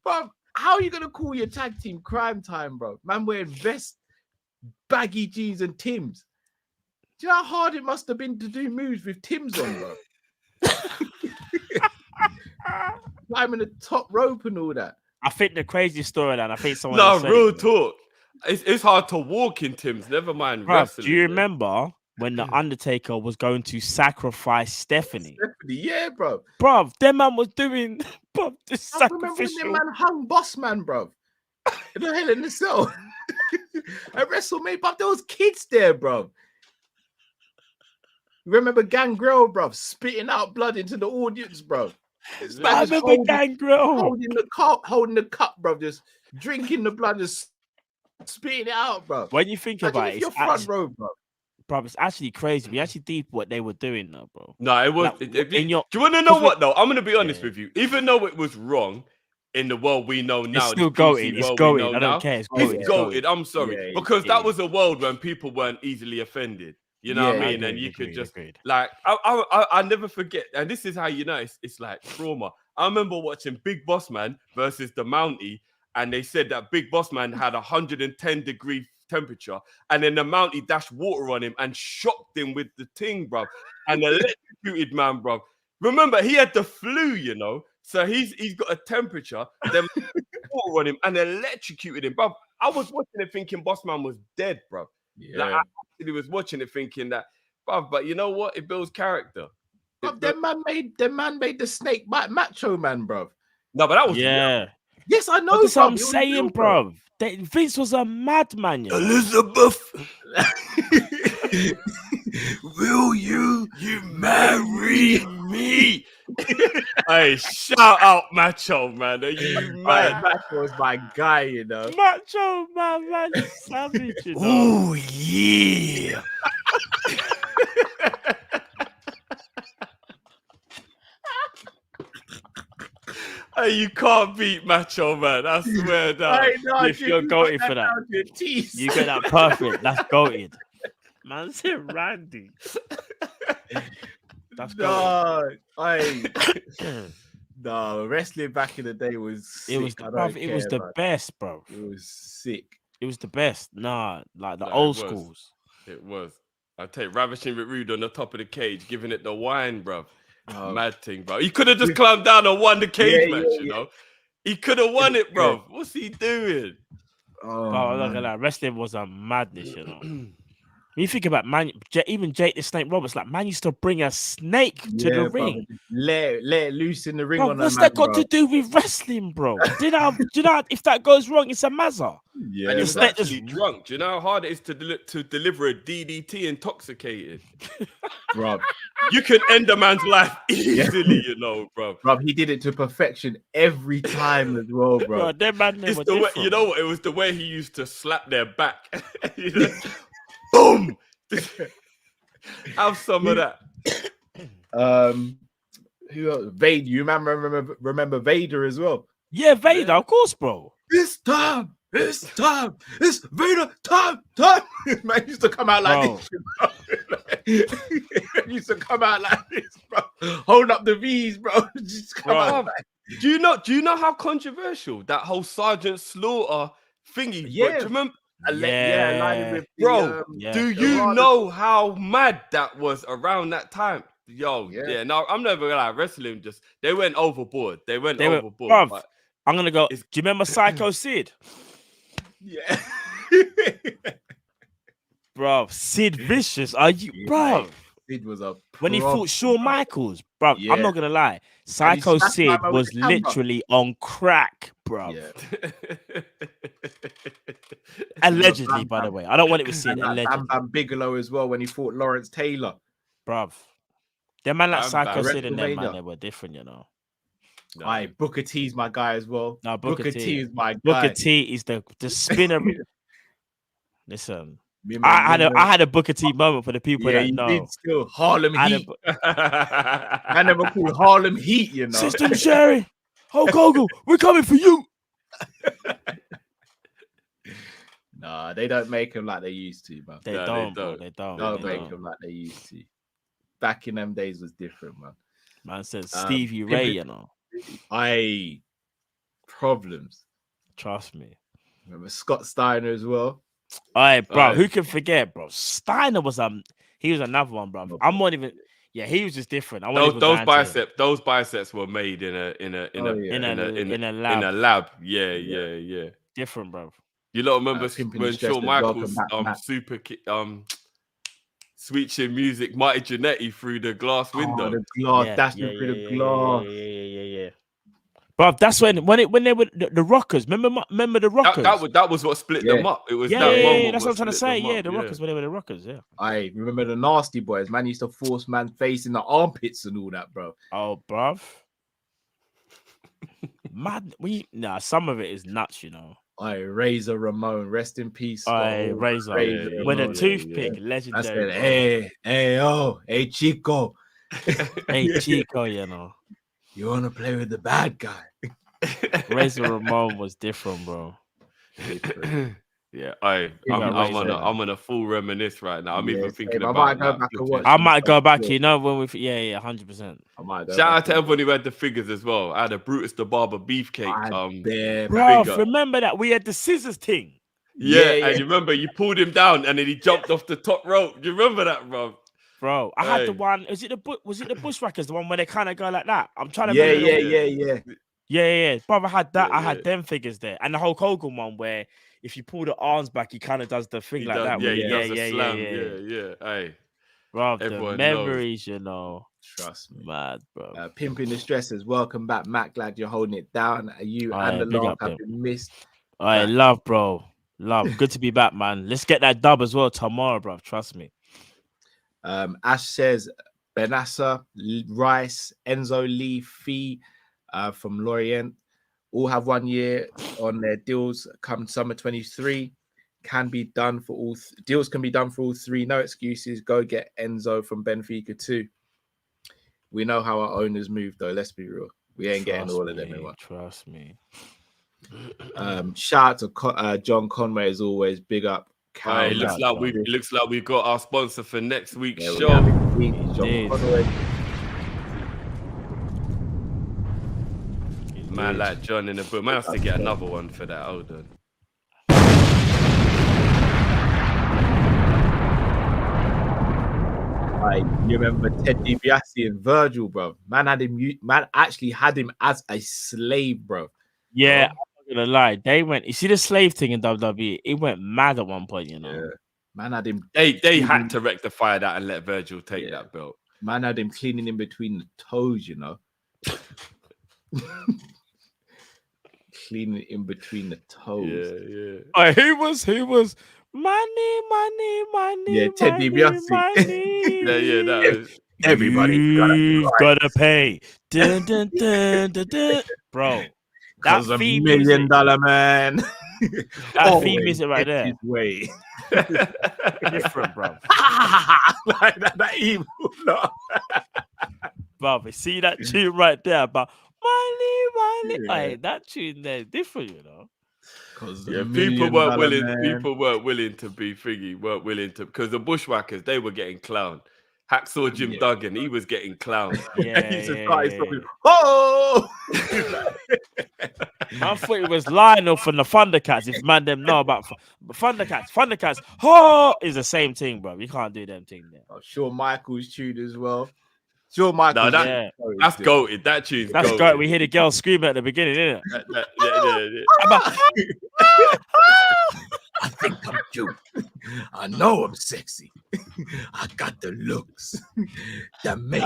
bro, how are you gonna call your tag team Crime Time, bro? Man wearing vests, baggy jeans, and Tims. Do you know how hard it must have been to do moves with Tims on, bro? Climbing the top rope and all that. I think the craziest story, and I think someone. No, else said real it, talk. It's hard to walk in Tim's. Never mind Bruv, wrestling. do you remember when the Undertaker was going to sacrifice Stephanie? Yeah, bro. Bruv, that man was doing the I remember when that man hung Boss Man, bro. In the Hell in the Cell. At WrestleMania, but there was kids there, bro. Remember Gangrel, bro, spitting out blood into the audience, bro. I remember Gangrel holding the cup, bro, just drinking the blood, just spitting it out, bro. When you think about it, your front row, bro. Bro, it's actually crazy. We actually deep what they were doing, though, bro. No, it was. Like, do you want to know what though? I'm gonna be honest with you. Even though it was wrong in the world we know now, still this going. PC It's world going. we know I don't now, care. It's It's going. goated. I'm sorry, because that was a world when people weren't easily offended. You know what I mean? And you could just like I never forget. And this is how you know it's like trauma. I remember watching Big Boss Man versus the Mountie, and they said that Big Boss Man had 110-degree temperature, and then the Mountie dashed water on him and shocked him with the ting, bro, and electrocuted man, bro. Remember, he had the flu, you know, so he's got a temperature, then water on him and electrocuted him, bro. I was watching it thinking Boss Man was dead, bro. Yeah. Like, I actually was watching it thinking that, bro, but you know what? It builds character. That man made the snake bite Macho Man, bro. No, but that was yeah. Yes, I know. But that's what bruv. I'm It was saying, real, bro. Vince was a madman, you know? Elizabeth, will you marry me? Hey, shout out Macho Man. Are you mad? Macho was my guy, you know. Macho man, savage, you know. Oh yeah. Hey, you can't beat Macho Man. I swear that. If you're goated for that, you get that perfect. That's goated. Man said Randy. That's goated. No, wrestling back in the day was sick. It was the best, bro. It was sick. It was the best. Nah, like the No, old it was. schools. It was. I take Ravishing Rick Rude on the top of the cage, giving it the wine, bro. Mad thing, bro. He could have just climbed down and won the cage match, you know. He could have won it, bro. What's he doing? Oh, I'm not gonna lie, wrestling was a madness, you know. When you think about even Jake the Snake Roberts, like man used to bring a snake to the ring. Let it loose in the ring Bro, on what's that that man, got bro. to do with wrestling, bro? Do you know if that goes wrong, it's a mazza. Yeah, and he was actually drunk. Do you know how hard it is to deliver a DDT intoxicated? Bro, you can end a man's life easily, you know, bro. Bro, he did it to perfection every time as well, bro. That man it's the way, you know what? It was the way he used to slap their back. Boom! Have some of that. Who else? Vader. You remember Vader as well? Yeah, Vader, of course, bro. It's time. It's Vader time. Man used to come out like this. Used to come out like this, bro. Hold up the V's, bro. Just come out. Like... Do you know how controversial that whole Sergeant Slaughter thingy? Yeah. Do you remember? With bro. Do you know how mad that was around that time? Yo, yeah. No, I'm never gonna lie. Wrestling they went overboard. They went overboard. Bruv, but I'm gonna go. Do you remember Psycho Sid? Yeah. Bro, Sid Vicious. Are you, bro? Sid was a when he fought Shawn Michaels, bro. Yeah. I'm not gonna lie. Psycho Sid was literally on crack, bro. Yeah. Allegedly, by the way. I don't want it to Sid. Allegedly. Bam Bigelow as well when he fought Lawrence Taylor, bro. Them man like Psycho Sid and them man, they were different, you know. No. Booker T's my guy as well. No, Booker T is my guy. Booker T is the spinner. Listen, I had a Booker T moment for the people that know. Did still Harlem Heat. I never called Harlem Heat, you know. System Sherry, Hulk Hogan, we're coming for you. Nah, they don't make them like they used to, bro. They don't make them like they used to. Back in them days was different, man. Man said Stevie Ray, you know. Problems. Trust me. Remember Scott Steiner as well. Bro, who can forget, bro? Steiner was he was another one, bro. I'm not even. Yeah, he was just different. Those biceps were made in a lab. Yeah. Different, bro. You lot remember when Shawn Michaels switching music, Marty Jannetty through the glass window. The glass, dashing through the glass. Yeah. Bro, that's when they were the Rockers. Remember the Rockers? That was what split them up. It was that moment. That's what I'm trying to say. Yeah, the Rockers when they were the Rockers. Yeah. I remember the Nasty Boys. Man used to force man face in the armpits and all that, bro. Oh, bruv. Mad. Some of it is nuts, you know. Razor Ramon, rest in peace. Razor with a toothpick, legendary. Hey, Chico. Hey, Chico, you know. You want to play with the bad guy? Razor Ramon was different, bro. Yeah, I'm on a full reminisce right now. I'm even thinking about. I might go back. You know when we 100%. Shout out to everybody who had the figures as well. I had a Brutus the Barber beefcake. Bro, remember that we had the scissors thing. Yeah, and you remember you pulled him down and then he jumped off the top rope. Do you remember that, bro? Bro, I had the one. Was it the Bushwhackers? The one where they kind of go like that? I'm trying to remember. Yeah. Bro, I had that. I had them figures there, and the Hulk Hogan one where if you pull the arms back, he kind of does the thing that. Yeah. Hey, bro, the memories, you know. Trust me, mad, bro. Pimping the Stressers. Welcome back, Matt. Glad you're holding it down. You and the Lark have been missed. Love, bro. Love. Good to be back, man. Let's get that dub as well tomorrow, bro. Trust me. Ash says Benassa, Rice, Enzo Lee, Fee from Lorient all have 1 year on their deals come summer 23. Deals can be done for all three. No excuses. Go get Enzo from Benfica too. We know how our owners move though. Let's be real. We ain't getting all of them in one. Trust me. Shout out to John Conway as always. Big up. It looks like we've got our sponsor for next week's show. John Conway. Man like John in the book. Man has to get another one for that. Hold on. You remember Ted DiBiase and Virgil, bro? Man actually had him as a slave, bro. Yeah, gonna lie, they went. You see the slave thing in WWE? It went mad at one point, you know. Yeah. Man had him. They had to rectify that and let Virgil take that belt. Man had him cleaning in between the toes, you know. Cleaning in between the toes. Yeah. Oh, who was money. Yeah, Ted DiBiase. yeah, that was. Everybody's gotta pay. Dun, dun, dun, dun, dun. Bro, that Because theme $1 million music, man. that theme music right there, His way. different, bro. Like that evil. No. Bro, see that tune right there about money. Yeah. Hey, that tune there different, you know. Yeah, people weren't willing to be thingy, weren't willing to, because the Bushwhackers, they were getting clowned. Hacksaw Jim Duggan, he was getting clowned. Oh! I thought it was Lionel from the Thundercats. If man them know about Thundercats, oh, is the same thing, bro. You can't do them thing there. Oh, Shawn Michaels tune as well. Shawn Michaels. No, that's goated. That tune's that's goated. goated. We hear the girl scream at the beginning, isn't it? I think I'm cute. I know I'm sexy. I got the looks. That make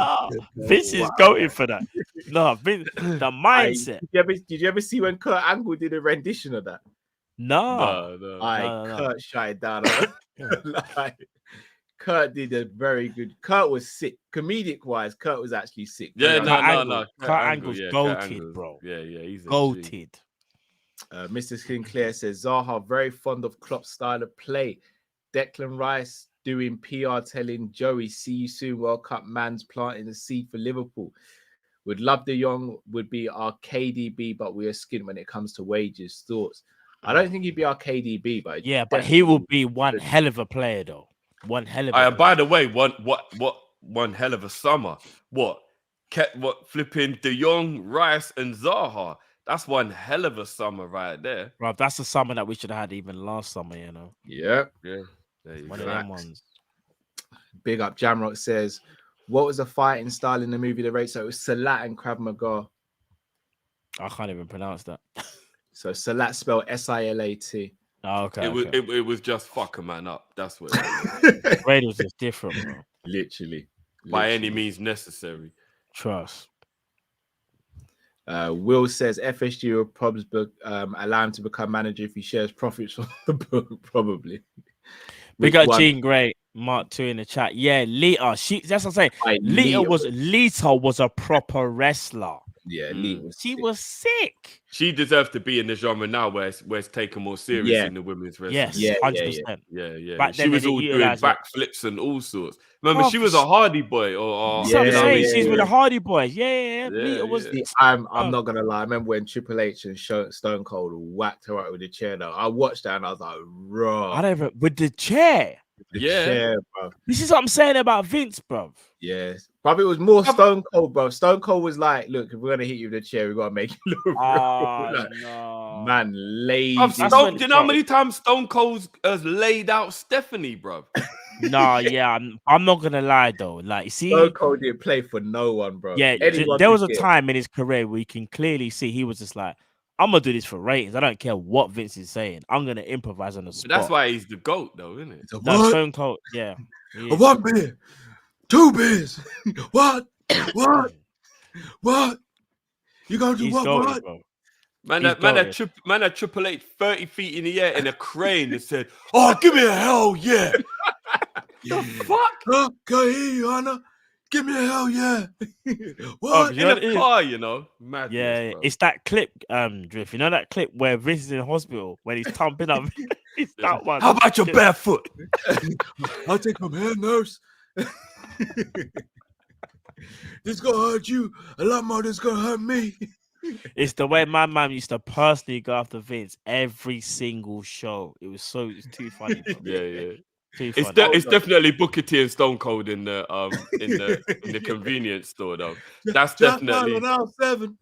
Vince is goated for that. No, Vince, the mindset. Did you ever see when Kurt Angle did a rendition of that? No. Kurt shut it down. Like, Kurt did a very good. Kurt was sick. Comedic wise, Kurt was actually sick. Yeah, no. Kurt Angle's goated, bro. Yeah, he's goated. Mr. Sinclair says Zaha very fond of Klopp's style of play. Declan Rice doing PR telling Joey, see you soon, World Cup man's planting the seed for Liverpool. Would love the young would be our KDB, but we are skint when it comes to wages. Thoughts? I don't think he'd be our KDB, but but he will be one hell of a player though. One hell of a player. By the way, one hell of a summer. What flipping De Jong, Rice, and Zaha. That's one hell of a summer right there. Bro, that's the summer that we should have had even last summer, you know. Yeah. One of them ones. Big up Jamrock says, what was the fighting style in the movie The Race? So it was Salat and Krav Maga. I can't even pronounce that. So Salat spelled Silat. Oh, okay. It was just fuck a man up. That's what Raid was just different, bro. Literally. By any means necessary. Trust. Will says FSG will probably allow him to become manager if he shares profits from the book, probably. We got Jean Gray, Mark 2 in the chat. Yeah, Lita. That's what I'm saying. Lita was a proper wrestler. Yeah, she was sick. She deserves to be in the genre now where it's taken more serious in the women's wrestling. Yes, 100%. Yeah. She was all doing backflips and all sorts. Remember, she was a Hardy Boy. She's with the Hardy Boys. Yeah. Lita was. I'm not gonna lie. I remember when Triple H and Stone Cold whacked her out with the chair. Though I watched that and I was like, "Raw." I don't even with the chair. Chair, bro. This is what I'm saying about Vince, bro. Yes. Probably it was more Stone Cold, bro. Stone Cold was like, look, if we're gonna hit you with a chair, we gotta make it look real. No. Man, lazy. Do you know how many times Stone Cold has laid out Stephanie, bro? No, yeah, I'm not gonna lie though. Like, see, Stone Cold didn't play for no one, bro. Yeah, there was a time in his career where you can clearly see he was just like, I'm gonna do this for ratings. I don't care what Vince is saying. I'm gonna improvise on the spot. But that's why he's the GOAT, though, isn't it? No, Stone Cold, yeah. One beer, two beers. What? You gonna do what? Man, that Triple H 30 feet in the air in a crane and said, "Oh, give me a hell yeah!" The fuck? Can I hear you, Anna? Give me a hell yeah! What? In a car, you know? Madness, yeah, bro. it's that clip, Drift. You know that clip where Vince is in hospital when he's thumping up. It's that one. How about your barefoot? I'll take some hair, nurse. This gonna hurt you a lot more than it's gonna hurt me. It's the way my mum used to personally go after Vince every single show. It's too funny. Bro. Yeah. Too It's funny. definitely Booker T and Stone Cold in the in the convenience store though. That's definitely Jack on 7.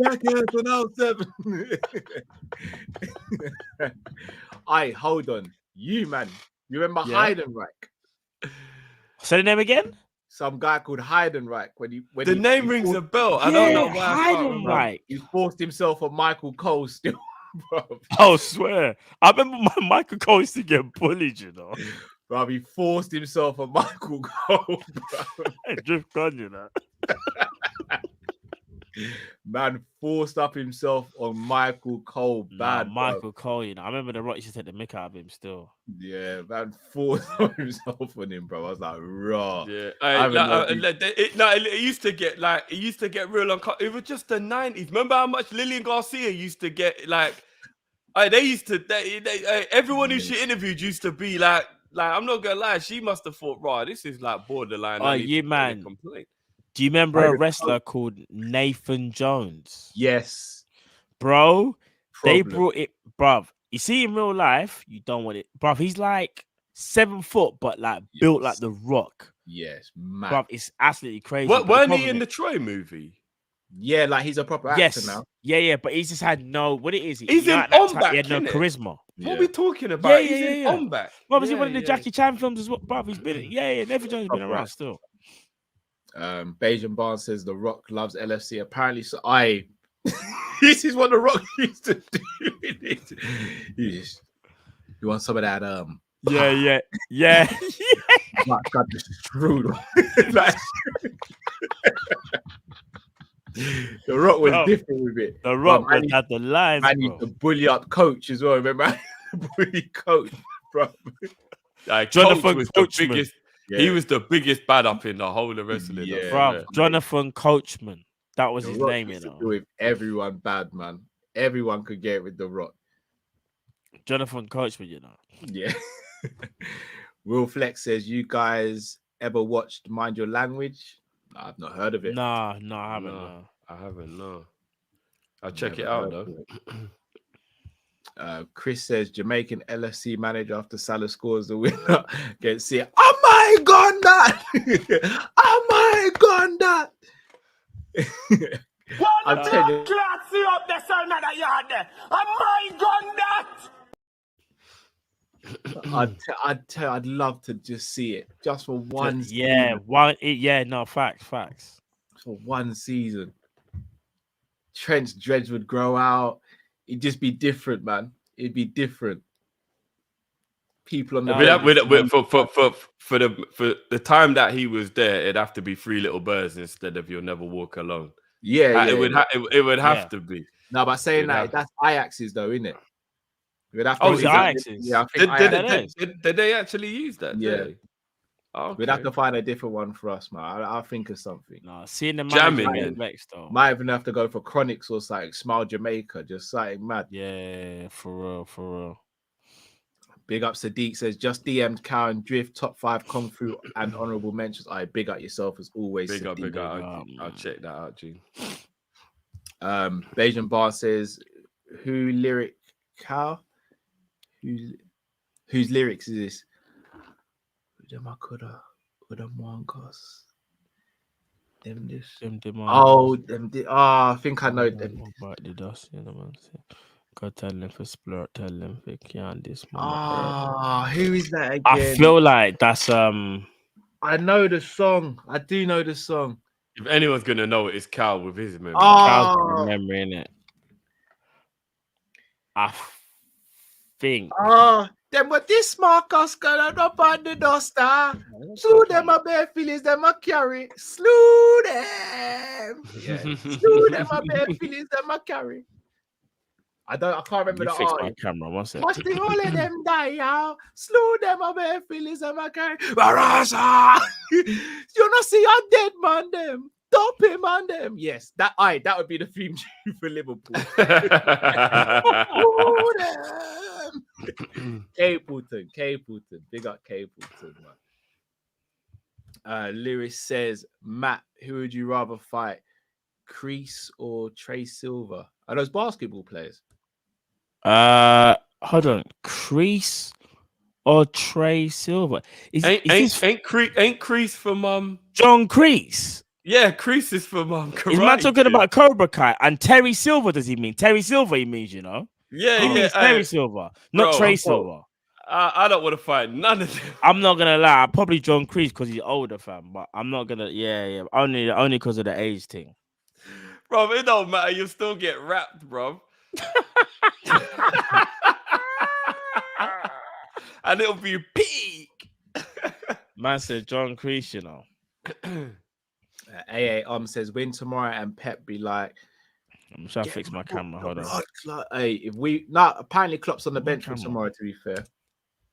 Jackass on 7. Aye, hold on. You man, you remember Heidenreich? Say the name again. some guy called Heidenreich when The he name rings forced- a bell. I don't know why. I can't remember. Heidenreich. He forced himself on Michael Cole still, bro. I swear. I remember Michael Cole used to get bullied, you know. Bro, he forced himself on Michael Cole, bro. Drift gun, you know. Man forced up himself on Michael Cole. Bad, Michael Cole, you know. I remember the Rock used to take the mick out of him still. Yeah, man forced himself on him, bro. I was like, raw. Yeah, it used to get real uncomfortable. It was just the 90s. Remember how much Lillian Garcia used to get like? They used to. Everyone who she interviewed used to be like I'm not gonna lie. She must have thought, right, this is like borderline. Oh, you man. Do you remember a wrestler called Nathan Jones? Yes, bro. They Problem. brought it, bruv. You see in real life, you don't want it, bruv. He's like 7 foot, but like built like the Rock. Yes, man. Bruv, it's absolutely crazy. What, But the weren't he problem in is- the Troy movie? Yeah, like he's a proper actor now. Yeah, but he's just had no. What it is? He's in at that On time, Back, He had no innit? charisma. What are we talking about? He's in On Back. Bruv, was he one of the Jackie Chan films as well? Bruv, he's been. Yeah, Nathan Jones has been around still. Bajan Barnes says The Rock loves LFC. Apparently, so this is what The Rock used to do. You want some of that? Yeah. Got the strudel. Like, The Rock was different with it. The Rock man, had the lines, Man bro. used to bully up Coach as well. Remember, bully Coach, bro. Like Jonathan Coach was Coachman. the biggest. Yeah. He was the biggest bad up in the whole of wrestling. Yeah, Bruv, Jonathan Coachman. That was The his Rock name, you used to know. do with everyone bad, man. Everyone could get with The Rock. Jonathan Coachman, you know. Yeah. Will Flex says, you guys ever watched Mind Your Language? No, I've not heard of it. No, I haven't. No. I haven't. No, I'll check Never it out heard though. of Chris says Jamaican LFC manager after Salah scores the winner against it. Oh my god, that! Oh my god, that! I'm telling you, up there, son, that yard there. Oh my God, that! I'd love to just see it just for one Yeah, season. no, facts. For one season. Trent's dreads would grow out. It'd just be different, man. It'd be different. People on the For the time that he was there, it'd have to be Three Little Birds instead of You'll Never Walk Alone. It would have to be. No, but saying that, that's Ajax's though, isn't it? We'd have to it's Ajax's. Yeah, I think Did they actually use that? Yeah. Did they? Okay. We'd have to find a different one for us, man. I'll think of something. No, seeing the Jamming, manager man. next though. Might even have to go for Chronics or something. Smile Jamaica, just something mad. Yeah, for real. Big up Sadiq says, just DM'd Cow and Drift, top 5 Kung Fu and honorable mentions. I big up yourself as always. Big up. Sadiq. I'll check that out, G. Bajan Bar says, who lyric Cow? Whose lyrics is this? Them I coulda won cause them this. I think I know them. Go tell them for splurt, tell them for can't this Who is that again? I feel like that's I know the song. I do know the song. If anyone's gonna know it, it's Cal with his memory. Cal's got a memory in it. I think. Them what this Marcus got up on the duster. Slew them a bare feelings, them a carry. Slew them. Yeah. Slew them a bare feelings, them a carry. I can't remember You the fix art. my camera, one sec. Watch the whole of them die out. Slew them a bare feelings, them a carry. Barasa! You not see a dead man them. Dump him on them. Yes, that would be the theme tune for Liverpool. Slew them. Capleton. Big up Capleton, man. Lewis says, Matt, who would you rather fight? Crease or Trey Silver? Are those basketball players? Hold on. Crease or Trey Silver? Ain't Crease from John Crease? Yeah, Crease is from Is man talking about Cobra Kai and Terry Silver? Does he mean Terry Silver? He means, you know. Yeah, he means Terry Silver, not Trey Silver. I don't want to fight none of them. I'm not gonna lie. I'll probably John Creese because he's older, fam. But I'm not gonna. Yeah. Only because of the age thing. Bro, it don't matter. You'll still get wrapped, bro. And it'll be peak. Man said John Creese, you know. AA says win tomorrow and Pep be like, I'm trying to fix my camera. Hold on. Hey, if we apparently Klopp's on the bench for tomorrow. To be fair,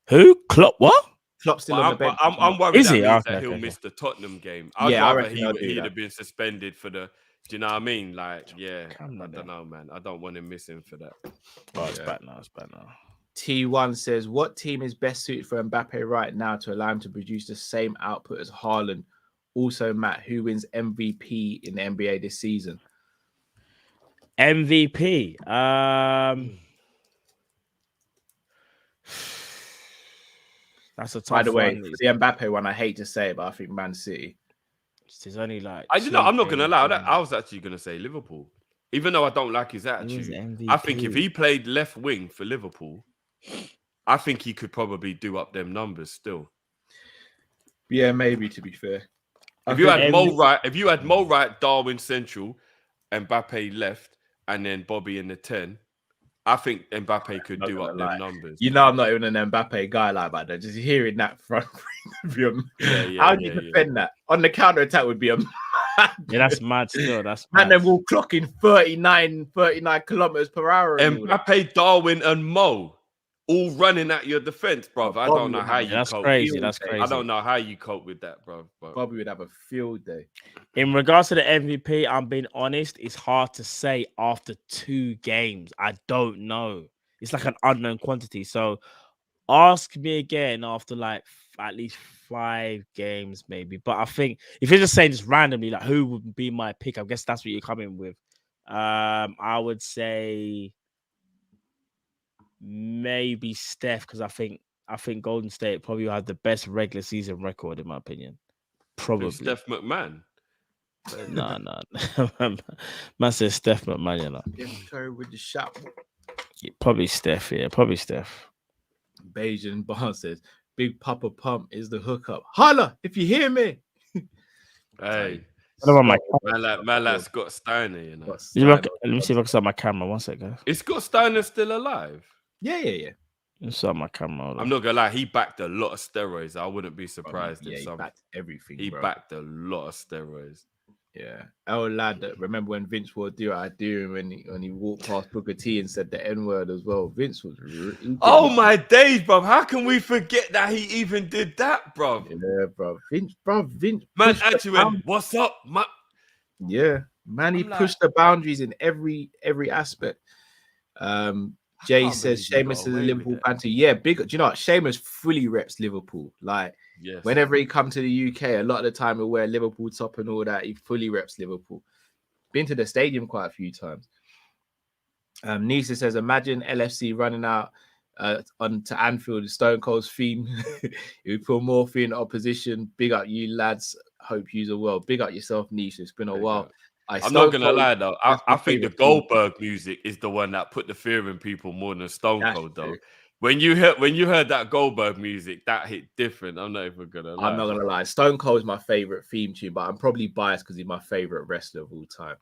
Who? Klopp? What? Klopp's still on the bench. I'm worried Is that he? means Okay, that he'll okay. miss the Tottenham game. Yeah, I I'd reckon rather he'll do he'd that. have been suspended for the. Do you know what I mean? Like, yeah, I don't know, man. I don't want him missing for that. Oh, it's back now. It's back now. T1 says, what team is best suited for Mbappe right now to allow him to produce the same output as Haaland? Also, Matt, who wins MVP in the NBA this season? MVP. That's a tough By the way, one. for the Mbappe one, I hate to say it, but I think Man City. There's only like. I'm not gonna allow that. I was actually gonna say Liverpool, even though I don't like his attitude. I think if he played left wing for Liverpool, I think he could probably do up them numbers still. Yeah, maybe, to be fair. If you had Mo right, Darwin central, Mbappe left, and then Bobby in the 10, I think Mbappe could do up them numbers. You know, I'm not even an Mbappe guy like that. Just hearing that front three, Yeah, how do you defend that? On the counter attack would be a Yeah, that's mad still. That's and mad. then we'll clock in 39 kilometers per hour. Mbappe, Darwin, and Mo all running at your defense, bro. I don't know how you That's cope. crazy. That's crazy. I don't know how you cope with that, bro. Bobby would have a field day. In regards to the MVP, I'm being honest. It's hard to say after 2 games. I don't know. It's like an unknown quantity. So ask me again after like at least 5 games, maybe. But I think if you're just saying just randomly, like who would be my pick, I guess that's what you're coming with. I would say maybe Steph, because I think Golden State probably will have the best regular season record in my opinion. Probably Steph McMahon. No. Man says Steph McMahon, you know. Curry with the shot. Yeah, probably Steph, yeah, probably Steph. Bayesian Bar says, Big Papa Pump is the hookup. Holla, if you hear me. Hey. What about Man like Scott Steiner, you know. Let me see if I can start my camera. 1 second. Is Scott Steiner still alive? Yeah. Let's start my camera. I'm not gonna lie, he backed a lot of steroids. I wouldn't be surprised if he backed everything. He bro. backed a lot of steroids. Yeah. Oh lad, remember when Vince would do I do when he walked past Booker T and said the N-word as well. Vince was Oh my days, bro. How can we forget that he even did that, bro? Yeah, bro. Vince. Man actually went, what's up, man? Yeah, man, he pushed the boundaries in every aspect. Jay says Sheamus is a Liverpool banter. Yeah, big. Do you know what? Sheamus fully reps Liverpool. Like, whenever he come to the UK, a lot of the time he'll wear Liverpool top and all that. He fully reps Liverpool. Been to the stadium quite a few times. Nisa says, imagine LFC running out onto Anfield, Stone Cold's theme. It would put more fear in the opposition. Big up you lads. Hope you're well. Big up yourself, Nisa. It's been a while. I'm not gonna lie though. I think the Goldberg music is the one that put the fear in people more than Stone Cold though. When you heard that Goldberg music, that hit different. I'm not even gonna lie. I'm not gonna lie. Stone Cold is my favorite theme tune, but I'm probably biased because he's my favorite wrestler of all time.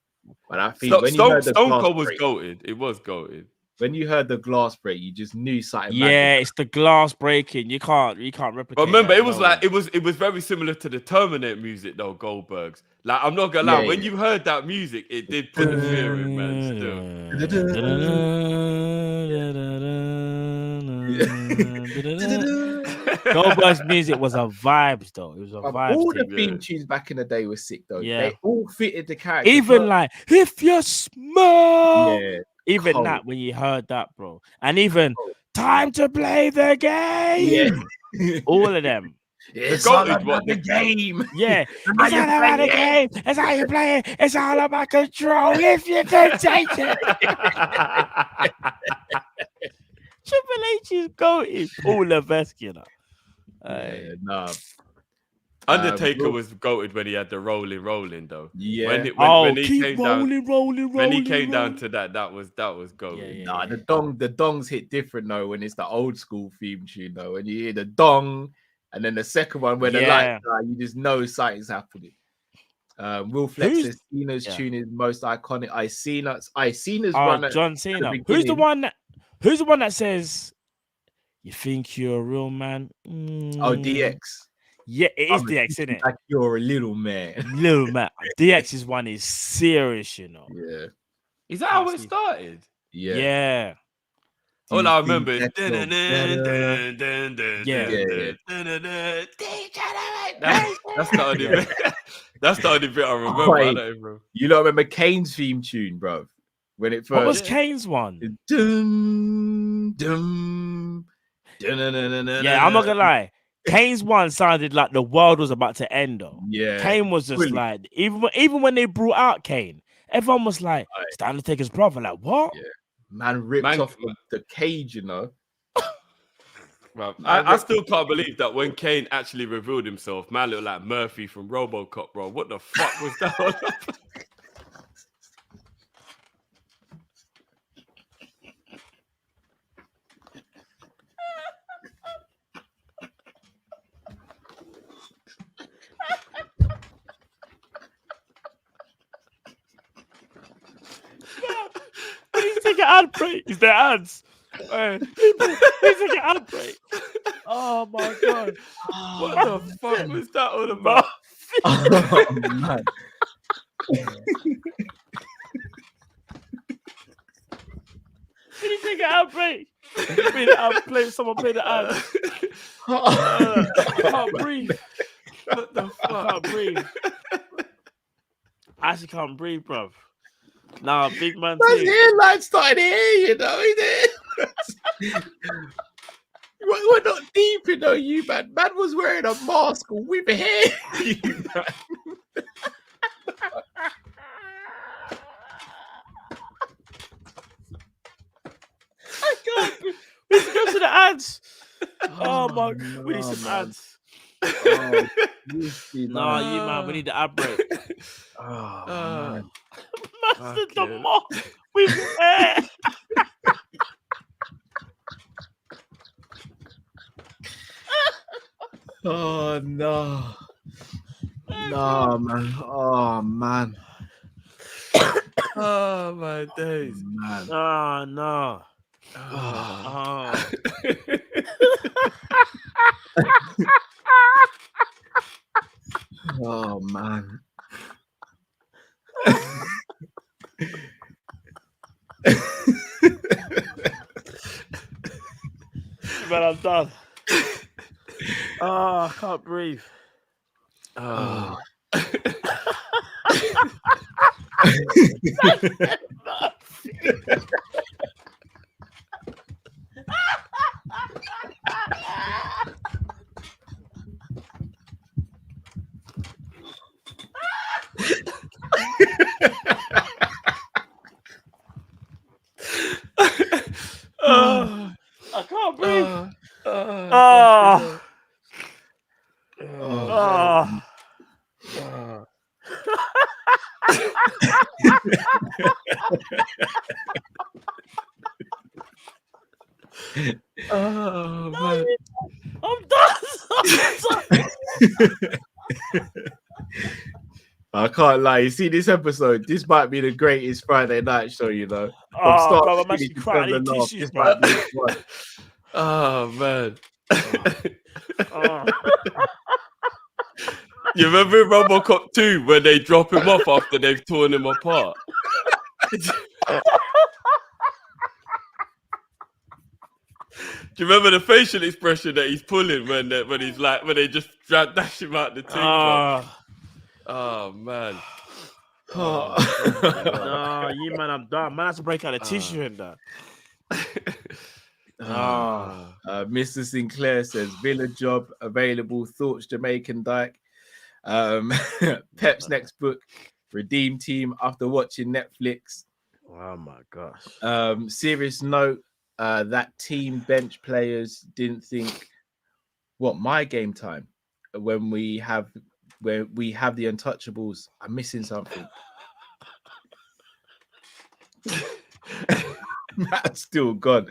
But I think Stone Cold was goated. It was goated. When you heard the glass break, you just knew something. Yeah, it's the glass breaking. You can't replicate. But remember, that, it was like it was very similar to the Terminator music though. Goldberg's. Like I'm not gonna lie. When you heard that music, it did put the fear in, man. Goldberg's music was a vibes though. It was a vibe. All the theme tunes back in the day were sick though. Yeah. They all fitted the character. Even like if you smell. Yeah. Even Cold. that when you heard that, bro, and even time to play the game. Yeah. All of them. It's all about the game. Yeah, it's all about the game. It's how you play it. It's all about control. If you can take it. Triple H is goated. Paul Levesque, you know. Nah. Undertaker was goated when he had the rolling though. Yeah. When he keep came rolling. when he came down to that was goated. Nah, the dongs hit different though when it's the old school theme tune though. When you hear the dong, and then the second one where the lights are, you just know something's happening. Will Flex says Cena's tune is most iconic. I seen Cena's run at John Cena. Who's the one that says you think you're a real man? Oh, DX. Yeah, it is DX, isn't it? Like you're a little man. Little man. DX's one is serious, you know. Yeah. Is that how it started? Yeah. All I remember is that's the only bit. That's the only bit I remember. I don't remember. You don't remember Kane's theme tune, bro? When it first. What was Kane's one? Dun, dun, dun, yeah, I'm not gonna lie. Kane's one sounded like the world was about to end, though. Yeah, Kane was just like, even when they brought out Kane, everyone was like, "It's the Undertaker's brother." Like, what? Yeah. Man ripped off the cage, you know. Well, I still can't believe that when Kane actually revealed himself, man looked like Murphy from RoboCop, bro. What the fuck was that? Please take an ad break. Is there ads? Please take an ad break. Oh my god! What the fuck was that all about? Oh man! Can you take an ad break? Someone play the ad. I can't breathe. What the fuck? I can't breathe. I actually can't breathe, bruv. Nah, big man. His hairline started here, you know. We're not deep, you know, you man. Man was wearing a mask with hair. I can't breathe. We need to go to the ads. Oh my god, we need some ads. Oh, nah, you man, we need the ad break. Oh, Master the moth with hair. oh no. No, man. Oh man. Oh my days. Man. Oh no. Oh. Oh man. Man, I'm done. Oh, I can't breathe. Oh. I can't breathe. Oh man. I'm done. I can't lie. You see this episode? This might be the greatest Friday night show, you know. Oh, bro, I'm actually crying. I need This tissues, bro. might be the one. Oh man. You remember RoboCop 2 when they drop him off after they've torn him apart? Do you remember the facial expression that he's pulling when he's like when they just dash him out the team? Oh man. No, you man, I'm done. Man, I have to break out a tissue in that. Mr. Sinclair says Villa job available. Thoughts Jamaican Dyke. Pep's next book, Redeem Team after watching Netflix. Oh my gosh. Serious note, that team bench players didn't think what my game time. when we have the untouchables. I'm missing something. Matt's still gone.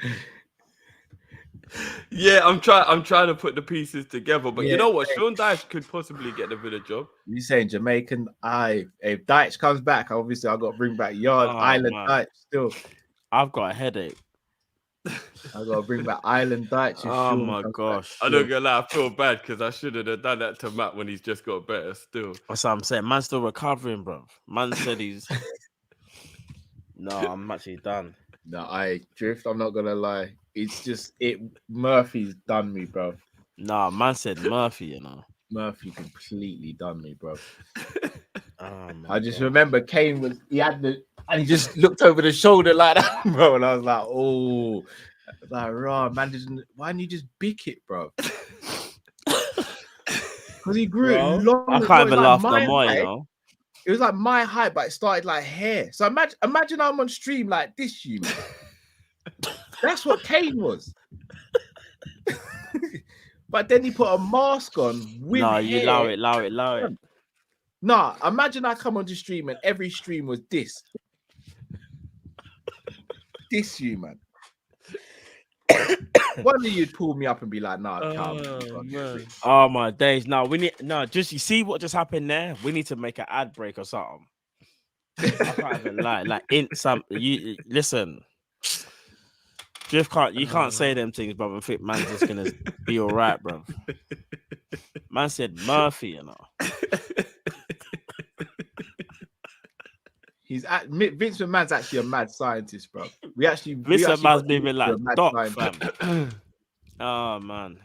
Yeah, I'm trying to put the pieces together, but Yeah. you know what? Sean Dyche could possibly get the Villa job. You saying Jamaican? If Dyche comes back, obviously I got to bring back Yard Island man. Dyche. Still, I've got a headache. I got to bring back Island Dyche. if Oh Sean my comes gosh. back. I'm not gonna lie, I feel bad because I shouldn't have done that to Matt when he's just got better. Still, That's what I'm saying. Man's still recovering, bro. Man said he's. No, I'm actually done. No, I drift. I'm not gonna lie. It's just Murphy's done me, bro. Nah, man said Murphy, you know. Murphy completely done me, bro. Oh, my I just God. remember Kane he just looked over the shoulder like that, bro, and I was like, oh, like, raw man, why didn't you just bick it, bro? Because he grew Bro, it long. I as can't well. even It was laugh like no my more, you height. know. It was like my height, but it started like hair. So imagine I'm on stream like this, you man. That's what Kane was. But then he put a mask on with Nah, hair. you allow it. Nah, imagine I come on the stream and every stream was this. This you, man. One of you'd pull me up and be like, nah, man. Oh my days. No, just you see what just happened there? We need to make an ad break or something. I can't even lie. Like in some you listen. You can't say them things, brother. I think man's just gonna be all right, bro. Man said Murphy, you know. Vince McMahon's actually a mad scientist, bro. Vince McMahon's moving like Doc, fam. Oh man.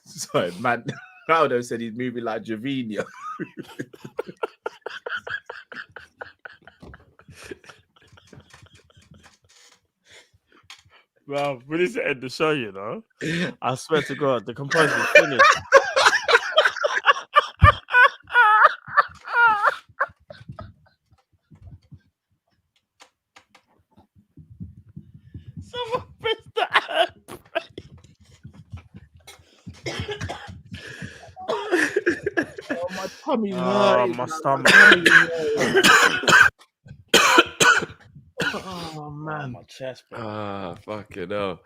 Sorry, man. Ronaldo said he's moving like Javinho. Bro, we need to end the show, you know. I swear to God, the composer's finished. Someone press the ad Oh, my tummy hurts. My stomach. Oh man, my chest, bro. Ah, fucking hell.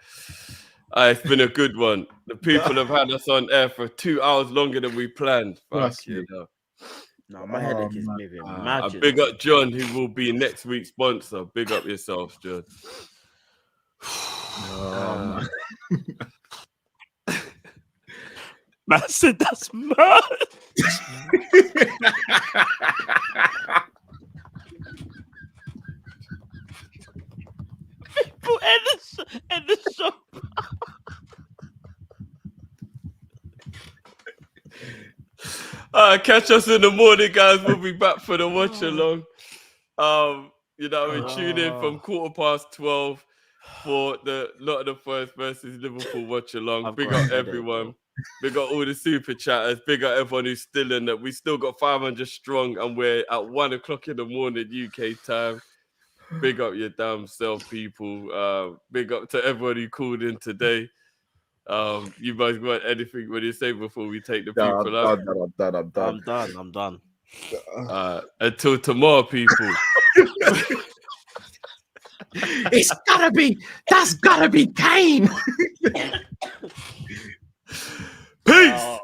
It's been a good one. The people have had us on air for 2 hours longer than we planned. Fuck you know. No, my headache is moving mad. Big up John, who will be next week's sponsor. Big up yourself, John. Man said that's mad. People end the show. Catch us in the morning, guys. We'll be back for the watch along. You know, we tune in from 12:15 for the Nottingham Forest versus Liverpool watch along. Big up everyone. Big up all the super chatters. Big up everyone who's still in it. We still got 500 strong, and we're at 1 o'clock in the morning UK time. Big up your damn self, people. Big up to everyone who called in today. You guys got anything what do you say before we take the people out? I'm done. Until tomorrow, people. That's gotta be Kane. Peace.